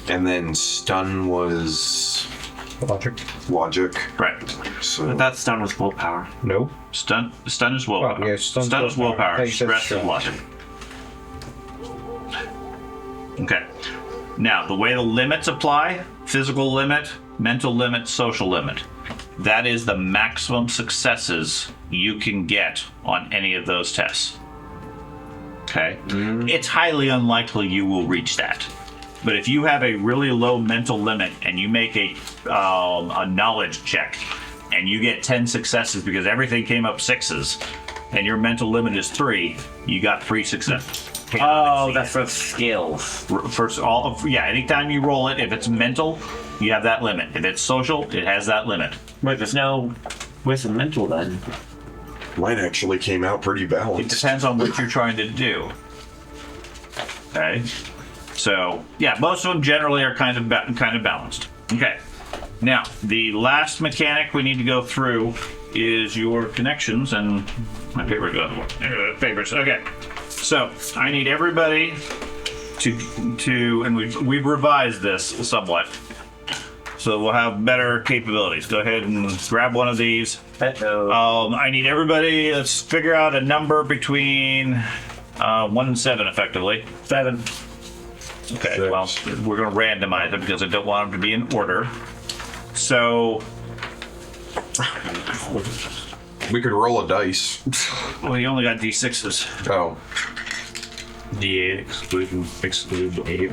And then stun was logic. Right. So That's done with willpower. No. Stun is willpower. Oh, yeah, stun's stun is willpower. willpower. I thought you said Stress is strength. logic. Okay. Now, the way the limits apply, physical limit, mental limit, social limit. That is the maximum successes you can get on any of those tests. Okay? It's highly unlikely you will reach that. But if you have a really low mental limit and you make a knowledge check and you get 10 successes because everything came up 6s and your mental limit is 3, you got 3 successes. Oh, that's for skills. First, anytime you roll it, if it's mental, you have that limit. If it's social, it has that limit. Wait, there's no. Where's the mental then? Mine actually came out pretty balanced. It depends on what you're trying to do. Okay. So most of them generally are kind of balanced. Okay. Now the last mechanic we need to go through is your connections, and my paper papers. Okay. So I need everybody to and we've revised this somewhat, so we'll have better capabilities. Go ahead and grab one of these. I need everybody. Let's figure out a number between 1 and 7, effectively. 7. Okay. 6. Well, we're going to randomize them because I don't want them to be in order. So we could roll a dice. Well, you only got D6s. Oh. D8 exclude 8.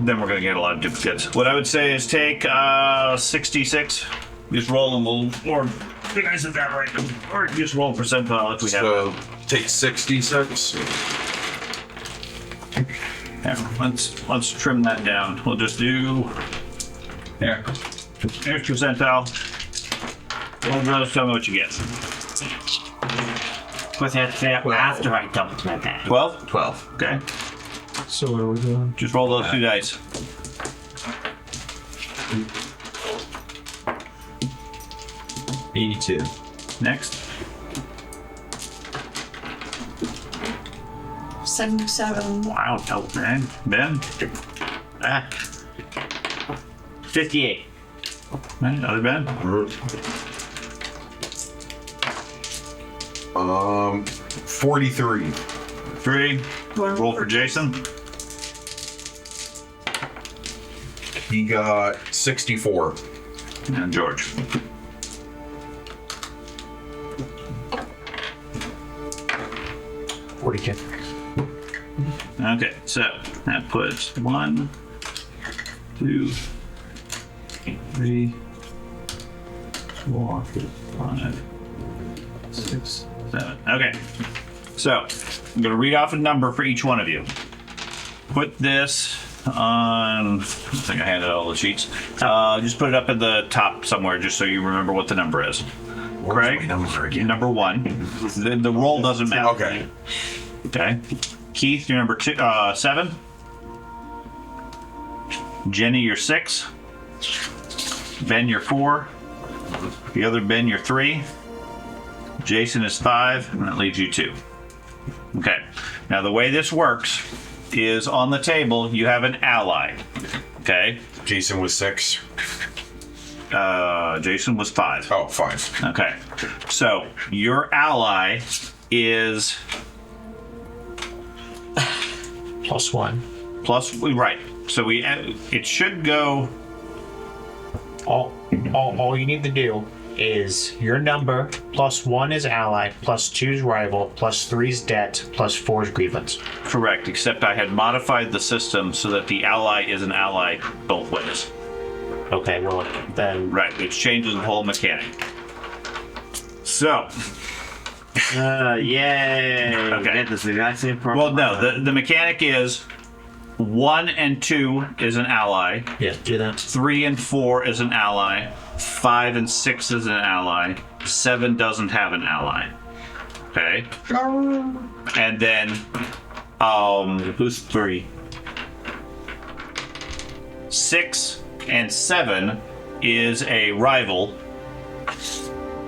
Then we're going to get a lot of duplicates. What I would say is take 66. Just roll them, or did I said that right? Or just roll percentile if we have. So take 66. Yeah, let's trim that down. We'll just do there. Here's percentile. Well, tell me what you get. What's that after I dumped my bag? 12? 12. Okay. So what are we doing? Just roll those 2 dice. $82. Next. 77. Wow, dope, man. Ben? 58. Other Ben? 43. 3. Roll for Jason. He got 64. And George. Okay, so that puts 1, 2, 3, 4, 5, 6, 7. Okay, so I'm going to read off a number for each one of you. Put this on. I think I handed all the sheets. Just put it up at the top somewhere, just so you remember what the number is. Craig, number 1. The roll doesn't matter. Okay. Okay. Keith, you're number 7. Jenny, you're 6. Ben, you're 4. The other Ben, you're 3. Jason is 5, and that leaves you 2. Okay. Now the way this works is on the table you have an ally. Okay. Jason was 6. Jason was 5. Oh, 5. Okay. So your ally is +1. right. So it should go. All you need to do is your number +1 is ally, +2 is rival, +3 is debt, +4 is grievance. Correct, except I had modified the system so that the ally is an ally both ways. Okay, well then. Right, which changes the whole mechanic. So. Yay! Okay. This is the exact same problem. Well, no, the mechanic is 1 and 2 is an ally. Yeah, do that. 3 and 4 is an ally. 5 and 6 is an ally. 7 doesn't have an ally. Okay. And then who's 3? 6 and 7 is a rival.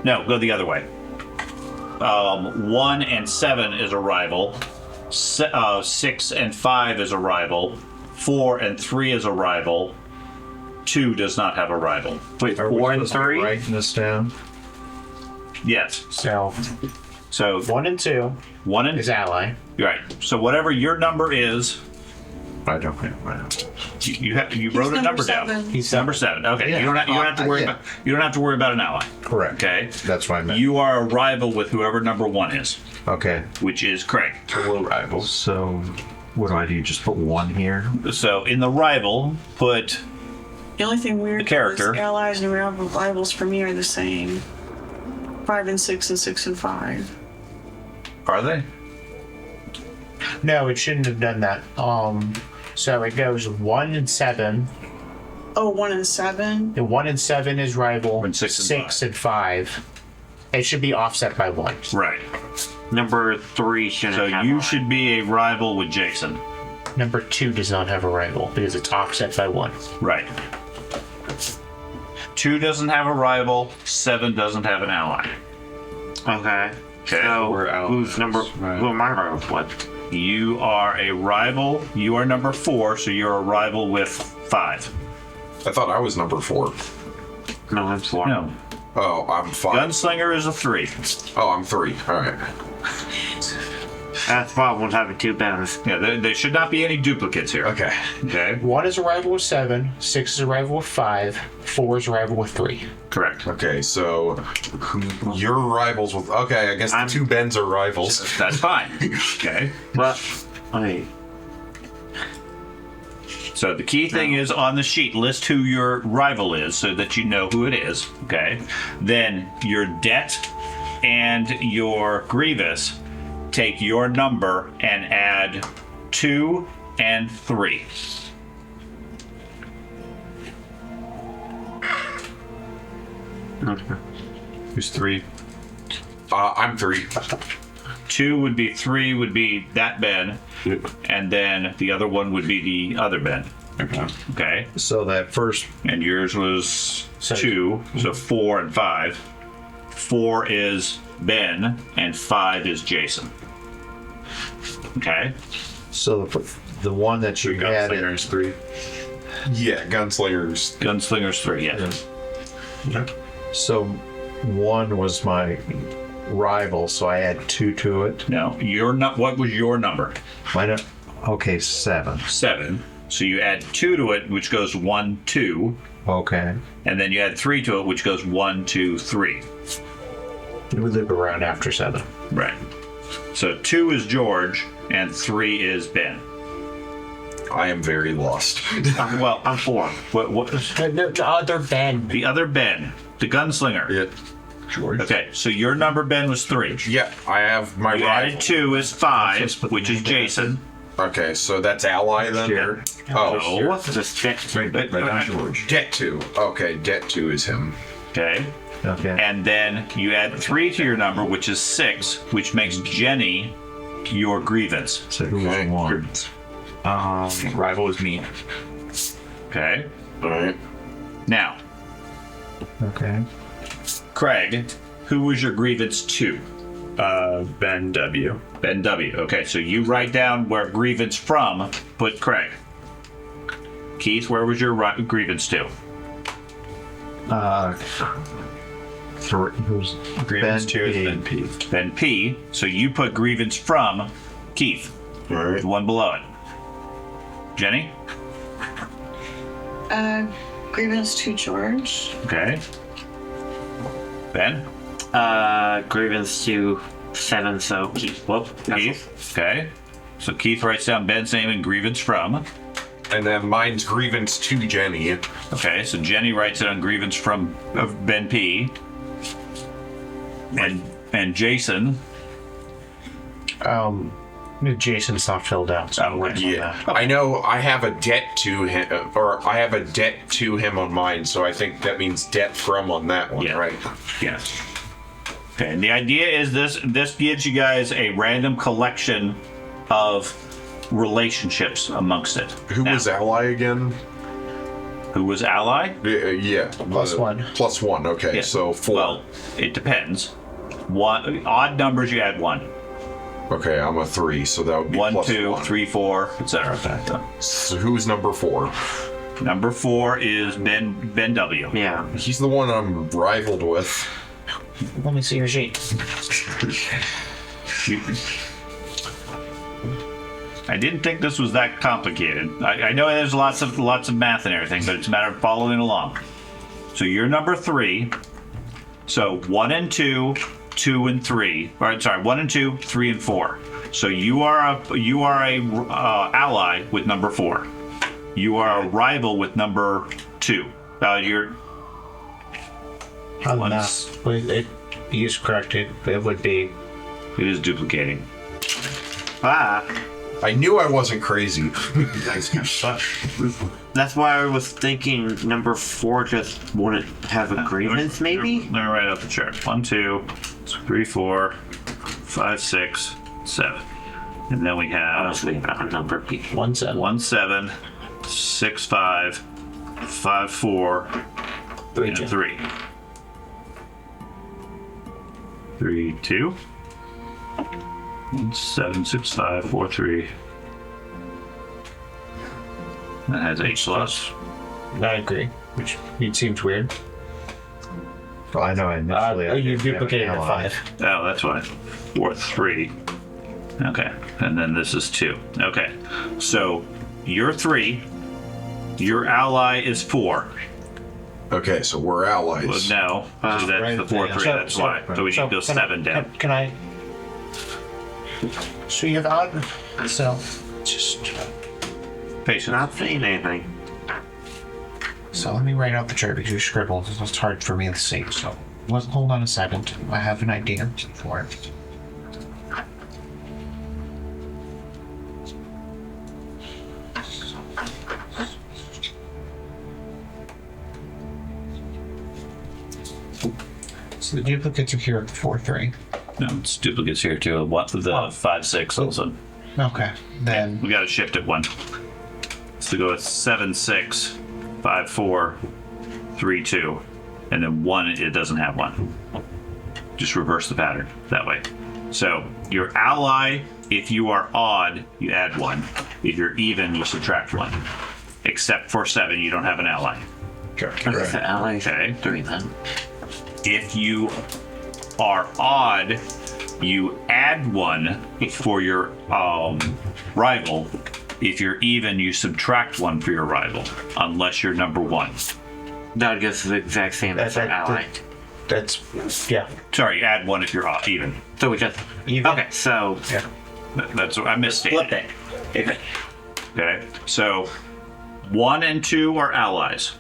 No, go the other way. 1 and 7 is a rival. 6 and 5 is a rival. 4 and 3 is a rival. 2 does not have a rival. Wait, 4 and 3? Writing this down. Yes. So 1 and 2 1 and is ally. right. So whatever your number is, I don't have mine. you wrote a number down. 7. He's number 7. Okay. Yeah. You don't have to worry Yeah. about you don't have to worry about an ally. Correct. Okay. That's what I meant. You are a rival with whoever number 1 is, Okay. which is Craig. We're rivals. So what do I do? Just put 1 here? So in the rival, put The only thing weird The character. is allies and rivals for me are the same. 5 and 6 and 6 and 5. are they? No, it shouldn't have done that. So it goes 1 and 7. Oh, 1 and 7. The 1 and 7 is rival. And 6 and 5. It should be offset by 1. Right. Number 3 shouldn't So have you a should be a rival with Jason. Number 2 does not have a rival because it's offset by 1. Right. 2 doesn't have a rival. 7 doesn't have an ally. Okay. Okay. So We're out. who am I rival with? You are a rival. You are number 4, so you're a rival with 5. I thought I was number 4. No, I'm 4. No. Oh, I'm 5. Gunslinger is a 3. Oh, I'm 3. All right. That's the problem with having 2 bands. Yeah, there should not be any duplicates here. Okay. Okay. 1 is a rival with 7. 6 is a rival with 5. 4 is a rival with 3. Correct. Okay, so you're rivals with. Okay, I guess the 2 Bens are rivals. That's fine. Okay. But, wait. So the key thing is on the sheet, list who your rival is so that you know who it is. Okay. Then your debt and your grievous, take your number and add 2 and 3. Who's 3? I'm 3. 2 would be 3 would be that Ben, and then the other one would be the other Ben. Okay. So that first, And yours was 2, so 4 and 5. 4 is Ben, and 5 is Jason. Okay. so the one that you added, Gunslinger is 3. Yeah, Gunslingers. Gunslinger's 3, yes. so 1 was my rival, so I add 2 to it. No, what was your number? Okay, 7. 7. So you add 2 to it, which goes 1, 2, Okay. and then you add 3 to it, which goes 1, 2, 3. We live around after 7. Right. So 2 is George, and 3 is Ben. I am very lost. Well, I'm 4. what The other Ben. the other Ben, the gunslinger. Yeah. George. Okay, so your number, Ben, was 3. Yeah, I have my You rival. added 2 is 5, which is Jason. Okay, so that's ally then? Sure. Oh, No. Just check. Right on George. Debt 2. Okay, Debt 2 is him. Okay. Okay. And then you add 3 to your number, which is 6, which makes Jenny your grievance. So who was 1? Rival is me. Okay. Alright. Now, Okay. Craig, who was your grievance to? Ben W. Ben W. Okay, so you write down where grievance from, put Craig. Keith, where was your grievance to? Who's Grievance Ben 2 is P. Ben P. Ben P. So you put grievance from Keith, Alright. the one below it. Jenny? Grievance to George. Okay. Ben? Grievance to 7, so keep. Whoop. Keith? Okay. So Keith writes down Ben's name and grievance from. And then mine's grievance to Jenny. Okay, so Jenny writes down grievance from of Ben P. And Jason. Jason's not filled out, so I'm Okay. working on Yeah. that. I know I have a debt to him, or I have a debt to him on mine, so I think that means debt from on that one, Yeah. right? Yes. Okay, and the idea is this gives you guys a random collection of relationships amongst it. Who Now, was ally again? who was ally? Yeah. Plus 1. Plus 1, okay, Yeah. so 4. Well, it depends. One odd numbers you add 1. Okay, I'm a 3, so that would be 1, plus 2, 1. 3, 4, etc. So who's number 4? Number 4 is Ben W. Yeah. He's the one I'm rivaled with. Let me see your sheet. I didn't think this was that complicated. I know there's lots of math and everything, but it's a matter of following along. So you're number 3. So 1 and 2, 2 and 3. Or sorry, 1 and 2, 3 and 4. So you are a ally with number 4. You are a rival with number 2. You're On the math, he is correct. It would be. it is duplicating. Ah. I knew I wasn't crazy. That's why I was thinking number 4 just wouldn't have a grievance, maybe? Let me write out the chart. 1, 2, 3, 4, 5, 6, 7. And then we I have was thinking about a number of people. 1, 7, 6, 5, 5, 4, 3, and 3. 3, 2. 7, 6, 5, 4, 3. That has 8 slots. I agree. Which it seems weird. Well, I know initially. You duplicated at 5. Oh, that's why. 4, 3. Okay. And then this is 2. Okay. So you're 3. Your ally is 4. Okay, so we're allies. Well, no. So that's right the 4, 3. there. That's why. So we need to go 7 down. Can I? So you have odd. So just. Patience. Not saying anything. So let me write out the chart because you scribbled. It's hard for me to see. So hold on a second. I have an idea for it. So the duplicates are here at 4, 3. No, it's duplicates here too. What the 5, 6 also. Okay. Then We got to shift it 1. So go with 7, 6, 5, 4, 3, 2, and then 1. It doesn't have 1. Just reverse the pattern that way. So your ally, if you are odd, you add 1. If you're even, you subtract 1. Except for 7, you don't have an ally. Okay, so allies Okay. 3 then. If you are odd, you add 1 for your rival. If you're even, you subtract 1 for your rival, unless you're number 1. That would give us the exact same as our ally. that's yeah. Sorry, add 1 if you're even. So we just. Even. Okay, so. Yeah. That's what I misstated. Flip it. Okay. Okay, so 1 and 2 are allies.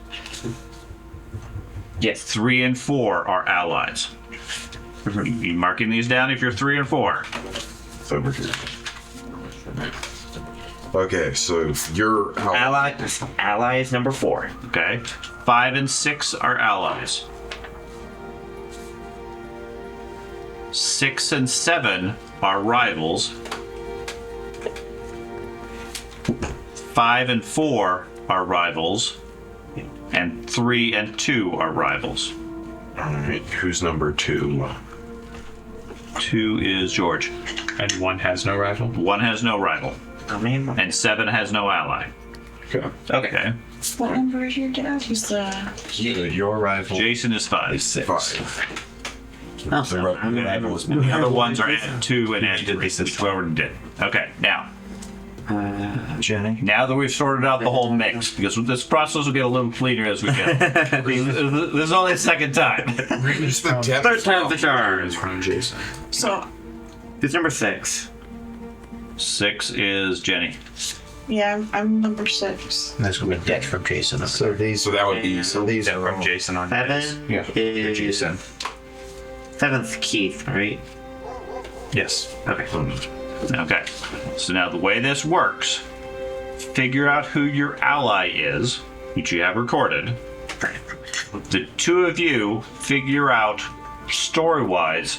Yes. 3 and 4 are allies. You marking these down if you're 3 and 4. Over here. Okay, so you're Ally is number 4. Okay, 5 and 6 are allies. 6 and 7 are rivals. 5 and 4 are rivals. And 3 and 2 are rivals. Alright, who's number 2? 2 is George. And 1 has no rival. 1 has no rival. I mean, And 7 has no ally. Okay. Okay. What number is your dad? He's the. Your rival. Jason is 5. 5. oh, so The other ones are add 2 and add to this, which we already did. Okay, now. Jenny. Now that we've sorted out the whole mix, because this process will get a little cleaner as we go. This is only the second time. Just the depth. third time's the charm. From Jason. So, Who's number 6? 6 is Jenny. yeah, I'm number 6. That's gonna be dead from Jason. So these. So that would be these are From Jason on 7 Yeah. is. Jason. 7's Keith, right? Yes. Okay. Okay, so now the way this works, figure out who your ally is, which you have recorded. The 2 of you figure out, story-wise,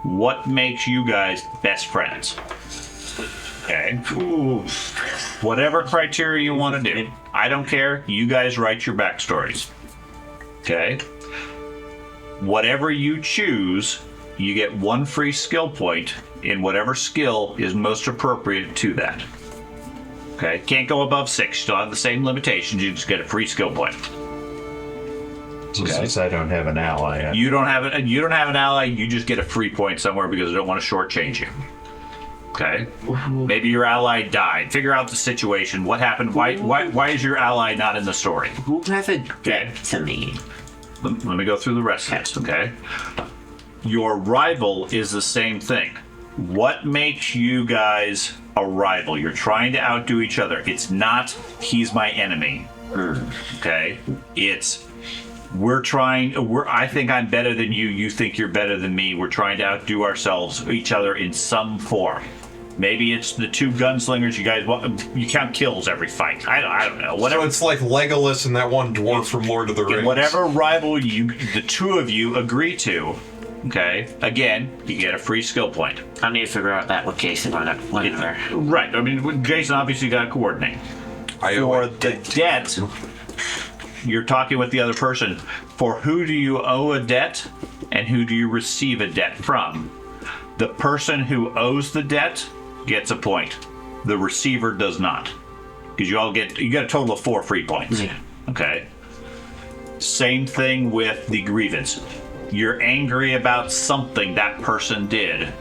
what makes you guys best friends. Okay? Ooh. Whatever criteria you want to do. I don't care. You guys write your backstories. Okay? Whatever you choose, you get 1 free skill point in whatever skill is most appropriate to that. Okay? Can't go above 6. You still have the same limitations. You just get a free skill point. So since I don't have an ally, You don't have an ally. You just get a free point somewhere because I don't want to shortchange you. Okay? Maybe your ally died. Figure out the situation. What happened? Why is your ally not in the story? Who has a debt to me? Let me go through the rest of this, okay? Your rival is the same thing. What makes you guys a rival? You're trying to outdo each other. It's not, he's my enemy. Okay? It's, I think I'm better than you. You think you're better than me. We're trying to outdo each other in some form. Maybe it's the 2 gunslingers you guys want. You count kills every fight. I don't know. Whatever. So it's like Legolas and that one dwarf from Lord of the Rings. Whatever rival the 2 of you agree to. Okay. Again, you get a free skill point. I need to figure out that location on it later. Right. I mean, Jason obviously got to coordinate. For the debt, you're talking with the other person. For who do you owe a debt, and who do you receive a debt from? The person who owes the debt gets a point. The receiver does not, because you get a total of 4 free points. Yeah. Okay. Same thing with the grievance. You're angry about something that person did.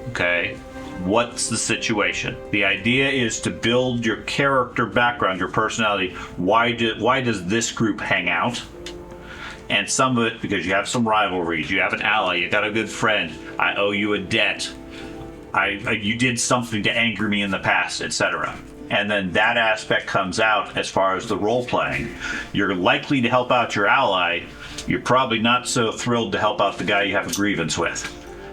Okay. What's the situation? The idea is to build your character background, your personality. Why does this group hang out? And some of it because you have some rivalries, you have an ally, you got a good friend. I owe you a debt. You did something to anger me in the past, etc. And then that aspect comes out as far as the role playing. You're likely to help out your ally. You're probably not so thrilled to help out the guy you have a grievance with.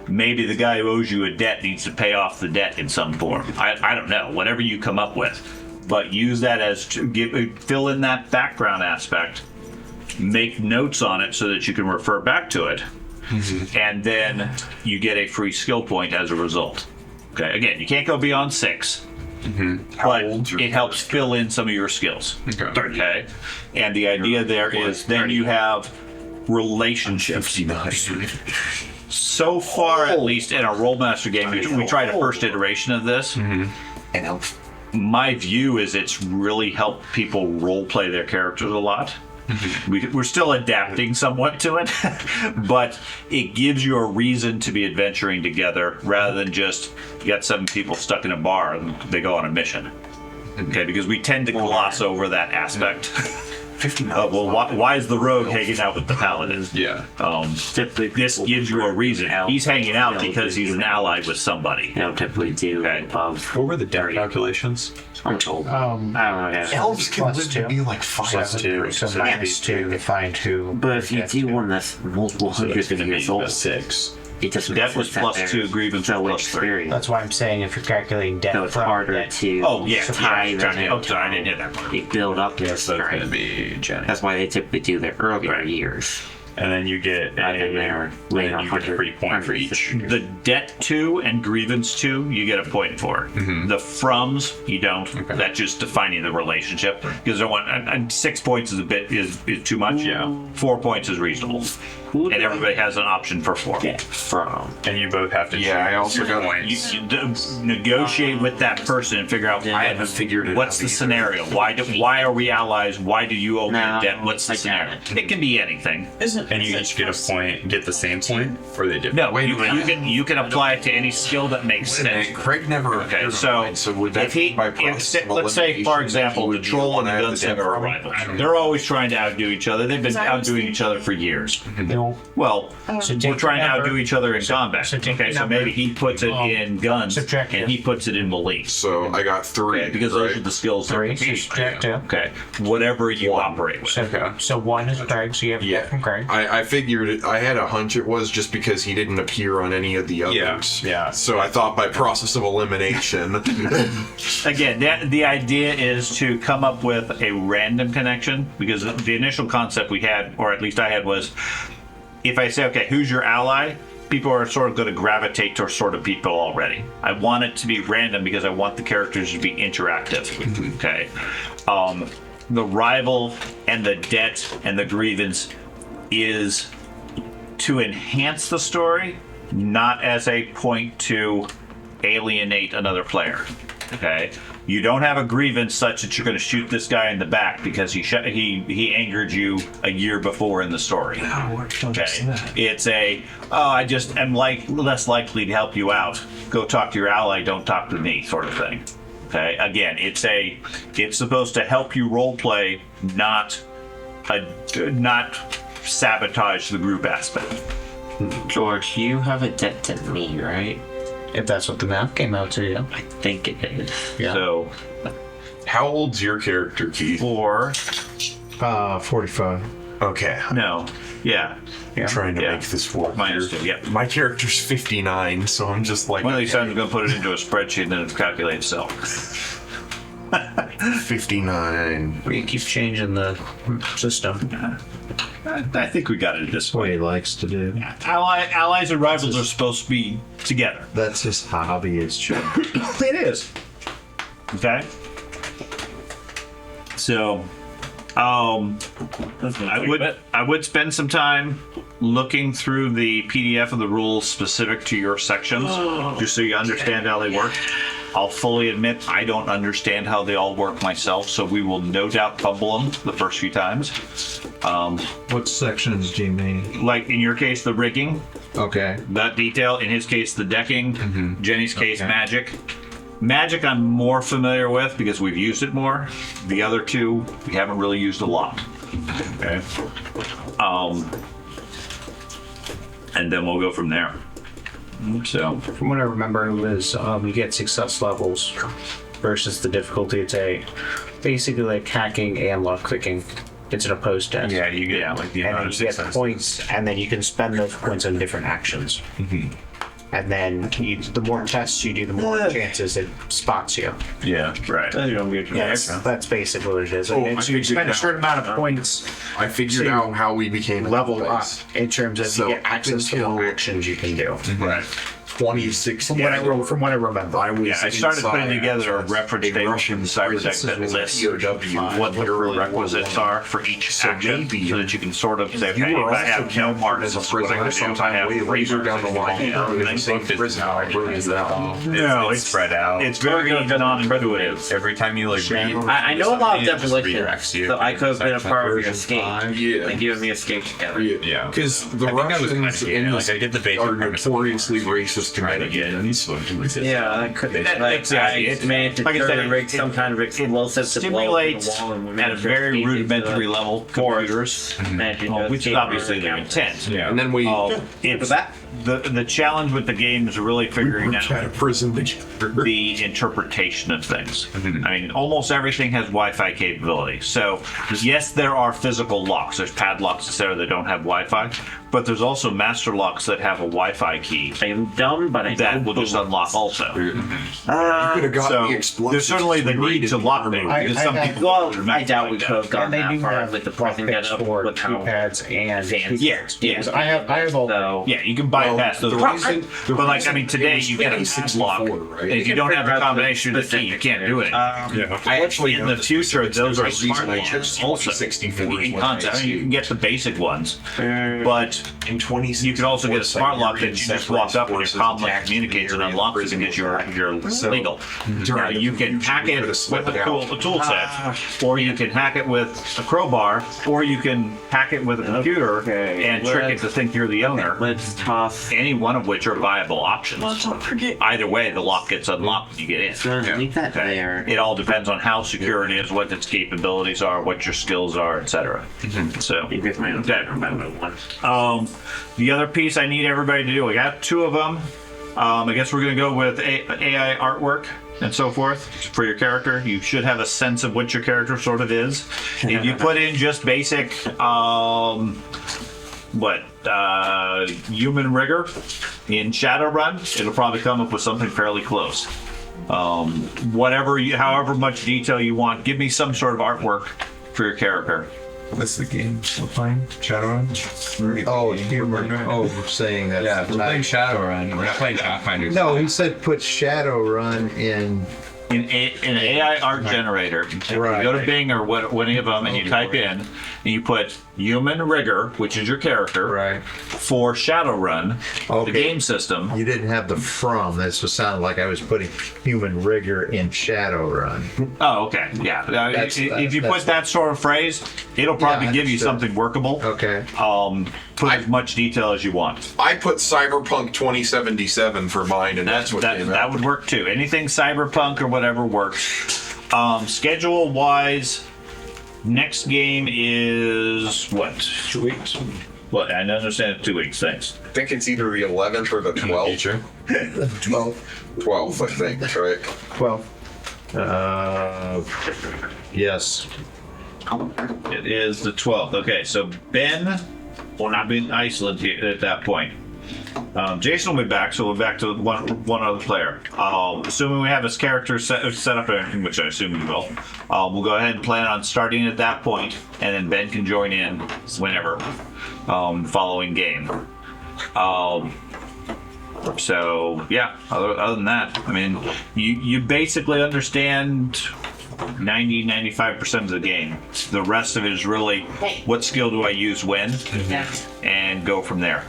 Maybe the guy who owes you a debt needs to pay off the debt in some form. I don't know, whatever you come up with. But use that as to fill in that background aspect, make notes on it so that you can refer back to it, and then you get a free skill point as a result. Okay, again, you can't go beyond 6. But it helps fill in some of your skills. Okay. And the idea there is then you have relationships. So far, at least in our Rollmaster game, we tried a first iteration of this. And my view is it's really helped people role play their characters a lot. We're still adapting somewhat to it, but it gives you a reason to be adventuring together rather than just you got 7 people stuck in a bar and they go on a mission. Okay, because we tend to gloss over that aspect. Why is the rogue hanging out with the paladin? Yeah. This gives you a reason. He's hanging out because he's an ally with somebody. They don't typically do above. What were the debt calculations? I'm told. I don't know. Elves can live to be like 5. So -2 to find who. But if you do one that's multiple hundreds of years old, 6. it doesn't. Debt was +2, grievance was +3. That's why I'm saying if you're calculating debt, So it's harder to tie them I didn't hit that part. They build up their So it's going to strength. be Jenny. That's why they typically do their earlier years. And then you get a free point for each. The debt 2 and grievance 2, you get a point for. The froms, you don't. That's just defining the relationship. Because and 6 points is too much. Yeah. 4 points is reasonable. And everybody has an option for 4. And you both have to choose. I also got You negotiate with that person and figure out what's the scenario. Why are we allies? Why do you owe me a debt? What's the scenario? It can be anything. And you each get a point, get the same point, or they different? No, you can apply it to any skill that makes sense. Craig never. Okay, so would that let's say, for example, the troll and the gunslinger are rivals. They're always trying to outdo each other. They've been outdoing each other for years. Well, we're trying to outdo each other in combat. Okay, so maybe he puts it in guns and he puts it in melee. So I got 3. Because those are the skills that 3, so subtract 2. Okay, whatever you operate with. So 1 is Craig, so you have from Craig. I figured I had a hunch it was just because he didn't appear on any of the others. Yeah. So I thought by process of elimination. Again, the idea is to come up with a random connection, because the initial concept we had, or at least I had, was if I say, okay, who's your ally? People are sort of going to gravitate to sort of people already. I want it to be random because I want the characters to be interactive. Okay. The rival and the debt and the grievance is to enhance the story, not as a point to alienate another player. Okay, you don't have a grievance such that you're going to shoot this guy in the back because he angered you a year before in the story. Okay, it's I just am less likely to help you out. Go talk to your ally. Don't talk to me, sort of thing. Okay, again, it's supposed to help you role play, not sabotage the group aspect. George, you have a debt to me, right? If that's what the map came out to, yeah. I think it is. Yeah. So, How old's your character, Keith? 4. 45. Okay. No. Yeah. I'm trying to Yeah. make this work. Minus 2. Yep. My character's 59, so I'm just like. One of these times I'm going to put it into a spreadsheet and then it's calculated itself. 59. We keep changing the system. I think we got it this What way. he likes to do. Allies and rivals are supposed to be together. That's his hobby, is children. It is. Okay. So, I would spend some time looking through the PDF of the rules specific to your sections, just so you understand how they work. I'll fully admit I don't understand how they all work myself, so we will no doubt fumble them the first few times. What sections do you mean? Like in your case, the rigging, Okay. that detail. In his case, the decking. Jenny's case, Okay. magic. Magic I'm more familiar with because we've used it more. The other two we haven't really used a lot. Okay. And then we'll go from there. So From what I remember, it was you get success levels versus the difficulty. It's basically like hacking and lock clicking. It's an opposed test. yeah, you get like the And amount then of you get success. points, and then you can spend those points on different actions. And then the more tests you do, the more chances it spots you. Yeah, right. That's basically what it is. And so you spend a certain amount of points I figured out how we became level up place. in terms of So you get access to more actions you can do. Right. 26. From what I remember. I was Yeah, I started putting inside together a reference table from the cyberdeck that lists what the prerequisites are for each action, so that you can sort of say, okay, if I have no marks, this is what I'm going to do. If I have later down the line. No, it's spread out. It's very non-intuitive. Every time you like read, I know a lot of it just definitions, redirects you so I could have been a part of your Version escape. 5, yeah. Like you and me escaped together. Yeah. Because the I think that was kind of Russians gay. in Like I did the basic are premise of notoriously racist trying to get comedians. Yeah, I could. That's the idea. I managed to Like I said, rig some kind of explosive to blow up Stimulates the wall and we at a managed to very escape rudimentary into level computers, managed to which is escape obviously into their the intent. Yeah. And then we It's the challenge with the game is really figuring out out of prison together. the interpretation of things. I mean, almost everything has Wi-Fi capability. So, yes, there are physical locks. There's padlocks, etc., that don't have Wi-Fi, but there's also master locks that have a Wi-Fi key I'm dumb, but I that know will just both. unlock also. Could have got So the explosives. there's certainly the need to lock things because some people Well, are I doubt we like could have that. gone And they that do far have with the pressing that up for with how keypads and fancy. Yeah. I have all. So Yeah, you can bypass those. reason- But like, I mean, today you get a padlock. right? And if you don't have the combination of the key, you can't do it. Actually, In the future, those are reason smart I locks chose also. 64 In concept, I mean, you can get the basic ones, but in 20 you can also get a smart lock that you just walk up and your complex communicates and unlocks it because you're legal. Now, you can hack it with a tool set, or you can hack it with a crowbar, or you can hack it with a computer and trick it to think you're the owner. let's toss. Any one of which are viable options. Let's not forget. Either way, the lock gets unlocked when you get in. Leave that Okay. there. It all depends on how secure it is, what its capabilities are, what your skills are, etc. So, You get my own okay. remember one. The other piece I need everybody to do, we got two of them. I guess we're going to go with AI artwork and so forth for your character. You should have a sense of what your character sort of is. If you put in just basic, human rigor in Shadowrun, it'll probably come up with something fairly close. However much detail you want, give me some sort of artwork for your character. What's the game we're playing? Shadowrun? Oh, we're saying that. Yeah, we're playing Shadowrun. We're not playing Pathfinder. No, he said put Shadowrun in. In an AI art generator, you go to Bing or any of them, and you type in, and you put human rigor, which is your character, Right. for Shadowrun, the game system. You didn't have the from. This was sounded like I was putting human rigor in Shadowrun. Oh, okay, yeah. If you put that sort of phrase, it'll probably give you understood. something workable. Okay. Put as much detail as you want. I put Cyberpunk 2077 for mine, and that's what came That out. would work too. Anything cyberpunk or whatever works. Schedule wise, next game is what? 2 weeks. What? I understand it's 2 weeks. Thanks. I think it's either the 11th or the 12th. 12th, I think, right? 12. Yes. It is the 12th. Okay, so Ben will not be in Iceland here at that point. Jason will be back, so we're back to one other player. Assuming we have his character set up, which I assume we will, we'll go ahead and plan on starting at that point, and then Ben can join in whenever, following game. So yeah, other than that, I mean, you basically understand 90-95% of the game. The rest of it is really what skill do I use when, and go from there.